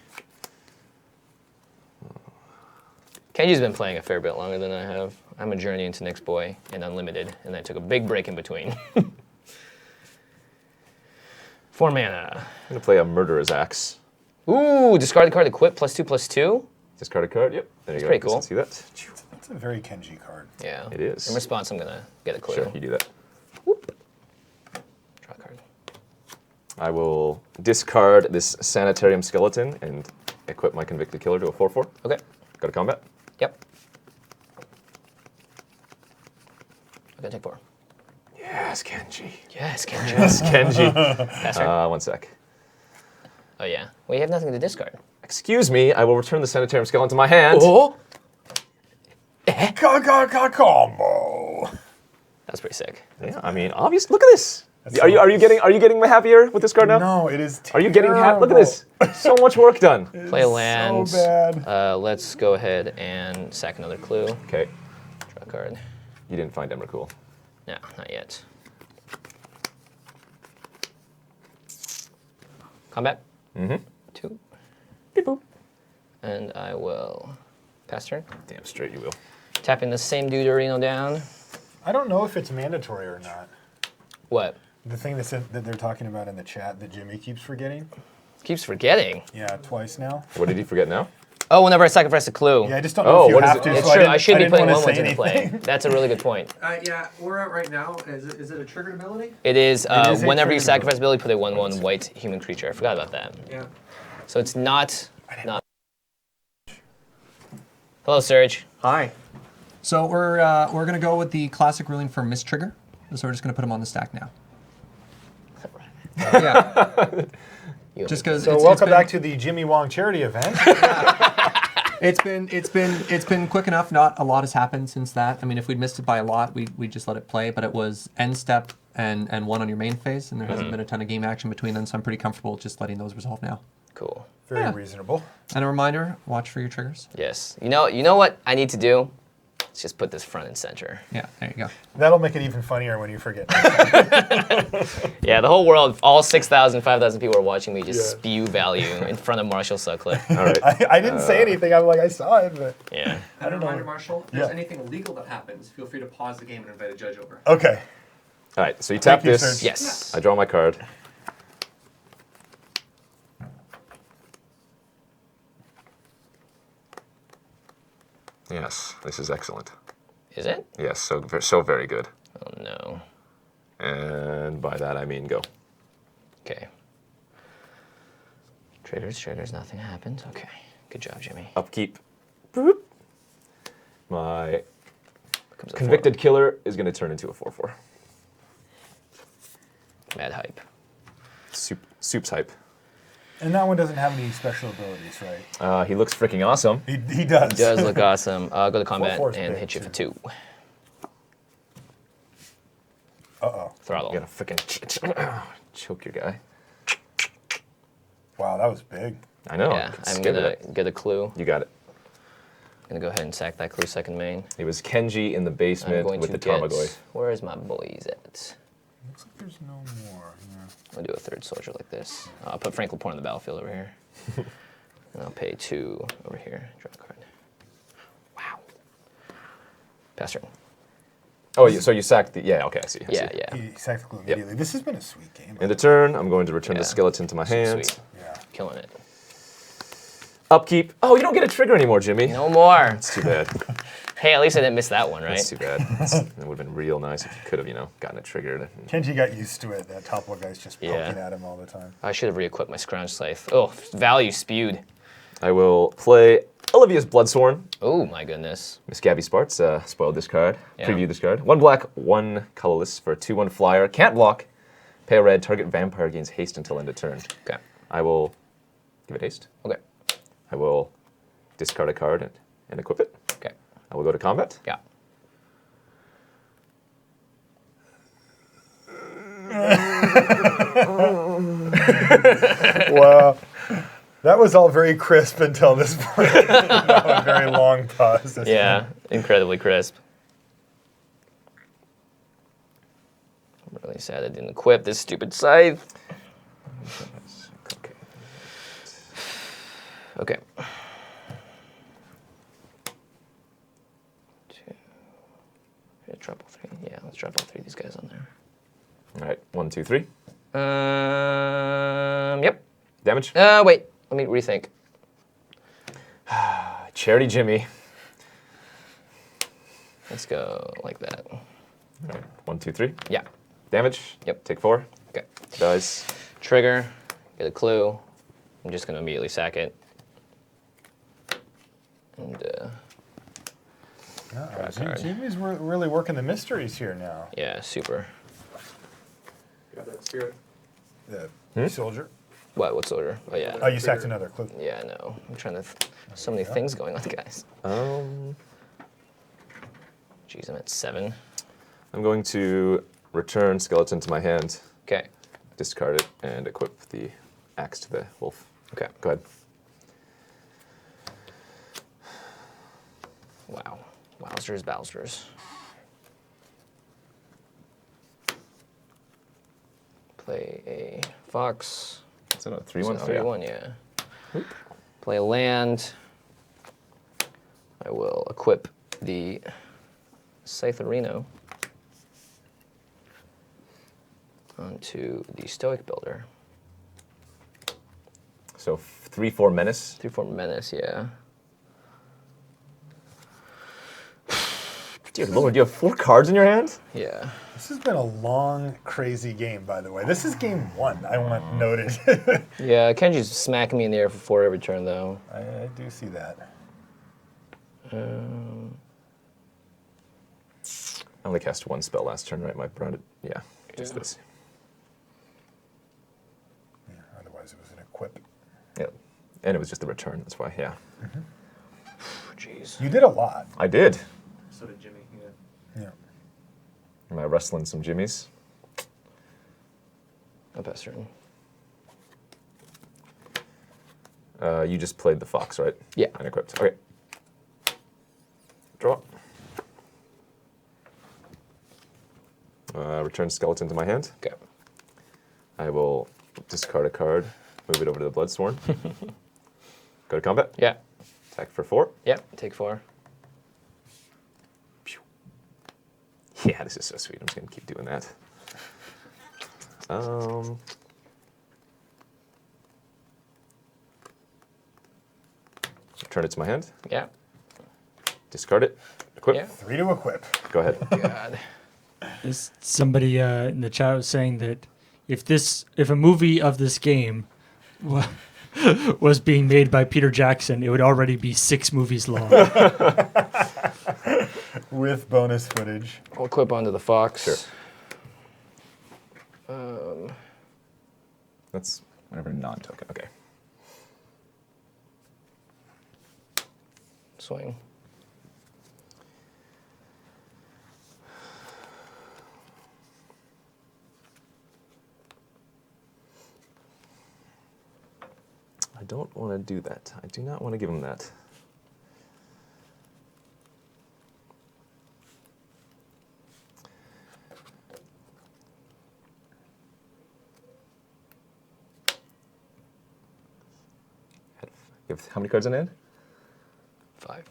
Kenji's been playing a fair bit longer than I have. I'm a Journey into Nyx boy and Unlimited, and I took a big break in between. 4 mana. I'm gonna play a Murderer's Axe. Ooh, discard the card, equip +2/+2. Discard a card. Yep. There you go. pretty cool. See that? That's a very Kenji card. Yeah. It is. In response, I'm gonna get a clue. Sure, you do that. Draw a card. I will discard this Sanitarium skeleton and equip my Convicted Killer to a 4/4. Okay. Go to combat. Yep. I'm gonna take 4. Yes, Kenji. Yes, Kenji. Yes, Kenji. Pass turn. 1 sec. Oh yeah. Well, you have nothing to discard. Excuse me, I will return the Sanitarium skeleton to my hand. Oh. Combo. That's pretty sick. Yeah, I mean, obvious. Look at this. Are you getting happier with this card now? No, it is Are you getting happy? Look at terrible. this. So much work done. Play a land. So bad. Let's go ahead and sack another clue. Okay. Draw a card. You didn't find Emrakul. No, not yet. Combat. 2. Beep boop. And I will pass turn. Damn straight you will. Tapping the same Deuterino down. I don't know if it's mandatory or not. What? The thing that they're talking about in the chat that Jimmy keeps forgetting. Keeps forgetting. Yeah, twice now. What did he forget now? Oh, whenever I sacrifice a clue. Yeah, I just don't know Oh, if you what is have it? to. It's so true. I I should be didn't putting wanna 1/1s say into play. anything. That's a really good point. Yeah, we're at right now. Is it a triggered ability? It is, is a whenever you trigger sacrifice ability, put a 1/1 white human creature. I forgot about that. Yeah. So it's not. Hello, Serge. Hi. So we're gonna go with the classic ruling for mistrigger. So we're just gonna put them on the stack now. Yeah. Just because. So welcome back to the Jimmy Wong charity event. It's been quick enough. Not a lot has happened since that. I mean, if we'd missed it by a lot, we'd just let it play. But it was end step and one on your main phase, and there hasn't been a ton of game action between them. So I'm pretty comfortable just letting those resolve now. Cool. Very reasonable. And a reminder, watch for your triggers. Yes. You know what I need to do? Let's just put this front and center. Yeah, there you go. That'll make it even funnier when you forget. Yeah, the whole world, all 6,000, 5,000 people are watching me just spew value in front of Marshall Sutcliffe. All right. I didn't say anything. I'm like, I saw it, but. Yeah. And a reminder, Marshall, if Yeah. there's anything illegal that happens, feel free to pause the game and invite a judge over. Okay. All right. So you tap Thank you, this. sir. Yes. I draw my card. Yes, this is excellent. Is it? Yes, so very good. Oh no. And by that I mean go. Okay. Triggers, nothing happened. Okay. Good job, Jimmy. Upkeep. Boop. My Becomes a convicted killer is going to turn into a 4/4. 4. Mad hype. Soup's hype. And that one doesn't have any special abilities, right? He looks freaking awesome. He does. Does look awesome. Go to combat 4/4's and big, hit you for too. 2. Uh-oh. Throttle. You're going to freaking choke your guy. Wow, that was big. I know. Yeah, I'm gonna get a clue. You got it. Gonna go ahead and sack that clue second main. It was Kenji in the I'm basement going with to the get. Tarmogoyf. Where is my boys at? Looks like there's no more. I'll do a third soldier like this. I'll put Frank Laporte on the battlefield over here. And I'll pay 2 over here. Draw a card. Wow. Pass turn. Oh, so you sacked the... Yeah, okay, I see. I Yeah, see. yeah. He sacked the clue immediately. This has been a sweet game. End of turn, I'm going to return Yeah. the skeleton to my hand. Sweet. Yeah. Killing it. Upkeep. Oh, you don't get a trigger anymore, Jimmy. No more. It's too bad. Hey, at least I didn't miss that one, right? That's too bad. It would have been real nice if you could have, gotten it triggered. Kenji got used to it. That top one guy's just poking Yeah. at him all the time. I should have re-equipped my Scrounge Scythe. Oh, value spewed. I will play Olivia's Bloodsworn. Oh my goodness. Miss Gabby Sparts spoiled this card. Yeah. Preview this card. 1 black, 1 colorless for a 2/1 flyer. Can't block. Pay a red. Target vampire gains haste until end of turn. Okay. I will give it haste. Okay. I will discard a card and equip it. Okay. I will go to combat. Yeah. Wow. That was all very crisp until this point. That was a very long pause. Yeah, incredibly crisp. I'm really sad I didn't equip this stupid scythe. Okay. 2. Drop all 3. Yeah, let's drop all 3 of these guys on there. All right. 1, 2, 3. Yep. Damage. Wait. Let me rethink. Charity Jimmy. Let's go like that. All right. 1, 2, 3. Yeah. Damage. Yep. Take 4. Okay. Dice. Trigger. Get a clue. I'm just gonna immediately sack it. And draw a card. Jimmy's really working the mysteries here now. Yeah, super. Got that spirit. The soldier. What soldier? Oh yeah. Oh, you sacked another clue. Yeah, I know. I'm trying to. So many things going on, guys. Jeez, I'm at 7. I'm going to return skeleton to my hand. Okay. Discard it and equip the axe to the wolf. Okay. Go ahead. Wow. Wowzers, bowsters. Play a fox. Is that a 3/1? It's a 3/1, yeah. Play a land. I will equip the Scytherino onto the Stoic Builder. So 3/4 menace. 3/4 menace, yeah. Dear Lord, you have 4 cards in your hand? Yeah. This has been a long, crazy game, by the way. This is game 1, I want noted. Yeah, Kenji's smacking me in the air for 4 every turn, though. I do see that. I only cast 1 spell last turn, right? My branded. Yeah, just this. Yeah, otherwise, it was an equip. Yeah, and it was just the return. That's why. Yeah. Jeez. You did a lot. I did. So did Jimmy. Yeah. Am I wrestling some jimmies? I'll pass turn. You just played the fox, right? Yeah. And equipped. Okay. Draw. Return skeleton to my hand. Okay. I will discard a card, move it over to the Bloodsworn. Go to combat. Yeah. Attack for 4. Yep. Take 4. Yeah, this is so sweet. I'm just going to keep doing that. Return it to my hand. Yeah. Discard it. Equip. Yeah. 3 to equip. Go ahead. God. Somebody in the chat was saying that if a movie of this game was being made by Peter Jackson, it would already be 6 movies long. With bonus footage. I'll equip onto the fox. Sure. That's whatever non-token. Okay. Swing. I don't want to do that. I do not want to give him that. You have how many cards in hand? 5.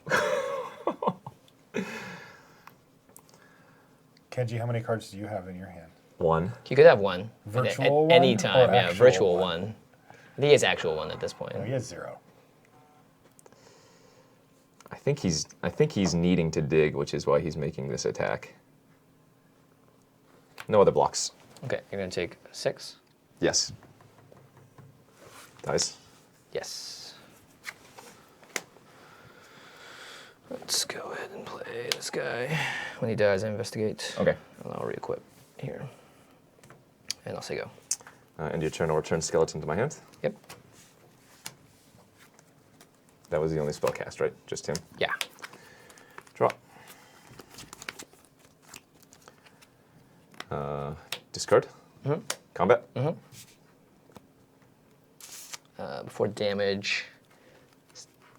Kenji, how many cards do you have in your hand? 1. You could have 1. Virtual at any one time. or Yeah, actual virtual one? 1. I think it's actual 1 at this point. No, he has 0. I think he's needing to dig, which is why he's making this attack. No other blocks. Okay, you're gonna take 6. Yes. Dice. Yes. Let's go ahead and play this guy. When he dies, I investigate. Okay. And I'll re-equip here. And I'll say go. End your turn, I'll return skeleton to my hand. Yep. That was the only spell cast, right? Just him? Yeah. Draw. Discard. Mm-hmm. Combat. Mm-hmm. Before damage.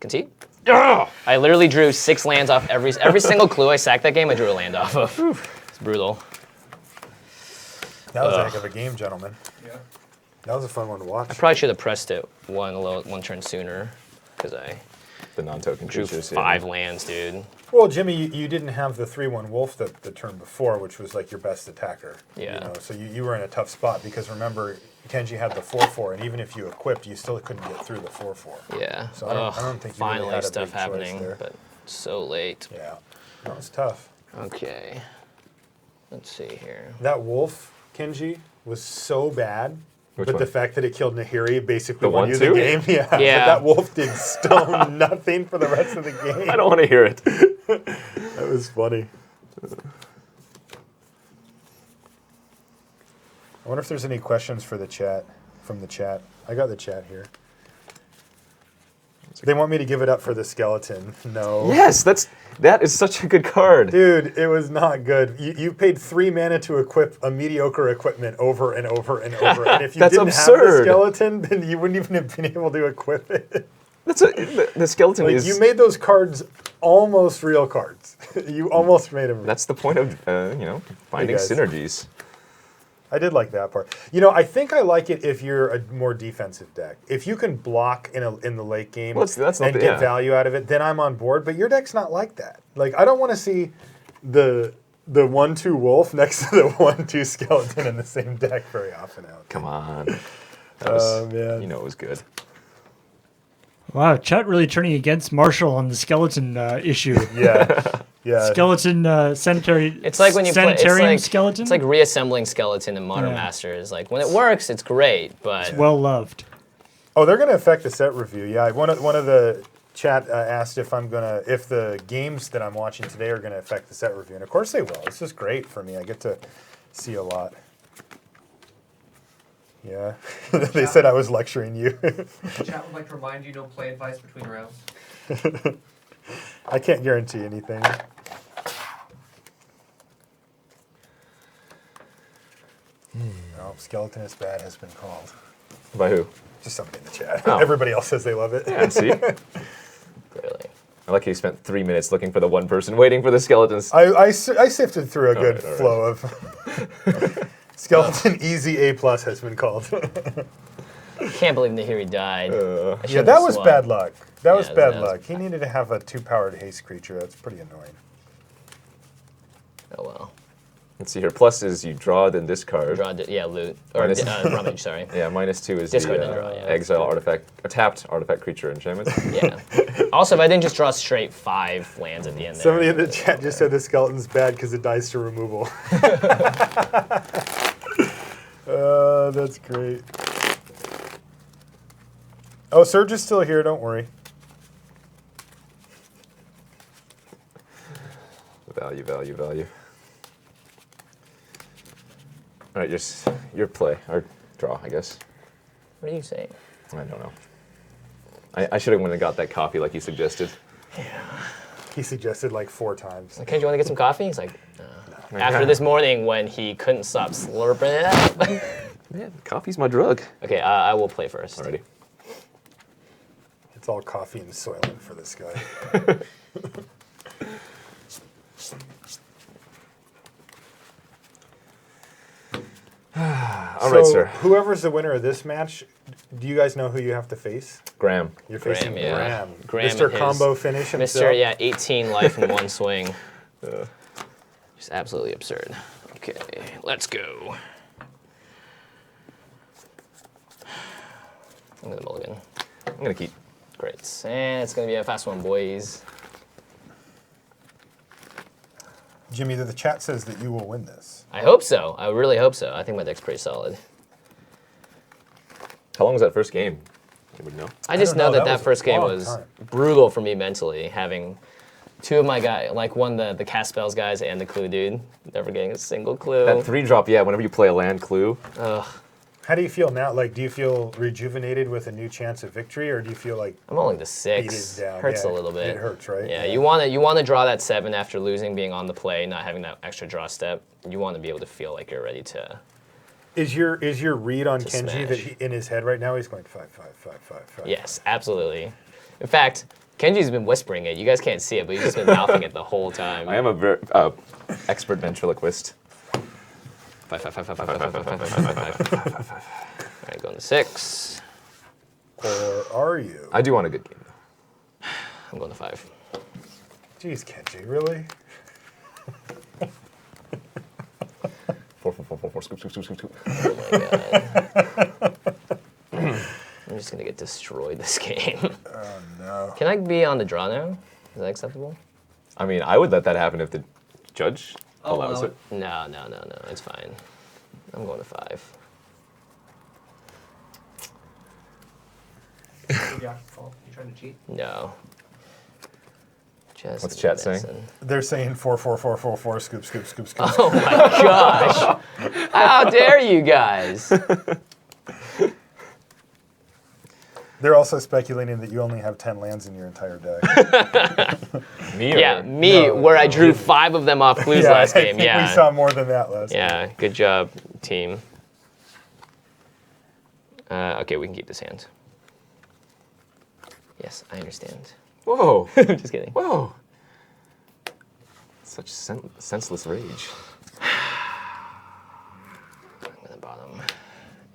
Concede? I literally drew 6 lands off every single clue I sacked that game. I drew a land off of. It's brutal. That was a heck of a game, gentlemen. Yeah. That was a fun one to watch. I probably should have pressed it one turn sooner because I The non-token drew creatures. 5 lands, dude. Well, Jimmy, you didn't have the 3/1 wolf the turn before, which was like your best attacker. Yeah. You know, so you were in a tough spot because remember, Kenji had the 4/4, and even if you equipped, you still couldn't get through the 4/4. Yeah. So I don't think you finally really had a stuff big choice happening, there. but so late. Yeah, that was tough. Okay. Let's see here. That wolf, Kenji, was so bad. Which but one? the fact that it killed Nahiri basically The won you 1/2? the game. Yeah. Yeah. But that wolf did stone nothing for the rest of the game. I don't want to hear it. That was funny. I wonder if there's any questions for the chat, from the chat. I got the chat here. They want me to give it up for the skeleton. No. Yes, that is such a good card. Dude, it was not good. You paid 3 mana to equip a mediocre equipment over and over and over. And if you That's didn't absurd. have the skeleton, then you wouldn't even have been able to equip it. The skeleton Like, is. you made those cards almost real cards. You almost made them. That's the point of finding guys. synergies. I did like that part. You know, I think I like it if you're a more defensive deck. If you can block in the late game Well, that's not and the- get yeah. value out of it, then I'm on board. But your deck's not like that. Like, I don't want to see the 1/2 wolf next to the 1/2 skeleton in the same deck very often out. Come on. That was, man. You know it was good. Wow, chat really turning against Marshall on the skeleton issue. Yeah. Yeah. Skeleton sanitary. It's like when you play. sanitarium skeleton. It's like reassembling skeleton in Modern Yeah. Masters. Like when it works, it's great, but well loved. Oh, they're going to affect the set review. Yeah, one of the chat asked if the games that I'm watching today are going to affect the set review, and of course they will. It's just great for me. I get to see a lot. Yeah, they said I was lecturing you. The chat would like to remind you, no play advice between rounds. I can't guarantee anything. No, skeleton is bad has been called. By who? Just somebody in the chat. Oh. Everybody else says they love it. Yeah, see? Clearly. I like how you spent 3 minutes looking for the one person waiting for the skeletons. I sifted through a good all right. flow of skeleton. Easy A+ has been called. Can't believe Nahiri died. I Yeah, shouldn't that have was swung. bad luck. That was Yeah, bad that was luck. He needed to have a 2-powered haste creature. That's pretty annoying. Oh well. Let's see here. Plus is you draw, then discard. Loot. Or Minus- rummage, sorry. Yeah, -2 is Discard, the then draw, yeah. exile artifact, a tapped artifact creature enchantment. Yeah. Also, if I didn't just draw straight 5 lands at the end there. Somebody in the chat just said the skeleton's bad because it dies to removal. That's great. Oh, Surge is still here. Don't worry. Value, value, value. All right, your play, or draw, I guess. What are you saying? I don't know. I should have went and got that coffee like you suggested. He suggested like 4 times. Kenji, you want to get some coffee? He's like, no. After this morning when he couldn't stop slurping it up. Man, coffee's my drug. Okay, I will play first. Alrighty. It's all coffee and Soylent for this guy. All right, sir. Whoever's the winner of this match, do you guys know who you have to face? Graham. You're facing Graham, yeah. Graham. Graham Mr. and his- Combo finish himself. Mr. Yeah, 18 life in one swing. Just absolutely absurd. Okay, let's go. I'm gonna mulligan. I'm gonna keep. Great. And it's gonna be a fast one, boys. Jimmy, the chat says that you will win this. I hope so. I really hope so. I think my deck's pretty solid. How long was that first game? Anybody know? I just don't know know. that That was first a game long was time. brutal for me mentally, having 2 of my guys, like one the cast spells guys and the clue dude, never getting a single clue. That 3-drop, yeah, whenever you play a land clue. Ugh. How do you feel now? Like, do you feel rejuvenated with a new chance of victory, or do you feel like I'm only the beaten 6. down? Hurts Yeah, a little bit. It hurts, right? Yeah, you want to draw that 7 after losing, being on the play, not having that extra draw step. You want to be able to feel like you're ready to. Is your read on To Kenji that smash. in his head right now he's going 5, 5, 5, 5, 5? Yes, absolutely. In fact, Kenji's been whispering it. You guys can't see it, but he's just been mouthing it the whole time. I am a very expert ventriloquist. 5, 5, 5, 5, 5, 5, 5, 5, 5, 5, 5, 5. All right, going to 6. Or are you? I do want a good game, though. I'm going to 5. Jeez, Kenji, really? 4, 4, 4, 4, 4, scoop, scoop, scoop, scoop, scoop. Oh my god. I'm just gonna get destroyed this game. Oh no. Can I be on the draw now? Is that acceptable? I mean, I would let that happen if the judge allows it. No, it's fine. I'm going to 5. You trying to cheat? No. Just What's chat saying? messing. They're saying 4, 4, 4, 4, 4, scoop, scoop, scoop, scoop. Oh my gosh! How dare you guys? They're also speculating that you only have 10 lands in your entire deck. Me or? Yeah, me, No, where I no. drew 5 of them off clues last I game. think Yeah. we saw more than that last game. Yeah, good job, team. Okay, we can keep this hand. Yes, I understand. Whoa. Just kidding. Whoa. Such senseless rage. I'm gonna bottom.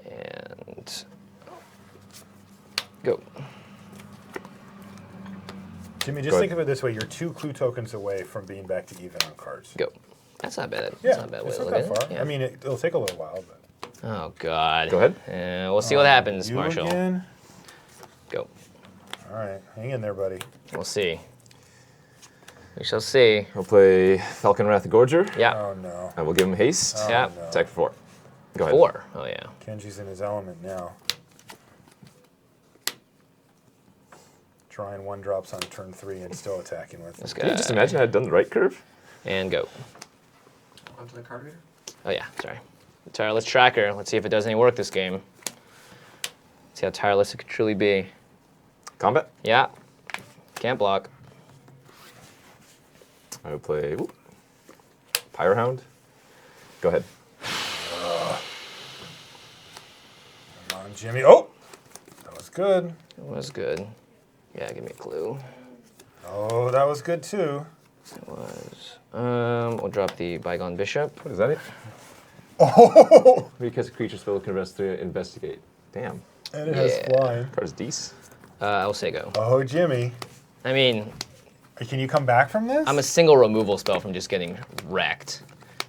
And go. Jimmy, just Go think of it this way. You're 2 clue tokens away from being back to even on cards. Go. That's not bad. Yeah, That's not a bad way it's to not look that at far. it. Yeah. I mean, it'll take a little while, but... Oh God. Go ahead. We'll see what happens, You Marshall. again? Go. All right, hang in there, buddy. We'll see. We shall see. We'll play Falcon Wrath Gorger. Yeah. Oh no. I will give him haste. Yeah. No. Attack for 4. Go ahead. 4. Oh yeah. Kenji's in his element now. Drawing 1-drops on turn 3 and still attacking with This it. Can you guy. just imagine I had done the right curve? And go. Onto the card reader. Oh yeah. Sorry. The tireless tracker. Let's see if it does any work this game. See how tireless it could truly be. Combat. Yeah. Can't block. I will play Pyrohound. Go ahead. Come on, Jimmy. Oh, that was good. It was good. Yeah, give me a clue. Oh, that was good too. It was. We'll drop the Bygone Bishop. What is that? Oh, Because a creature spell can rest to investigate. Damn. and it has Yeah. flying. Card is Deece. I'll say go. Oh, Jimmy. I mean, Can you come back from this? I'm a single removal spell from just getting wrecked.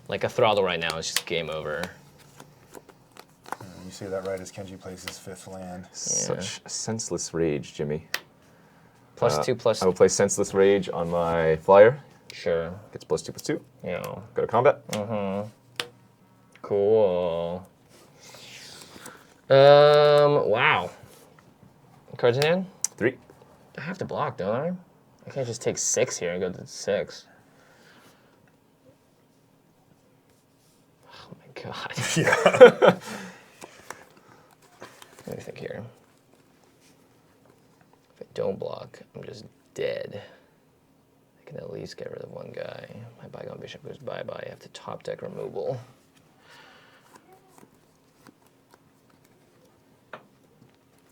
Like a Throttle right now is just game over. You say that right as Kenji plays his 5th land. Such senseless rage, Jimmy. +2, plus. I will play Senseless Rage on my flyer. Sure. Gets +2/+2. Yeah. Go to combat. Cool. Wow. Cards in hand? 3. I have to block, don't I? I can't just take 6 here and go to 6. Oh my god. Yeah. Let me think here. If I don't block, I'm just dead. I can at least get rid of one guy. My Bygone Bishop goes bye-bye. I have to top deck removal.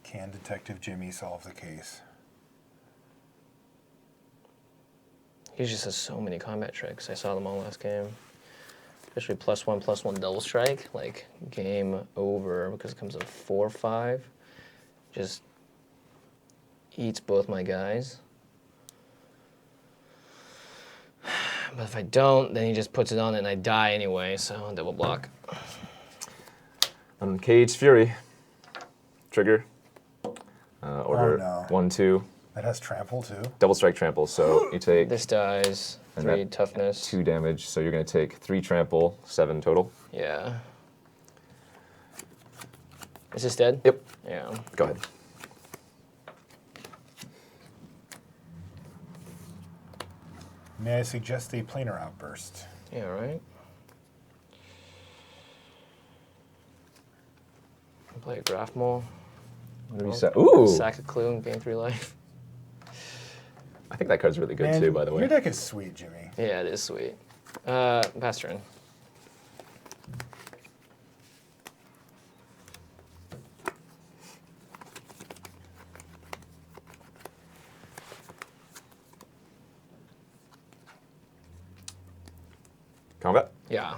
Can Detective Jimmy solve the case? He just has so many combat tricks. I saw them all last game. Especially +1/+1 double strike. Like, game over because it comes to 4/5. Just eats both my guys. But if I don't, then he just puts it on and I die anyway, so double block. Uncaged Fury. Trigger. Order no. 1/2. That has trample too. Double strike trample. So you take This dies, And 3 that- toughness. 2 damage. So you're going to take 3 trample, 7 total. Yeah. Is this dead? Yep. Yeah. Go ahead. May I suggest a planar outburst? Yeah, right? Play a Graph Mole. What do you say? Ooh! Sack a clue and gain 3 life. I think that card's really good Man, too, by the way. Your deck is sweet, Jimmy. Yeah, it is sweet. Pass turn. Combat. Yeah.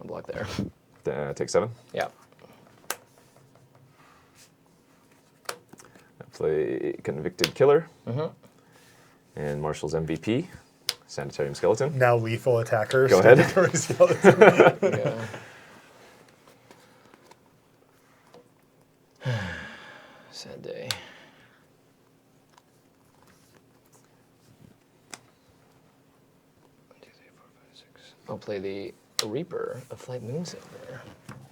I'll block there. Take 7. Yeah. Play Convicted Killer. And Marshall's MVP, Sanitarium Skeleton. Now lethal attacker. Go ahead. Statutory skeleton. Yeah. Sad day. I'll play the Reaper of Flight Moonsilver.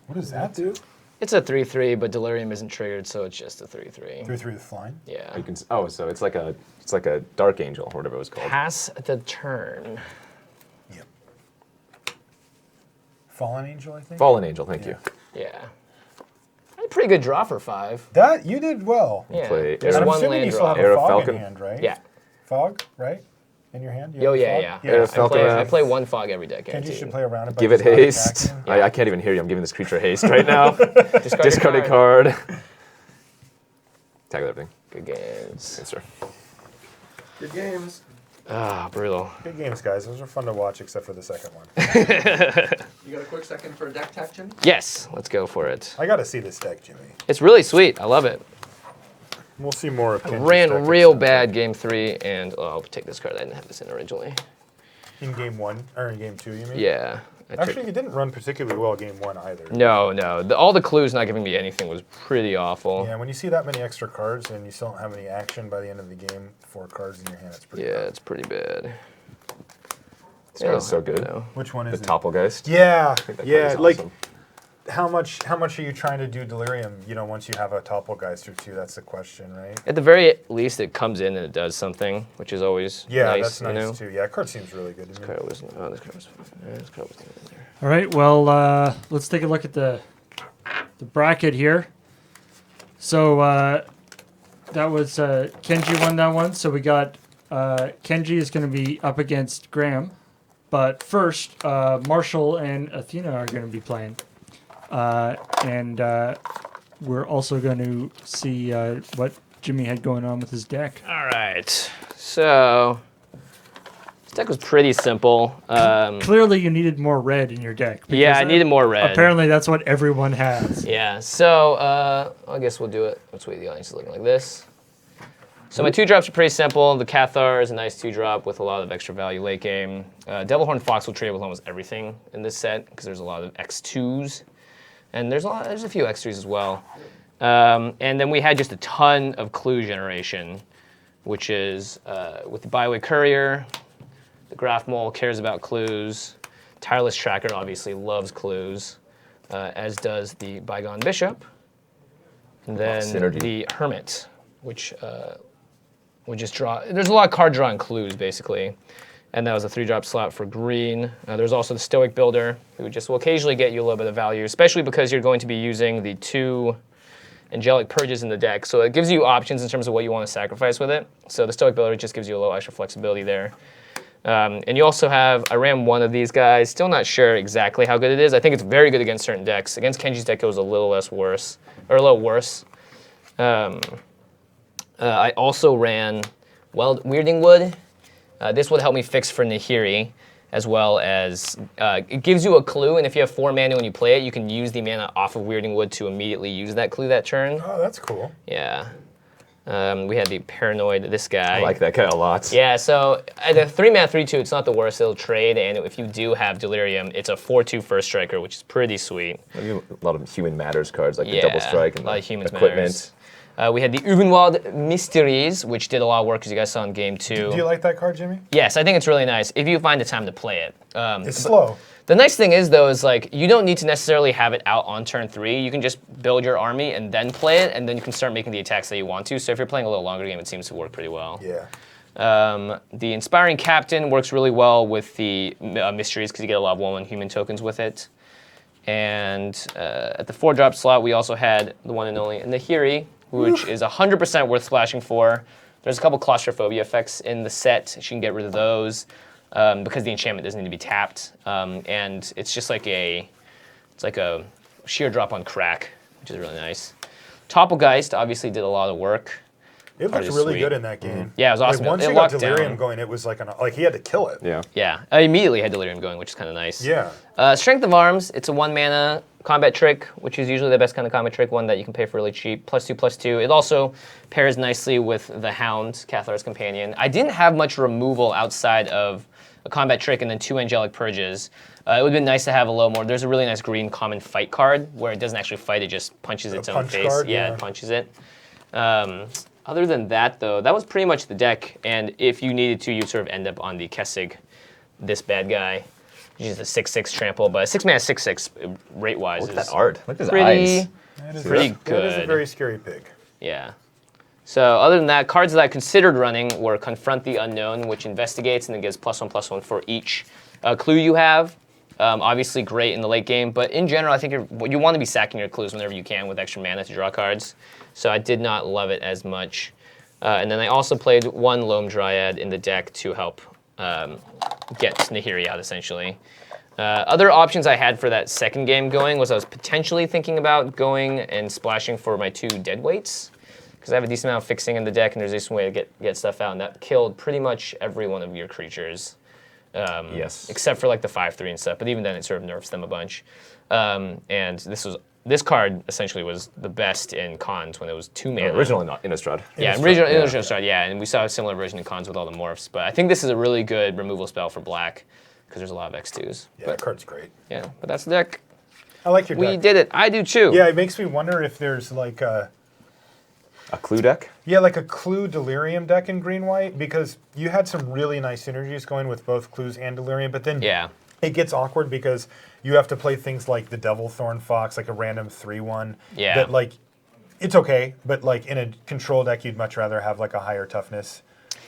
What does that do? It's a 3/3, but Delirium isn't triggered, so it's just a 3/3. 3/3 with flying. Yeah. You can, so it's like a Dark Angel or whatever it was called. Pass the turn. Yep. Fallen Angel, I think. Fallen Angel, thank you. Yeah. I had a pretty good draw for 5. That you did well. Yeah. Play There's And I'm one assuming land you still draw. have a Arrow fog Falcon. in hand, right? Yeah. Fog, right? In your hand? You Oh have a yeah, fog? yeah. Arrow I Falcon. play 1 fog every deck. Kenji guaranteed. should play around it. by Give it just not haste. attacking. I can't even hear you. I'm giving this creature haste right now. Discard Discard a card. Tag everything. Good games. Yes, sir. Good games. Ah, brutal. Good games, guys. Those were fun to watch, except for the second one. You got a quick second for a deck tech, Jimmy? Yes, let's go for it. I got to see this deck, Jimmy. It's really sweet. I love it. We'll see more of Kenji's Ran deck real except bad game 3, and I'll take this card. I didn't have this in originally. in game 1 or in game 2. You mean? Yeah. Actually, you didn't run particularly well game 1 either. No. All the clues not giving me anything was pretty awful. Yeah, when you see that many extra cards and you still don't have any action by the end of the game, 4 cards in your hand, it's pretty Yeah, bad. it's pretty bad. This card is so good. No. Which one The is it? Topplegeist. Yeah, I think that card yeah. is Like, awesome. how much are you trying to do Delirium? You know, once you have a Topplegeist or 2, that's the question, right? At the very least, it comes in and it does something, which is always Yeah, nice. that's nice you know? too. Yeah, card seems really good to This me. card was. Oh, this card was. This card wasn't in there. All right, well, let's take a look at the bracket here. So that was Kenji won that one. So we got Kenji is going to be up against Graham, but first Marshall and Athena are going to be playing. and we're also going to see what Jimmy had going on with his deck. All right. So this deck was pretty simple. Clearly, you needed more red in your deck. Yeah, I needed more red. Apparently, that's what everyone has. Yeah. So I guess we'll do it. Let's wait. The audience is looking like this. So my 2-drops are pretty simple. The Cathar is a nice 2-drop with a lot of extra value late game. Devilhorn Fox will trade with almost everything in this set because there's a lot of X2s, and there's a few X3s as well. And then we had just a ton of clue generation, which is with the Byway Courier, the Graph Mole cares about clues, Tireless Tracker obviously loves clues, as does the Bygone Bishop, and then the Hermit, which would just draw. There's a lot of card drawing clues basically, and that was a 3-drop slot for green. There's also the Stoic Builder, who just will occasionally get you a little bit of value, especially because you're going to be using the 2 Angelic Purges in the deck, so it gives you options in terms of what you want to sacrifice with it. So the Stoic Builder just gives you a little extra flexibility there. And you also have, I ran one of these guys, still not sure exactly how good it is. I think it's very good against certain decks. Against Kenji's deck, it was a little worse. I also ran Weirding Wood. This would help me fix for Nahiri, as well as it gives you a clue, and if you have 4 mana when you play it, you can use the mana off of Weirding Wood to immediately use that clue that turn. Oh, that's cool. Yeah. We had the Paranoid, this guy. I like that guy a lot. Yeah, so at a 3-mana 3/2, it's not the worst. It'll trade, and if you do have Delirium, it's a 4/2 first striker, which is pretty sweet. A lot of Human Matters cards, like the Double Strike and a lot the of Humans equipment. Matters. We had the Uvenwald Mysteries, which did a lot of work, as you guys saw in game 2. Do you like that card, Jimmy? Yes, I think it's really nice if you find the time to play it. It's slow. The nice thing is, though, is like you don't need to necessarily have it out on turn 3. You can just build your army and then play it, and then you can start making the attacks that you want to. So if you're playing a little longer game, it seems to work pretty well. Yeah. The Inspiring Captain works really well with the Mysteries because you get a lot of 1/1 human tokens with it. And at the 4-drop slot, we also had the one and only Nahiri, which is 100% worth splashing for. There's a couple claustrophobia effects in the set. You can get rid of those because the enchantment doesn't need to be tapped. And it's just like a sheer drop on crack, which is really nice. Topplegeist obviously did a lot of work. It looked really good in that game. Yeah, it was awesome. Like once it you got locked Delirium down. going, it was like he had to kill it. Yeah. Yeah, I immediately had Delirium going, which is kind of nice. Yeah. Strength of Arms, it's a 1-mana combat trick, which is usually the best kind of combat trick, one that you can pay for really cheap. +2/+2. It also pairs nicely with the Hound, Cathar's Companion. I didn't have much removal outside of a combat trick and then 2 Angelic Purges. It would have been nice to have a little more. There's a really nice green common fight card where it doesn't actually fight, it just punches its own face. Card, yeah, it punches it. Other than that, though, that was pretty much the deck. And if you needed to, you'd sort of end up on the Kessig, this bad guy. He's a 6/6 trample, but 6-mana 6/6 rate-wise Look is at that art. Look at his pretty, eyes. pretty good. That is a very scary pig. Yeah. So other than that, cards that I considered running were Confront the Unknown, which investigates and then gives +1/+1 for each clue you have. Obviously great in the late game, but in general, I think you want to be sacking your clues whenever you can with extra mana to draw cards. So I did not love it as much. And then I also played 1 Loam Dryad in the deck to help get Nahiri out, essentially. Other options I had for that second game going was I was potentially thinking about going and splashing for my 2 Deadweights, because I have a decent amount of fixing in the deck, and there's a decent way to get stuff out, and that killed pretty much every one of your creatures. Yes. Except for like the 5/3 and stuff, but even then it sort of nerfs them a bunch. And this card essentially was the best in cons when it was 2 mana. Originally not Innistrad. Yeah, original Innistrad, yeah, and we saw a similar version in cons with all the morphs. But I think this is a really good removal spell for black because there's a lot of X2s. Yeah, that card's great. Yeah, but that's the deck. I like your deck. We did it. I do too. Yeah, it makes me wonder if there's like a clue deck? Yeah, like a clue Delirium deck in green-white, because you had some really nice synergies going with both clues and Delirium, but then it gets awkward because you have to play things like the Devilthorn Fox, like a random 3/1. Yeah. That like, it's okay, but like in a control deck, you'd much rather have like a higher toughness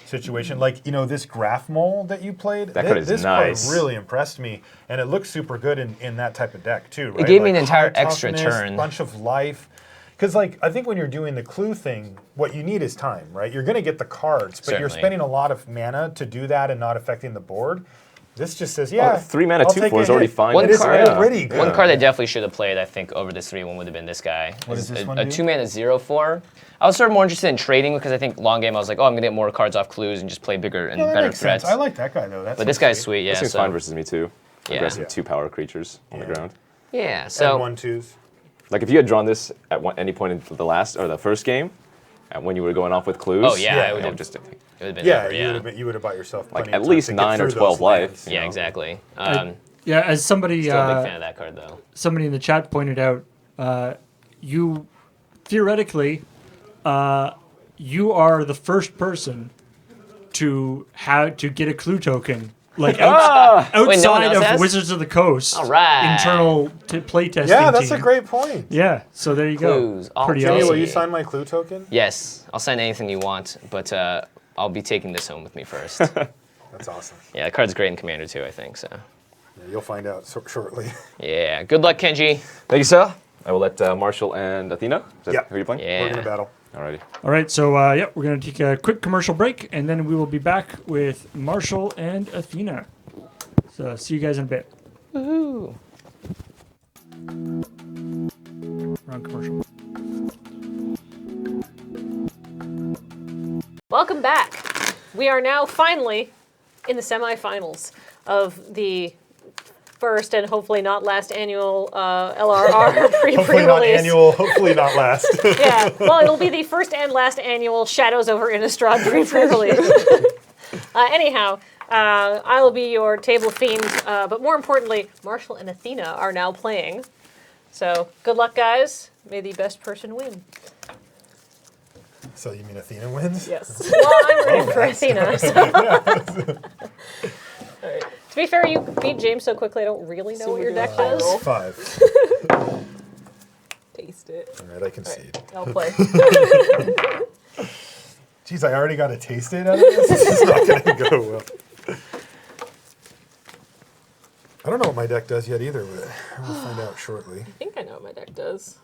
situation. Like, you know, this Graph Mole that you played, that card is this nice. card really impressed me, and it looks super good in that type of deck too, right? It gave me like an entire high extra toughness, turn. Bunch of life. Because, like, I think when you're doing the clue thing, what you need is time, right? You're going to get the cards, but you're Certainly. spending a lot of mana to do that and not affecting the board. This just says, Oh, yeah. 3 mana, I'll 2/4 take a is already hit. fine. One It is card- already good. One card I definitely should have played, I think, over this 3/1 would have been this guy. What does this one a do? 2-mana 0/4. I was sort of more interested in trading because I think long game I was like, oh, I'm gonna get more cards off clues and just play bigger and No, that better makes threats. sense. I like that guy though. That's But this guy's sweet, yeah. This seems so, fine versus me too. Yeah. Aggressive Yeah. 2-power creatures on the ground. Yeah, so. And 1/2s. Like if you had drawn this at any point in the last or the first game, and when you were going off with clues, Oh, yeah, I would it have just It would have been Yeah, over, you would have bought yourself like plenty at of time least to get 9 or through 12 those life. lands. Yeah, exactly. Yeah, as somebody Still a big fan of that card, though. somebody in the chat pointed out, you theoretically you are the first person to get a clue token. Like Wait, no one outside else of has? Wizards of the Coast, All right. internal playtesting Yeah, that's team. a great point. Yeah, so there you Clues, go. all Pretty Jimmy, awesome. will you sign my clue token? Yes, I'll sign anything you want, but I'll be taking this home with me first. That's awesome. Yeah, the card's great in Commander too, I think. So. Yeah, you'll find out shortly. Yeah. Good luck, Kenji. Thank you, sir. I will let Marshall and Athena. Is that Yeah. who you're playing? Yeah. We're gonna battle. Alrighty. All right, so yeah, we're gonna take a quick commercial break, and then we will be back with Marshall and Athena. So see you guys in a bit. Woohoo! Wrong commercial. Welcome back. We are now finally in the semifinals of the first and hopefully not last annual LRR pre-release. Hopefully not annual. Hopefully not last. Yeah, well, it'll be the first and last annual Shadows over Innistrad pre-release. Anyhow, I will be your table fiend, but more importantly, Marshall and Athena are now playing. So good luck, guys. May the best person win. So you mean Athena wins? Yes. Well, I'm rooting for Athena. So. All right. To be fair, you beat James so quickly, I don't really know what your deck does. 5. Taste it. All right, I concede. I'll play. Jeez, I already got a taste it out of this. This is not going to go well. I don't know what my deck does yet either, but we'll find out shortly. I think I know what my deck does.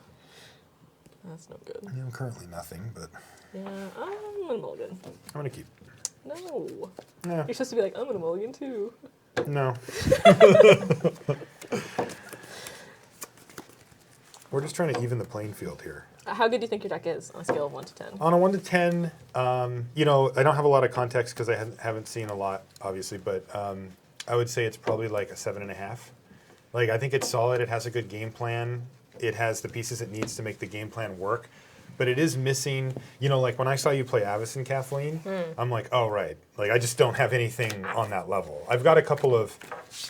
That's no good. I'm currently nothing, but Yeah, I'm gonna mulligan. I'm going to keep. No. Yeah. You're supposed to be like, I'm gonna mulligan too. No. We're just trying to even the playing field here. How good do you think your deck is on a scale of 1 to 10? On a 1 to 10, you know, I don't have a lot of context because I haven't seen a lot, obviously, but I would say it's probably like a 7.5. Like, I think it's solid. It has a good game plan. It has the pieces it needs to make the game plan work. But it is missing, you know, like when I saw you play Avacyn, Kathleen, I'm like, oh, right. Like, I just don't have anything on that level. I've got a couple of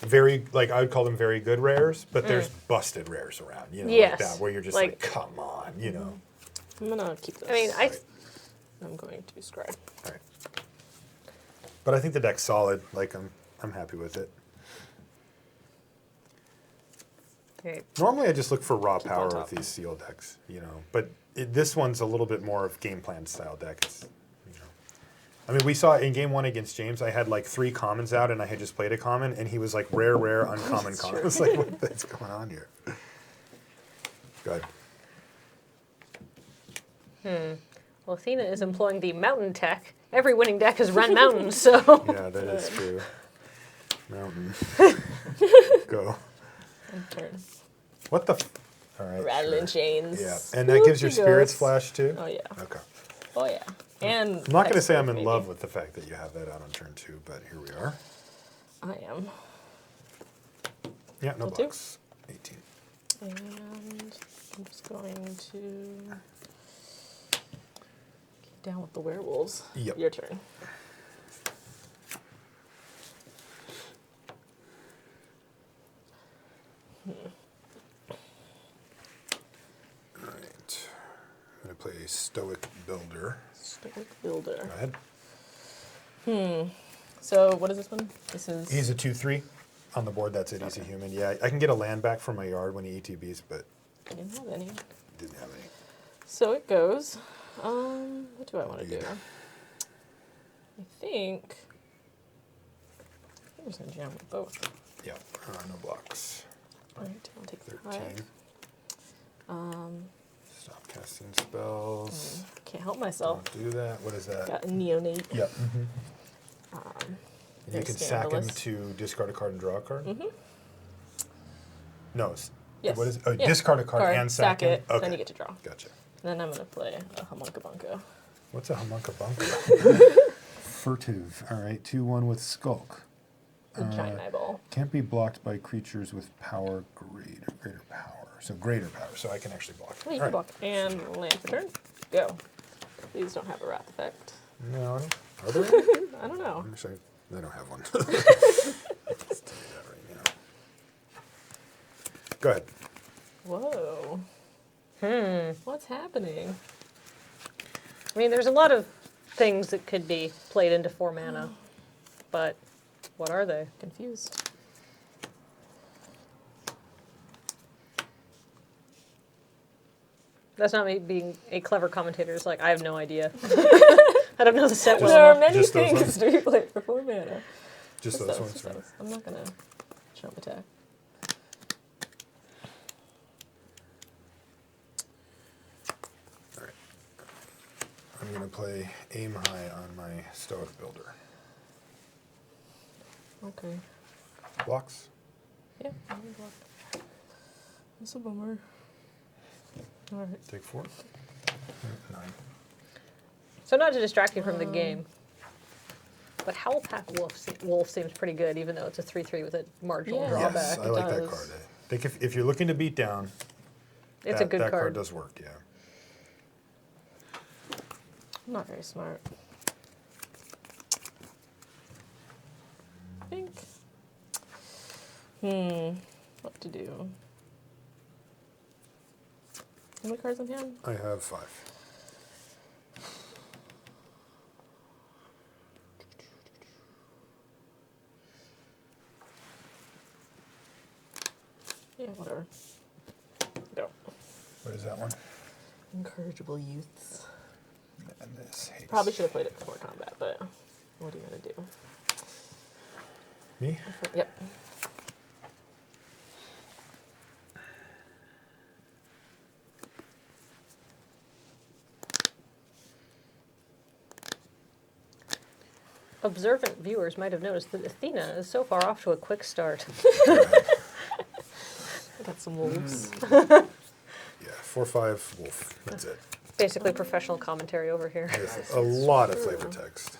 very, like, I would call them very good rares, but there's busted rares around, you know, Yes. like that, where you're just like come on, you know. I'm gonna keep this. I mean, I'm going to scribe. All right. But I think the deck's solid. Like, I'm happy with it. Okay. Normally, I just look for raw Keep power on top. with these seal decks, you know. But this one's a little bit more of game plan style deck. It's, you know. I mean, we saw in game 1 against James, I had like 3 commons out, and I had just played a common, and he was like rare, uncommon, common. I was like, what's going on here? Good. Well, Athena is employing the mountain tech. Every winning deck has run mountains, so. Yeah, that is true. Mountain. Go. Okay. What the? All right. Rattling sure. chains. Yeah, and that gives your Spooky spirits ghosts. flash too. Oh yeah. Okay. Oh yeah. And I'm not going to say I'm in maybe. love with the fact that you have that out on turn 2, but here we are. I am. Yeah, no Will do. blocks. 18. And I'm just going to keep down with the werewolves. Yep. Your turn. All right. I'm going to play Stoic Builder. Stoic Builder. Go ahead. So what is this one? This is. He's a 2/3 on the board. That's it. He's a human. Yeah, I can get a land back from my yard when he ETBs, but I didn't have any. didn't have any. So it goes. What do I want to do? Indeed. I think I'm just gonna jam with both. Yeah, no blocks. All right, I'll take the 13. 5. Stop casting spells. Can't help myself. Don't do that. What is that? Got a neonate. Yep. You Very can sack him scandalous. to discard a card and draw a card? Mm-hmm. No. Yes. What is it? Oh, Yeah. discard a card and sack him? it, Okay. then you get to draw. Gotcha. Then I'm gonna play a Homunca Bunka. What's a homunca bunker? Furtive. All right. 2/1 with skulk. A giant eyeball. Can't be blocked by creatures with power greater power. So greater power. So I can actually block. Oh, you All can block. And land for turn. Go. These don't have a wrath effect. No, I don't. Are there? I don't know. Actually, I don't have one. Let's do that right now. Go ahead. Whoa. What's happening? I mean, there's a lot of things that could be played into 4 mana, but what are they? Confused. That's not me being a clever commentator. It's like, I have no idea. I don't know the set well There are enough. many Just those things ones? to be played for 4 mana. Just those ones, right? I'm not gonna jump attack. All right. I'm going to play Aim High on my Stoic Builder. Okay. Blocks. Yeah, I'm gonna block. That's a bummer. Alright. Take 4. 9. So not to distract you from the game, but Howlpack Wolf seems pretty good, even though it's a 3/3 with a marginal Yeah. drawback. Yes, I like that does. card. I think if you're looking to beat down, It's that, a good that card card. does work, yeah. I'm not very smart. I think. What to do? How many cards in hand? I have 5. Yeah, whatever. Go. What is that one? Incorrigible youths. And this hates. Probably should have played it before combat, but what are you gonna do? Me? Yep. Observant viewers might have noticed that Athena is so far off to a quick start. I got some wolves. Yeah, 4/5 wolf. That's it. Basically professional commentary over here. With a lot of flavor text.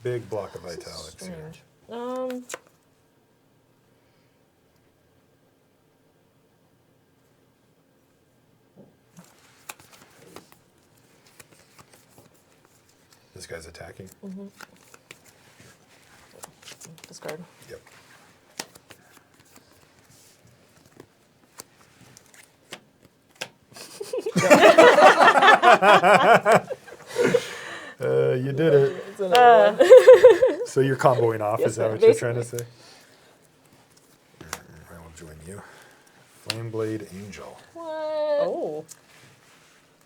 Big block of italics here. Strange. This guy's attacking. Discard. Yep. You did it. It's another one. So you're comboing off, Yes, is that ma'am. what you're trying to say? Basically. I will join you. Flameblade Angel. What? Oh.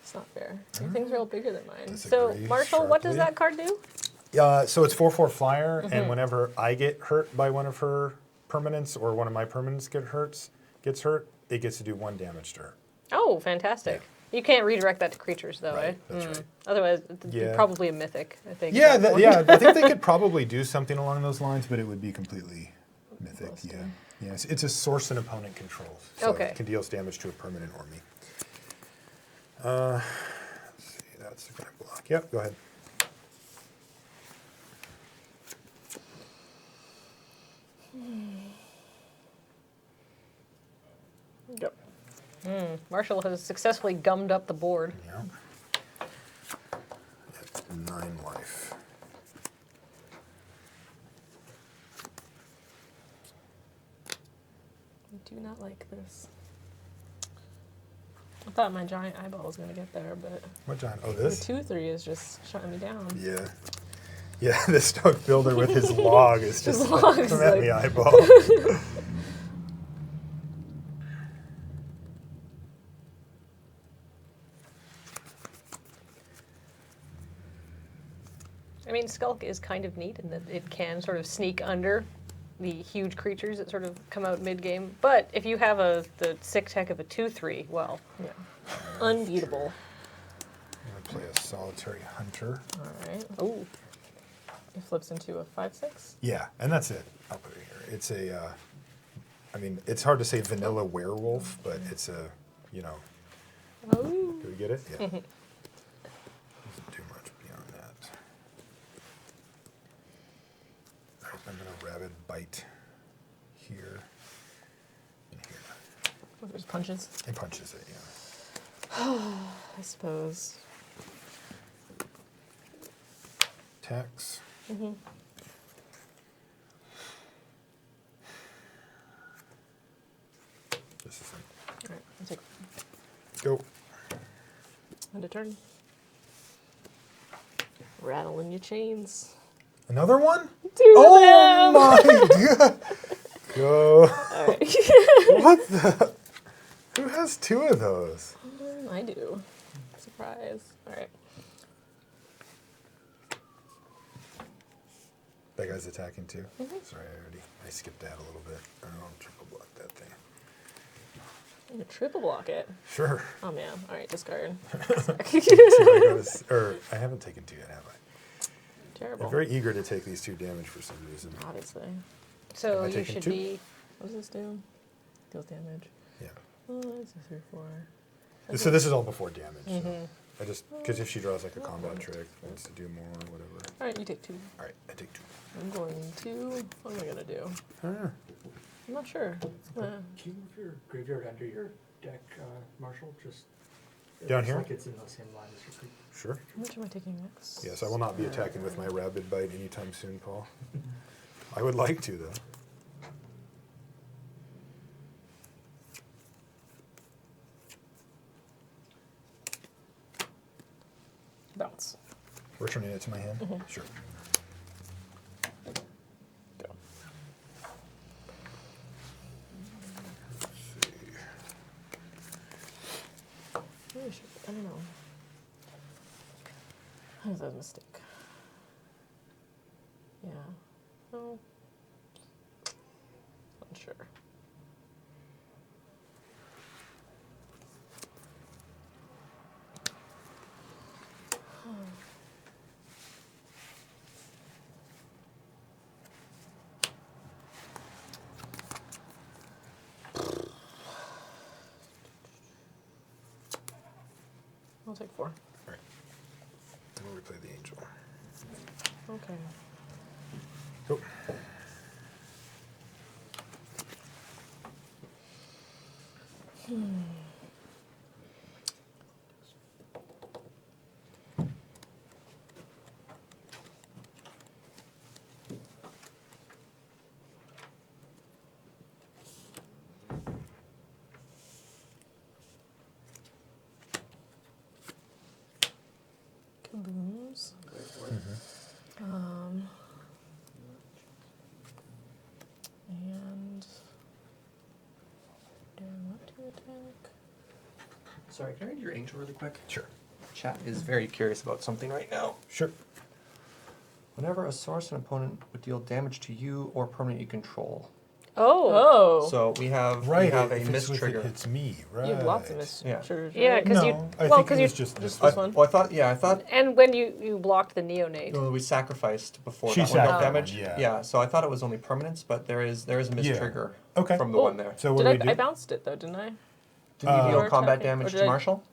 It's not fair. Your things are all bigger than mine. So, Disagree Marshall, what does sharply. that card do? So it's 4/4 flyer, and whenever I get hurt by one of her permanents or one of my permanents gets hurt, it gets to do 1 damage to her. Oh, fantastic. You can't redirect that to creatures, though, Right, eh? that's right. Otherwise, it'd be Yeah. probably a mythic, I think. Yeah, at that point. yeah. I think they could probably do something along those lines, but it would be completely mythic. Yeah, yeah. It's a source an opponent controls, so Okay. it can deal damage to a permanent or me. Let's see, that's going to block. Yep, go ahead. Yep. Marshall has successfully gummed up the board. Yeah. That's 9 life. I do not like this. I thought my giant eyeball was going to get there, but What giant? Oh, the this? 2/3 is just shutting me down. Yeah. Yeah, the Stoic Builder with his log is just His like, log's come at like- me, eyeball. I mean, Skulk is kind of neat in that it can sort of sneak under the huge creatures that sort of come out mid-game. But if you have the sick tech of a 2/3, well, Yeah. Unbeatable. I'm going to play a Solitary Hunter. All right. ooh, It flips into a 5/6. Yeah, and that's it. I'll put it here. It's a, I mean, it's hard to say vanilla werewolf, but it's a, you know. Oh. Do we get it? Yeah. Doesn't do much beyond that. All right, I'm gonna rabid bite here and here. Oh, there's punches. It punches it, yeah. I suppose. Attacks. This is it. Alright, I'll take Go. end of turn. Rattling your chains. Another one? Two Oh of them! my god! Go. Alright. What the? Who has two of those? I do. Surprise. Alright. That guy's attacking too? Sorry, I skipped that a little bit. I'll triple block that thing. I'm gonna triple block it. Sure. Oh man. Alright, discard. I haven't taken two yet, have I? Terrible. I'm very eager to take these 2 damage for some reason. Obviously. So Am I you taking should 2? be. What does this do? Deals damage. Yeah. Oh, that's a 3/4. So this is all before damage. So I just, because if she draws like a combat trick, wants to do more or whatever. Alright, you take 2. All right, I take 2. I'm going to. What am I gonna do? I don't know. I'm not sure. Can you move your graveyard under your deck, Marshall? Just Down looks here? Like it's in the same line as your creep. Sure. How much am I taking next? Yes, I will not be attacking with my rabid bite anytime soon, Paul. I would like to, though. Bounce. Returning it to my hand? Sure. Go. Maybe I should. I don't know. That was a mistake. Yeah. No. Unsure. I'll take 4. All right. We'll replay the angel. Okay. Go. Kabooms. And what to attack? Sorry, can I read your angel really quick? Sure. Chat is very curious about something right now. Sure. Whenever a source and opponent would deal damage to you or permanent you control. Oh. So we have Right. we have a if miss it's with trigger. it hits me, right? You have lots of miss Yeah. triggers. Yeah, right? because No, you. I Well, think because it you. was just this This one. one. Well, I thought And when you blocked the neonate. well, we sacrificed before She that one dealt sacrificed damage. one, yeah. So I thought it was only permanence, but there is a miss Yeah. trigger Okay. from the Oh, one there. So what Did do we I do? bounced it though, didn't I? Did you deal Or combat attacking- or damage did to I- Marshall?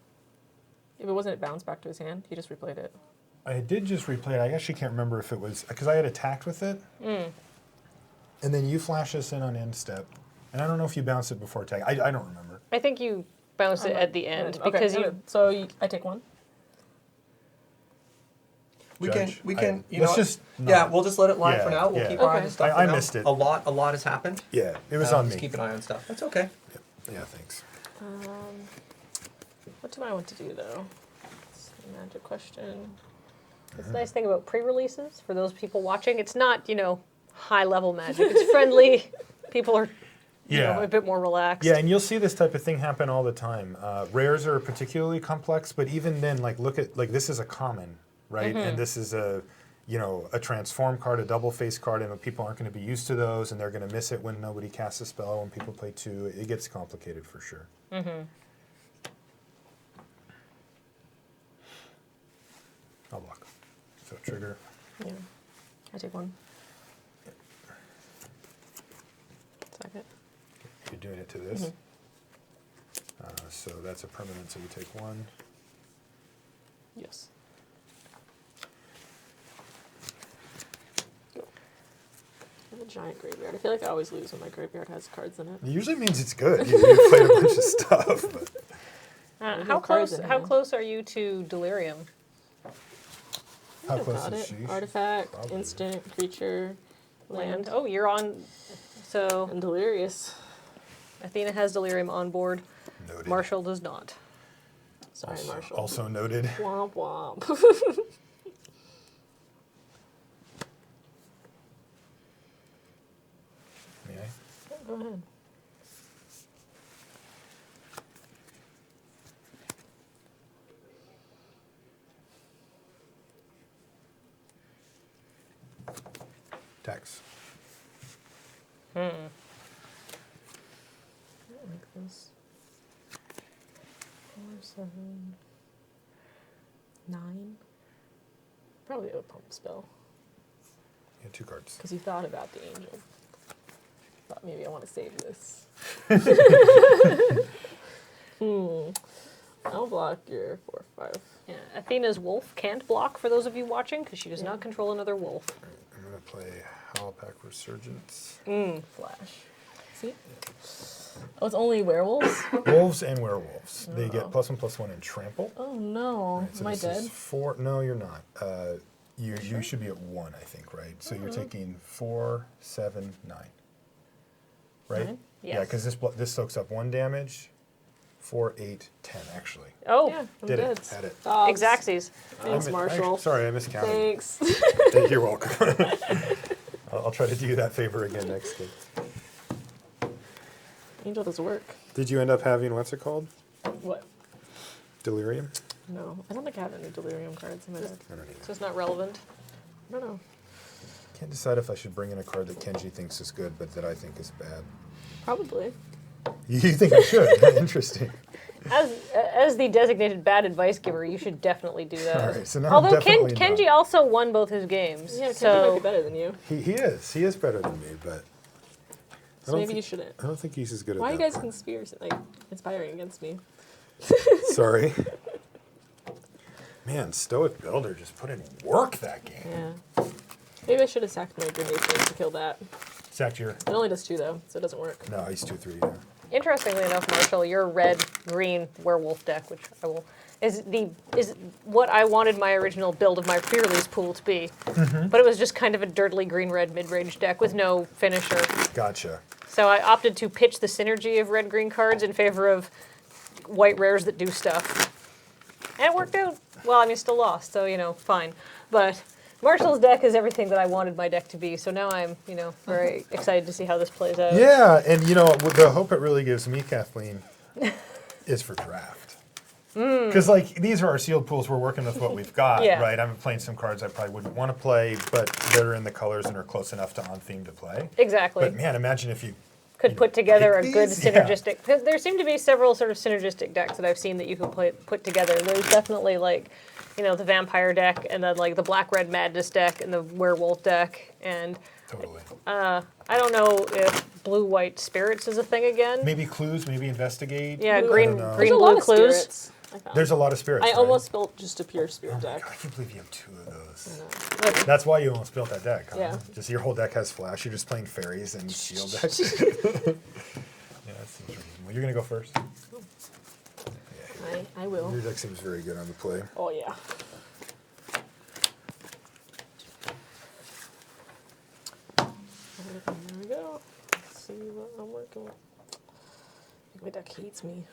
If it wasn't, it bounced back to his hand. He just replayed it. I did just replay it. I actually can't remember if it was because I had attacked with it, and then you flash us in on end step, and I don't know if you bounced it before attack. I don't remember. I think you bounced it at the end Okay, because you. So I take 1. We Judge, can. You let's know, just yeah, not- we'll just let it lie for yeah, now. We'll yeah. keep our eye on Okay. the stuff. I for now. missed it. A lot has happened. Yeah, it was on Just me. keep an eye on stuff. That's okay. Yeah, thanks. What do I want to do though? It's a magic question. It's the nice thing about pre-releases for those people watching. It's not high level magic. It's friendly. People are Yeah. a bit more relaxed. Yeah, and you'll see this type of thing happen all the time. Rares are particularly complex, but even then, look at this is a common, right? And this is a transform card, a double face card, and people aren't going to be used to those, and they're going to miss it when nobody casts a spell. When people play 2, it gets complicated for sure. I'll block. So trigger. Yeah. I take one. Second. You're doing it to this. So that's a permanent, so you take one. Yes. I have a giant graveyard. I feel like I always lose when my graveyard has cards in it. It usually means it's good. You played a bunch of stuff. But. How close are you to Delirium? How I've close got is it. she? Artifact, Probably. instant, creature, land. Oh, you're on. So And delirious. Athena has Delirium on board. Noted. Marshall does not. Sorry, Also, Marshall. also noted. Womp womp. May I? Go ahead. Tax. I don't like this. 4, 7, 9. Probably a pump spell. Yeah, 2 cards. Because you thought about the angel. Thought maybe I want to save this. I'll block your 4, 5. Yeah, Athena's wolf can't block for those of you watching because she does not control another wolf. I'm going to play Howlpack Resurgence. Flash. See? Oh, it's only werewolves? Wolves and werewolves. They get +1/+1 and trample. Oh no. Right, so Am I this dead? is 4. No, you're not. You should be at 1, I think, right? So you're taking 4, 7, 9. Right? 9? Yeah, because this soaks up 1 damage. 4, 8, 10, actually. Oh, Yeah, I'm Did dead. it. Had it. Exactsies. Thanks, Marshall. Sorry, I miscounted. Thanks. You're welcome. I'll try to do you that favor again next game. Angel does work. Did you end up having, what's it called? What? Delirium? No. I don't think I have any delirium cards in my deck. I don't either. So it's not relevant. I don't know. Can't decide if I should bring in a card that Kenji thinks is good, but that I think is bad. Probably. You think I should? Interesting. As the designated bad advice giver, you should definitely do that. All right, so now Although I'm definitely Kenji not. also won both his games. Yeah, Kenji might so be better than you. He is. He is better than me, but So maybe you shouldn't. I don't think he's as good Why are at you that. guys conspiring against me? Sorry. Man, Stoic Builder just put in work that game. Yeah. Maybe I should have sacked my Grenade Thing to kill that. Sacked your... It only does 2 though, so it doesn't work. No, he's 2/3. Yeah. interestingly enough, Marshall, your red-green werewolf deck, which I will, is what I wanted my original build of my pre-release pool to be. Mm-hmm. But it was just kind of a dirtily green-red mid-range deck with no finisher. Gotcha. So I opted to pitch the synergy of red-green cards in favor of white rares that do stuff. And it worked out. Well, I mean, still lost, so, you know, fine. But Marshall's deck is everything that I wanted my deck to be, so now I'm, you know, very excited to see how this plays out. Yeah, and, you know, the hope it really gives me, Kathleen, is for draft. Because, like, these are our sealed pools. We're working with what we've got, Yeah. right? I'm playing some cards I probably wouldn't want to play, but they're in the colors and are close enough to on-theme to play. Exactly. But, man, imagine if you Could put together a pick good these? Yeah. synergistic. Because there seem to be several sort of synergistic decks that I've seen that you can put together. There's definitely like, you know, the vampire deck, and then like the black-red madness deck, and the werewolf deck, and Totally. I don't know if blue-white spirits is a thing again. Maybe clues, maybe investigate. Yeah, I don't green know. There's a lot blue of clues. spirits, I found. There's a lot of spirits. I right? almost built just a pure spirit Oh my deck. God, I can't believe you have 2 of those. I know. That's why you almost built that deck, huh? Yeah. Just your whole deck has flash. You're just playing fairies and shield decks. Yeah, that seems reasonable. You're gonna go first. I will. Your deck seems very good on the play. Oh yeah. There we go. Let's see what I'm working with. I think my deck hates me.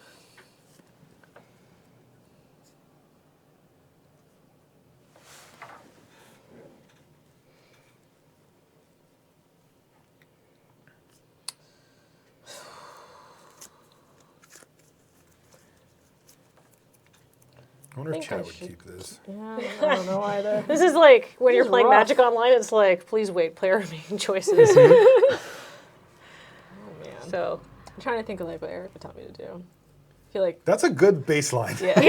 I wonder if think chat I would should- keep this. Yeah, I don't know either. This is like when you're is playing rough. Magic Online. It's like, please wait, player making choices. Oh man. So I'm trying to think of like what Eric would tell me to do. I feel like That's a good baseline. yeah.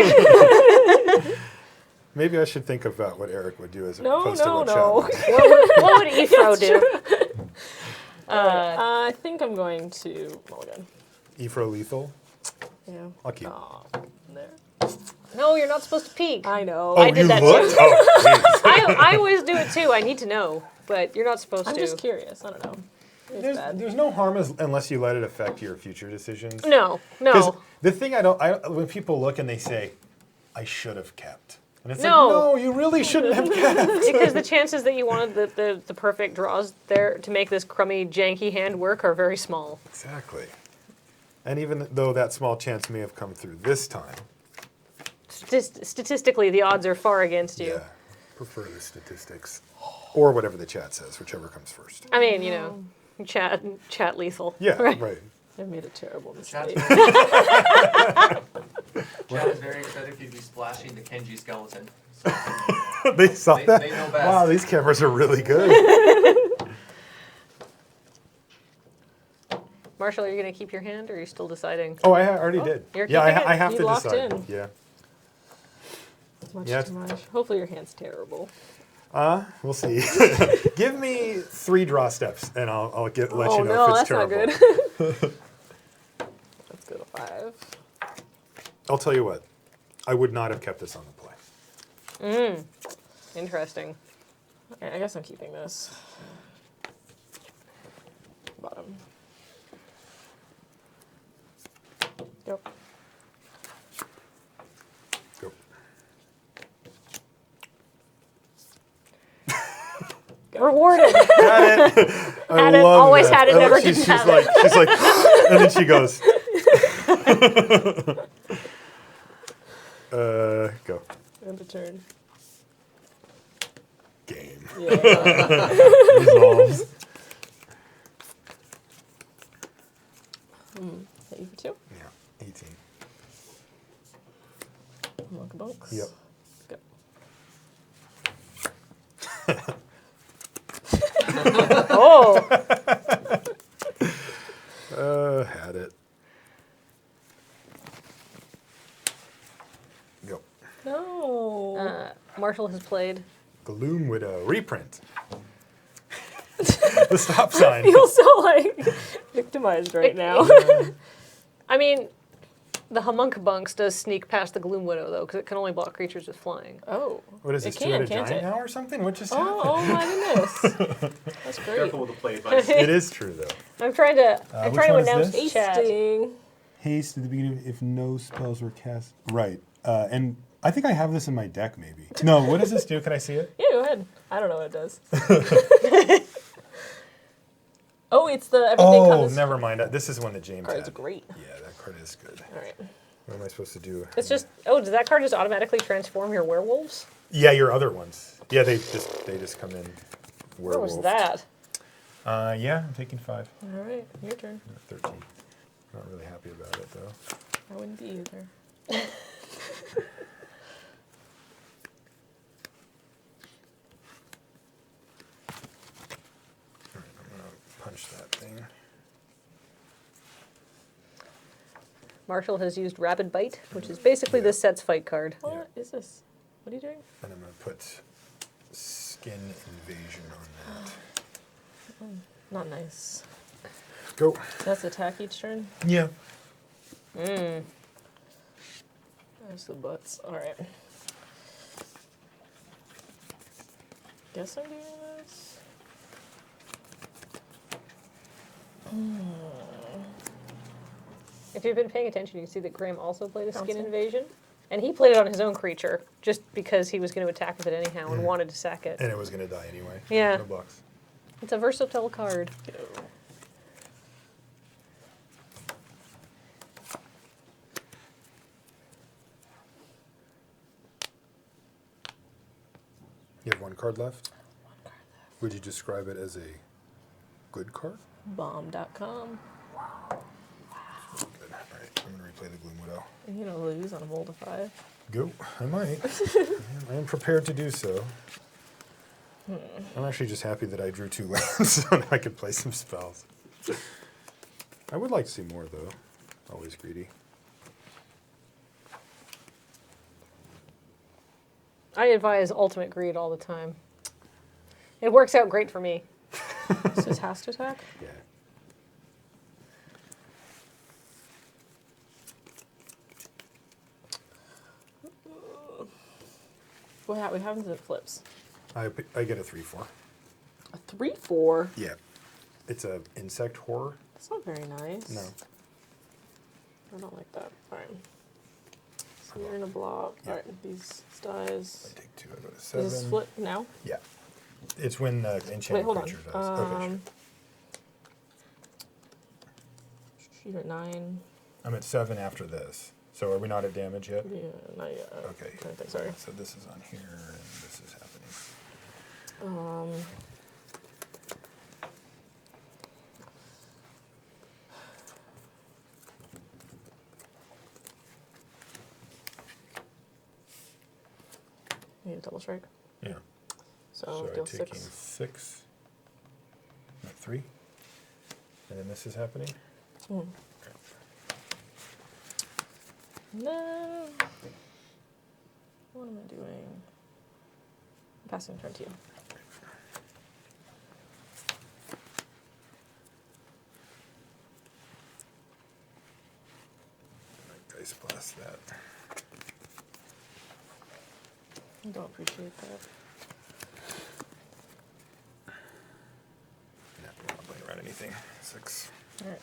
Maybe I should think about what Eric would do as No, opposed to no, what no. Chad would do. What would Ephro do? I think I'm going to mulligan. Ephro lethal? Yeah. I'll keep. Aw, there. No, you're not supposed to peek. I know. Oh, I did you that looked? too. Oh, jeez. I always do it too. I need to know, but you're not supposed I'm to. just curious. I don't know. It's bad. There's no harm unless you let it affect your future decisions. No, 'Cause no. the thing when people look and they say, I should have kept. And it's No. like, no, you really shouldn't have kept. Because the chances that you wanted the perfect draws there to make this crummy, janky hand work are very small. Exactly. And even though that small chance may have come through this time, Statistically, the odds are far against you. yeah, prefer the statistics. Or whatever the chat says, whichever comes first. I mean, you know, chat lethal. Yeah, right. I made a terrible mistake. Chad is very excited for you to be splashing the Kenji skeleton. They saw that? They know best. Wow, these cameras are really good. Marshall, are you going to keep your hand, or are you still deciding? Oh, I already did. You're Yeah, keeping it? I have You to locked decide. in. Yeah. Much Yeah. too much. Hopefully your hand's terrible. We'll see. Give me 3 draw steps, and I'll let you know Oh no, if it's that's not terrible. good. Let's go to 5. I'll tell you what. I would not have kept this on the play. Interesting. Okay, I guess I'm keeping this. Bottom. Go. Go. Rewarded. Got it. I Had it, love always that. had it, I never like- didn't she's have like, she's like, and then she goes. Go. End of turn. Game. Yeah. Resolves. Hit you for 2. Yeah, 18. Monk bunks. Yep. Go. Oh, Had it. Go. No. Marshall has played. Gloom Widow reprint. The stop sign. I feel so like victimized right now. I mean, the homuncubunks does sneak past the Gloom Widow, though, because it can only block creatures with flying. Oh. What is It this? can, Two-headed can't giant it? now or something? What just Oh, happened? oh my goodness. That's great. Careful with the play advice. It is true though. I'm trying to which one is announce this? chat. Hasting. Haste at the beginning if no spells were cast. Right. And I think I have this in my deck maybe. No, what does this do? Can I see it? Yeah, go ahead. I don't know what it does. Oh, it's the everything Oh, comes. never mind. This is one that James Card's had. great. Yeah, that card is good. All right. What am I supposed to do? It's just, oh, does that card just automatically transform your werewolves? Yeah, your other ones. Yeah, they just come in. Where was werewolf. that? Yeah, I'm taking 5. All right, your turn. 13. Not really happy about it though. I wouldn't be either. I'm gonna punch that thing. Marshall has used Rapid Bite, which is basically this set's fight card. What is this? What are you doing? And I'm gonna put Skin Invasion on that. Not nice. Go. That's attack each turn. Yeah. There's the butts. All right. Guess I'm doing this. If you've been paying attention, you can see that Graham also played a Skin Invasion. And he played it on his own creature, just because he was going to attack with it anyhow and wanted to sack it. And it was gonna die anyway. Yeah. No blocks. It's a versatile card. You have 1 card left? Would you describe it as a good card? Bomb.com. Good. Alright, I'm gonna replay the Gloom Widow. Are you gonna lose on a roll to 5? Go. I might. I am prepared to do so. I'm actually just happy that I drew 2 lands so now I can play some spells. I would like to see more though. Always greedy. I advise ultimate greed all the time. It works out great for me. So it has to attack? Yeah. What happens if it flips? I get a 3/4. A 3/4? Yeah. It's a insect horror. That's not very nice. No. I don't like that. Fine. So you're in a block. Yeah. Alright, these dies. I take 2, I go to 7. Does this flip now? Yeah. It's when enchanted Wait, hold on. creature does. Okay, sure. You're at 9. I'm at 7 after this. So are we not at damage yet? Yeah, not yet. Okay. I think, sorry. So this is on here, and this is happening. Need a double strike. Yeah. So I'm deal taking 6. 6. I'm at 3. And then this is happening. No. What am I doing? I'm passing turn to you. Dice blast that. I don't appreciate that. Yeah, I'm not playing around anything. 6. Alright.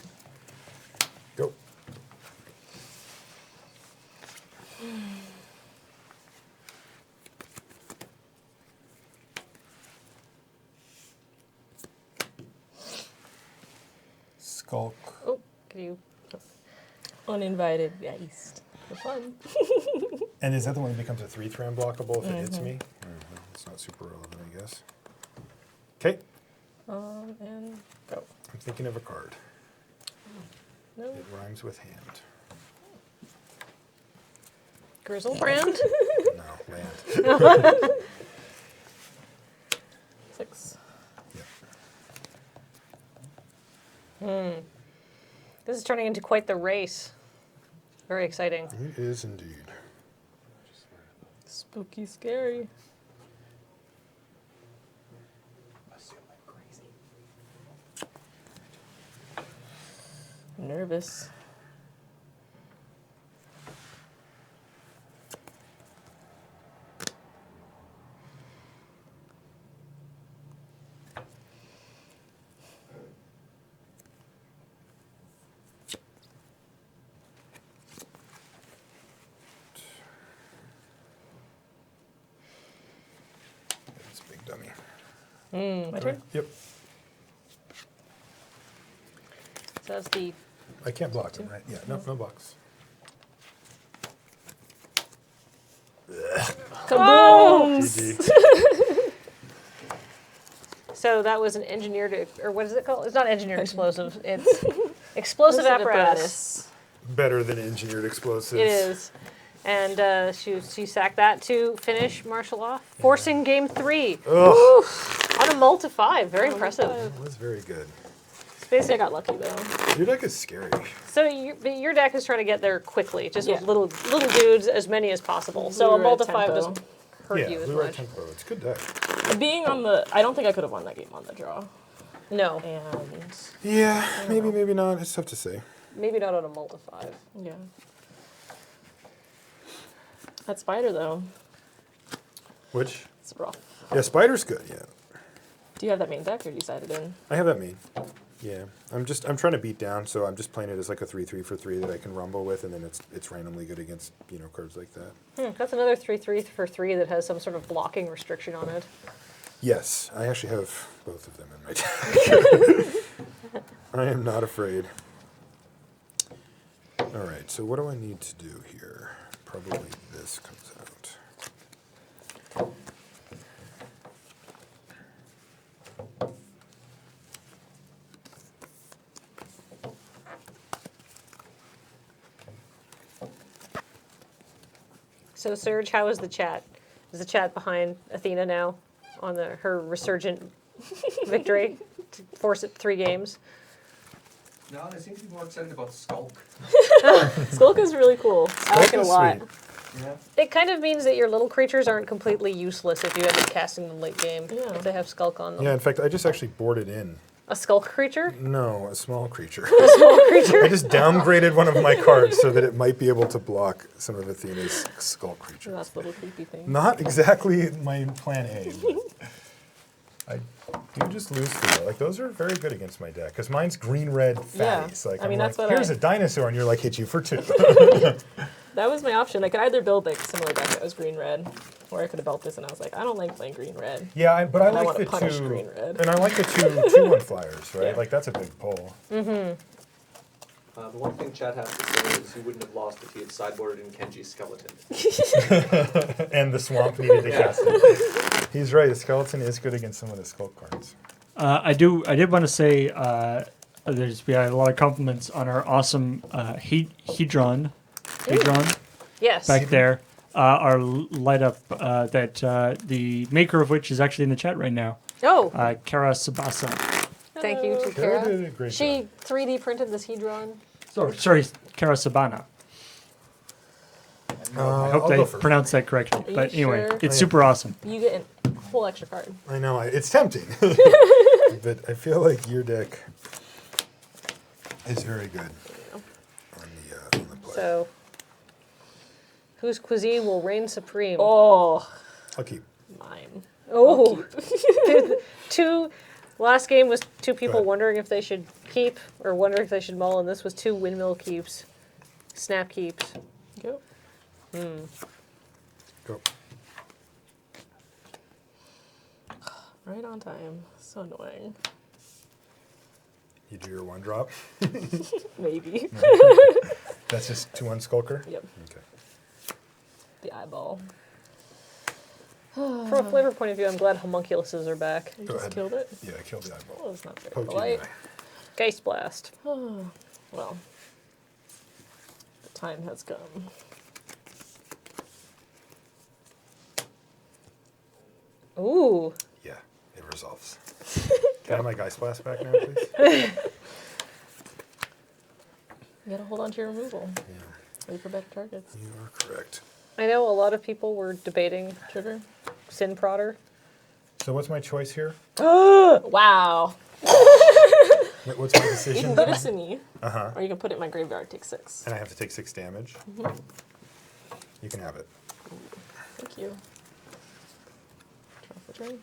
Go. Skulk. Oh, can you? Uninvited guest. For fun. And is that the one that becomes a 3/3 unblockable if it hits me? Well, it's not super relevant, I guess. Okay. And go. I'm thinking of a card. No. It rhymes with hand. Grizzlebrand? No, land. 6. Yeah. This is turning into quite the race. Very exciting. It is indeed. Spooky, scary. Nervous. It's a big dummy. My turn? Yep. So that's the. I can't block him, right? Yeah, no blocks. Kaboom! GG. So that was an engineered, or what is it called? It's not engineered explosive. It's explosive apparatus. Better than engineered explosives. It is. And she sacked that to finish Marshall off, forcing game 3. Ugh. On a mull to 5. Very impressive. That was very good. Basically, I got lucky though. Your deck is scary. So your deck is trying to get there quickly, just with Yeah. little dudes, as many as possible. So We a were mull at to 5 tempo. doesn't hurt Yeah, you as we were at much. tempo. It's a good deck. Being on the, I don't think I could have won that game on the draw. No, And Yeah, maybe, maybe not. It's tough to say. maybe not on a mull to 5. yeah. That spider though, Which? it's rough. Yeah, Spider's good, yeah. Do you have that main deck or decided in? I have that main. Yeah. I'm trying to beat down, so I'm just playing it as like a 3/3 for 3 that I can rumble with, and then it's randomly good against, cards like that. That's another 3/3 for 3 that has some sort of blocking restriction on it. Yes, I actually have both of them in my deck. I am not afraid. All right, so what do I need to do here? Probably this comes out. So Serge, how is the chat? Is the chat behind Athena now on her resurgent victory to force it 3 games? No, they seem to be more excited about Skulk. Skulk is really cool. I like it a is lot. sweet. It kind of means that your little creatures aren't completely useless if you end up casting them late game. Yeah. If they have Skulk on them. Yeah, in fact, I just actually boarded in. A Skulk creature? No, a small creature. A small creature? I just downgraded one of my cards so that it might be able to block some of Athena's skull creatures. That's little creepy thing. Not exactly my plan A. But I do just lose to it. Like, those are very good against my deck, because mine's green-red fatties. Yeah. Like, I mean, I'm that's like, what here's a dinosaur, and you're like, hit you for 2. That was my option. I could either build like a similar deck that was green-red, or I could have built this, and I was like, I don't like playing green-red. Yeah, but I And I like wanna the punish 2, green-red. and I like the 2/1 flyers, right? Yeah. Like, that's a big pull. The one thing Chad has to say is he wouldn't have lost if he had sideboarded in Kenji's skeleton. And the swamp needed to cast it. He's right, the skeleton is good against some of the skull cards. I did want to say we had a lot of compliments on our awesome Hedron Yes. back there. Our light up that the maker of which is actually in the chat right now. Oh, Kara Sabasa. thank you to Kara Kara. did a great She job. 3D printed this Hedron. Sorry, Kara Sabana. I hope I'll go I first. pronounced that correctly. you But anyway, sure? it's super awesome. You get a whole extra card. I know, it's tempting. But I feel like your deck is very good on the play. So, whose cuisine will reign supreme? Oh, I'll keep. mine. Oh. Last game was 2 people ahead. wondering if they should keep or wondering if they should mull, and this was 2 windmill keeps. Snap keeps. Go. Go. Right on time. So annoying. You do your 1-drop. Maybe. That's just 2/1 Skulker? Yep. Okay. The eyeball. From a flavor point of view, I'm glad homunculuses are back. You Go just ahead. killed it. Yeah, I killed the eyeball. Well, it's not very Poked you in polite. the eye. Geist Blast. Well, the time has come. Ooh. Yeah, it resolves. Can I have my Geist Blast back now, please? You gotta hold on to your removal. Yeah, Wait for better targets. you are correct. I know a lot of people were debating Trigger. Sin Prodder. So what's my choice here? Wow. Wait, what's my You decision? can go to Sini, Uh-huh. or you can put it in my graveyard, take 6. And I have to take 6 damage? You can have it. Thank you. Draw for turn.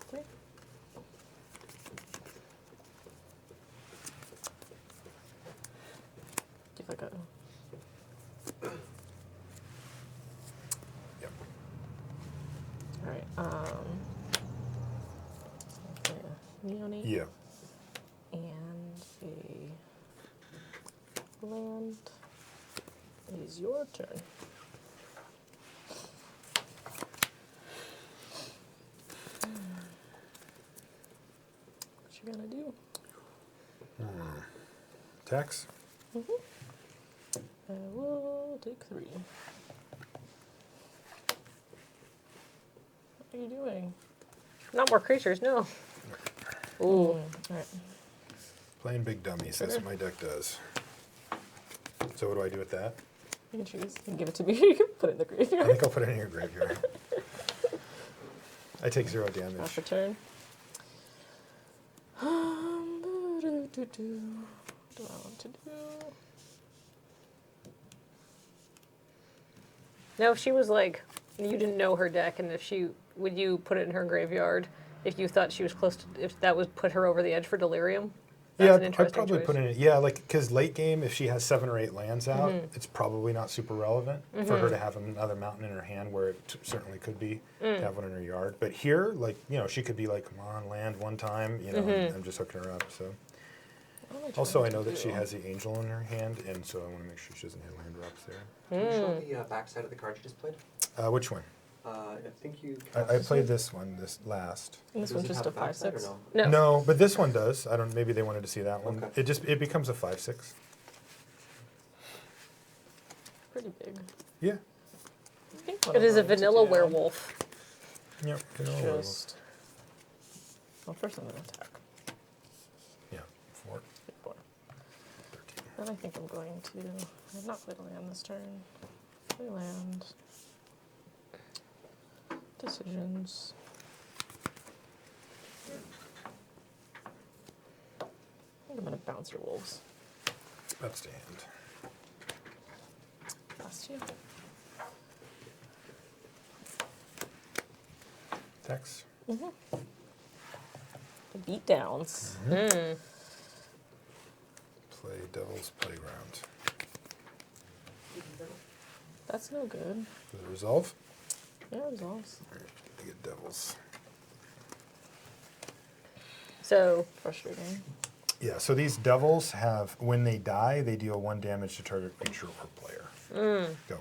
Three. Give like a Yep. all right. Neonate Yeah. and a land. It is your turn. What you gonna do? Tax? I will take 3. What are you doing? Not more creatures, no. Ooh. All right. Playing big dummies. That's what my deck does. So what do I do with that? You can choose. You can give it to me. You can put it in the I graveyard. think I'll put it in your graveyard. I take 0 Draw damage. for turn. What do I want to do? Now, if she was like, you didn't know her deck, and if she, would you put it in her graveyard if you thought she was close to, if that would put her over the edge for delirium? That's Yeah, an I'd interesting probably choice. put in it. Yeah, like, because late game, if she has 7 or 8 lands out, it's probably not super relevant for her to have another mountain in her hand, where it certainly could be to have one in her yard. But here, like, you know, she could be like, come on, land one time, you know, and I'm just hooking her up. So also, I know that she has the angel in her hand, and so I want to make sure she doesn't hit land drops there. Can you show the backside of the card you just played? Which one? I think you. I played this one, this last. This Does one's it just have a backside or 5/6. no? No. No, but this one does. I don't. Maybe they wanted to see that one. Okay. It becomes a 5/6. pretty big. Yeah. I think what It I'm is a going to vanilla do- werewolf. Yep. Just. Well, first I'm going to attack. Yeah. 4. 4. Then I think I'm going to. I've not played a land this turn. Play land. Decisions. I think I'm going to bounce your wolves. That's the hand. Last two. Text. The beat downs. Play Devil's Playground. That's no good. Does it resolve? Yeah, it resolves. Alright, I get Devils. So, Frustrating. Yeah, so these devils have, when they die, they deal 1 damage to target creature or player. Go.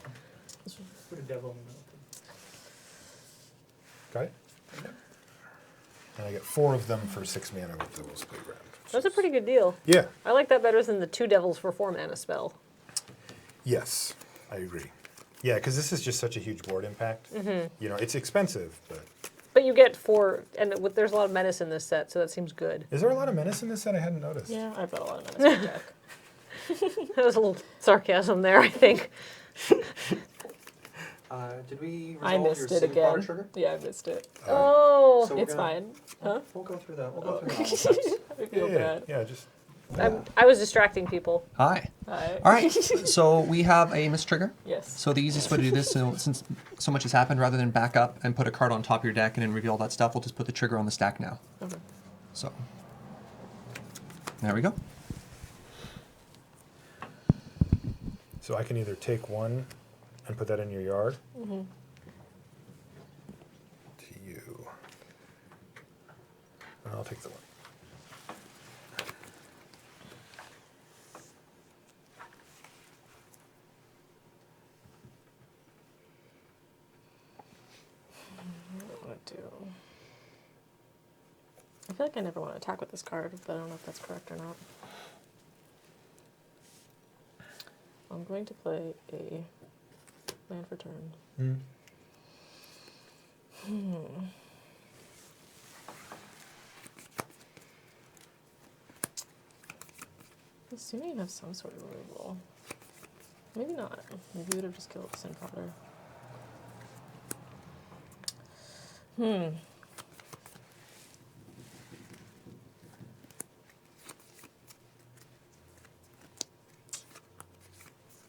Put a devil in the middle. Got it? And I get 4 of them for 6 mana with Devil's Playground. that's a pretty good deal. Yeah. I like that better than the 2 devils for 4 mana spell. Yes, I agree. Yeah, because this is just such a huge board impact. You know, it's expensive, but But you get 4, and there's a lot of menace in this set, so that seems good. is there a lot of menace in this set? I hadn't noticed. Yeah, I've got a lot of menace in my deck. That was a little sarcasm there, I think. Did we I resolve missed your it single power again. trigger? Yeah, I missed it. Oh, So we're It's gonna- fine. Huh? We'll go through that. We'll go through that. I feel bad. Yeah, just I was distracting people. Hi. Hi. All right. So we have a miss trigger. Yes. So the easiest way to do this, since so much has happened, rather than back up and put a card on top of your deck and then reveal all that stuff, we'll just put the trigger on the stack now. Okay. So there we go. so I can either take 1 and put that in your yard. To you. And I'll take the 1. What do I want to do? I feel like I never want to attack with this card, but I don't know if that's correct or not. I'm going to play a land for turn. Assuming you have some sort of removal. Maybe not. Maybe you would have just killed the Sin Father.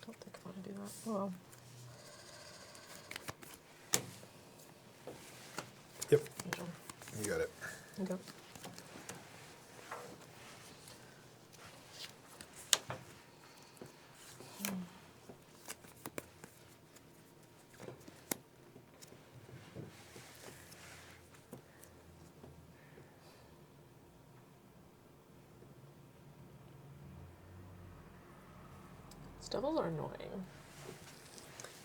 Don't think I want to do that. Well, Yep, you got it. okay. These devils are annoying.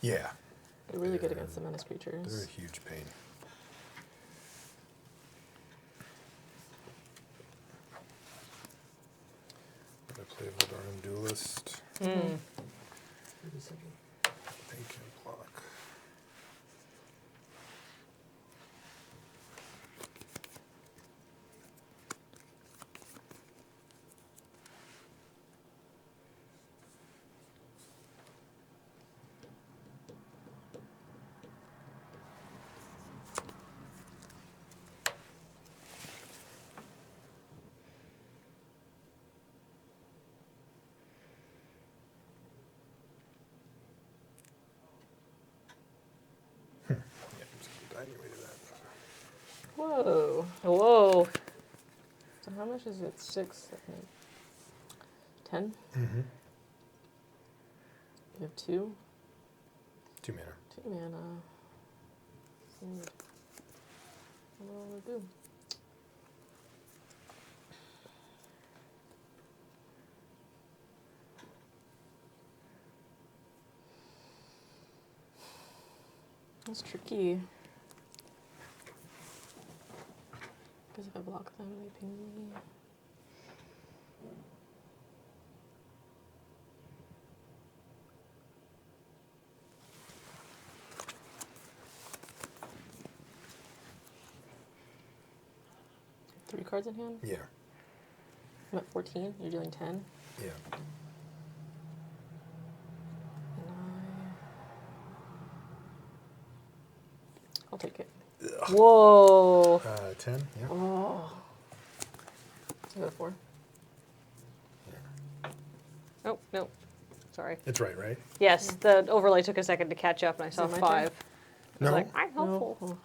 Yeah, They're really good against the menace they're creatures. a huge pain. I play Voldaren Duelist. They can block. Yeah, just evaluated that. Whoa. Whoa. So how much is it? 6, 10? Mm-hmm. You have 2? 2 mana. 2 mana. What do I do? That's tricky. Because if I block them, they ping me. 3 cards in hand? Yeah. I'm at 14. You're doing 10. Yeah. I'll take it. Whoa. 10. Yeah. Oh. So I go to 4. Oh, no. Sorry. It's right, right? Yes, the overlay took a second to catch up, and I saw it my 5. turn? I was No. like, I'm helpful.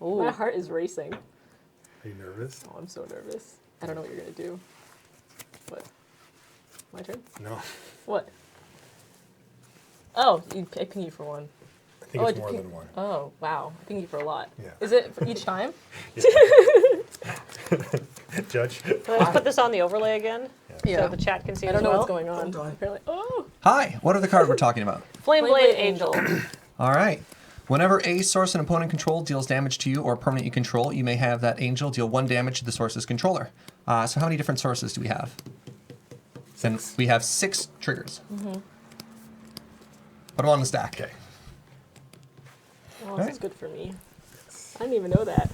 Ooh. My heart is racing. Are you nervous? Oh, I'm so nervous. I don't know what you're gonna do. What? My turn? No. What? Oh, I ping you for 1. I think Oh, it's I more ping- than 1. Oh, wow. I ping you for a lot. Yeah. Is it for each time? Judge? Let's put this on the overlay again, Yeah. so the chat can see I as don't know well. what's going on. Apparently. Oh! Hi, what are the cards we're talking about? Flame Flame Blade Blade Angel. All right. Whenever a source an opponent control deals damage to you or a permanent you control, you may have that angel deal 1 damage to the source's controller. So how many different sources do we have? Then we have 6 triggers. Put them on the stack. Okay. Oh, this is good for me. I didn't even know that.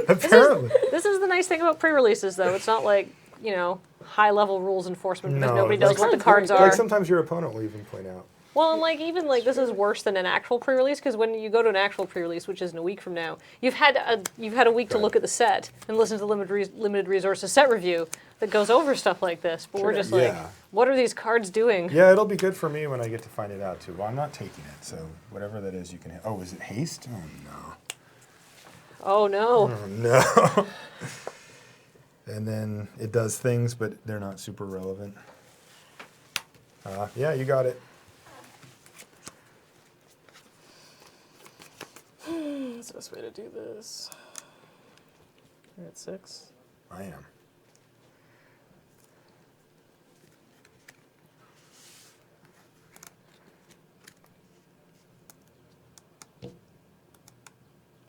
Apparently. This is the nice thing about pre-releases, though. It's not like, high-level rules enforcement because No, nobody it's knows like- what the cards are. Like sometimes your opponent will even point out. Well, and even this is worse than an actual pre-release because when you go to an actual pre-release, which isn't a week from now, you've had a week to Right. look at the set and listen to the limited resources set review that goes over stuff like this. But we're just like, Yeah. what are these cards doing? Yeah, it'll be good for me when I get to find it out, too. Well, I'm not taking it, so whatever that is, you can... Oh, is it haste? Oh, no. Oh no! Oh, no. And then it does things, but they're not super relevant. Yeah, you got it. What's the best way to do this? You're at 6. I am.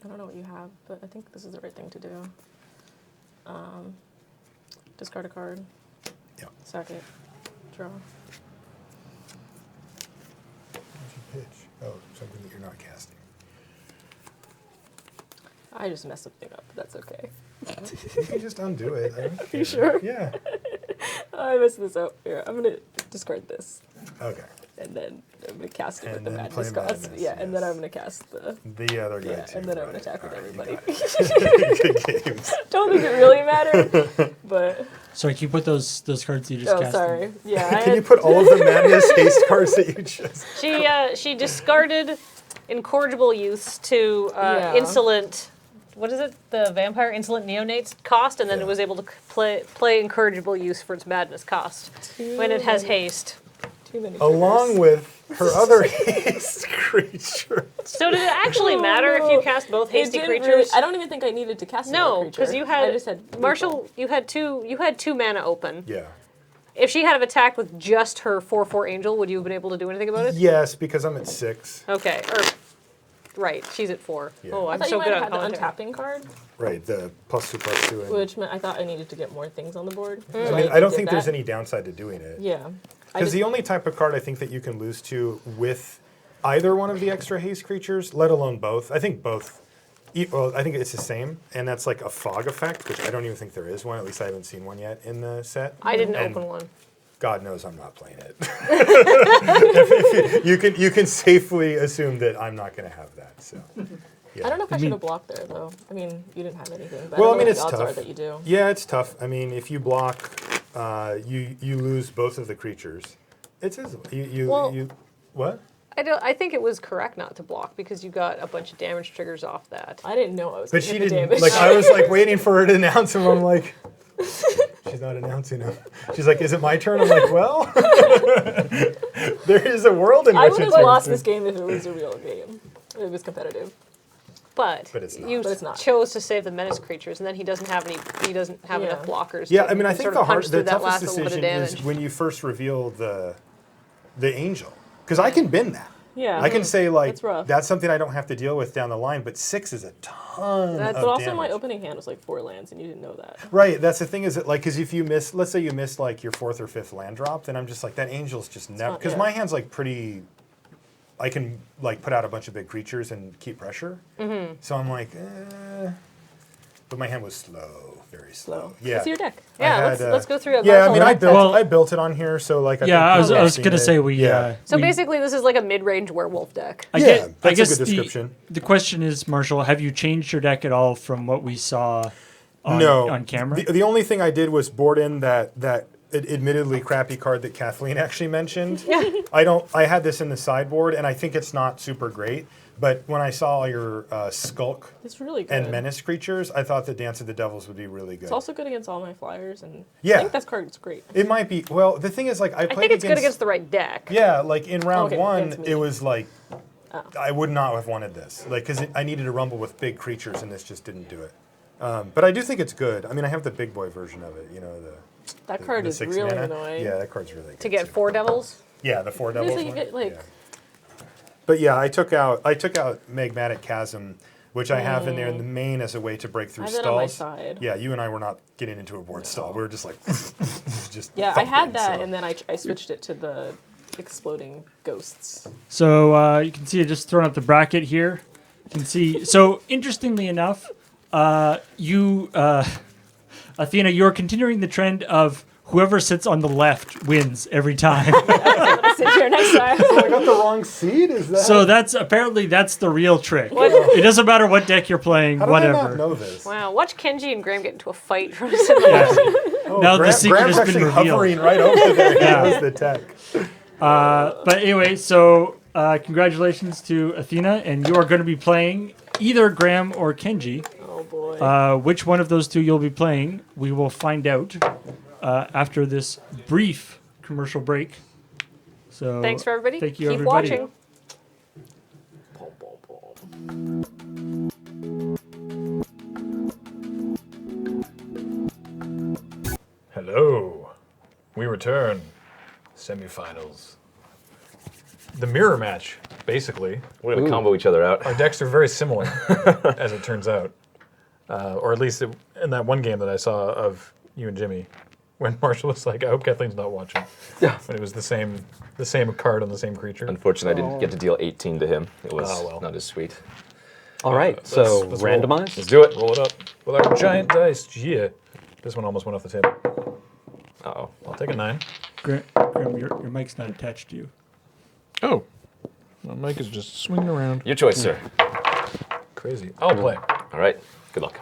I don't know what you have, but I think this is the right thing to do. Discard a card. Yep. Sack it. Draw. What'd you pitch? Oh, something that you're not casting. I just messed something up. That's okay. You can just undo it. I don't care. You sure? Yeah. I messed this up. Here, I'm gonna discard this, Okay. and then I'm gonna cast it And with the then play madness cost. madness, Yeah, and then yes. I'm gonna cast the. The other guy, Yeah, too. and then I'm gonna right. attack with All right, you everybody. got it. Good games. Don't think it really mattered, but Sorry, can you put those cards you just oh, cast? sorry. Yeah, I Can you had- put all of the madness haste cards that you just... She discarded incorrigible youths to Yeah. insolent. What is it? The vampire insolent neonates cost, and then Yeah. it was able to play incorrigible use for its madness cost when it has haste. too many. Along with her other haste creature. So did it actually matter if you cast both It hasty didn't creatures? really- I don't even think I needed to cast another No, creature. because you had I just had Marshall. You had two mana open. Yeah. If she had attacked with just her 4/4 angel, would you have been able to do anything about it? Yes, because I'm at 6. Okay. Right. She's at 4. Yeah. Oh, I I'm thought so you might good have on had the commentary. untapping card, Right, the +2/+2. And which meant I thought I needed to get more things on the board. I So mean, I don't did think there's that. any downside to doing it. Yeah. I Because just- the only type of card I think that you can lose to with either one of the extra haste creatures, let alone both, I think both, well, I think it's the same, and that's like a fog effect, which I don't even think there is one, at least I haven't seen one yet in the set. I didn't And open one. God knows I'm not playing it. you can safely assume that I'm not going to have that, so. Yeah. I don't know if I should have blocked there though. I mean, you didn't have anything, but Well, I I don't mean, know it's what the odds tough. are that you do. Yeah, it's tough. I mean, if you block, you lose both of the creatures. It's Well- what? I think it was correct not to block because you got a bunch of damage triggers off that. I didn't know I was. But gonna she hit the didn't. damage. Like I was like waiting for her to announce him. I'm like, she's not announcing him. She's like, is it my turn? I'm like, well, there is a world in I which would it's have your lost turn. this game if it was a real game. It was competitive. But, But it's not. you But it's not. chose to save the menace creatures, and then he doesn't have Yeah. enough blockers. Yeah, to I mean, I sort think of the punch through that toughest last little bit of decision is damage. when you first reveal the angel, because I can bin that. Yeah. I can say like It's rough. that's something I don't have to deal with down the line, but 6 is a ton That's of But also, damage. my opening hand was like 4 lands, and you didn't know that. Right, that's the thing is that like, because if you miss, let's say you miss like your 4th or 5th land drop, then I'm just like that angel's just never. not- Because yeah. my hand's like pretty. I can like put out a bunch of big creatures and keep pressure. Mm-hmm. So I'm like, but my hand was slow, very slow. Yeah. What's your deck? Yeah, let's go through it. Yeah, I mean, I Marshall. built it on here, so like. I Yeah, think I was people gonna have say seen we. it. So we- basically, this is like a mid-range werewolf deck. I Yeah, guess, that's a guess good description. The question is, Marshall, have you changed your deck at all from what we saw on camera? The only thing I did was board in that admittedly crappy card that Kathleen actually mentioned. I had this in the sideboard, and I think it's not super great. But when I saw your Skulk It's really good. and Menace creatures, I thought the Dance of the Devils would be really good. It's also good against all my flyers, and Yeah. I think that card's great. It might be. Well, the thing is, like, I played think it's good against the right deck. Yeah, like in round Okay, one, against me. it was like Oh. I would not have wanted this, like, because I needed a rumble with big creatures, and this just didn't do it. But I do think it's good. I mean, I have the big boy version of it. You know, That card the is 6 really mana. annoying. Yeah, that card's really good. To get too. 4 devils. Yeah, the 4 devils. Basically, you one. get like Yeah. But yeah, I took out Magmatic Chasm, which I have in there in the main as a way to break through I have stalls. that on my side. Yeah, you and I were not getting into a board stall. We were just like, just. Yeah, I had thumping, that, so. and then I switched it to the exploding ghosts. So you can see I just thrown up the bracket here. You can see. So interestingly enough, Athena, you're continuing the trend of whoever sits on the left wins every time. I'm gonna sit here next time. I got the wrong seed. Is that? So that's the real trick. It doesn't matter what deck you're playing, How did whatever. I not know this? Wow, watch Kenji and Graham get into a fight from sitting there. Oh, Now the secret Graham's has been actually revealed. hovering right over there. Yeah. He knows the tech. But anyway, so congratulations to Athena, and you are going to be playing either Graham or Kenji. Oh boy. Which one of those two you'll be playing, we will find out after this brief commercial break. So Thanks for everybody. Thank you, Keep everybody. watching. Hello. We return. Semifinals. The mirror match, basically. We're going to combo each other out. Our decks are very similar, as it turns out. Or at least in that one game that I saw of you and Jimmy, when Marshall was like, I hope Kathleen's not watching. Yeah. When it was the same card on the same creature. Unfortunately, I didn't get to deal 18 to him. It was Oh, well. not as sweet. All right, so let's randomize. Let's do it. Roll it up with our giant dice. Yeah. This one almost went off the table. Uh-oh. I'll take a 9. Graham, your mic's not attached to you. Oh. My mic is just swinging around. Your choice, sir. Crazy. I'll play. All right. Good luck.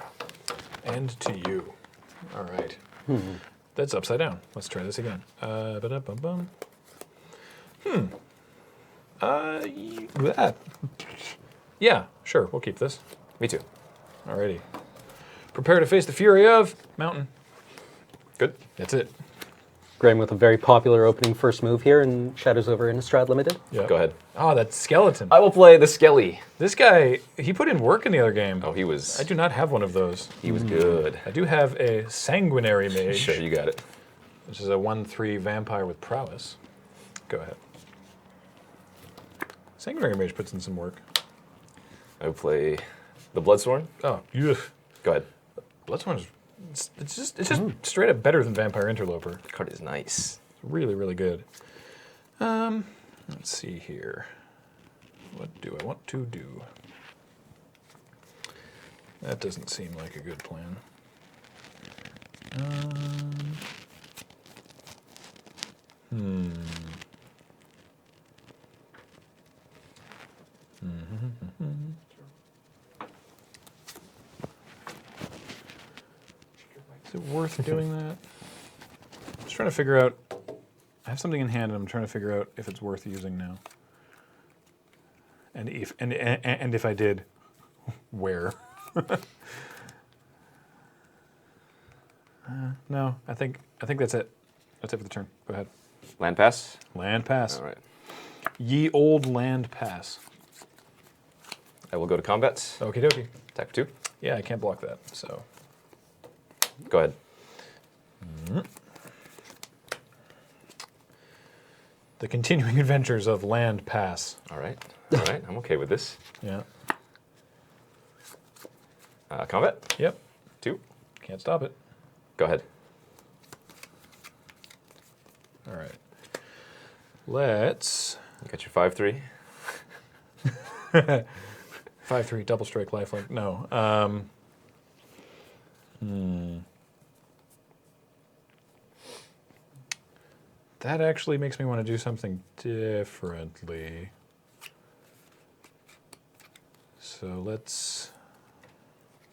And to you. All right. That's upside down. Let's try this again. Ba-da-bum-bum. That. Yeah, sure. We'll keep this. Me too. Alrighty. Prepare to face the fury of Mountain. Good. That's it. Graham with a very popular opening first move here in Shadows over Innistrad Limited. Yeah. Go ahead. Oh, that skeleton. I will play the Skelly. This guy, he put in work in the other game. Oh, he was. I do not have one of those. He was good. I do have a Sanguinary Mage, Sure, you got it. which is a 1/3 vampire with prowess. Go ahead. Sanguinary Mage puts in some work. I will play the Bloodsworn. Oh, yeah. Go ahead. Bloodsworn's it's just straight up better than Vampire Interloper. The card is nice. It's really, really good. Let's see here. What do I want to do? That doesn't seem like a good plan. Is it worth doing that? I'm just trying to figure out. I have something in hand, and I'm trying to figure out if it's worth using now. And if I did, where? No, I think that's it. That's it for the turn. Go ahead. Land pass. Land pass. All right. Ye old land pass. I will go to combat. Okie dokie. Attack for 2. Yeah, I can't block that. So Go ahead. the continuing adventures of land pass. All right. All right. I'm okay with this. Yeah. Combat. Yep. 2. Can't stop it. Go ahead. All right. Let's You got your 5/3. 5/3 double strike lifelink. No. That actually makes me want to do something differently. So let's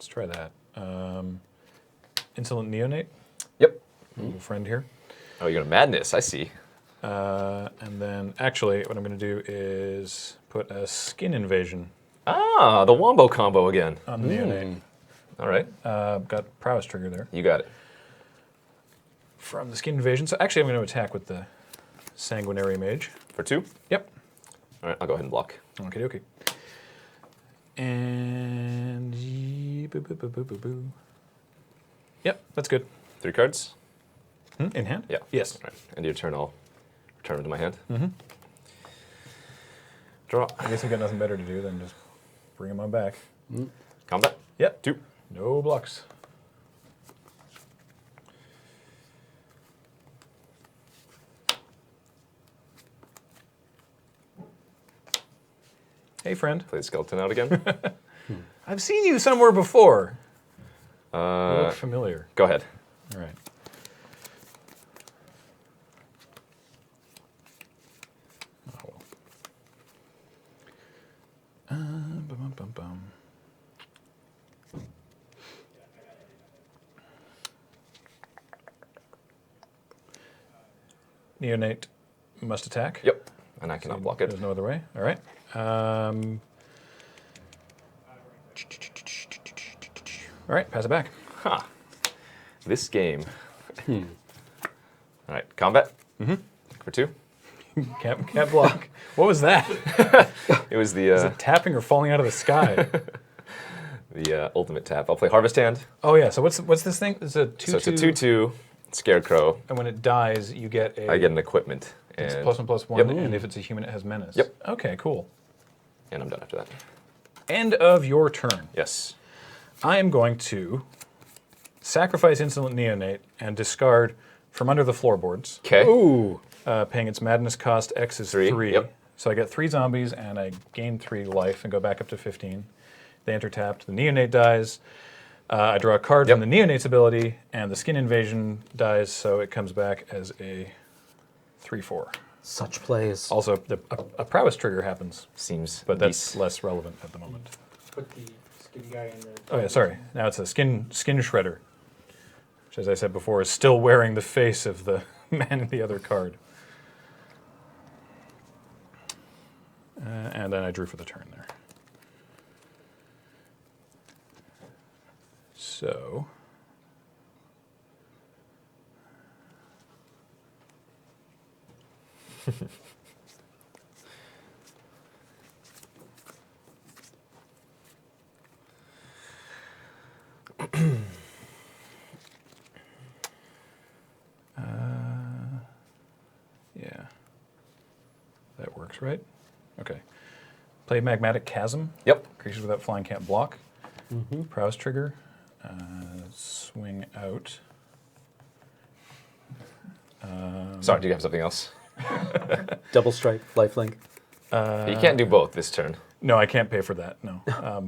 try that. Insolent Neonate, Yep. little friend here. Oh, you're gonna madness. I see. And then actually what I'm going to do is put a Skin Invasion Ah, the Wombo combo again. on the Neonate. All right. Got Prowess trigger there You got it. from the Skin Invasion. So actually I'm going to attack with the Sanguinary Mage. For 2? Yep. All right, I'll go ahead and block. Okay, okay. And yep, that's good. 3 cards? In hand? Yeah. Yes. All right. End of your turn, I'll return them to my hand. Draw. I guess I've got nothing better to do than just bring them on back. Combat. Yep. 2. No blocks. Hey, friend. Play the skeleton out again. I've seen you somewhere before. You look familiar. Go ahead. All right. Oh, well. Bum, bum, bum. Neonate must attack. Yep. And I cannot block it. There's no other way. All right. All right, pass it back. Ha. This game. All right, combat. For 2. Can't block. What was that? It was Is it tapping or falling out of the sky? the ultimate tap. I'll play Harvest Hand. Oh yeah. So what's this thing? It's a 2/2. So it's a 2/2 Scarecrow. And when it dies, you get a. I get an equipment. It's And +1/+1, Yep. and if it's a human, it has menace. Yep. Okay, cool. And I'm done after that. End of your turn. Yes. I am going to sacrifice Insolent Neonate and discard from under the floorboards. Okay. Ooh. Paying its madness cost, X is 3, 3. yep. So I get 3 zombies, and I gain 3 life and go back up to 15. They enter tapped. The Neonate dies. I draw a card from the Neonate's ability, and the Skin Invasion dies, so it comes back as a 3/4. Such plays. Also, a prowess trigger happens, Seems. but that's decent. less relevant at the moment. Put the skin guy in there. Oh yeah, sorry. Now it's a skin shredder, which, as I said before, is still wearing the face of the man in the other card. And then I drew for the turn there. So. Yeah. That works, right? Okay. Play Magmatic Chasm. Yep. Creatures without flying can't block. Prowess trigger. Swing out. Sorry, do you have something else? Double strike, lifelink. You can't do both this turn. No, I can't pay for that, no.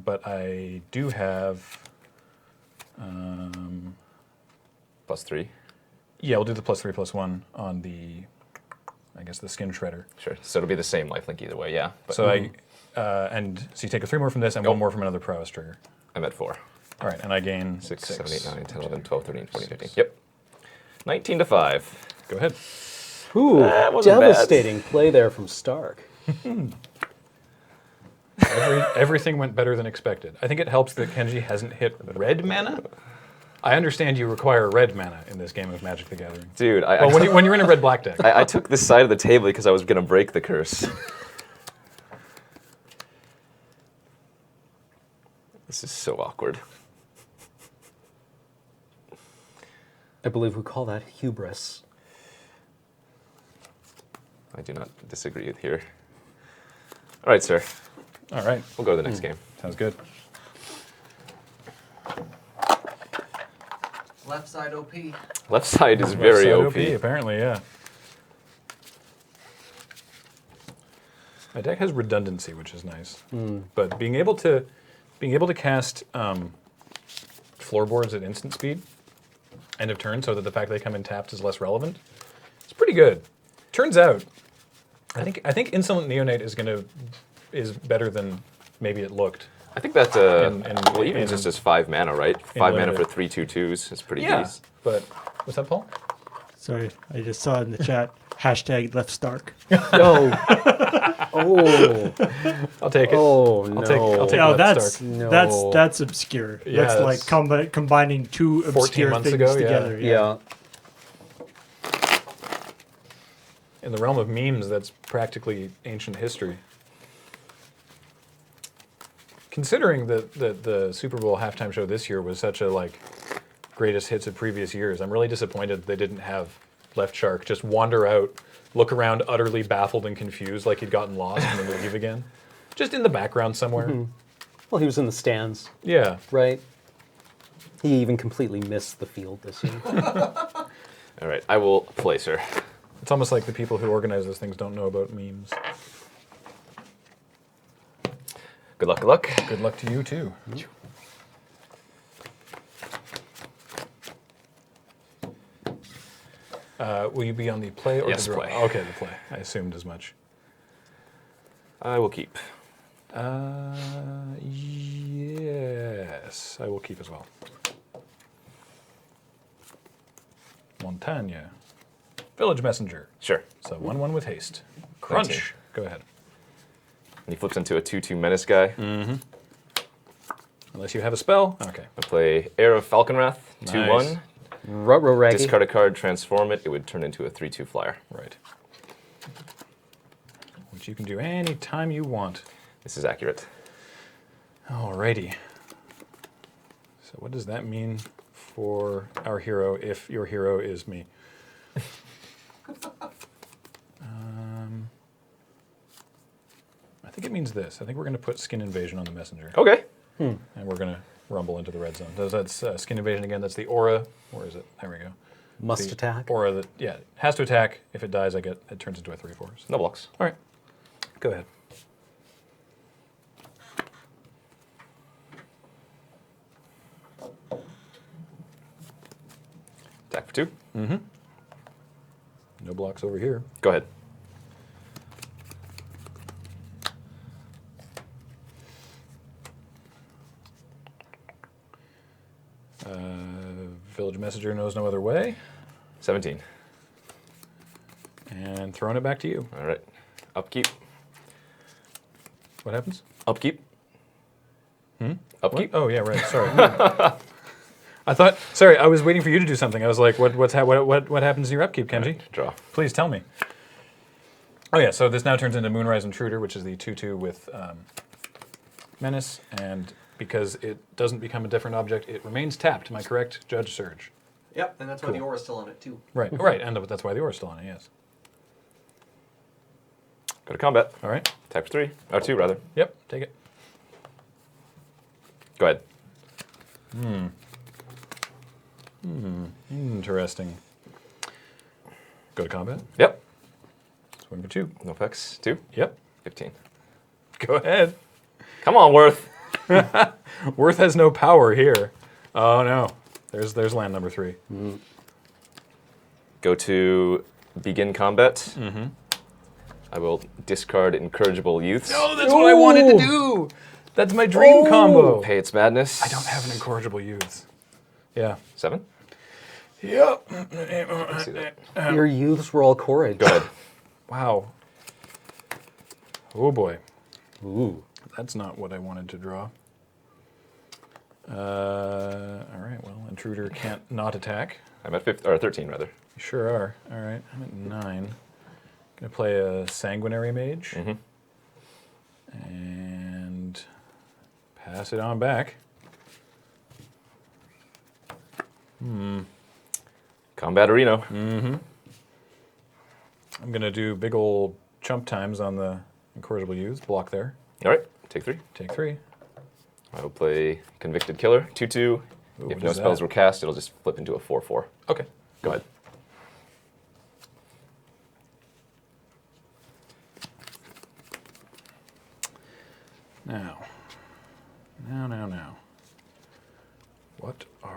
But I do have... +3. Yeah, we'll do the +3/+1 on the, I guess, the Skin Shredder. Sure. So it'll be the same lifelink either way, yeah. But So so you take a 3 more from this and 1 more from another prowess trigger. I'm at 4. All right, and I gain 6, 6. 7, 8, 9, 10, 11, 12, 13, 14, 15. Yep. 19-5. Go ahead. Ooh, That wasn't bad. devastating play there from Stark. Everything went better than expected. I think it helps that Kenji hasn't hit red mana. I understand you require red mana in this game of Magic the Gathering. Dude, Well, when you're in a red-black deck. I took this side of the table because I was going to break the curse. This is so awkward. I believe we call that hubris. I do not disagree with here. All right, sir. All right, We'll go to the next game. sounds good. Left side OP. Left side is very Left OP. side apparently, yeah. My deck has redundancy, which is nice. But being able to cast floorboards at instant speed, end of turn, so that the fact they come in tapped is less relevant. It's pretty good. Turns out, I think Insolent Neonate is better than maybe it looked. I think that, well, even in- just as 5 mana, right? 5 mana limited. for 3 2/2s is pretty Yeah, decent. but what's that, Paul? Sorry, I just saw in the chat, hashtag left Stark. No. Oh. I'll take it. Oh no. I'll take No, Left that's Stark. No. that's obscure. Yeah, that's like combining two 14 obscure months things ago, yeah. together. Yeah. In the realm of memes, that's practically ancient history. Considering that the Super Bowl halftime show this year was such a like greatest hits of previous years, I'm really disappointed they didn't have Left Shark just wander out, look around utterly baffled and confused like he'd gotten lost and then leave again. Just in the background somewhere. Well, he was in the stands, Yeah. right? He even completely missed the field this year. All right, I will play, sir. It's almost like the people who organize those things don't know about memes. Good luck, good luck. Good luck to you too. Will you be on the play or Yes, the draw? play. Okay, the play. I assumed as much. I will keep. Yes, I will keep as well. Montagne. Village Messenger. Sure. So 1/1 with haste. Crunch. 19. Go ahead. And he flips into a 2/2 menace guy. Unless you have a spell. Okay. I play Heir of Falconwrath, 2/1. Nice. Ruh-roh raggy. Discard a card, transform it. It would turn into a 3/2 flyer. Right. Which you can do any time you want. This is accurate. Alrighty. So what does that mean for our hero if your hero is me? I think it means this. I think we're going to put Skin Invasion on the messenger. Okay. And we're going to rumble into the red zone. That's Skin Invasion again. That's the aura. Where is it? There we go. Must The attack. Aura that, yeah, has to attack. If it dies, it turns into a 3/4. No blocks. All right. Go ahead. Attack for 2. No blocks over here. Go ahead. Village Messenger knows no other way. 17. And throwing it back to you. All right. Upkeep. What happens? Upkeep. Upkeep. Oh yeah, right. Sorry. I thought. Sorry, I was waiting for you to do something. I was like, what happens to your upkeep, Kenji? Right, draw. Please tell me. Oh yeah. So this now turns into Moonrise Intruder, which is the 2/2 with menace, and because it doesn't become a different object, it remains tapped. Am I correct, Judge Surge? Yep, and that's why Cool. the aura's still on it too. Right. Right. And that's why the aura's still on it. Yes. Go to combat. All right. Attack for 3. Or 2, rather. Yep. Take it. Go ahead. Interesting. Go to combat. Yep. Swing for 2. No effects. 2. Yep. 15. Go ahead. Come on, Worth. Worth has no power here. Oh no. There's land number 3. Go to begin combat. I will discard Incorrigible Youths. Oh, that's what I wanted to do. That's my dream combo. Pay its madness. I don't have an Incorrigible Youth. Yeah. 7. Yep. See that. Your youths were all courage. Go ahead. Wow. Oh boy. Ooh. That's not what I wanted to draw. All right. Well, Intruder can't not attack. I'm at 13, rather. You sure are. All right. I'm at 9. Gonna play a Sanguinary Mage. And pass it on back. Combat Arena. I'm gonna do big old chump times on the Incorrigible Youths. Block there. All right. Take 3. Take 3. I will play Convicted Killer. 2/2. Ooh, If what no is spells that? were cast, it'll just flip into a 4/4. Okay. Go ahead. Now. What are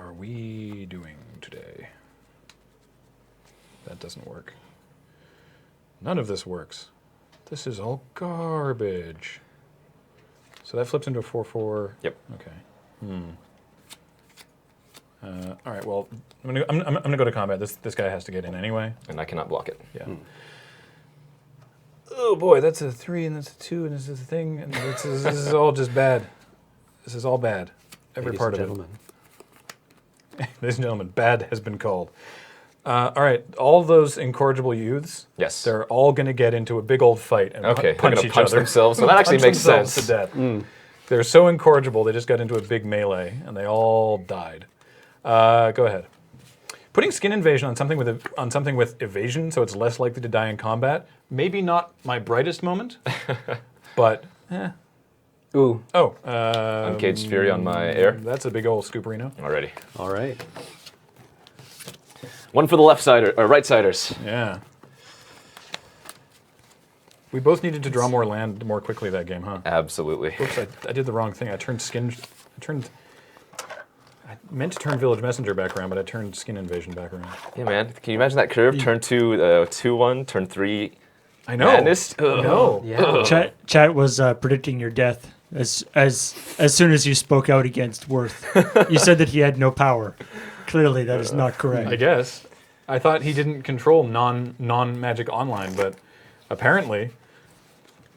doesn't work. None of this works. This is all garbage. So that flips into a 4/4. Yep. Okay. All right. Well, I'm gonna go to combat. This guy has to get in anyway. And I cannot block it. Yeah. Oh boy, that's a 3 and that's a 2 and this is a thing and this is all just bad. This is all bad. Every Ladies part and of gentlemen. it. Ladies and gentlemen, bad has been called. All right, all those incorrigible youths. Yes. They're all going to get into a big old fight and Okay, they're punch gonna each punch other. themselves, so that actually Punch makes themselves sense. to death. They're so incorrigible, they just got into a big melee and they all died. Go ahead. Putting skin invasion on something with evasion, so it's less likely to die in combat. Maybe not my brightest moment, but Ooh. oh, Uncaged Fury on my air. that's a big old scooperino. Already. All right. One for the right-siders. Yeah. We both needed to draw more land more quickly that game, huh? Absolutely. Oops, I did the wrong thing. I meant to turn Village Messenger back around, but I turned Skin Invasion back around. Yeah, man. Can you imagine that curve? Turn 2, 2/1, turn 3. I know. Madness. I know. Yeah. Chat was predicting your death as soon as you spoke out against Worth. You said that he had no power. Clearly, that is not correct. I guess. I thought he didn't control non-Magic Online, but apparently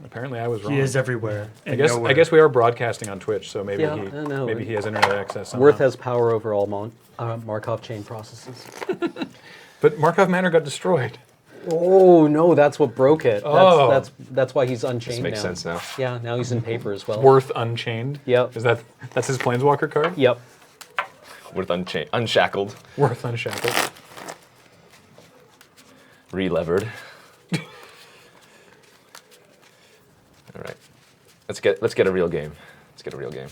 I was wrong. He is everywhere. I guess we are broadcasting on Twitch, so maybe Yeah, I know. maybe he has internet access somehow. Worth has power over all Markov chain processes. But Markov Manor got destroyed. Oh no, that's what broke it. Oh. That's why he's unchained This makes now. sense now. Yeah, now he's in paper as well. Worth Unchained. Yep. That's his Planeswalker card? Yep. Worth unshackled. Worth Unshackled. Relevered. All right. Let's get a real game. Let's get a real game.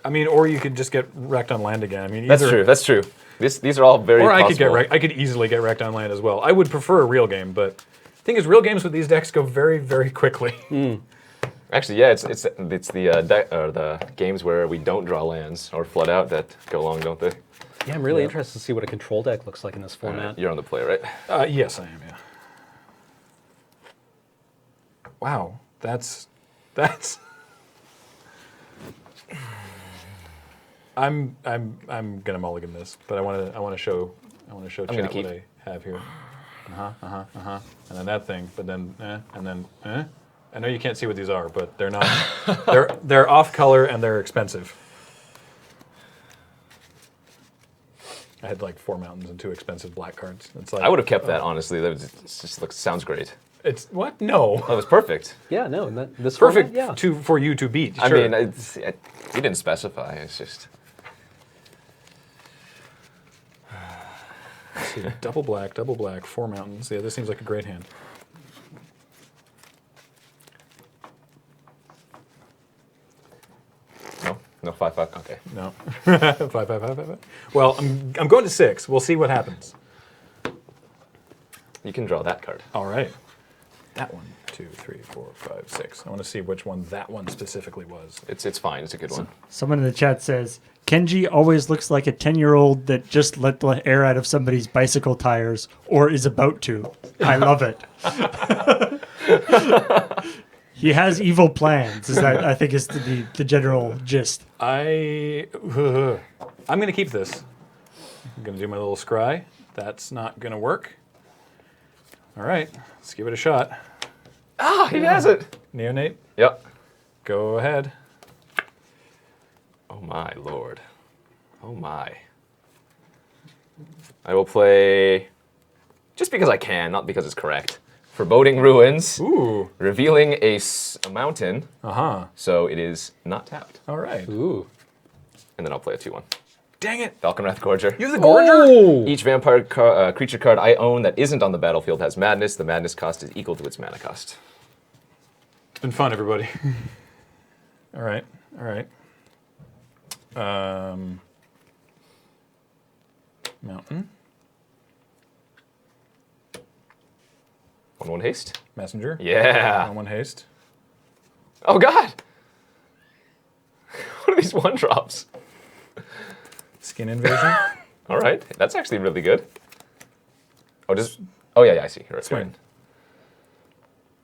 I mean, or you could just get wrecked on land again. I mean, That's true. That's true. These are all very Or possible. I could easily get wrecked on land as well. I would prefer a real game, but the thing is, real games with these decks go very, very quickly. Actually, yeah, it's the games where we don't draw lands or flood out that go long, don't they? Yeah, I'm really interested to see what a control deck looks like in this format. You're on the play, right? Yes, I am. Yeah. Wow, that's. I'm gonna mulligan this, but I want to show chat gonna what keep. I have here. And then that thing, but then and then. I know you can't see what these are, but they're not. they're off color and they're expensive. I had like 4 mountains and 2 expensive black cards. It's like I would have kept that, honestly. Sounds great. It's what? No. Oh, it was perfect. Yeah, no, this Perfect format, yeah. for you to beat. I Sure. mean, we didn't specify. It's just. Let's see, double black, 4 mountains. Yeah, this seems like a great hand. No, 5/5. Okay. No. 5. Well, I'm going to 6. We'll see what happens. You can draw that card. All right. That one, 2, 3, 4, 5, 6. I want to see which one that one specifically was. It's fine. It's a good one. Someone in the chat says, Kenji always looks like a 10-year-old that just let the air out of somebody's bicycle tires or is about to. I love it. He has evil plans, I think is the general gist. I'm going to keep this. I'm going to do my little scry. That's not going to work. All right, let's give it a shot. Ah, he has it. Neonate, Yep. go ahead. Oh my lord. Oh my. I will play just because I can, not because it's correct. Foreboding Ruins. Ooh. Revealing a mountain. Uh-huh. So it is not tapped. All right. Ooh. And then I'll play a 2/1. Dang it. Falconwrath Gorger. You have the Gorger? Each vampire creature card I own that isn't on the battlefield has madness. The madness cost is equal to its mana cost. It's been fun, everybody. All right. Mountain. 1/1 haste. Messenger. Yeah. 1/1 haste. Oh god. What are these 1-drops? Skin invasion. All right, that's actually really good. Oh, Oh, yeah, I see. You're right. Swing.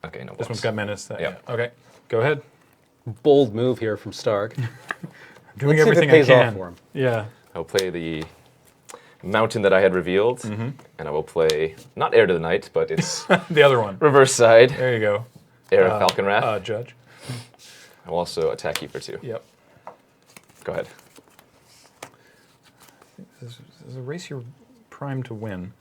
Okay, no This blocks. one's got menace. Yeah. Okay, go ahead. Bold move here from Stark. Doing Let's see if it everything pays I off can. for him. Yeah. I'll play the mountain that I had revealed, and I will play, not Heir to the Night, but it's The other one. reverse side, There you go. Heir of Falcon Wrath. Judge. I will also attack you for 2. Yep. Go ahead. This is a race you're primed to win.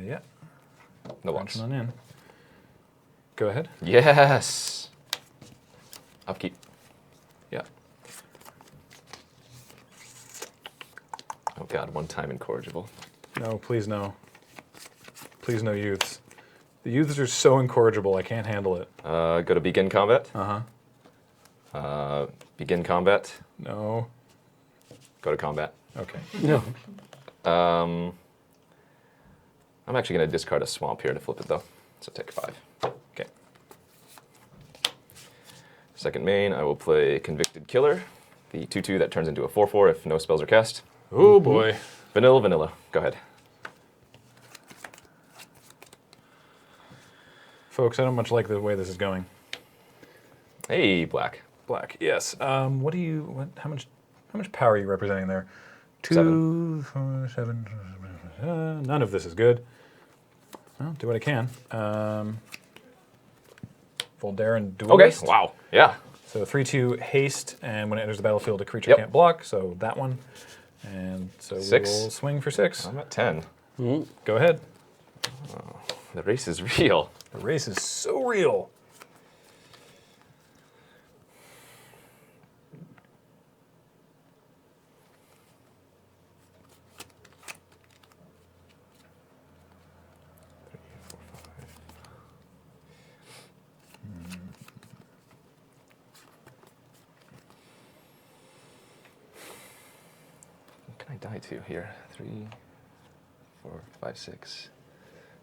Yeah. No blocks. Launching on in. Go ahead. Yes! Upkeep. Yeah. Oh god, one time incorrigible. No, please no. Please no youths. The youths are so incorrigible, I can't handle it. Go to begin combat. Uh-huh. Begin combat. No. Go to combat. Okay. No. I'm actually going to discard a swamp here to flip it though. So take 5. Okay. Second main, I will play Convicted Killer, the 2/2 that turns into a 4/4 if no spells are cast. Oh boy. Vanilla. Go ahead. Folks, I don't much like the way this is going. Hey, black. Black. Yes. What do you? What? How much power are you representing there? 2, 7. 4, 7. None of this is good. Well, do what I can. Voldaire and Duelist. Okay. Wow. Yeah. So 3/2 haste, and when it enters the battlefield, a creature Yep. can't block. So that one, and so 6. we will swing for 6. I'm at 10. Go ahead. The race is real. The race is so real. What can I die to here? 3, 4, 5, 6,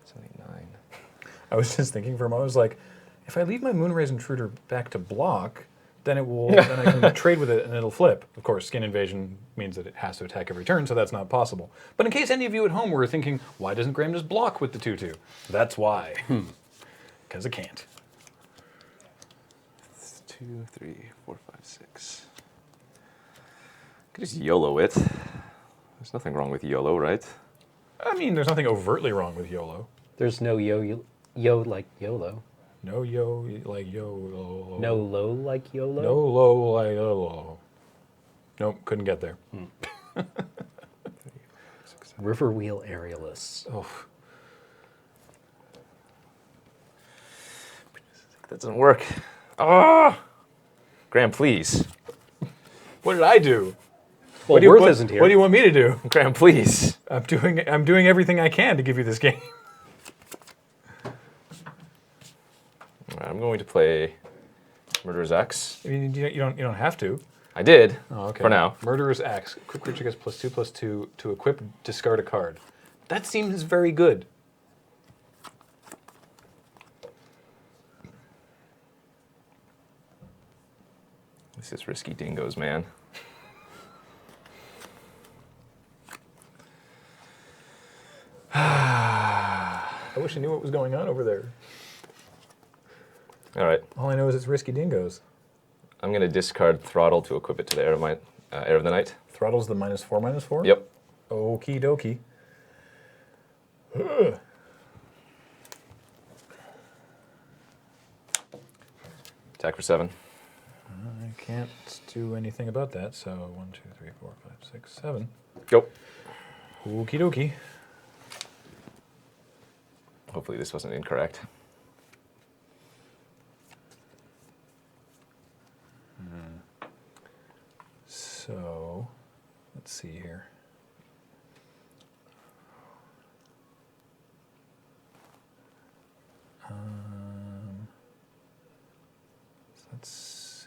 7, 8, 9. I was just thinking for a moment. I was like, if I leave my Moonrays Intruder back to block, then it will. Then I can trade with it and it'll flip. Of course, Skin Invasion means that it has to attack every turn, so that's not possible. But in case any of you at home were thinking, why doesn't Graham just block with the 2/2? That's why. Because it can't. 2, 3, 4, 5, 6. I could just YOLO it. There's nothing wrong with YOLO, right? I mean, there's nothing overtly wrong with YOLO. There's no yo like YOLO. No yo like YOLO. No low like YOLO. No low like YOLO. Nope, couldn't get there. Riverwheel Aerialist. Oh. That doesn't work. Ah! Graham, please. What did I do? Well, Worth isn't here. What do you want me to do? Graham, please. I'm doing everything I can to give you this game. All right, I'm going to play Murderer's Axe. I mean, you don't have to. I did. Oh, okay. For now. Murderer's Axe. Equip creature gets +2/+2 to equip, discard a card. That seems very good. This is risky dingoes, man. I wish I knew what was going on over there. All right. All I know is it's risky dingoes. I'm going to discard Throttle to equip it to the Heir of the Night. Throttle's the -4/-4? Yep. Okie dokie. Attack for 7. I can't do anything about that, so 1, 2, 3, 4, 5, 6, 7. Go. Okie dokie. Hopefully this wasn't incorrect. So, let's see here. So that's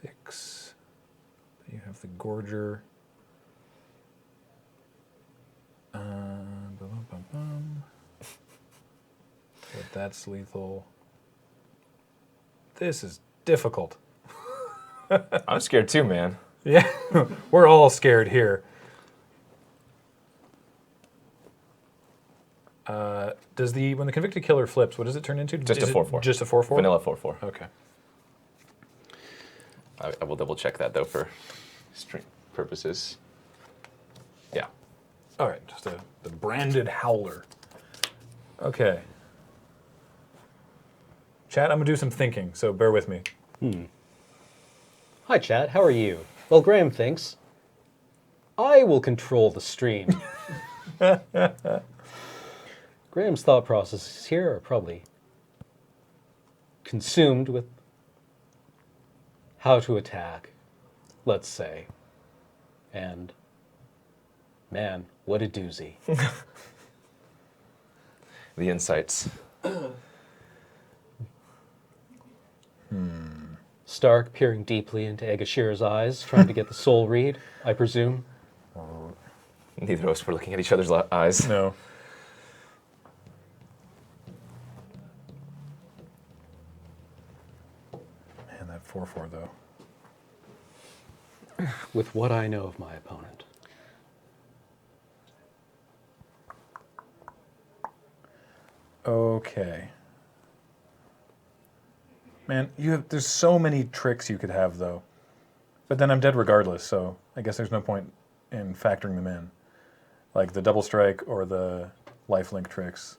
6. You have the Gorger. Bum, bum, bum. But that's lethal. This is difficult. I'm scared too, man. Yeah, we're all scared here. Does when the convicted killer flips, what does it turn into? Just Is a it 4/4. Just a 4/4? Vanilla 4/4. Okay. I will double check that though for string purposes. Yeah. All right, just the branded howler. Okay. Chat, I'm gonna do some thinking, so bear with me. Hi, chat. How are you? Well, Graham thinks I will control the stream. Graham's thought processes here are probably consumed with how to attack, let's say. And man, what a doozy. The insights. Stark peering deeply into Egashira's eyes, trying to get the soul read, I presume. Neither of us were looking at each other's eyes. No. Man, that 4/4 though. With what I know of my opponent. Okay. Man, there's so many tricks you could have though. But then I'm dead regardless, so I guess there's no point in factoring them in. Like the double strike or the lifelink tricks,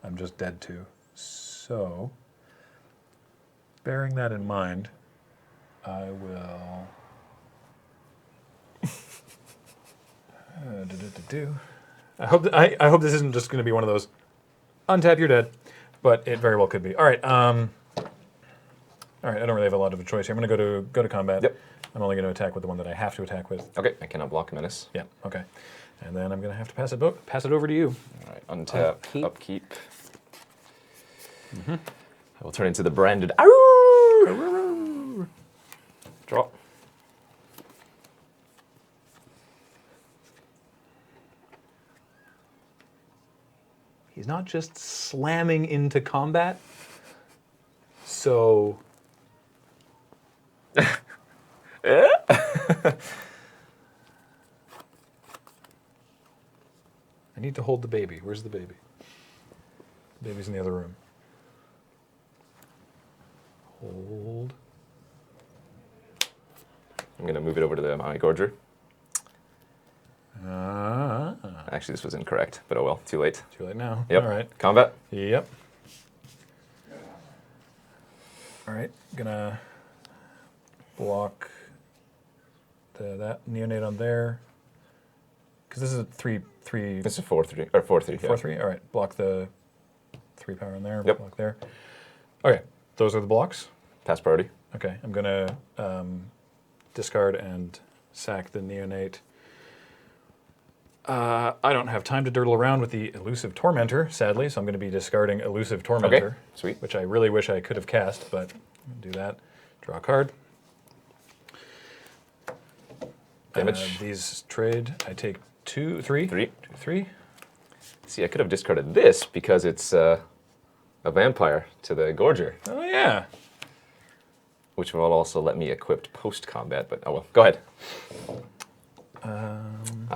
I'm just dead to. So, bearing that in mind, I will... I hope this isn't just going to be one of those untap, you're dead, but it very well could be. All right, I don't really have a lot of a choice here. I'm going to go to combat. Yep. I'm only going to attack with the one that I have to attack with. Okay, I cannot block menace. Yeah. Okay. And then I'm going to have to pass it over to you. All right, untap, upkeep. I will turn into the branded. Draw. He's not just slamming into combat. So. I need to hold the baby. Where's the baby? The baby's in the other room. Hold. I'm going to move it over to the Maui Gorger. Ah. Actually, this was incorrect, but oh well, too late. Too late now. Yep. All right. Combat. Yep. All right. Gonna block that neonate on there. Because this is a 3/3. This is 4/3 or 4/3. 4/3. All right. Block the 3 power in there. Yep. Block there. Okay. Those are the blocks. Pass priority. Okay. I'm gonna discard and sack the neonate. I don't have time to dirtle around with the Elusive Tormentor, sadly, so I'm going to be discarding Elusive Tormentor. Okay, sweet. Which I really wish I could have cast, but do that. Draw a card. Damage. These trade. I take 2, 3. 3. 3. See, I could have discarded this because it's a vampire to the Gorger. Oh, yeah. Which will also let me equip post-combat, but oh well. Go ahead.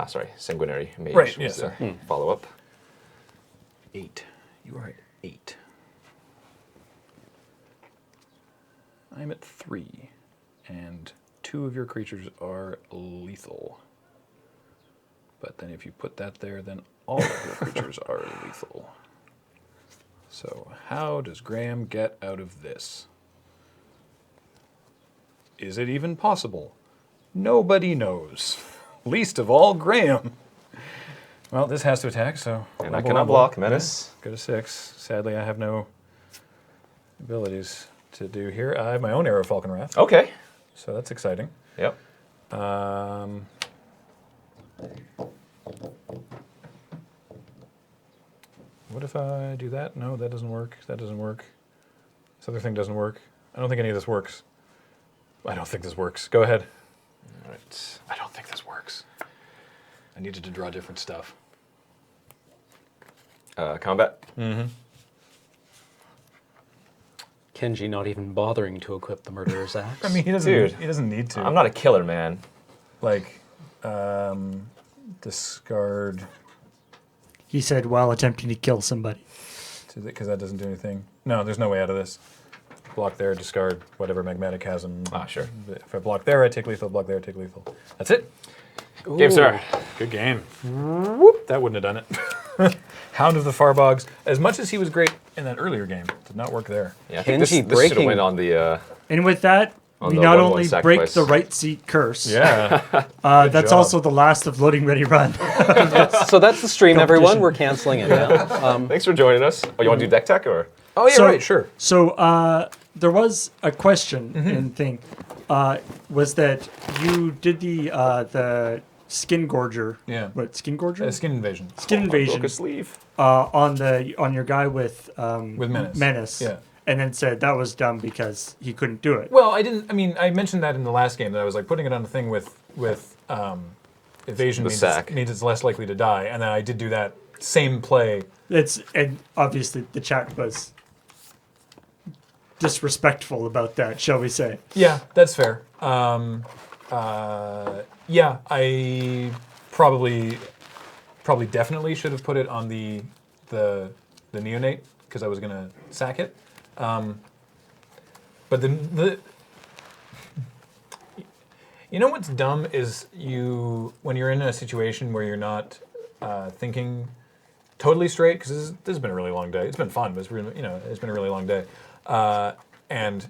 Sorry. Sanguinary Mage Right, was yes. the follow-up. 8. You are at 8. I'm at 3. And 2 of your creatures are lethal. But then if you put that there, then all of your creatures are lethal. So how does Graham get out of this? Is it even possible? Nobody knows. Least of all Graham. Well, this has to attack, so... And I cannot block. Menace. Go to 6. Sadly, I have no abilities to do here. I have my own Arrow of Falcon Wrath. Okay. So that's exciting. Yep. What if I do that? No, that doesn't work. That doesn't work. This other thing doesn't work. I don't think any of this works. I don't think this works. Go ahead. All right. I don't think this works. I needed to draw different stuff. Combat. Mm-hmm. Kenji not even bothering to equip the murderer's axe. I mean, he doesn't need to. I'm not a killer, man. Like, discard. he said while attempting to kill somebody. Because that doesn't do anything. No, there's no way out of this. Block there, discard whatever magmatic has him. Sure. If I block there, I take lethal. Block there, I take lethal. That's it. Game, sir. Good game. Whoop, that wouldn't have done it. Hound of the Farbogs. As much as he was great in that earlier game, did not work there. Yeah, I think this should have went on the. And with that, we the not 1/1 only break sacrifice. the right seat curse. Yeah. That's job. also the last of Loading Ready Run. So that's the stream, everyone. We're canceling it now. Thanks for joining us. Oh, you want to do deck tech or? Oh, yeah, right, sure. So there was a question and thing. Was that you did the Skin Gorger? Yeah. What, Skin Gorger? Skin Invasion. Skin Invasion. Broke a sleeve. On your guy with Menace. Menace. Yeah. And then said that was dumb because he couldn't do it. Well, I mentioned that in the last game that I was like putting it on a thing with evasion means it's less likely to die, and then I did do that same play. And obviously the chat was disrespectful about that, shall we say? Yeah, that's fair. Yeah, I probably definitely should have put it on the neonate because I was gonna sack it. But the you know what's dumb is when you're in a situation where you're not thinking totally straight, because this has been a really long day. It's been fun, but it's been a really long day. And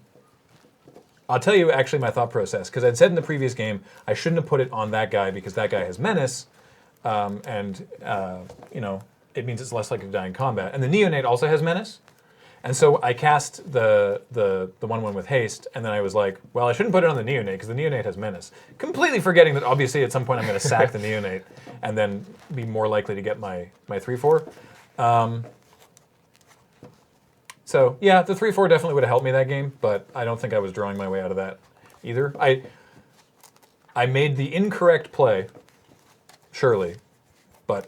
I'll tell you actually my thought process, because I'd said in the previous game I shouldn't have put it on that guy because that guy has Menace, and it means it's less likely to die in combat. And the neonate also has Menace. And so I cast the 1/1 with haste, and then I was like, well, I shouldn't put it on the neonate because the neonate has Menace. Completely forgetting that obviously at some point I'm going to sack the neonate and then be more likely to get my 3/4. So yeah, the 3/4 definitely would have helped me that game, but I don't think I was drawing my way out of that either. I made the incorrect play, surely, but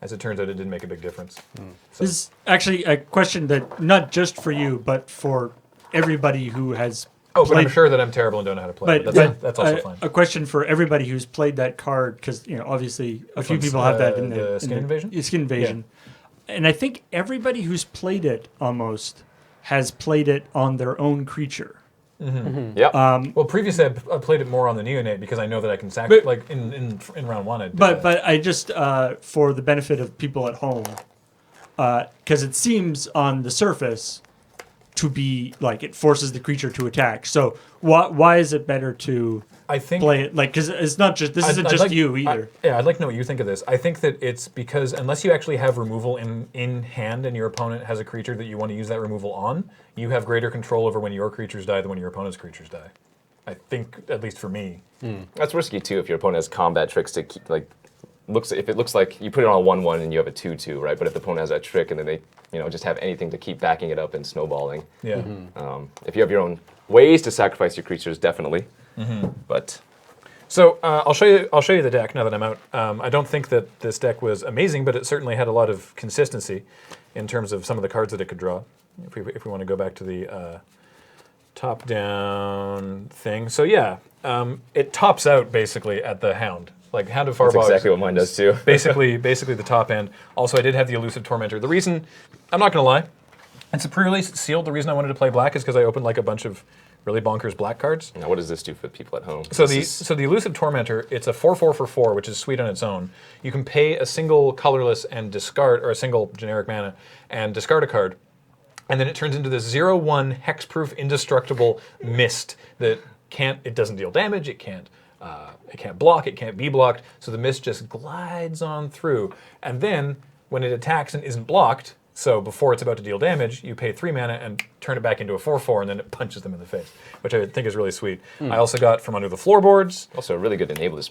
as it turns out, it didn't make a big difference. So. This is actually a question that not just for you, but for everybody who has. But I'm sure that I'm terrible and don't know how to play. But that's also fine. A question for everybody who's played that card, because obviously a few people have that in the Skin Invasion. Skin Invasion, and I think everybody who's played it almost has played it on their own creature. Yeah. Well, previously I played it more on the neonate because I know that I can sack it, like in round one. But I just for the benefit of people at home, because it seems on the surface to be like it forces the creature to attack. So why is it better to play it because it's not just isn't just you either. I'd like to know what you think of this. I think that it's because unless you actually have removal in hand and your opponent has a creature that you want to use that removal on, you have greater control over when your creatures die than when your opponent's creatures die. I think, at least for me. That's risky too if your opponent has combat tricks to keep if it looks like you put it on a 1/1 and you have a 2/2, right? But if the opponent has that trick and then they just have anything to keep backing it up and snowballing. Yeah. If you have your own ways to sacrifice your creatures, definitely. But so I'll show you the deck now that I'm out. I don't think that this deck was amazing, but it certainly had a lot of consistency in terms of some of the cards that it could draw. If we want to go back to the top-down thing, so yeah, it tops out basically at the Hound. Like Hound of Farbogs. That's exactly what mine does too. basically the top end. Also, I did have the Elusive Tormentor. The reason, I'm not going to lie, it's a pre-release, it's sealed. The reason I wanted to play black is because I opened like a bunch of really bonkers black cards. Now, what does this do for people at home? So the Elusive Tormentor, it's a 4/4 for 4, which is sweet on its own. You can pay a single colorless and discard, or a single generic mana, and discard a card. And then it turns into this 0/1 hexproof indestructible mist that it doesn't deal damage, it can't block, it can't be blocked, so the mist just glides on through. And then, when it attacks and isn't blocked, so before it's about to deal damage, you pay 3 mana and turn it back into a 4/4, and then it punches them in the face, which I think is really sweet. I also got From Under the Floorboards. Also a really good Madness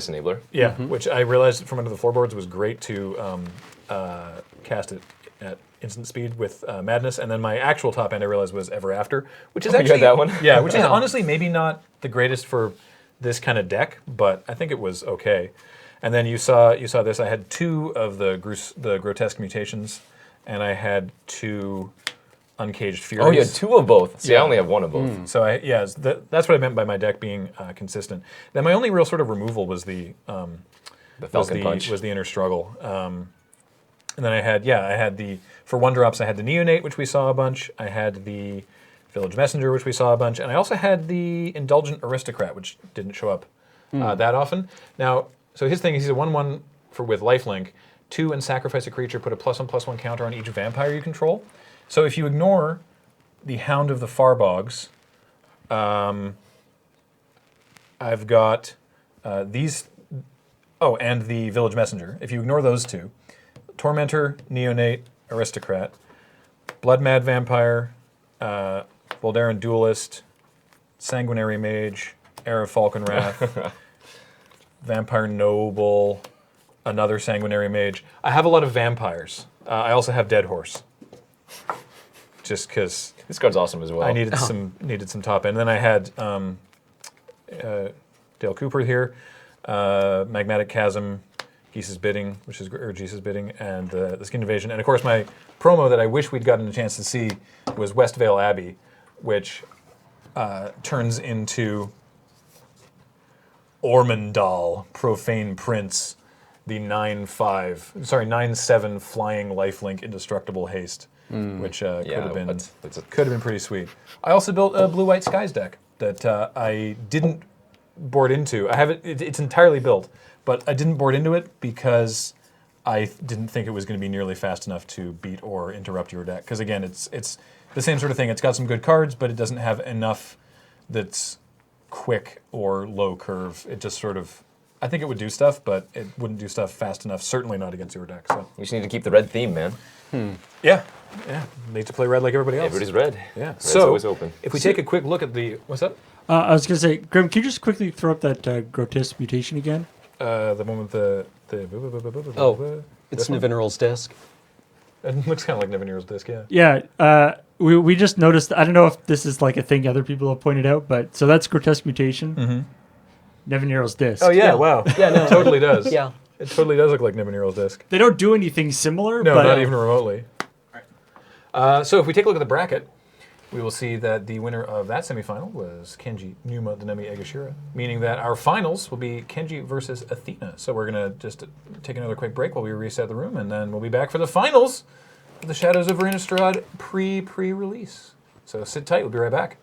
Enabler. Yeah, which I realized From Under the Floorboards was great to cast it at instant speed with Madness, and then my actual top end I realized was Ever After, which is actually you had that one? Yeah, which is honestly maybe not the greatest for this kind of deck, but I think it was okay. And then you saw this. I had 2 of the Grotesque Mutations, and I had 2 Uncaged Furies. Oh, you had 2 of both. See, I only have 1 of both. So that's what I meant by my deck being consistent. Then my only real sort of removal was the Falcon Punch. Was the Inner Struggle. And then I had the, for 1-drops, I had the Neonate, which we saw a bunch. I had the Village Messenger, which we saw a bunch. And I also had the Indulgent Aristocrat, which didn't show up that often. Now, so his thing is he's a 1/1 with lifelink. 2 and sacrifice a creature, put a +1/+1 counter on each vampire you control. So if you ignore the Hound of the Farbogs, I've got these, and the Village Messenger. If you ignore those 2, Tormentor, Neonate, Aristocrat, Blood Mad Vampire, Voldaran Duelist, Sanguinary Mage, Heir of Falconwrath, Vampire Noble, another Sanguinary Mage. I have a lot of vampires. I also have Dead Horse. Just because This card's awesome as well. I needed some top end. And then I had Dale Cooper here, Magmatic Chasm, Geese's Bidding, Geese's Bidding, and the Skin Invasion. And of course, my promo that I wish we'd gotten a chance to see was Westvale Abbey, which turns into Ormondal, Profane Prince, the 9/7 flying lifelink indestructible haste, which could have been pretty sweet. I also built a Blue-White Skies deck that I didn't board into. I have it. It's entirely built, but I didn't board into it because I didn't think it was going to be nearly fast enough to beat or interrupt your deck. Because again, it's the same sort of thing. It's got some good cards, but it doesn't have enough that's quick or low curve. It just sort of, I think it would do stuff, but it wouldn't do stuff fast enough. Certainly not against your deck. So You just need to keep the red theme, man. yeah. Need to play red like everybody else. Everybody's red. Yeah. Red's So always open. if we take a quick look at the what's up? I was going to say, Graham, can you just quickly throw up that grotesque mutation again? The one with the It's this one? Nivinaral's desk. It looks kind of like Nevinir's disc, yeah. Yeah, we just noticed, I don't know if this is like a thing other people have pointed out, but so that's grotesque mutation. Neviniral's disc. Oh yeah, wow. Yeah, no. It totally does. Yeah. It totally does look like Neviniral's disc. They don't do anything similar. No, but, not even remotely. So if we take a look at the bracket, we will see that the winner of that semifinal was Kenji Numa Denemi Egashira, meaning that our finals will be Kenji versus Athena. So we're going to just take another quick break while we reset the room, and then we'll be back for the finals of the Shadows over Innistrad pre-release. So sit tight, we'll be right back.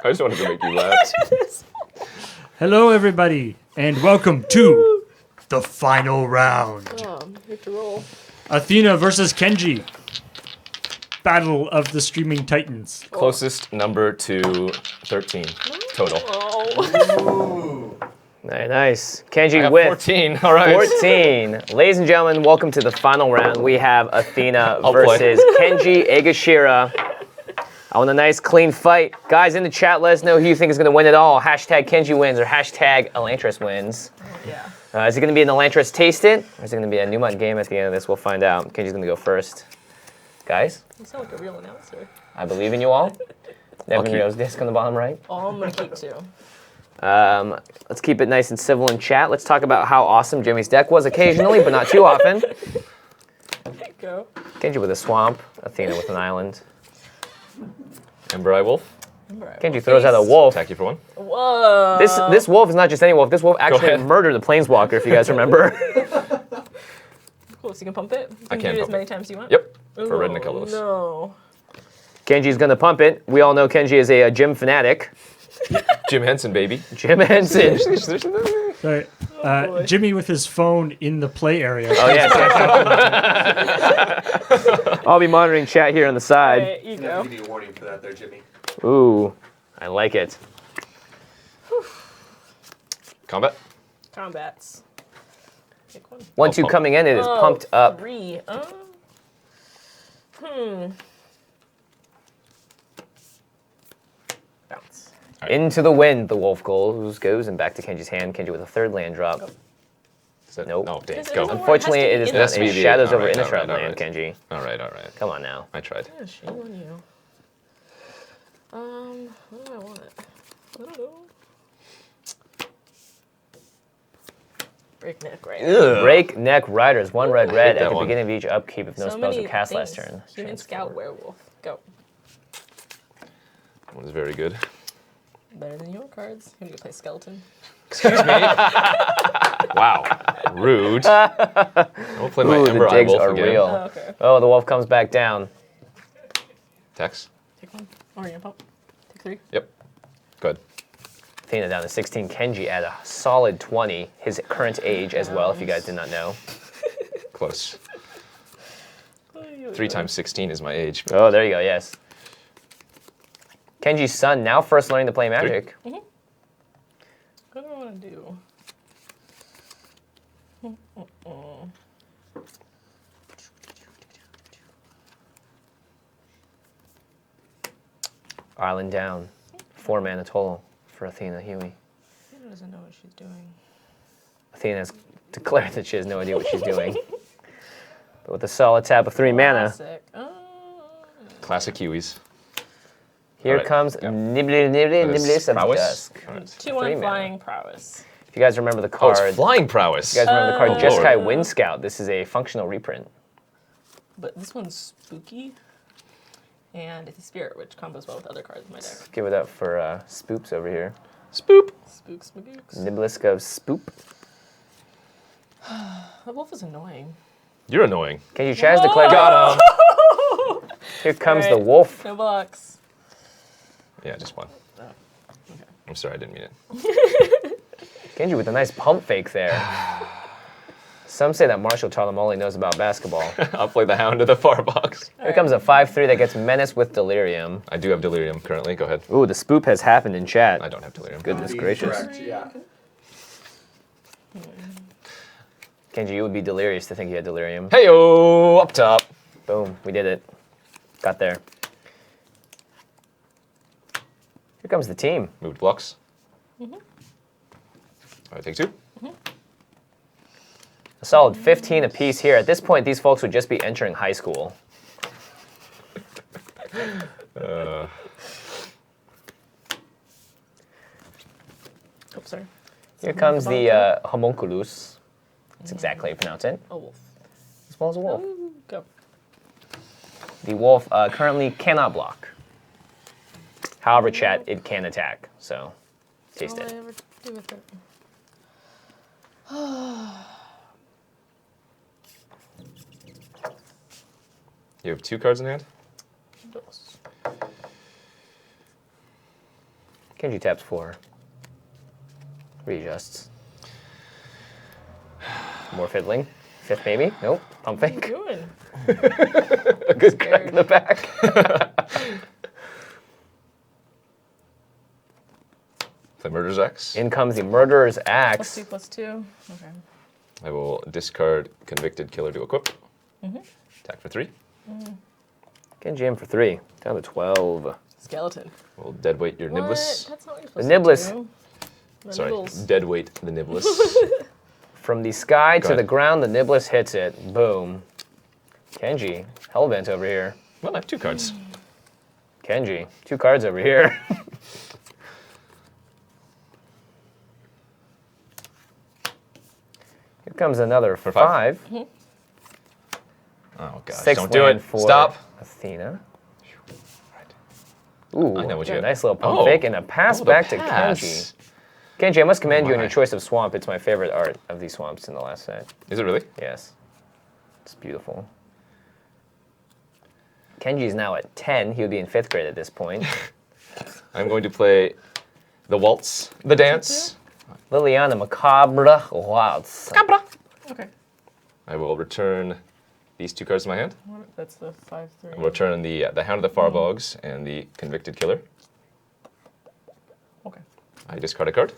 I just wanted to make you laugh. Hello, everybody, and welcome to the final round. Oh, you have to roll. Athena versus Kenji. Battle of the Streaming Titans. Closest number to 13 total. Oh. Very nice. Kenji I got with 14. All right. 14. Ladies and gentlemen, welcome to the final round. We have Athena I'll play. versus Kenji Egashira. I want a nice, clean fight. Guys in the chat, let us know who you think is going to win it all. Hashtag Kenji wins or hashtag Elantris wins. Yeah. Is it going to be an Elantris taste it, or is it going to be a Newmont game at the end of this? We'll find out. Kenji's going to go first. Guys, You sound like a real announcer. I believe in you all. Nevin Rose disc on the bottom right. Oh, I'm gonna keep two. Let's keep it nice and civil in chat. Let's talk about how awesome Jimmy's deck was occasionally, but not too often. There you go. Kenji with a swamp, Athena with an island. Ember Eye Wolf. Kenji throws out a wolf. Attack you for 1. Whoa. This wolf is not just any wolf. This wolf actually ahead. murdered the planeswalker, if you guys remember. Cool, so you can pump it? You I can do it as pump many it. times as you want? Yep. Ooh, For red and a colorless. No. Kenji's gonna pump it. We all know Kenji is a gym fanatic. Jim Henson, baby. Jim Henson. Sorry. Jimmy with his phone in the play area. Oh yeah. I'll be monitoring chat here on the side. Alright, you go. Give you a warning for that there, Jimmy. Ooh, I like it. Combat. Combats. Pick one. 1-2 pump. coming in. It is Oh, pumped up. 3. Bounce. Into the wind, the wolf goes, and back to Kenji's hand. Kenji with a third land drop. Is that, Nope. No, dang. Yes, it Go. is a Unfortunately, It it has is to not be a the- Shadows all over right, all Innistrad right, all land, right. Kenji. All right. Come on now. I tried. Yeah, shame on you. What do I want? I don't know. Breakneck, right? Breakneck Riders, 1 red hate at that the one. beginning of each upkeep if no So spells many are cast things. last turn. Human Scout Werewolf. Go. That one's very good. Better than your cards. I'm gonna play skeleton. Excuse me. Wow. Rude. I will play my Ooh, Ember the Eye digs Wolf are again. real. Oh, okay. Oh, the wolf comes back down. Tex. Take one. Or you're gonna pop. Take 3. Yep. Good. Athena down to 16. Kenji at a solid 20. His current age as well, if you guys did not know. Close. 3 times 16 is my age. Oh, there you go, yes. Kenji's son now first learning to play Magic. What do I want to do? Island down. 4 mana total for Athena Huey. Athena doesn't know what she's doing. Athena has declared that she has no idea what she's doing. But with a solid tap of 3 mana, Classic. Classic Hueys. here Alright, comes yep. Niblis of Prowess? Dusk. Alright. 2-1 mana. flying prowess. If you guys remember the Oh, card, it's flying prowess. you guys remember the card Oh, Jeskai Lord. Wind Scout. This is a functional reprint. But this one's spooky. And it's a spirit, which combos well with other cards in my deck. Give it up for Spoops over here. Spoop. Spooks magooks. Niblisk of Spoop. The wolf is annoying. You're annoying. Kenji Chaz declared. Got him. Here comes the Alright. wolf. No box. Yeah, just one. Okay. I'm sorry, I didn't mean it. Kenji with a nice pump fake there. Some say that Marshall Tarlamoli knows about basketball. I'll play the Hound of the Far Box. Here comes a 5/3 that gets Menace with Delirium. I do have Delirium currently. Go ahead. Ooh, the spoop has happened in chat. I don't have Delirium. Goodness gracious. Correct, yeah. Kenji, you would be delirious to think you had Delirium. Hey-o, up top. Boom, we did it. Got there. Here comes the team. Moved blocks. All right, take 2. A solid 15 apiece here. At this point, these folks would just be entering high school. Oh, sorry. Here comes the homunculus. That's exactly how you pronounce it. A wolf. As well as a wolf. Go. The wolf currently cannot block. However, chat, it can attack. So, taste All I it. ever do with it. You have 2 cards in hand? Dos. Kenji taps 4. Readjusts. More fiddling. 5th maybe? Nope. Pump What are you fake. doing? A good crack in the back. Play Murder's X. In comes the Murderer's Axe. +2/+2. Okay. I will discard Convicted Killer to equip. Attack for 3. Kenji in for 3. Down to 12. Skeleton. We'll deadweight your What? Niblis. That's not what you're The supposed Niblis. to do. My Sorry, nibbles. deadweight the Niblis. From the sky Go to the ahead. ground, the Niblis hits it. Boom. Kenji. Hellbent over here. Well, I have 2 cards. Kenji. 2 cards over here. Here comes another for 5. Oh, gosh. 6 Don't do land it. for Stop. Athena. Ooh, I know what a you- nice little pump Oh. fake and a pass Oh, the back to pass. Kenji. Kenji, I must commend you on my. your choice of swamp. It's my favorite art of these swamps in the last set. Is it really? Yes. It's beautiful. Kenji's now at 10. He would be in 5th grade at this point. I'm going to play the waltz, the dance. Liliana Macabre Waltz. Okay. I will return these 2 cards to my hand. That's the 5/3. I will return the Hound of the Farbogs and the Convicted Killer. Okay. I discard a card.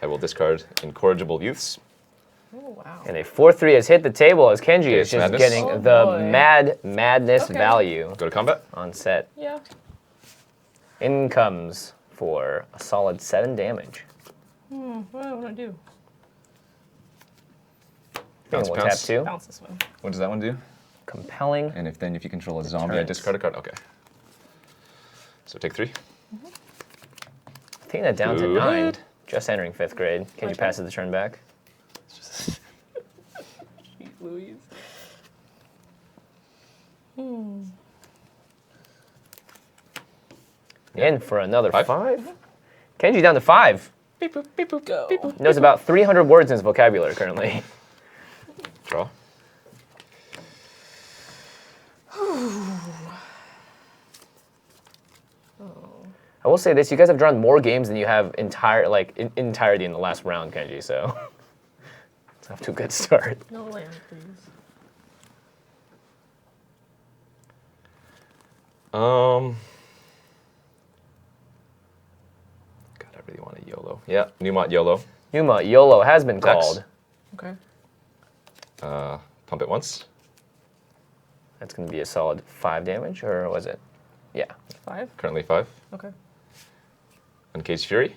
I will discard Incorrigible Youths. Oh, wow. And a 4/3 has hit the table as Kenji is It's just madness. getting Oh, the boy. madness Okay. value Go to combat. on set. Yeah. In comes for a solid 7 damage. What do I want to do? Bounce, We'll tap bounce. 2. Bounce this one. What does that one do? Compelling. And if you control a zombie, I Deterrence. discard a card? Okay. So take 3. Athena down to Good. 9. Just entering 5th grade. Kenji Okay. passes the turn back. Jeez Louise. In for another Five? 5. Kenji down to 5. Beep, boop, beep, boop, go. Beep, boop. Knows about 300 words in his vocabulary currently. Draw. I will say this: you guys have drawn more games than you have entirety in the last round, Kenji. So it's off to a good start. No land, please. God, I really want a YOLO. Yeah, Newmont YOLO. Yuma YOLO has been Dex. called. Okay. Pump it once. That's going to be a solid 5 damage, or was it? Yeah. 5. Currently 5. Okay. Uncaged Fury.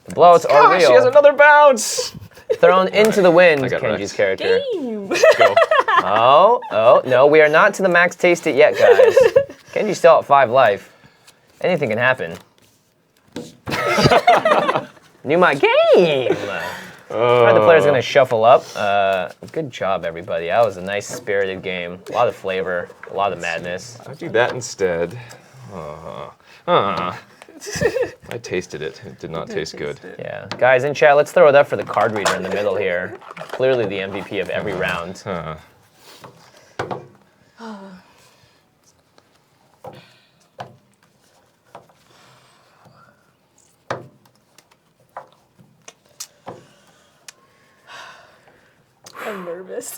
The blowouts are real. She has another bounce! Thrown into the wind, I got Kenji's wrecked. character. Game. Go. Oh, no, we are not to the max taste it yet, guys. Kenji's still at 5 life. Anything can happen. New my game! Alright, the player's gonna shuffle up. Good job, everybody. That was a nice, spirited game. A lot of flavor, a lot of madness. I'll do that instead. I tasted it. It did not taste good. Yeah, guys in chat, let's throw it up for the card reader in the middle here. Clearly the MVP of every round. I'm nervous.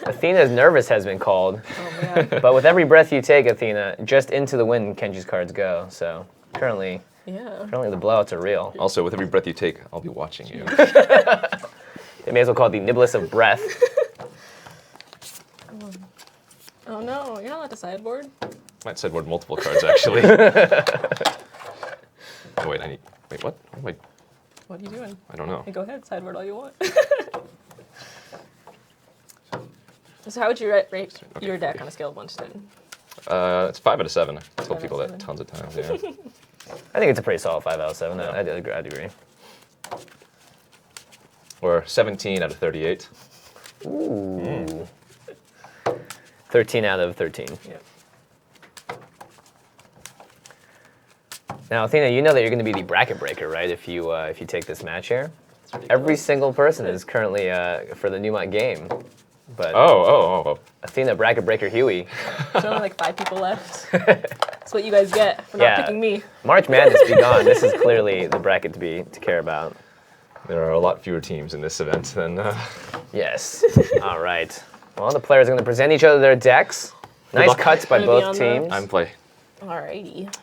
Athena's nervous has been called. Oh man. But with every breath you take, Athena, just into the wind Kenji's cards go. So currently Yeah. the blowouts are real. Also, with every breath you take, I'll be watching you. They may as well call it the nibblest of breath. Oh no, you're not allowed to sideboard. Might sideboard multiple cards, actually. Oh, wait, wait, what? Oh, wait, What are you doing? I don't know. Hey, go ahead, sideboard all you want. So how would you rate your deck on a scale of 1 to 10? It's 5 out of 7. I told 5 people out of that 7. tons of times, yeah. I think it's a pretty solid 5 out of 7. Yeah. I'd agree. Or 17 out of 38. Ooh. 13 out of 13. Yeah. Now, Athena, you know that you're going to be the bracket breaker, right? If you take this match here, every single person is currently for the Newmont game. But Oh. Athena, bracket breaker Huey. There's only like 5 people left. That's what you guys get for not picking me. March Madness be gone. This is clearly the bracket to care about. There are a lot fewer teams in this event than... Yes. All right. Well, the players are going to present each other their decks. Nice luck. cuts by Gonna be both on teams. those. I'm play. Alrighty.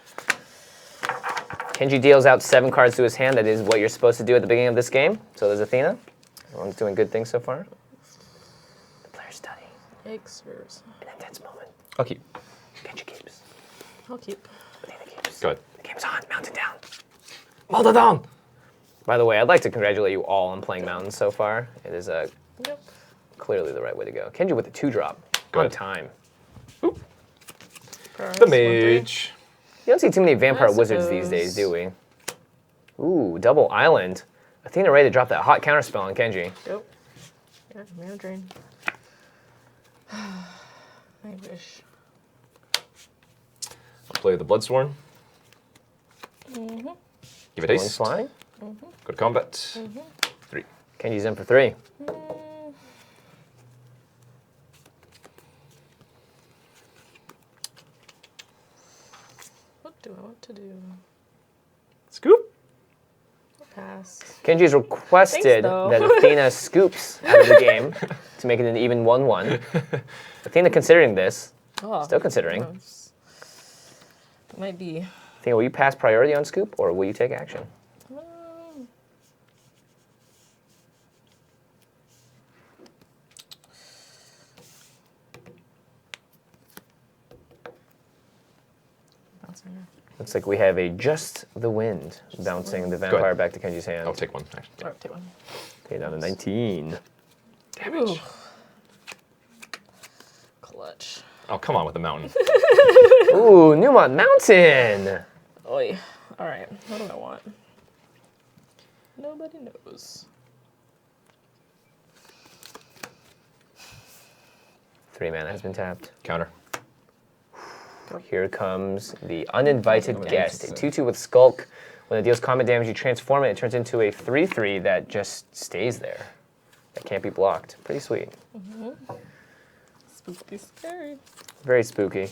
Kenji deals out 7 cards to his hand. That is what you're supposed to do at the beginning of this game. So does Athena. Everyone's doing good things so far. The players study. Yikes. An intense moment. I'll keep. Kenji keeps. I'll keep. Athena keeps. Go ahead. The game's on. Mountain down. Mountain down! By the way, I'd like to congratulate you all on playing Mountain so far. It is Yep. clearly the right way to go. Kenji with the 2-drop. Go On ahead. time. Prize, The 1-3. mage. You don't see too many vampire I wizards these suppose. days, do we? Ooh, double island. Athena ready to drop that hot counterspell on Kenji. Yep. Yeah, mana drain. I wish. I'll play the Bloodsworn. Give it One haste. flying. Go to combat. 3. Kenji's in for 3. What do I want to do? Scoop. Pass. Kenji's requested Thanks, though. that Athena scoops out of the game to make it an even 1-1. Athena considering this. Oh, Still considering. It might be. Athena, will you pass priority on scoop or will you take action? Looks like we have a just the wind bouncing the vampire back to Kenji's hand. I'll take one. Actually. All right, take one. Okay, down to 19. Damage. Clutch. Oh, come on with the mountain. Ooh, Newmont Mountain! Oi. All right. What do I want? Nobody knows. 3 mana has been tapped. Counter. Here comes the uninvited guest. A 2/2 with Skulk. When it deals combat damage, you transform it. It turns into a 3/3 that just stays there. That can't be blocked. Pretty sweet. Spooky scary. Very spooky.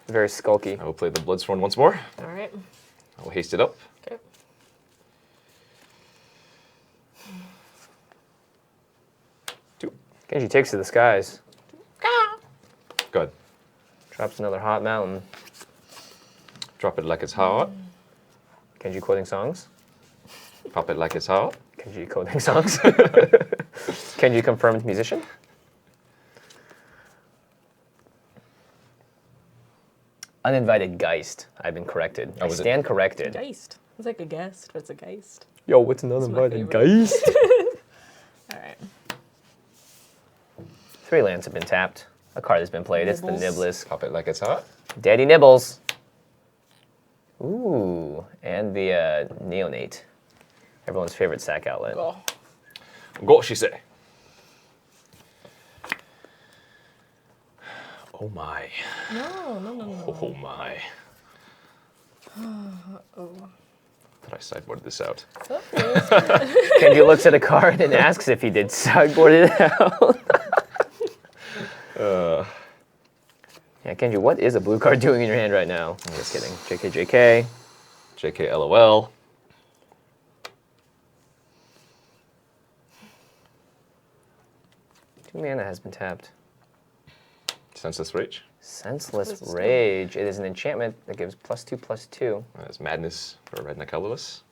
Very skulky. I will play the Bloodsworn once more. All right. I will haste it up. Okay. Kenji takes to the skies. Good. Drops another hot mountain. Drop it like it's hot. Kenji quoting songs. Pop it like it's hot. Kenji quoting songs. Kenji confirmed musician. Uninvited Geist. I've been corrected. I was it? stand corrected. Geist. It's like a guest, but it's a geist. Yo, what's an my uninvited favorite. Geist? All right. 3 lands have been tapped. A card has been played. It's the Nibbles. Nibbles. Pop it like it's hot. Daddy Nibbles. Ooh, and the Neonate. Everyone's favorite sack outlet. Go. Go, she say. Oh my. No. Oh my. But I sideboarded this out. Kenji looks at a card and asks if he did sideboard it out. Yeah, Kenji, what is a blue card doing in your hand right now? I'm just kidding. JK. JK LOL. Two mana has been tapped. Senseless Rage. Senseless Rage. It is an enchantment that gives +2/+2. That's Madness for red and colorless.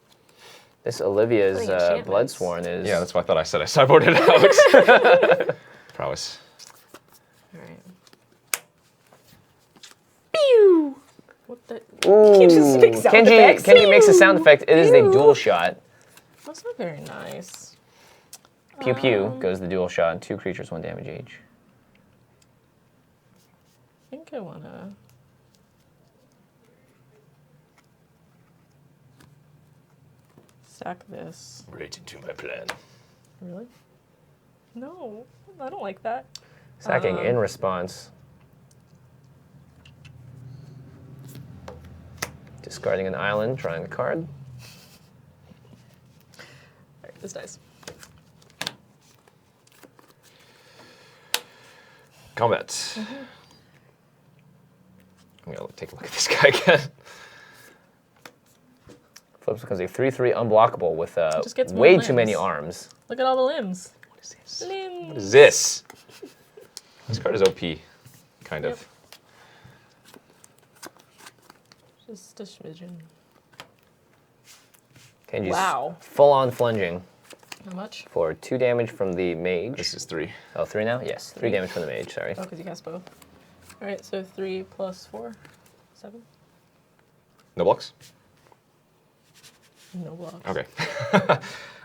This Olivia's Playing enchantments. Bloodsworn is... Yeah, that's why I thought I said I sideboarded it out. Prowess. All right. Pew! What the? Ooh, Keeps just making sound effects. Kenji makes a sound effect. It is a Pew. dual shot. That's not very nice. Pew pew goes the dual shot. 2 creatures, 1 damage each. I think I wanna. Sack this. Right into my plan. Really? No, I don't like that. Sacking in response. Discarding an island, drawing a card. All right, this dice. Combat. I'm gonna take a look at this guy again. Flips becomes a 3/3 unblockable with Just gets more way limbs. too many arms. Look at all the limbs. What is this? Limbs. What is this? This card is OP, kind of. Just a smidgen. Kenji's Wow. full-on flunging How much? for 2 damage from the mage. This is 3. Oh, 3 now? Yes, 3 damage from the mage, sorry. Oh, because you cast both. All right, so 3 + 4, 7. No blocks? No blocks. Okay.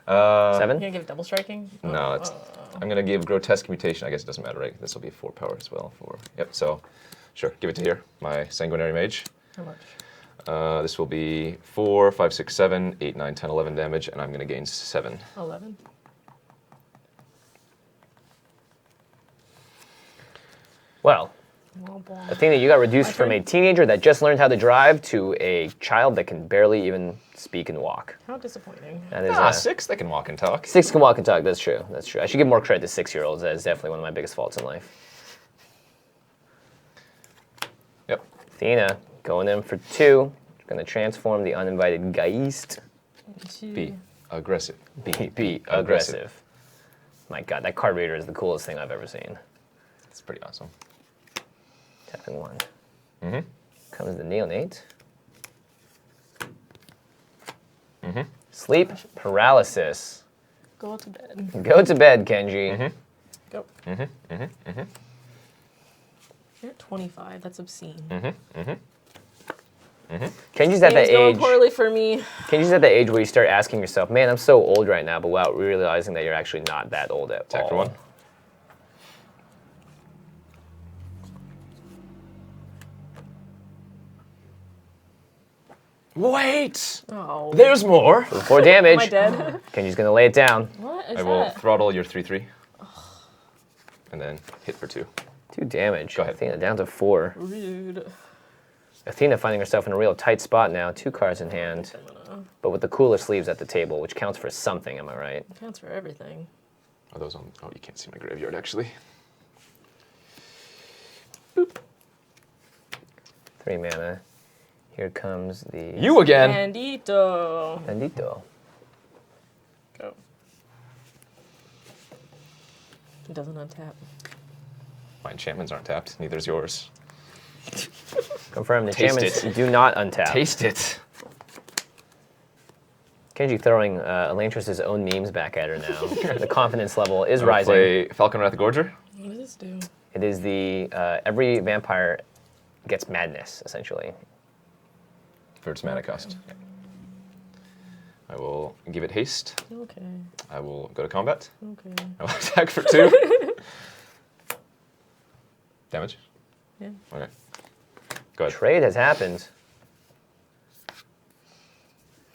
7? You gonna give double striking? No, it's, I'm gonna give Grotesque Mutation. I guess it doesn't matter, right? This will be 4 power as well. Yep, so sure, give it to here, my Sanguinary Mage. How much? This will be 4, 5, 6, 7, 8, 9, 10, 11 damage, and I'm gonna gain 7. 11. Well, Athena, you got reduced from a teenager that just learned how to drive to a child that can barely even speak and walk. How disappointing. That is 6, they can walk and talk. 6 can walk and talk. That's true. That's true. I should give more credit to 6-year-olds. That is definitely one of my biggest faults in life. Yep. Athena going in for 2. Going to transform the uninvited Geist. Be aggressive. Be aggressive. My God, that card reader is the coolest thing I've ever seen. It's pretty awesome. Tapping 1. Mm-hmm. Comes the Neonate. Sleep paralysis. Go to bed. Go to bed, Kenji. Go. You're at 25. That's obscene. Kenji's at that Game's going age. poorly for me. Kenji's at that age where you start asking yourself, "Man, I'm so old right now," but without realizing that you're actually not that old at Attack all. for 1. Wait! Oh. There's more! 4 damage. Am I dead? Kenji's gonna lay it down. What is I will that? throttle your 3/3. And then hit for 2. 2 damage. Go ahead. Athena down to 4. Rude. Athena finding herself in a real tight spot now. 2 cards in hand, but with the cooler sleeves at the table, which counts for something, am I right? It counts for everything. Are those on? Oh, you can't see my graveyard, actually. 3 mana. Here comes the... You again! Bandito. Bandito. Go. It doesn't untap. My enchantments aren't tapped. Neither's yours. Confirm the Taste enchantments it. do not untap. Taste it. Kenji throwing Elantris' own memes back at her now. The confidence level is I'm gonna rising. play Falcon Wrath Gorger. What does this do? It is the every vampire gets madness essentially. For its mana cost. I will give it haste. Okay. I will go to combat. Okay. I will attack for 2. Damage? Yeah. Okay. Go ahead. Trade has happened.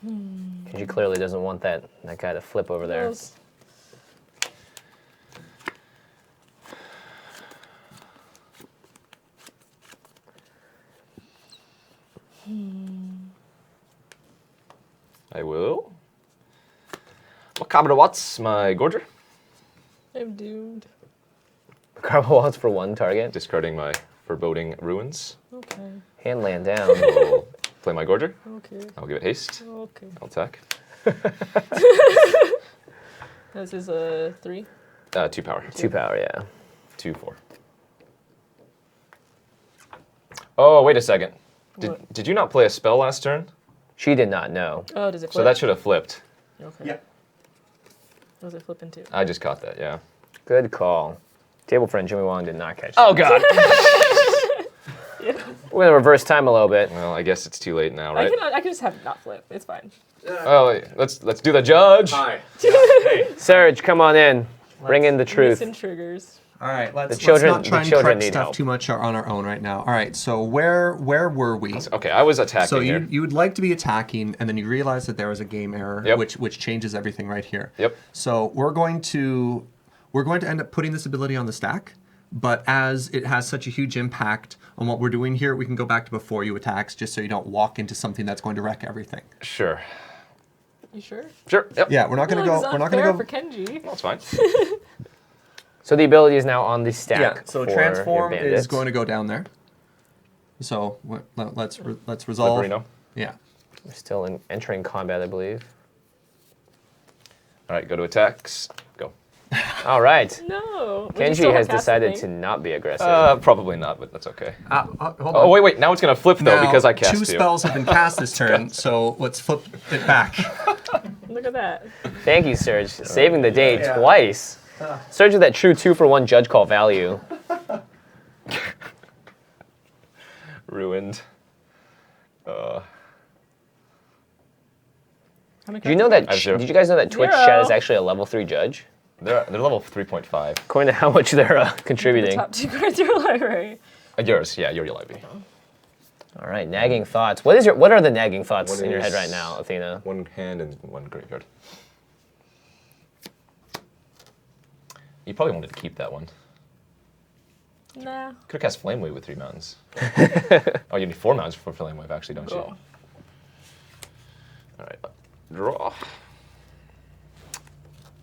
Kenji clearly doesn't want that guy to flip over there. Yes. I will. Macabre Watts, my Gorger. I'm doomed. Carbo wants for 1 target. Discarding my Foreboding Ruins. Okay. Hand land down. I will play my Gorger. Okay. I'll give it haste. Okay. I'll attack. This is a 3. 2 power. 2 power, yeah. 2/4. Oh, wait a second. What? Did you not play a spell last turn? She did not know. Oh, does it flip? So that should have flipped. Okay. Yeah. What was it flipping to? I just caught that, yeah. Good call. Table friend Jimmy Wong did not catch Oh, God. We're gonna reverse time a little bit. Well, I guess it's too late now, I right? can just have it not flip. It's fine. Oh, let's do the judge. Hi. Serge, come on in. Bring in the truth. Missing triggers. All right, let's children- not try the and children correct need stuff help. too much on our own right now. All right, so where were we? Okay, I was attacking So here. you would like to be attacking, and then you realize that there was a game error, Yep. which changes everything right here. Yep. So we're going to end up putting this ability on the stack, but as it has such a huge impact on what we're doing here, we can go back to before you attacks, just so you don't walk into something that's going to wreck everything. Sure. You sure? Sure. Yep. Yeah, we're not going to go. We're not going to go. for Kenji. That's fine. So the ability is now on the stack. Yeah. So for transform your is bandits. going to go down there. So let's resolve. Reno. Yeah. We're still entering combat, I believe. All right, go to attacks. Go. All right. No. Would you still Kenji have has cast the decided thing? to not be aggressive. Probably not, but that's okay. Hold on. Oh, wait. Now it's going to flip, though, Now, because I cast 2 2. spells have been cast this turn, so let's flip it back. Look at that. Thank you, Serge. Saving the day twice. Serge with that true 2-for-1 judge call value. Ruined. How many Did you cards know you that? I have 0. Did you guys know that Twitch Zero. chat is actually a level 3 judge? They're level 3.5. According to how much they're The contributing. top 2 cards of your library. Yours, yeah, your library. All right, nagging thoughts. What are the nagging thoughts What in your head is- right now, Athena? 1 hand and 1 graveyard. You probably wanted to keep that one. Nah. Could have cast Flame Wave with 3 mountains. Oh, you need 4 mountains for Flame Wave, actually, don't you? Cool. All right, draw.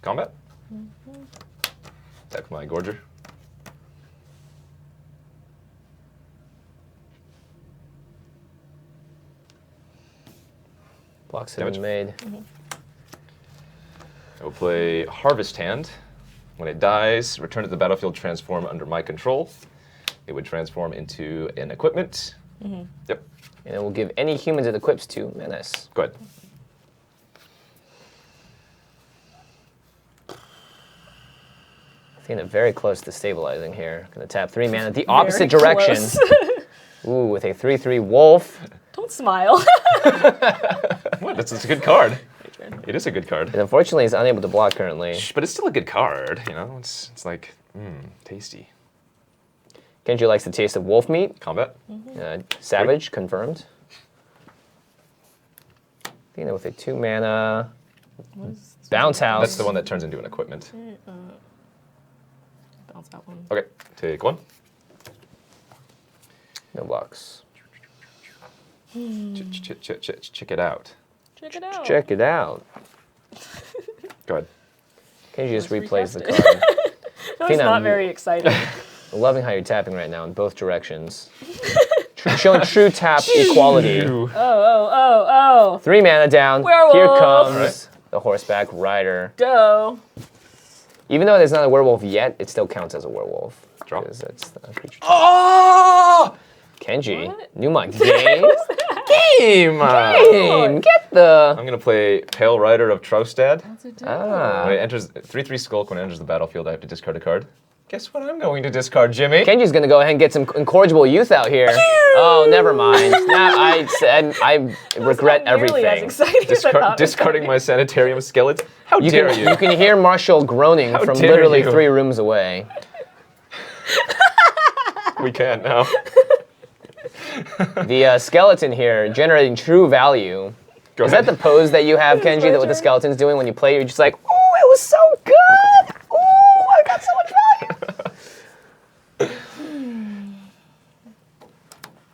Combat. Attack with my Gorger. Blocks have been made. I will play Harvest Hand. When it dies, return to the battlefield, transform under my control. It would transform into an equipment. Yep. And it will give any humans it equips to menace. Go ahead. Athena very close to stabilizing here. Gonna tap 3 mana the opposite Very direction. close. Ooh, with a 3/3 wolf. Don't smile. What? That's a good card. Your turn. It is a good card. It unfortunately is unable to block currently. But it's still a good card, you know? It's like, tasty. Kenji likes the taste of wolf meat. Combat. Savage, confirmed. Athena with a 2 mana bounce house. That's the one that turns into an equipment. Bounce that one. Okay, take 1. No blocks. Check it out. Check it out. Check it out. Go ahead. Kenji just Let's replays the recast card. That was Athena, not very exciting. I'm loving how you're tapping right now in both directions. Showing true tap equality. Oh. 3 mana down. Werewolf. Here comes Right. the horseback rider. Go. Even though there's not a werewolf yet, it still counts as a werewolf. Draw. Because it's the creature. Oh! Kenji, What? Newmont game. Game! Game. Get the. I'm gonna play Pale Rider of Trostad. What's it do? When it enters 3/3 Skulk, when it enters the battlefield, I have to discard a card. Guess what I'm going to discard, Jimmy? Kenji's gonna go ahead and get some incorrigible youth out here. Oh, never mind. Now I regret Not nearly as everything. exciting as I thought it was Discarding gonna my Sanitarium skeleton? How You dare can, you? you can hear Marshall groaning How from dare literally you. 3 rooms away. We can't now. The skeleton here generating true value. Go Is ahead. that the pose that you have, Kenji, my that what the turn. skeleton's doing when you play? You're just like, oh, it was so good. Oh, I got so much value.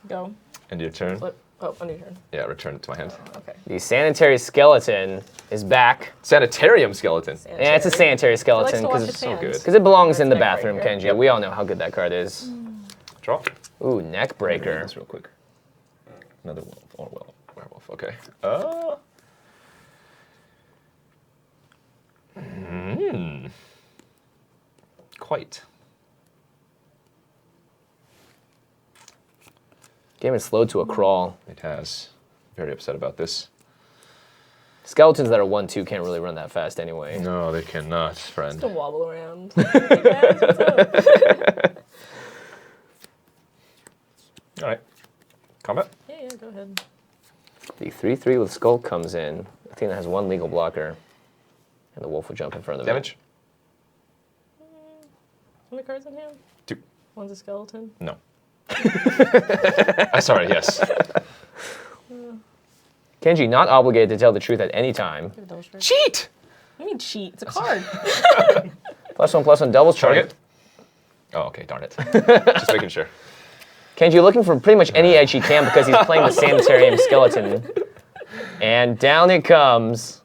Go. End your turn. Flip. Oh, on your turn. Yeah, return it to my hand. Okay. The sanitary skeleton is back. Sanitarium skeleton. Yeah, it's a sanitary skeleton to wash because its hands. good. it belongs in the Neck bathroom, breaker. Kenji. We all know how good that card is. Draw. Ooh, neck Read breaker. this real quick. Another wolf. Oh, well, werewolf. Okay. Quite. Game is slowed to a crawl. It has. Very upset about this. Skeletons that are 1/2 can't really run that fast anyway. No, they cannot, friend. Just to wobble around. Hey guys, what's up? All right. Combat. Yeah, go ahead. The 3/3 with Skull comes in. Athena has 1 legal blocker. And the wolf will jump in front of it. Damage. How many cards in hand? 2. One's a skeleton. No. Sorry, yes. Kenji, not obligated to tell the truth at any time. Give a double strike. Cheat! What do you mean cheat? It's a card. +1/+1 double strike. Target. Oh, okay, darn it. Just making sure. Kenji looking for pretty much any edge he can because he's playing the Sanitarium skeleton. And down it comes.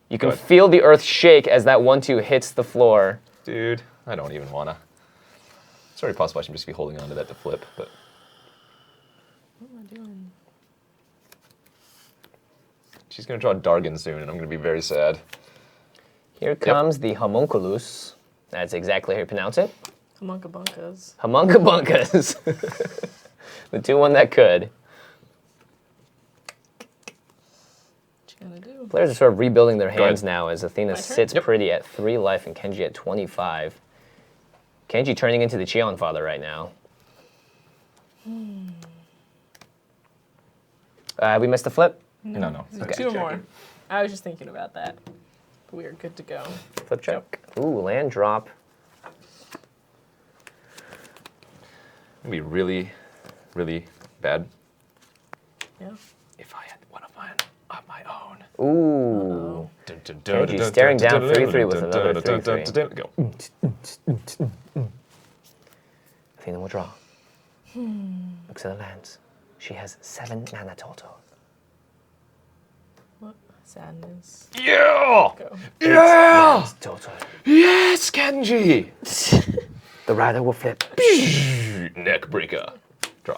You can Good. feel the earth shake as that 1/2 hits the floor. Dude, I don't even wanna. It's very possible I should just be holding on to that to flip, but What am I doing? she's gonna draw Dargan soon, and I'm gonna be very sad. Here comes the homunculus. That's exactly how you pronounce it. Homuncabunkas. Homuncabunkas. The 2-1 that could. What you gonna do? Players are sort of rebuilding their Go ahead. hands now as Athena My turn? sits pretty at 3 life and Kenji at 25. Kenji turning into the Cheon father right now. We missed the flip? No. Is it 2 or more? I was just thinking about that. We are good to go. Flip check. Ooh, land drop. It'd be really, really bad Yeah. if I had one of my own. Ooh. Kenji staring down 3/3 with another 3/3. Go. Athena will draw. Looks at the lands. She has 7 mana total. What? Sadness. Yeah! Go. Yeah! Lands total. Yes, Kenji! The rider will flip. Neck breaker. Draw.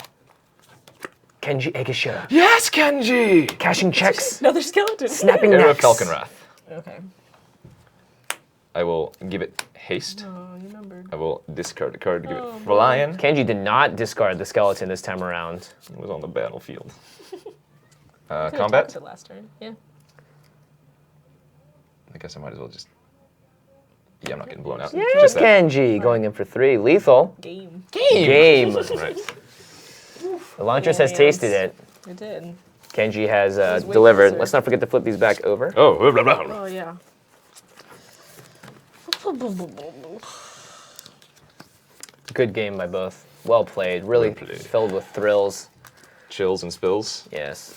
Kenji Eggisher. Yes, Kenji! Cashing checks. Another skeleton. Snapping Era necks. Falconwrath. Okay. I will give it haste. Oh, you numbered. I will discard a card to give Oh, it boy. flying. Kenji did not discard the skeleton this time around. It was on the battlefield. Could've Combat? talked it last turn. Yeah. I guess I might as well just... Yeah, I'm not getting blown out. Yes, Just that. Kenji going in for 3. Lethal. Game. Game. Right. The Launtress has tasted it. It did. Kenji has was way delivered. closer. Let's not forget to flip these back over. Oh, blah, blah, blah. Oh, yeah. Good game by both. Well played. Really Well played. filled with thrills. Chills and spills. Yes.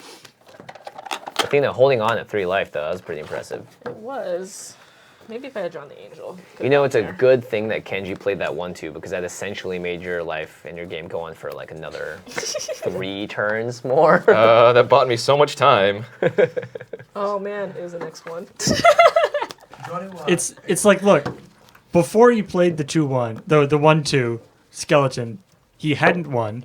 Athena holding on at 3 life, though. That was pretty impressive. It was. Maybe if I had drawn the angel. You know, it's a good thing that Kenji played that 1/2 because that essentially made your life and your game go on for like another 3 turns more. That bought me so much time. Oh man, it was the next one. It's like, look, before he played the 2-1, the 1-2 skeleton, he hadn't won.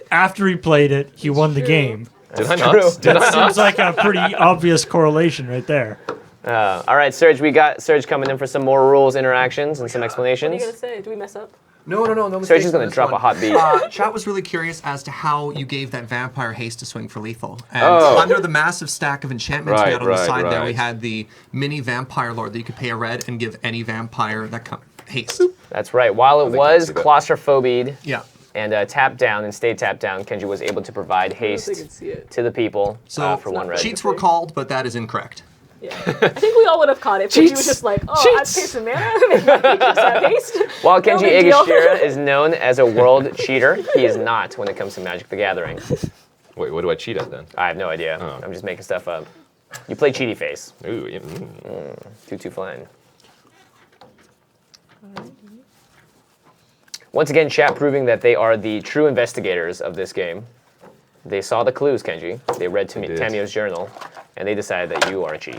After he played it, he won the game. Did I not? Did I That not? seems like a pretty obvious correlation right there. All right, Serge, we got Serge coming in for some more rules, interactions, and some What are explanations. you gonna say? Do we mess up? No mistakes. Serge is on going to this drop one. a hot beat. Chat was really curious as to how you gave that vampire haste to swing for lethal. And Oh. under the massive stack of enchantments we Right, had on the right, side there, we right. had the mini vampire lord that you could pay a red and give any vampire that haste. That's right. While it they was can't see that. claustrophobied Yeah. and tapped down and stayed tapped down, Kenji was able to provide I don't know if they haste can see it. to the people So for 1 red. cheats were called, but that is incorrect. Yeah. I think we all would have caught it. But he was just like, oh, I've paid some mana. Maybe I can just have haste. While No Kenji big deal. Egashira is known as a world cheater, he is not when it comes to Magic the Gathering. Wait, what do I cheat at then? I have no idea. Oh. I'm just making stuff up. You play Cheaty Face. Ooh, yeah, 2/2 flying. Once again, chat proving that they are the true investigators of this game. They saw the clues, Kenji. They read did. Tamio's journal, and they decided that you are a cheat.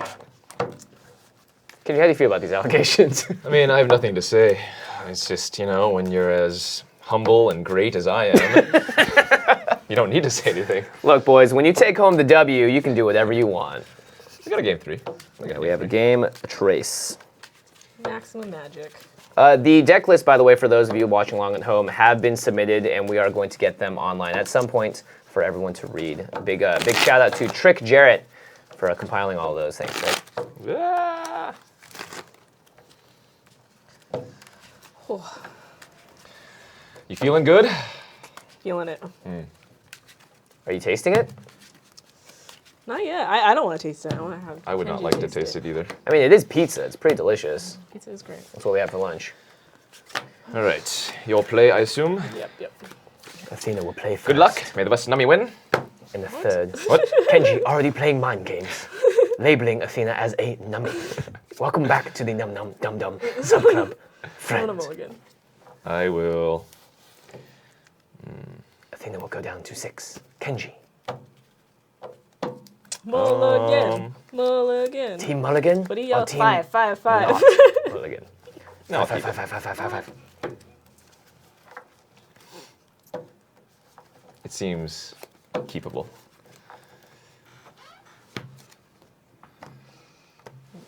Kenji, how do you feel about these allegations? I mean, I have nothing to say. It's just, you know, when you're as humble and great as I am, you don't need to say anything. Look, boys, when you take home the W, you can do whatever you want. We got a game 3. Okay, we have a game trace. Maximum magic. The deck list, by the way, for those of you watching along at home, have been submitted, and we are going to get them online at some point for everyone to read. A big shout out to Trick Jarrett for compiling all of those things. Right? Ah. You feeling good? Feeling it. Are you tasting it? Not yet. I don't want to taste it. I want to have. I would not Kenji like to taste it either. I mean, it is pizza. It's pretty delicious. Pizza is great. That's what we had for lunch. All right, you'll play, I assume. Yep. Athena will play first. Good luck. May the best Nummy win. In the third. What? Kenji already playing mind games, labeling Athena as a nummy. Welcome back to the Num Num Dum Dum Sub Club, On a friend. mulligan. I will. Athena will go down to 6. Kenji. Mulligan. Mulligan. Team Mulligan. What do you or yell? team 5, 5, 5. not Mulligan. No, I'll Five, keep it. five, five, five, five, five, five. It seems keepable.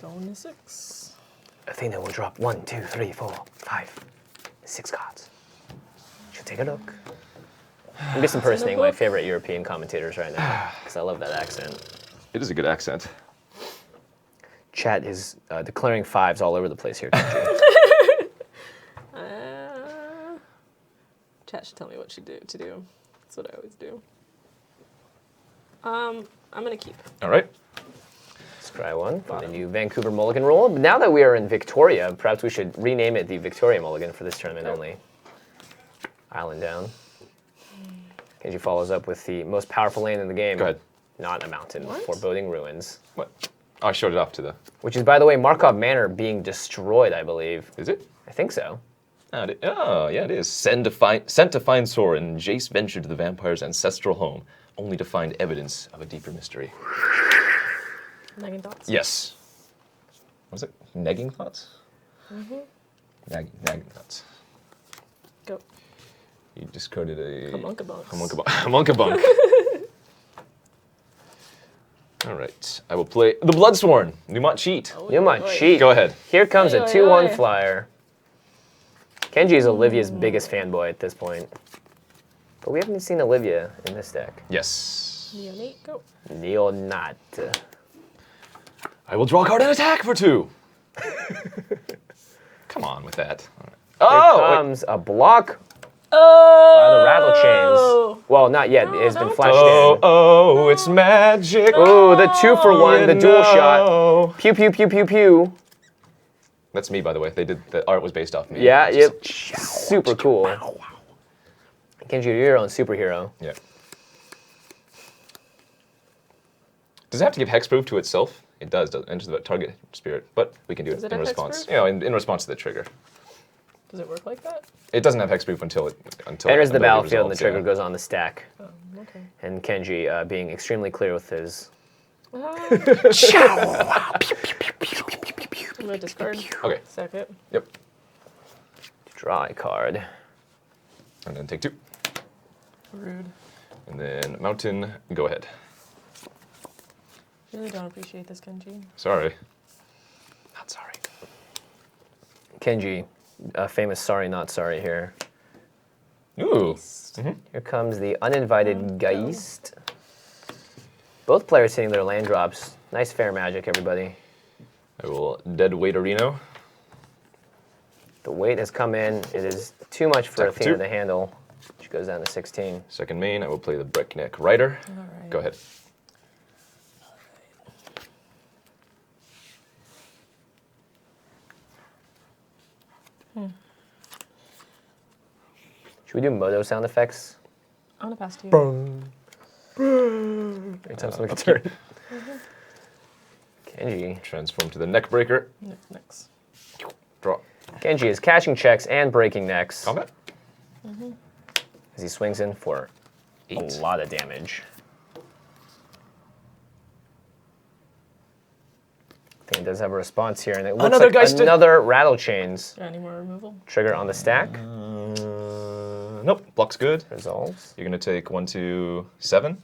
Going to 6. Athena will drop 1, 2, 3, 4, 5, 6 cards. She'll take a look. I'm just impersonating my favorite European commentators right now because I love that accent. It is a good accent. Chat is declaring 5s all over the place here. Chat should tell me what to do. That's what I always do. I'm gonna keep. All right. Let's try one for the new Vancouver Mulligan rule. But now that we are in Victoria, perhaps we should rename it the Victoria Mulligan for this tournament only. Island down. Kenji follows up with the most powerful land in the game. Go ahead. Not a mountain. What? Foreboding Ruins. What? Oh, I showed it off to the. Which is, by the way, Markov Manor being destroyed, I believe. Is it? I think so. Oh, yeah, it is. Sent to find Soren, Jace ventured to the vampire's ancestral home, only to find evidence of a deeper mystery. Nagging thoughts? Yes. Was it nagging thoughts? Mm-hmm. Nagging thoughts. Go. You discarded a Homuncabunks. Homuncabunk. All right, I will play the Bloodsworn. You might cheat. You might cheat. Go ahead. Here comes a Oi, oi, 2/1 oi. flyer. Kenji is Olivia's biggest fanboy at this point. But we haven't seen Olivia in this deck. Yes. Neonate, go. Neonat. I will draw a card and attack for 2. Come on with that. All right. Here comes a block by the rattle chains. Well, not yet. It has been flashed in. Oh, it's magic. Oh, the 2-for-1, the You dual shot. know. Pew, pew, pew, pew, pew. That's me, by the way. The art was based off me. Yeah, It's yep. just- Super cool. Kenji, you're your own superhero. Yeah. Does it have to give hexproof to itself It does enter the target spirit, but we can do Does it it in have response. hexproof? You know, in response to the trigger. Does it work like that? It doesn't have hexproof until Enters the ability battlefield and the resolves, trigger yeah. goes on the stack. Oh, okay. And Kenji, being extremely clear with his. I'm gonna discard. Okay. Second. Yep. Draw a card. And then take 2. Rude. And then mountain, go ahead. Really don't appreciate this, Kenji. Sorry. Not sorry. Kenji, a famous sorry not sorry here. Ooh. Here comes the uninvited Geist. Both players hitting their land drops. Nice fair magic, everybody. I will dead weight Areno. The weight has come in. It is too much for Attack for Athena 2. to handle. She goes down to 16. Second main, I will play the Breakneck Rider. Alright. Go ahead. Should we do Moto sound effects? I'm gonna pass to you. Every time something gets hurt. Kenji. Transform to the Neck Breaker. Next. Draw. Kenji is cashing checks and breaking necks Combat. as he swings in for 8. a lot of damage. I think it does have a response here, and it looks Another like Geist. another Rattle Chains Any more removal? trigger on the stack. Nope, block's good. Resolves. You're gonna take 1 to 7.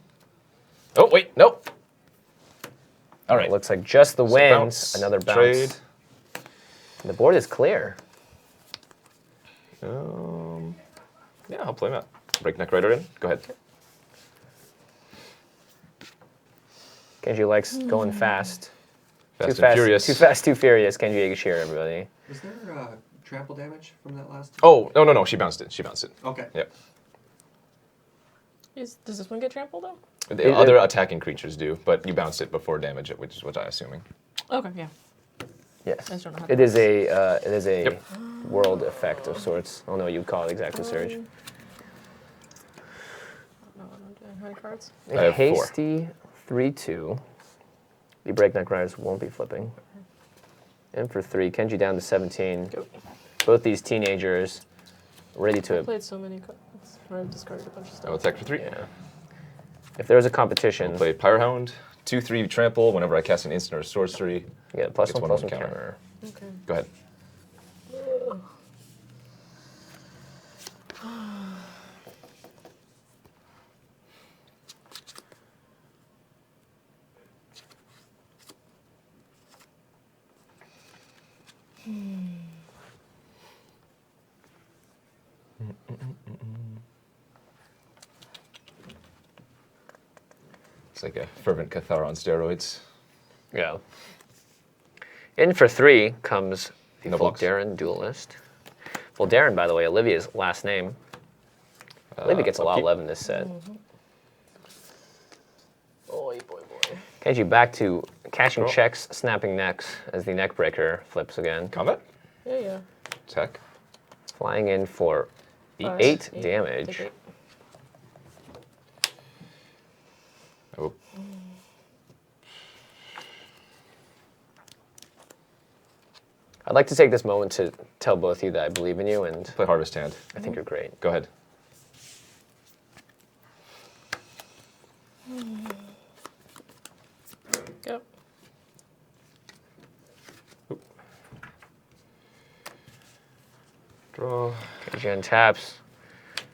Oh wait, nope. All right. It looks like just the So wins. bounce, Another bounce. trade. The board is clear. Yeah, I'll play that. Breakneck Rider in. Go ahead. Kenji likes going fast. Fast Too and Furious. Too fast, too furious. Kenji Egashira, everybody. Was there trample damage from that last? Oh no, she bounced it. Okay. Yep. Does this one get trampled though? The other attacking creatures do, but you bounced it before damage it, which is what I'm assuming. Okay, yeah. Yes. I just don't know how to It is a world effect of sorts. I don't know what you'd call it exactly, Serge. No, I'm doing how many cards? I have 4. Hasty 3/2. The Breakneck Riders won't be flipping. And for 3, Kenji down to 17. Go. Both these teenagers ready I to. played so many cards. I've discarded a bunch of I will stuff. attack for 3. Yeah. If there was a competition, Play Pyrohound. 2/3 trample. Whenever I cast an instant or sorcery, you get a +1/+1 1/1 counter. Okay. go ahead. It's like a fervent Cathar on steroids. Yeah. In for 3 comes the No blocks. Voldarin Duelist. Voldarin, by the way, Olivia's last name. Olivia gets a lot of upkeep. love in this set. Boy, boy, boy. Kenji back to cashing Draw. checks, snapping necks as the neck breaker flips again. Combat. Yeah, yeah. Attack. Flying in for 5, 8 8, damage. take 8. Oh. I'd like to take this moment to tell both of you that I believe in you, and Play Harvest Hand. I think you're great. Go ahead. Go. Draw. Kenji untaps.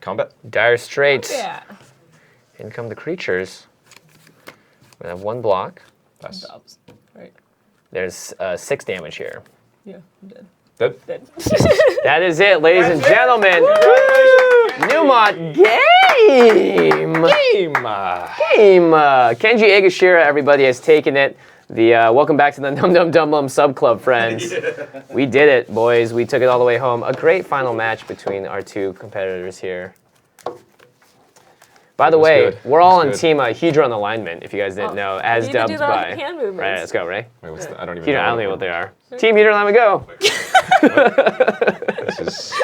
Combat. Dire Straits. Yeah. In come the creatures. We have 1 block. Pass. Dobs. Right. There's 6 damage here. Yeah, I'm dead. Dead. Dead. That is it, ladies and gentlemen. Newmont game. Game. Kenji Egashira, everybody, has taken it. The welcome back to the Dum Dum Dum Bum Sub Club, friends. We did it, boys. We took it all the way home. A great final match between our 2 competitors here. By the way, good. we're all It on was Team Hedron Alignment, if you guys didn't know, as need to dubbed do the by. hand movements. Right, let's go, Ray. Wait, what's the, I don't even Hedron, know. I don't know what they are. Team Hedron Alignment, go. This is,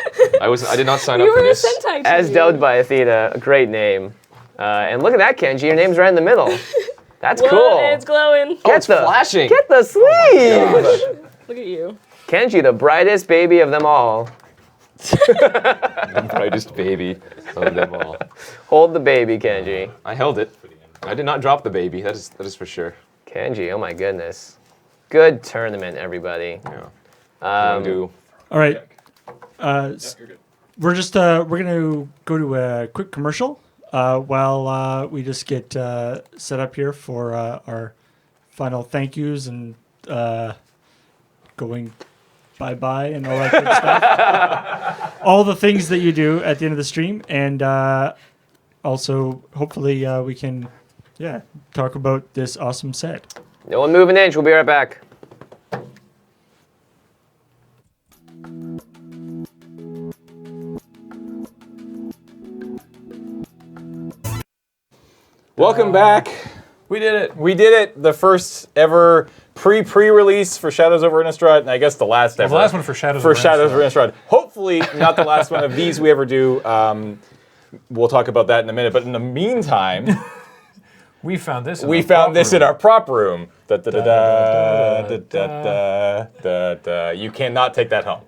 I did not sign up You for were a this. Sentai As team. dubbed by Athena, a great name. And look at that, Kenji, your name's right in the middle. That's Whoa, cool. it's glowing. Get it's flashing. Get the sleeve. Look at you. Kenji, the brightest baby of them all. The brightest baby of them all. Hold the baby, Kenji. I held it. I did not drop the baby. That is for sure. Kenji, oh my goodness. Good tournament, everybody. Yeah. Do All right. We're just we're gonna go to a quick commercial while we just get set up here for our final thank yous and going bye-bye and all that good stuff. All the things that you do at the end of the stream, and also hopefully we can talk about this awesome set. No one move an inch. We'll be right back. Welcome back. We did it. We did it. The first ever pre-release for Shadows over Innistrad, and I guess the last ever. The last one for Shadows for over Shadows Innistrad. over Innistrad. Hopefully, not the last one of these we ever do. We'll talk about that in a minute. But in the meantime, we found this. We found this in our prop room. Da, da, da, da, da, da, da, da. You cannot take that home.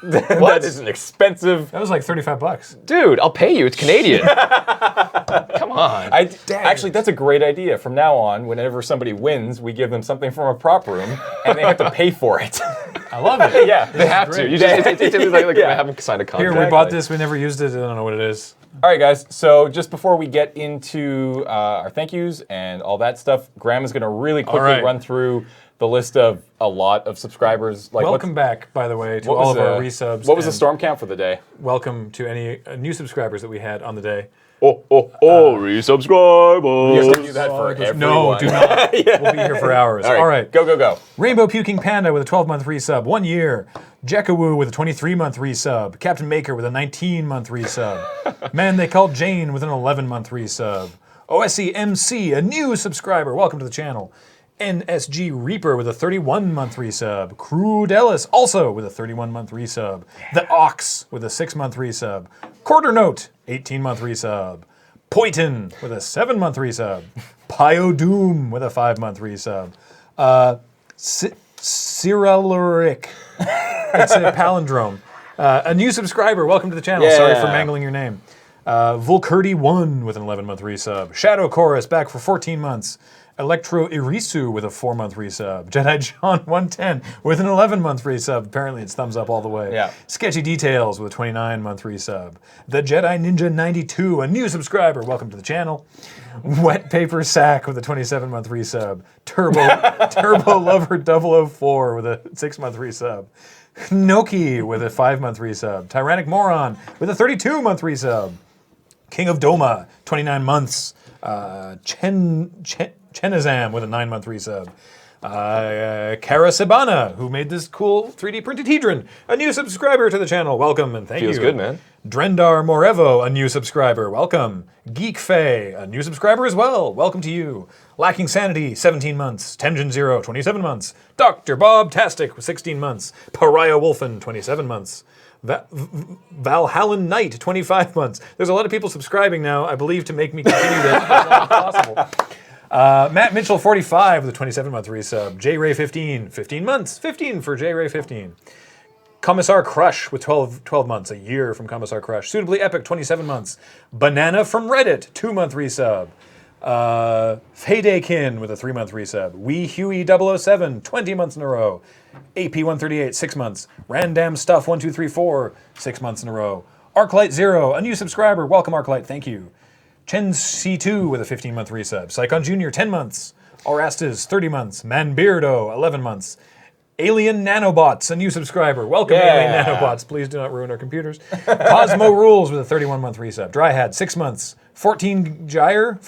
That is an expensive. That was like $35. Dude, I'll pay you. It's Canadian. Come on. Actually, that's a great idea. From now on, whenever somebody wins, we give them something from a prop room, and they have to pay for it. I love it. Yeah, They have to. You just, it's like Yeah. I haven't signed a contract. Here, we bought this. We never used it. I don't know what it is. All right, guys. So just before we get into our thank yous and all that stuff, Graham is going to really quickly run through the list of a lot of subscribers. Like, welcome back, by the way, to all of our resubs. What was the storm count for the day? Welcome to any new subscribers that we had on the day. Resubscribers. You have to do that for everyone. No, do not. We'll be here for hours. All right. Go. Rainbow Puking Panda with a 12-month resub, 1 year. Jekawoo with a 23-month resub. Captain Maker with a 19-month resub. Man They Called Jane with an 11-month resub. OSE MC, a new subscriber. Welcome to the channel. NSG Reaper with a 31-month resub. Crude Ellis also with a 31-month resub. The Ox with a 6-month resub. Quarter Note, 18-month resub. Poitin with a 7-month resub. Pio Doom with a 5-month resub. Cyrilluric. It's a palindrome. A new subscriber. Welcome to the channel. Yeah. Sorry for mangling your name. Vulcurdy1 with an 11-month resub. Shadow Chorus back for 14 months. Electro Irisu with a 4-month resub. Jedi John 110 with an 11-month resub. Apparently it's thumbs up all the way. Yeah. Sketchy Details with a 29-month resub. The Jedi Ninja 92, a new subscriber. Welcome to the channel. Wet Paper Sack with a 27-month resub. Turbo Lover 004 with a 6-month resub. Noki with a 5-month resub. Tyrannic Moron with a 32-month resub. King of Doma, 29 months. Chenazam with a 9-month resub. Kara Sabana, who made this cool 3D printed Hedron, a new subscriber to the channel. Welcome and thank you. Feels good, man. Drendar Morevo, a new subscriber. Welcome. Geek Faye, a new subscriber as well. Welcome to you. Lacking Sanity, 17 months. Tengen Zero, 27 months. Dr. Bob Tastic, 16 months. Pariah Wolfen, 27 months. Valhallan Knight, 25 months. There's a lot of people subscribing now, I believe, to make me continue this as long as possible. Matt Mitchell, 45 with a 27-month resub. J Ray 15, 15 months. 15 for J Ray 15. Commissar Crush with 12 months, a year from Commissar Crush. Suitably Epic, 27 months. Banana from Reddit, 2-month resub. Faydekin with a 3-month resub. Wee Huey 007, 20 months in a row. AP 138, 6 months. Random Stuff 1234, 6 months in a row. Arclight Zero, a new subscriber. Welcome, Arclight. Thank you. Chen C2 with a 15-month resub. Psychon Jr., 10 months. Orastas, 30 months. Manbeardo, 11 months. Alien Nanobots, a new subscriber. Welcome, Alien Nanobots. Please do not ruin our computers. Cosmo Rules with a 31-month resub. Dryhad, 6 months. 14 Gyre,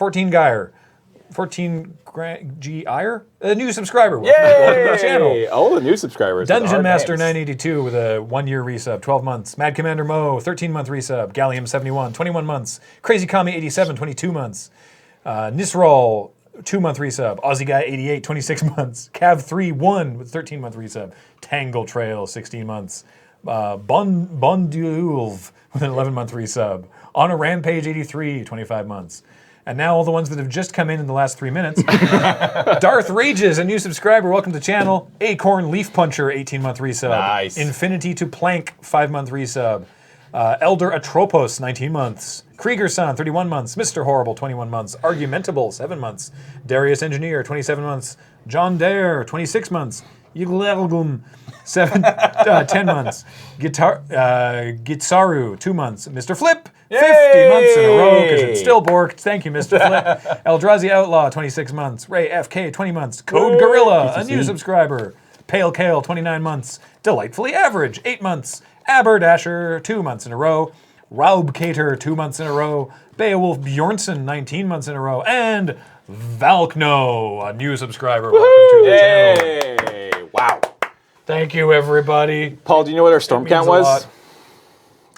a new subscriber. Welcome to the channel. All the new subscribers. Dungeon Master 982 with a 1-year resub, 12 months. Mad Commander Mo, 13-month resub. Gallium 71, 21 months. Crazy Kami 87, 22 months. Nisrol, 2-month resub. Aussie Guy 88, 26 months. Cav 3-1 with 13-month resub. Tangle Trail, 16 months. Bondulv with an 11-month resub. On a Rampage 83, 25 months. And now all the ones that have just come in the last 3 minutes. Darth Rages, a new subscriber. Welcome to the channel. Acorn Leaf Puncher, 18-month resub. Nice. Infinity to Plank, 5-month resub. Elder Atropos, 19 months. Krieger-san, 31 months. Mr. Horrible, 21 months. Argumentable, 7 months. Darius Engineer, 27 months. John Dare, 26 months. Yuglergum, 10 months. Gitsaru, 2 months. Mr. Flip, 50 months in a row because it's still borked. Thank you, Mr. Flip. Eldrazi Outlaw, 26 months. Ray FK, 20 months. Code Gorilla, a new subscriber. Pale Kale, 29 months. Delightfully Average, 8 months. Aberdasher, 2 months in a row. Raubcater, 2 months in a row. Beowulf Bjornsson, 19 months in a row. And Valkno, a new subscriber. Welcome to the channel. Wow. Thank you, everybody. Paul, do you know what our storm It count means a was? lot.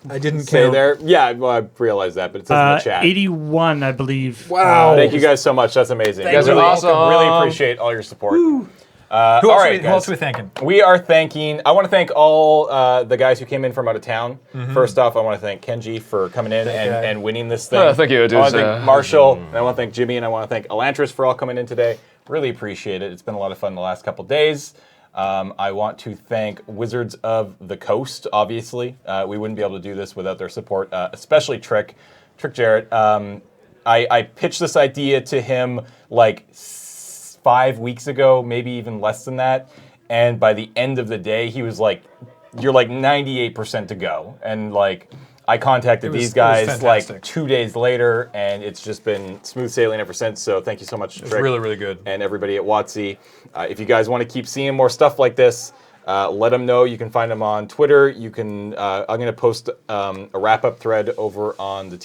I didn't Say count. there. Yeah, well, I realized that, but it says in the chat. 81, I believe. Wow. Thank you guys so much. That's amazing. You guys are really, awesome. Really appreciate all your support. Who all else right, who else guys. are we thanking? We are thanking. I want to thank all the guys who came in from out of town. First off, I want to thank Kenji for coming in and winning this thing. Oh, thank you, I want to dude. thank Marshall, and I want to thank Jimmy, and I want to thank Elantris for all coming in today. Really appreciate it. It's been a lot of fun the last couple days. I want to thank Wizards of the Coast, obviously. We wouldn't be able to do this without their support, especially Trick Jarrett. I pitched this idea to him like 5 weeks ago, maybe even less than that. And by the end of the day, he was like, you're like 98% to go. And like, I contacted these guys like 2 days later, and it's just been smooth sailing ever since. So thank you so much, Trick. Really, really good. And everybody at WotC. If you guys want to keep seeing more stuff like this, let them know. You can find them on Twitter. You can. I'm going to post a wrap-up thread over on the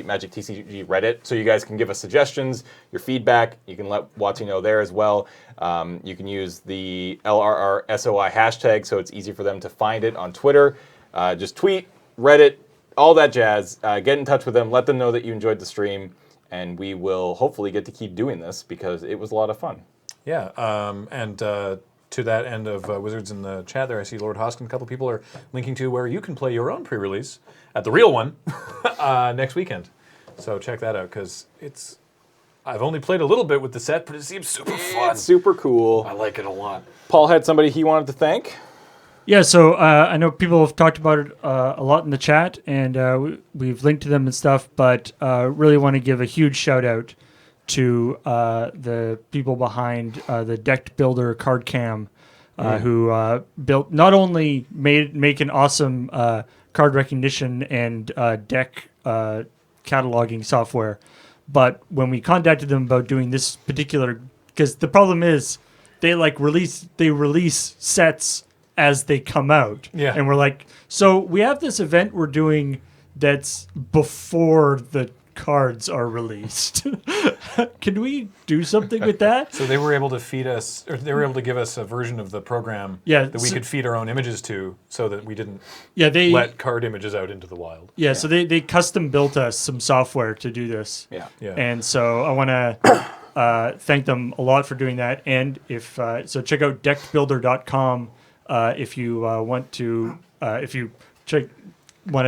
Magic TCG Reddit, so you guys can give us suggestions, your feedback. You can let WotC know there as well. You can use the LRRSOI hashtag, so it's easy for them to find it on Twitter. Just tweet, Reddit, all that jazz. Get in touch with them. Let them know that you enjoyed the stream, and we will hopefully get to keep doing this because it was a lot of fun. Yeah, and to that end of Wizards in the chat there, I see Lord Hoskin, a couple people are linking to where you can play your own pre-release at the real one next weekend. So check that out, because I've only played a little bit with the set, but it seems super fun. It's super cool. I like it a lot. Paul had somebody he wanted to thank. Yeah, so I know people have talked about it a lot in the chat, and we've linked to them and stuff, but really want to give a huge shout out to the people behind the Deck Builder Card Cam, who built not only make an awesome card recognition and deck cataloging software, but when we contacted them about doing this particular, because the problem is they release sets as they come out, and we're like, so we have this event we're doing that's before the cards are released. Can we do something with that? So they were able to feed us, or they were able to give us a version of the program that we could feed our own images to, so that we didn't let card images out into the wild. Yeah, so they custom built us some software to do this. Yeah. And so I want to thank them a lot for doing that. And if so, check out deckbuilder.com if you want to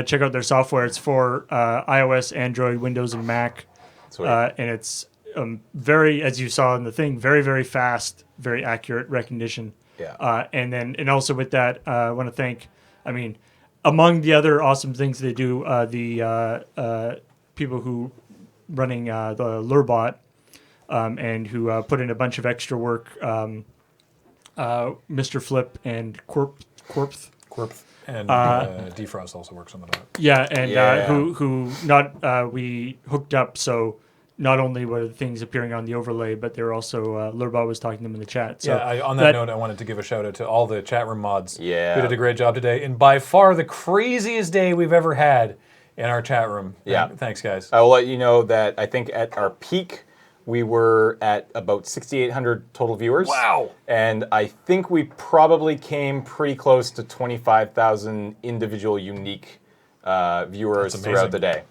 check out their software. It's for iOS, Android, Windows, and Mac. And it's very, as you saw in the thing, very, very fast, very accurate recognition. Yeah. And also with that, I want to thank, among the other awesome things they do, the people who running the Lurebot and who put in a bunch of extra work, Mr. Flip and Corpth. And Defrost also works on the dot. Yeah, and who we hooked up, so not only were the things appearing on the overlay, but they were also, Lurbot was talking to them in the chat. So on that note, I wanted to give a shout out to all the chat room mods who Yeah. did a great job today, and by far the craziest day we've ever had in our chat room. Yeah. Thanks, guys. I will let you know that I think at our peak, we were at about 6,800 total viewers. Wow. And I think we probably came pretty close to 25,000 individual unique viewers throughout the day,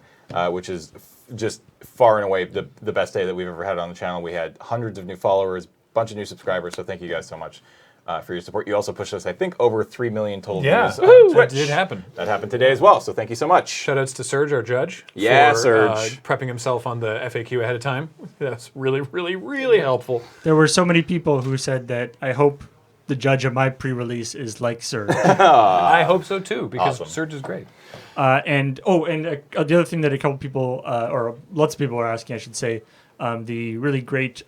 which is just far and away the best day that we've ever had on the channel. We had hundreds of new followers, bunch of new subscribers, so thank you guys so much. for your support. You also pushed us, I think, over 3 million total Yeah, views on that Twitch. did happen. That happened today as well, so thank you so much. Shoutouts to Serge, our judge. Yeah, for, Serge. prepping himself on the FAQ ahead of time. That's really, really, really helpful. There were so many people who said that I hope the judge of my pre-release is like Serge. I hope so too, because Awesome. Serge is great. The other thing that a couple people, or lots of people are asking, I should say, the really great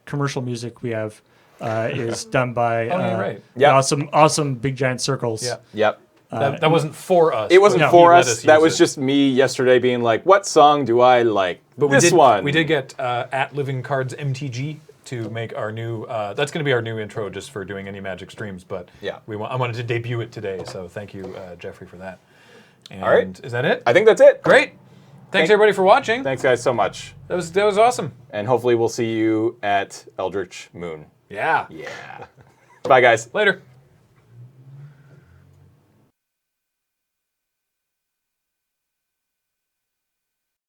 commercial music we have is done by right. the awesome Big Giant Circles. Yeah. Yep. That wasn't for us. It wasn't but for he let us. That use was it. just me yesterday being like, what song do I like? But This one. We did get at Living Cards MTG to make our new. That's going to be our new intro just for doing any Magic streams. But Yeah. I wanted to debut it today, so thank you, Jeffrey, for that. And All right. is that it? I think that's it. Great. Thanks everybody for watching. Thanks, guys, so much. That was awesome. And hopefully we'll see you at Eldritch Moon. Yeah. Yeah. Bye, guys. Later.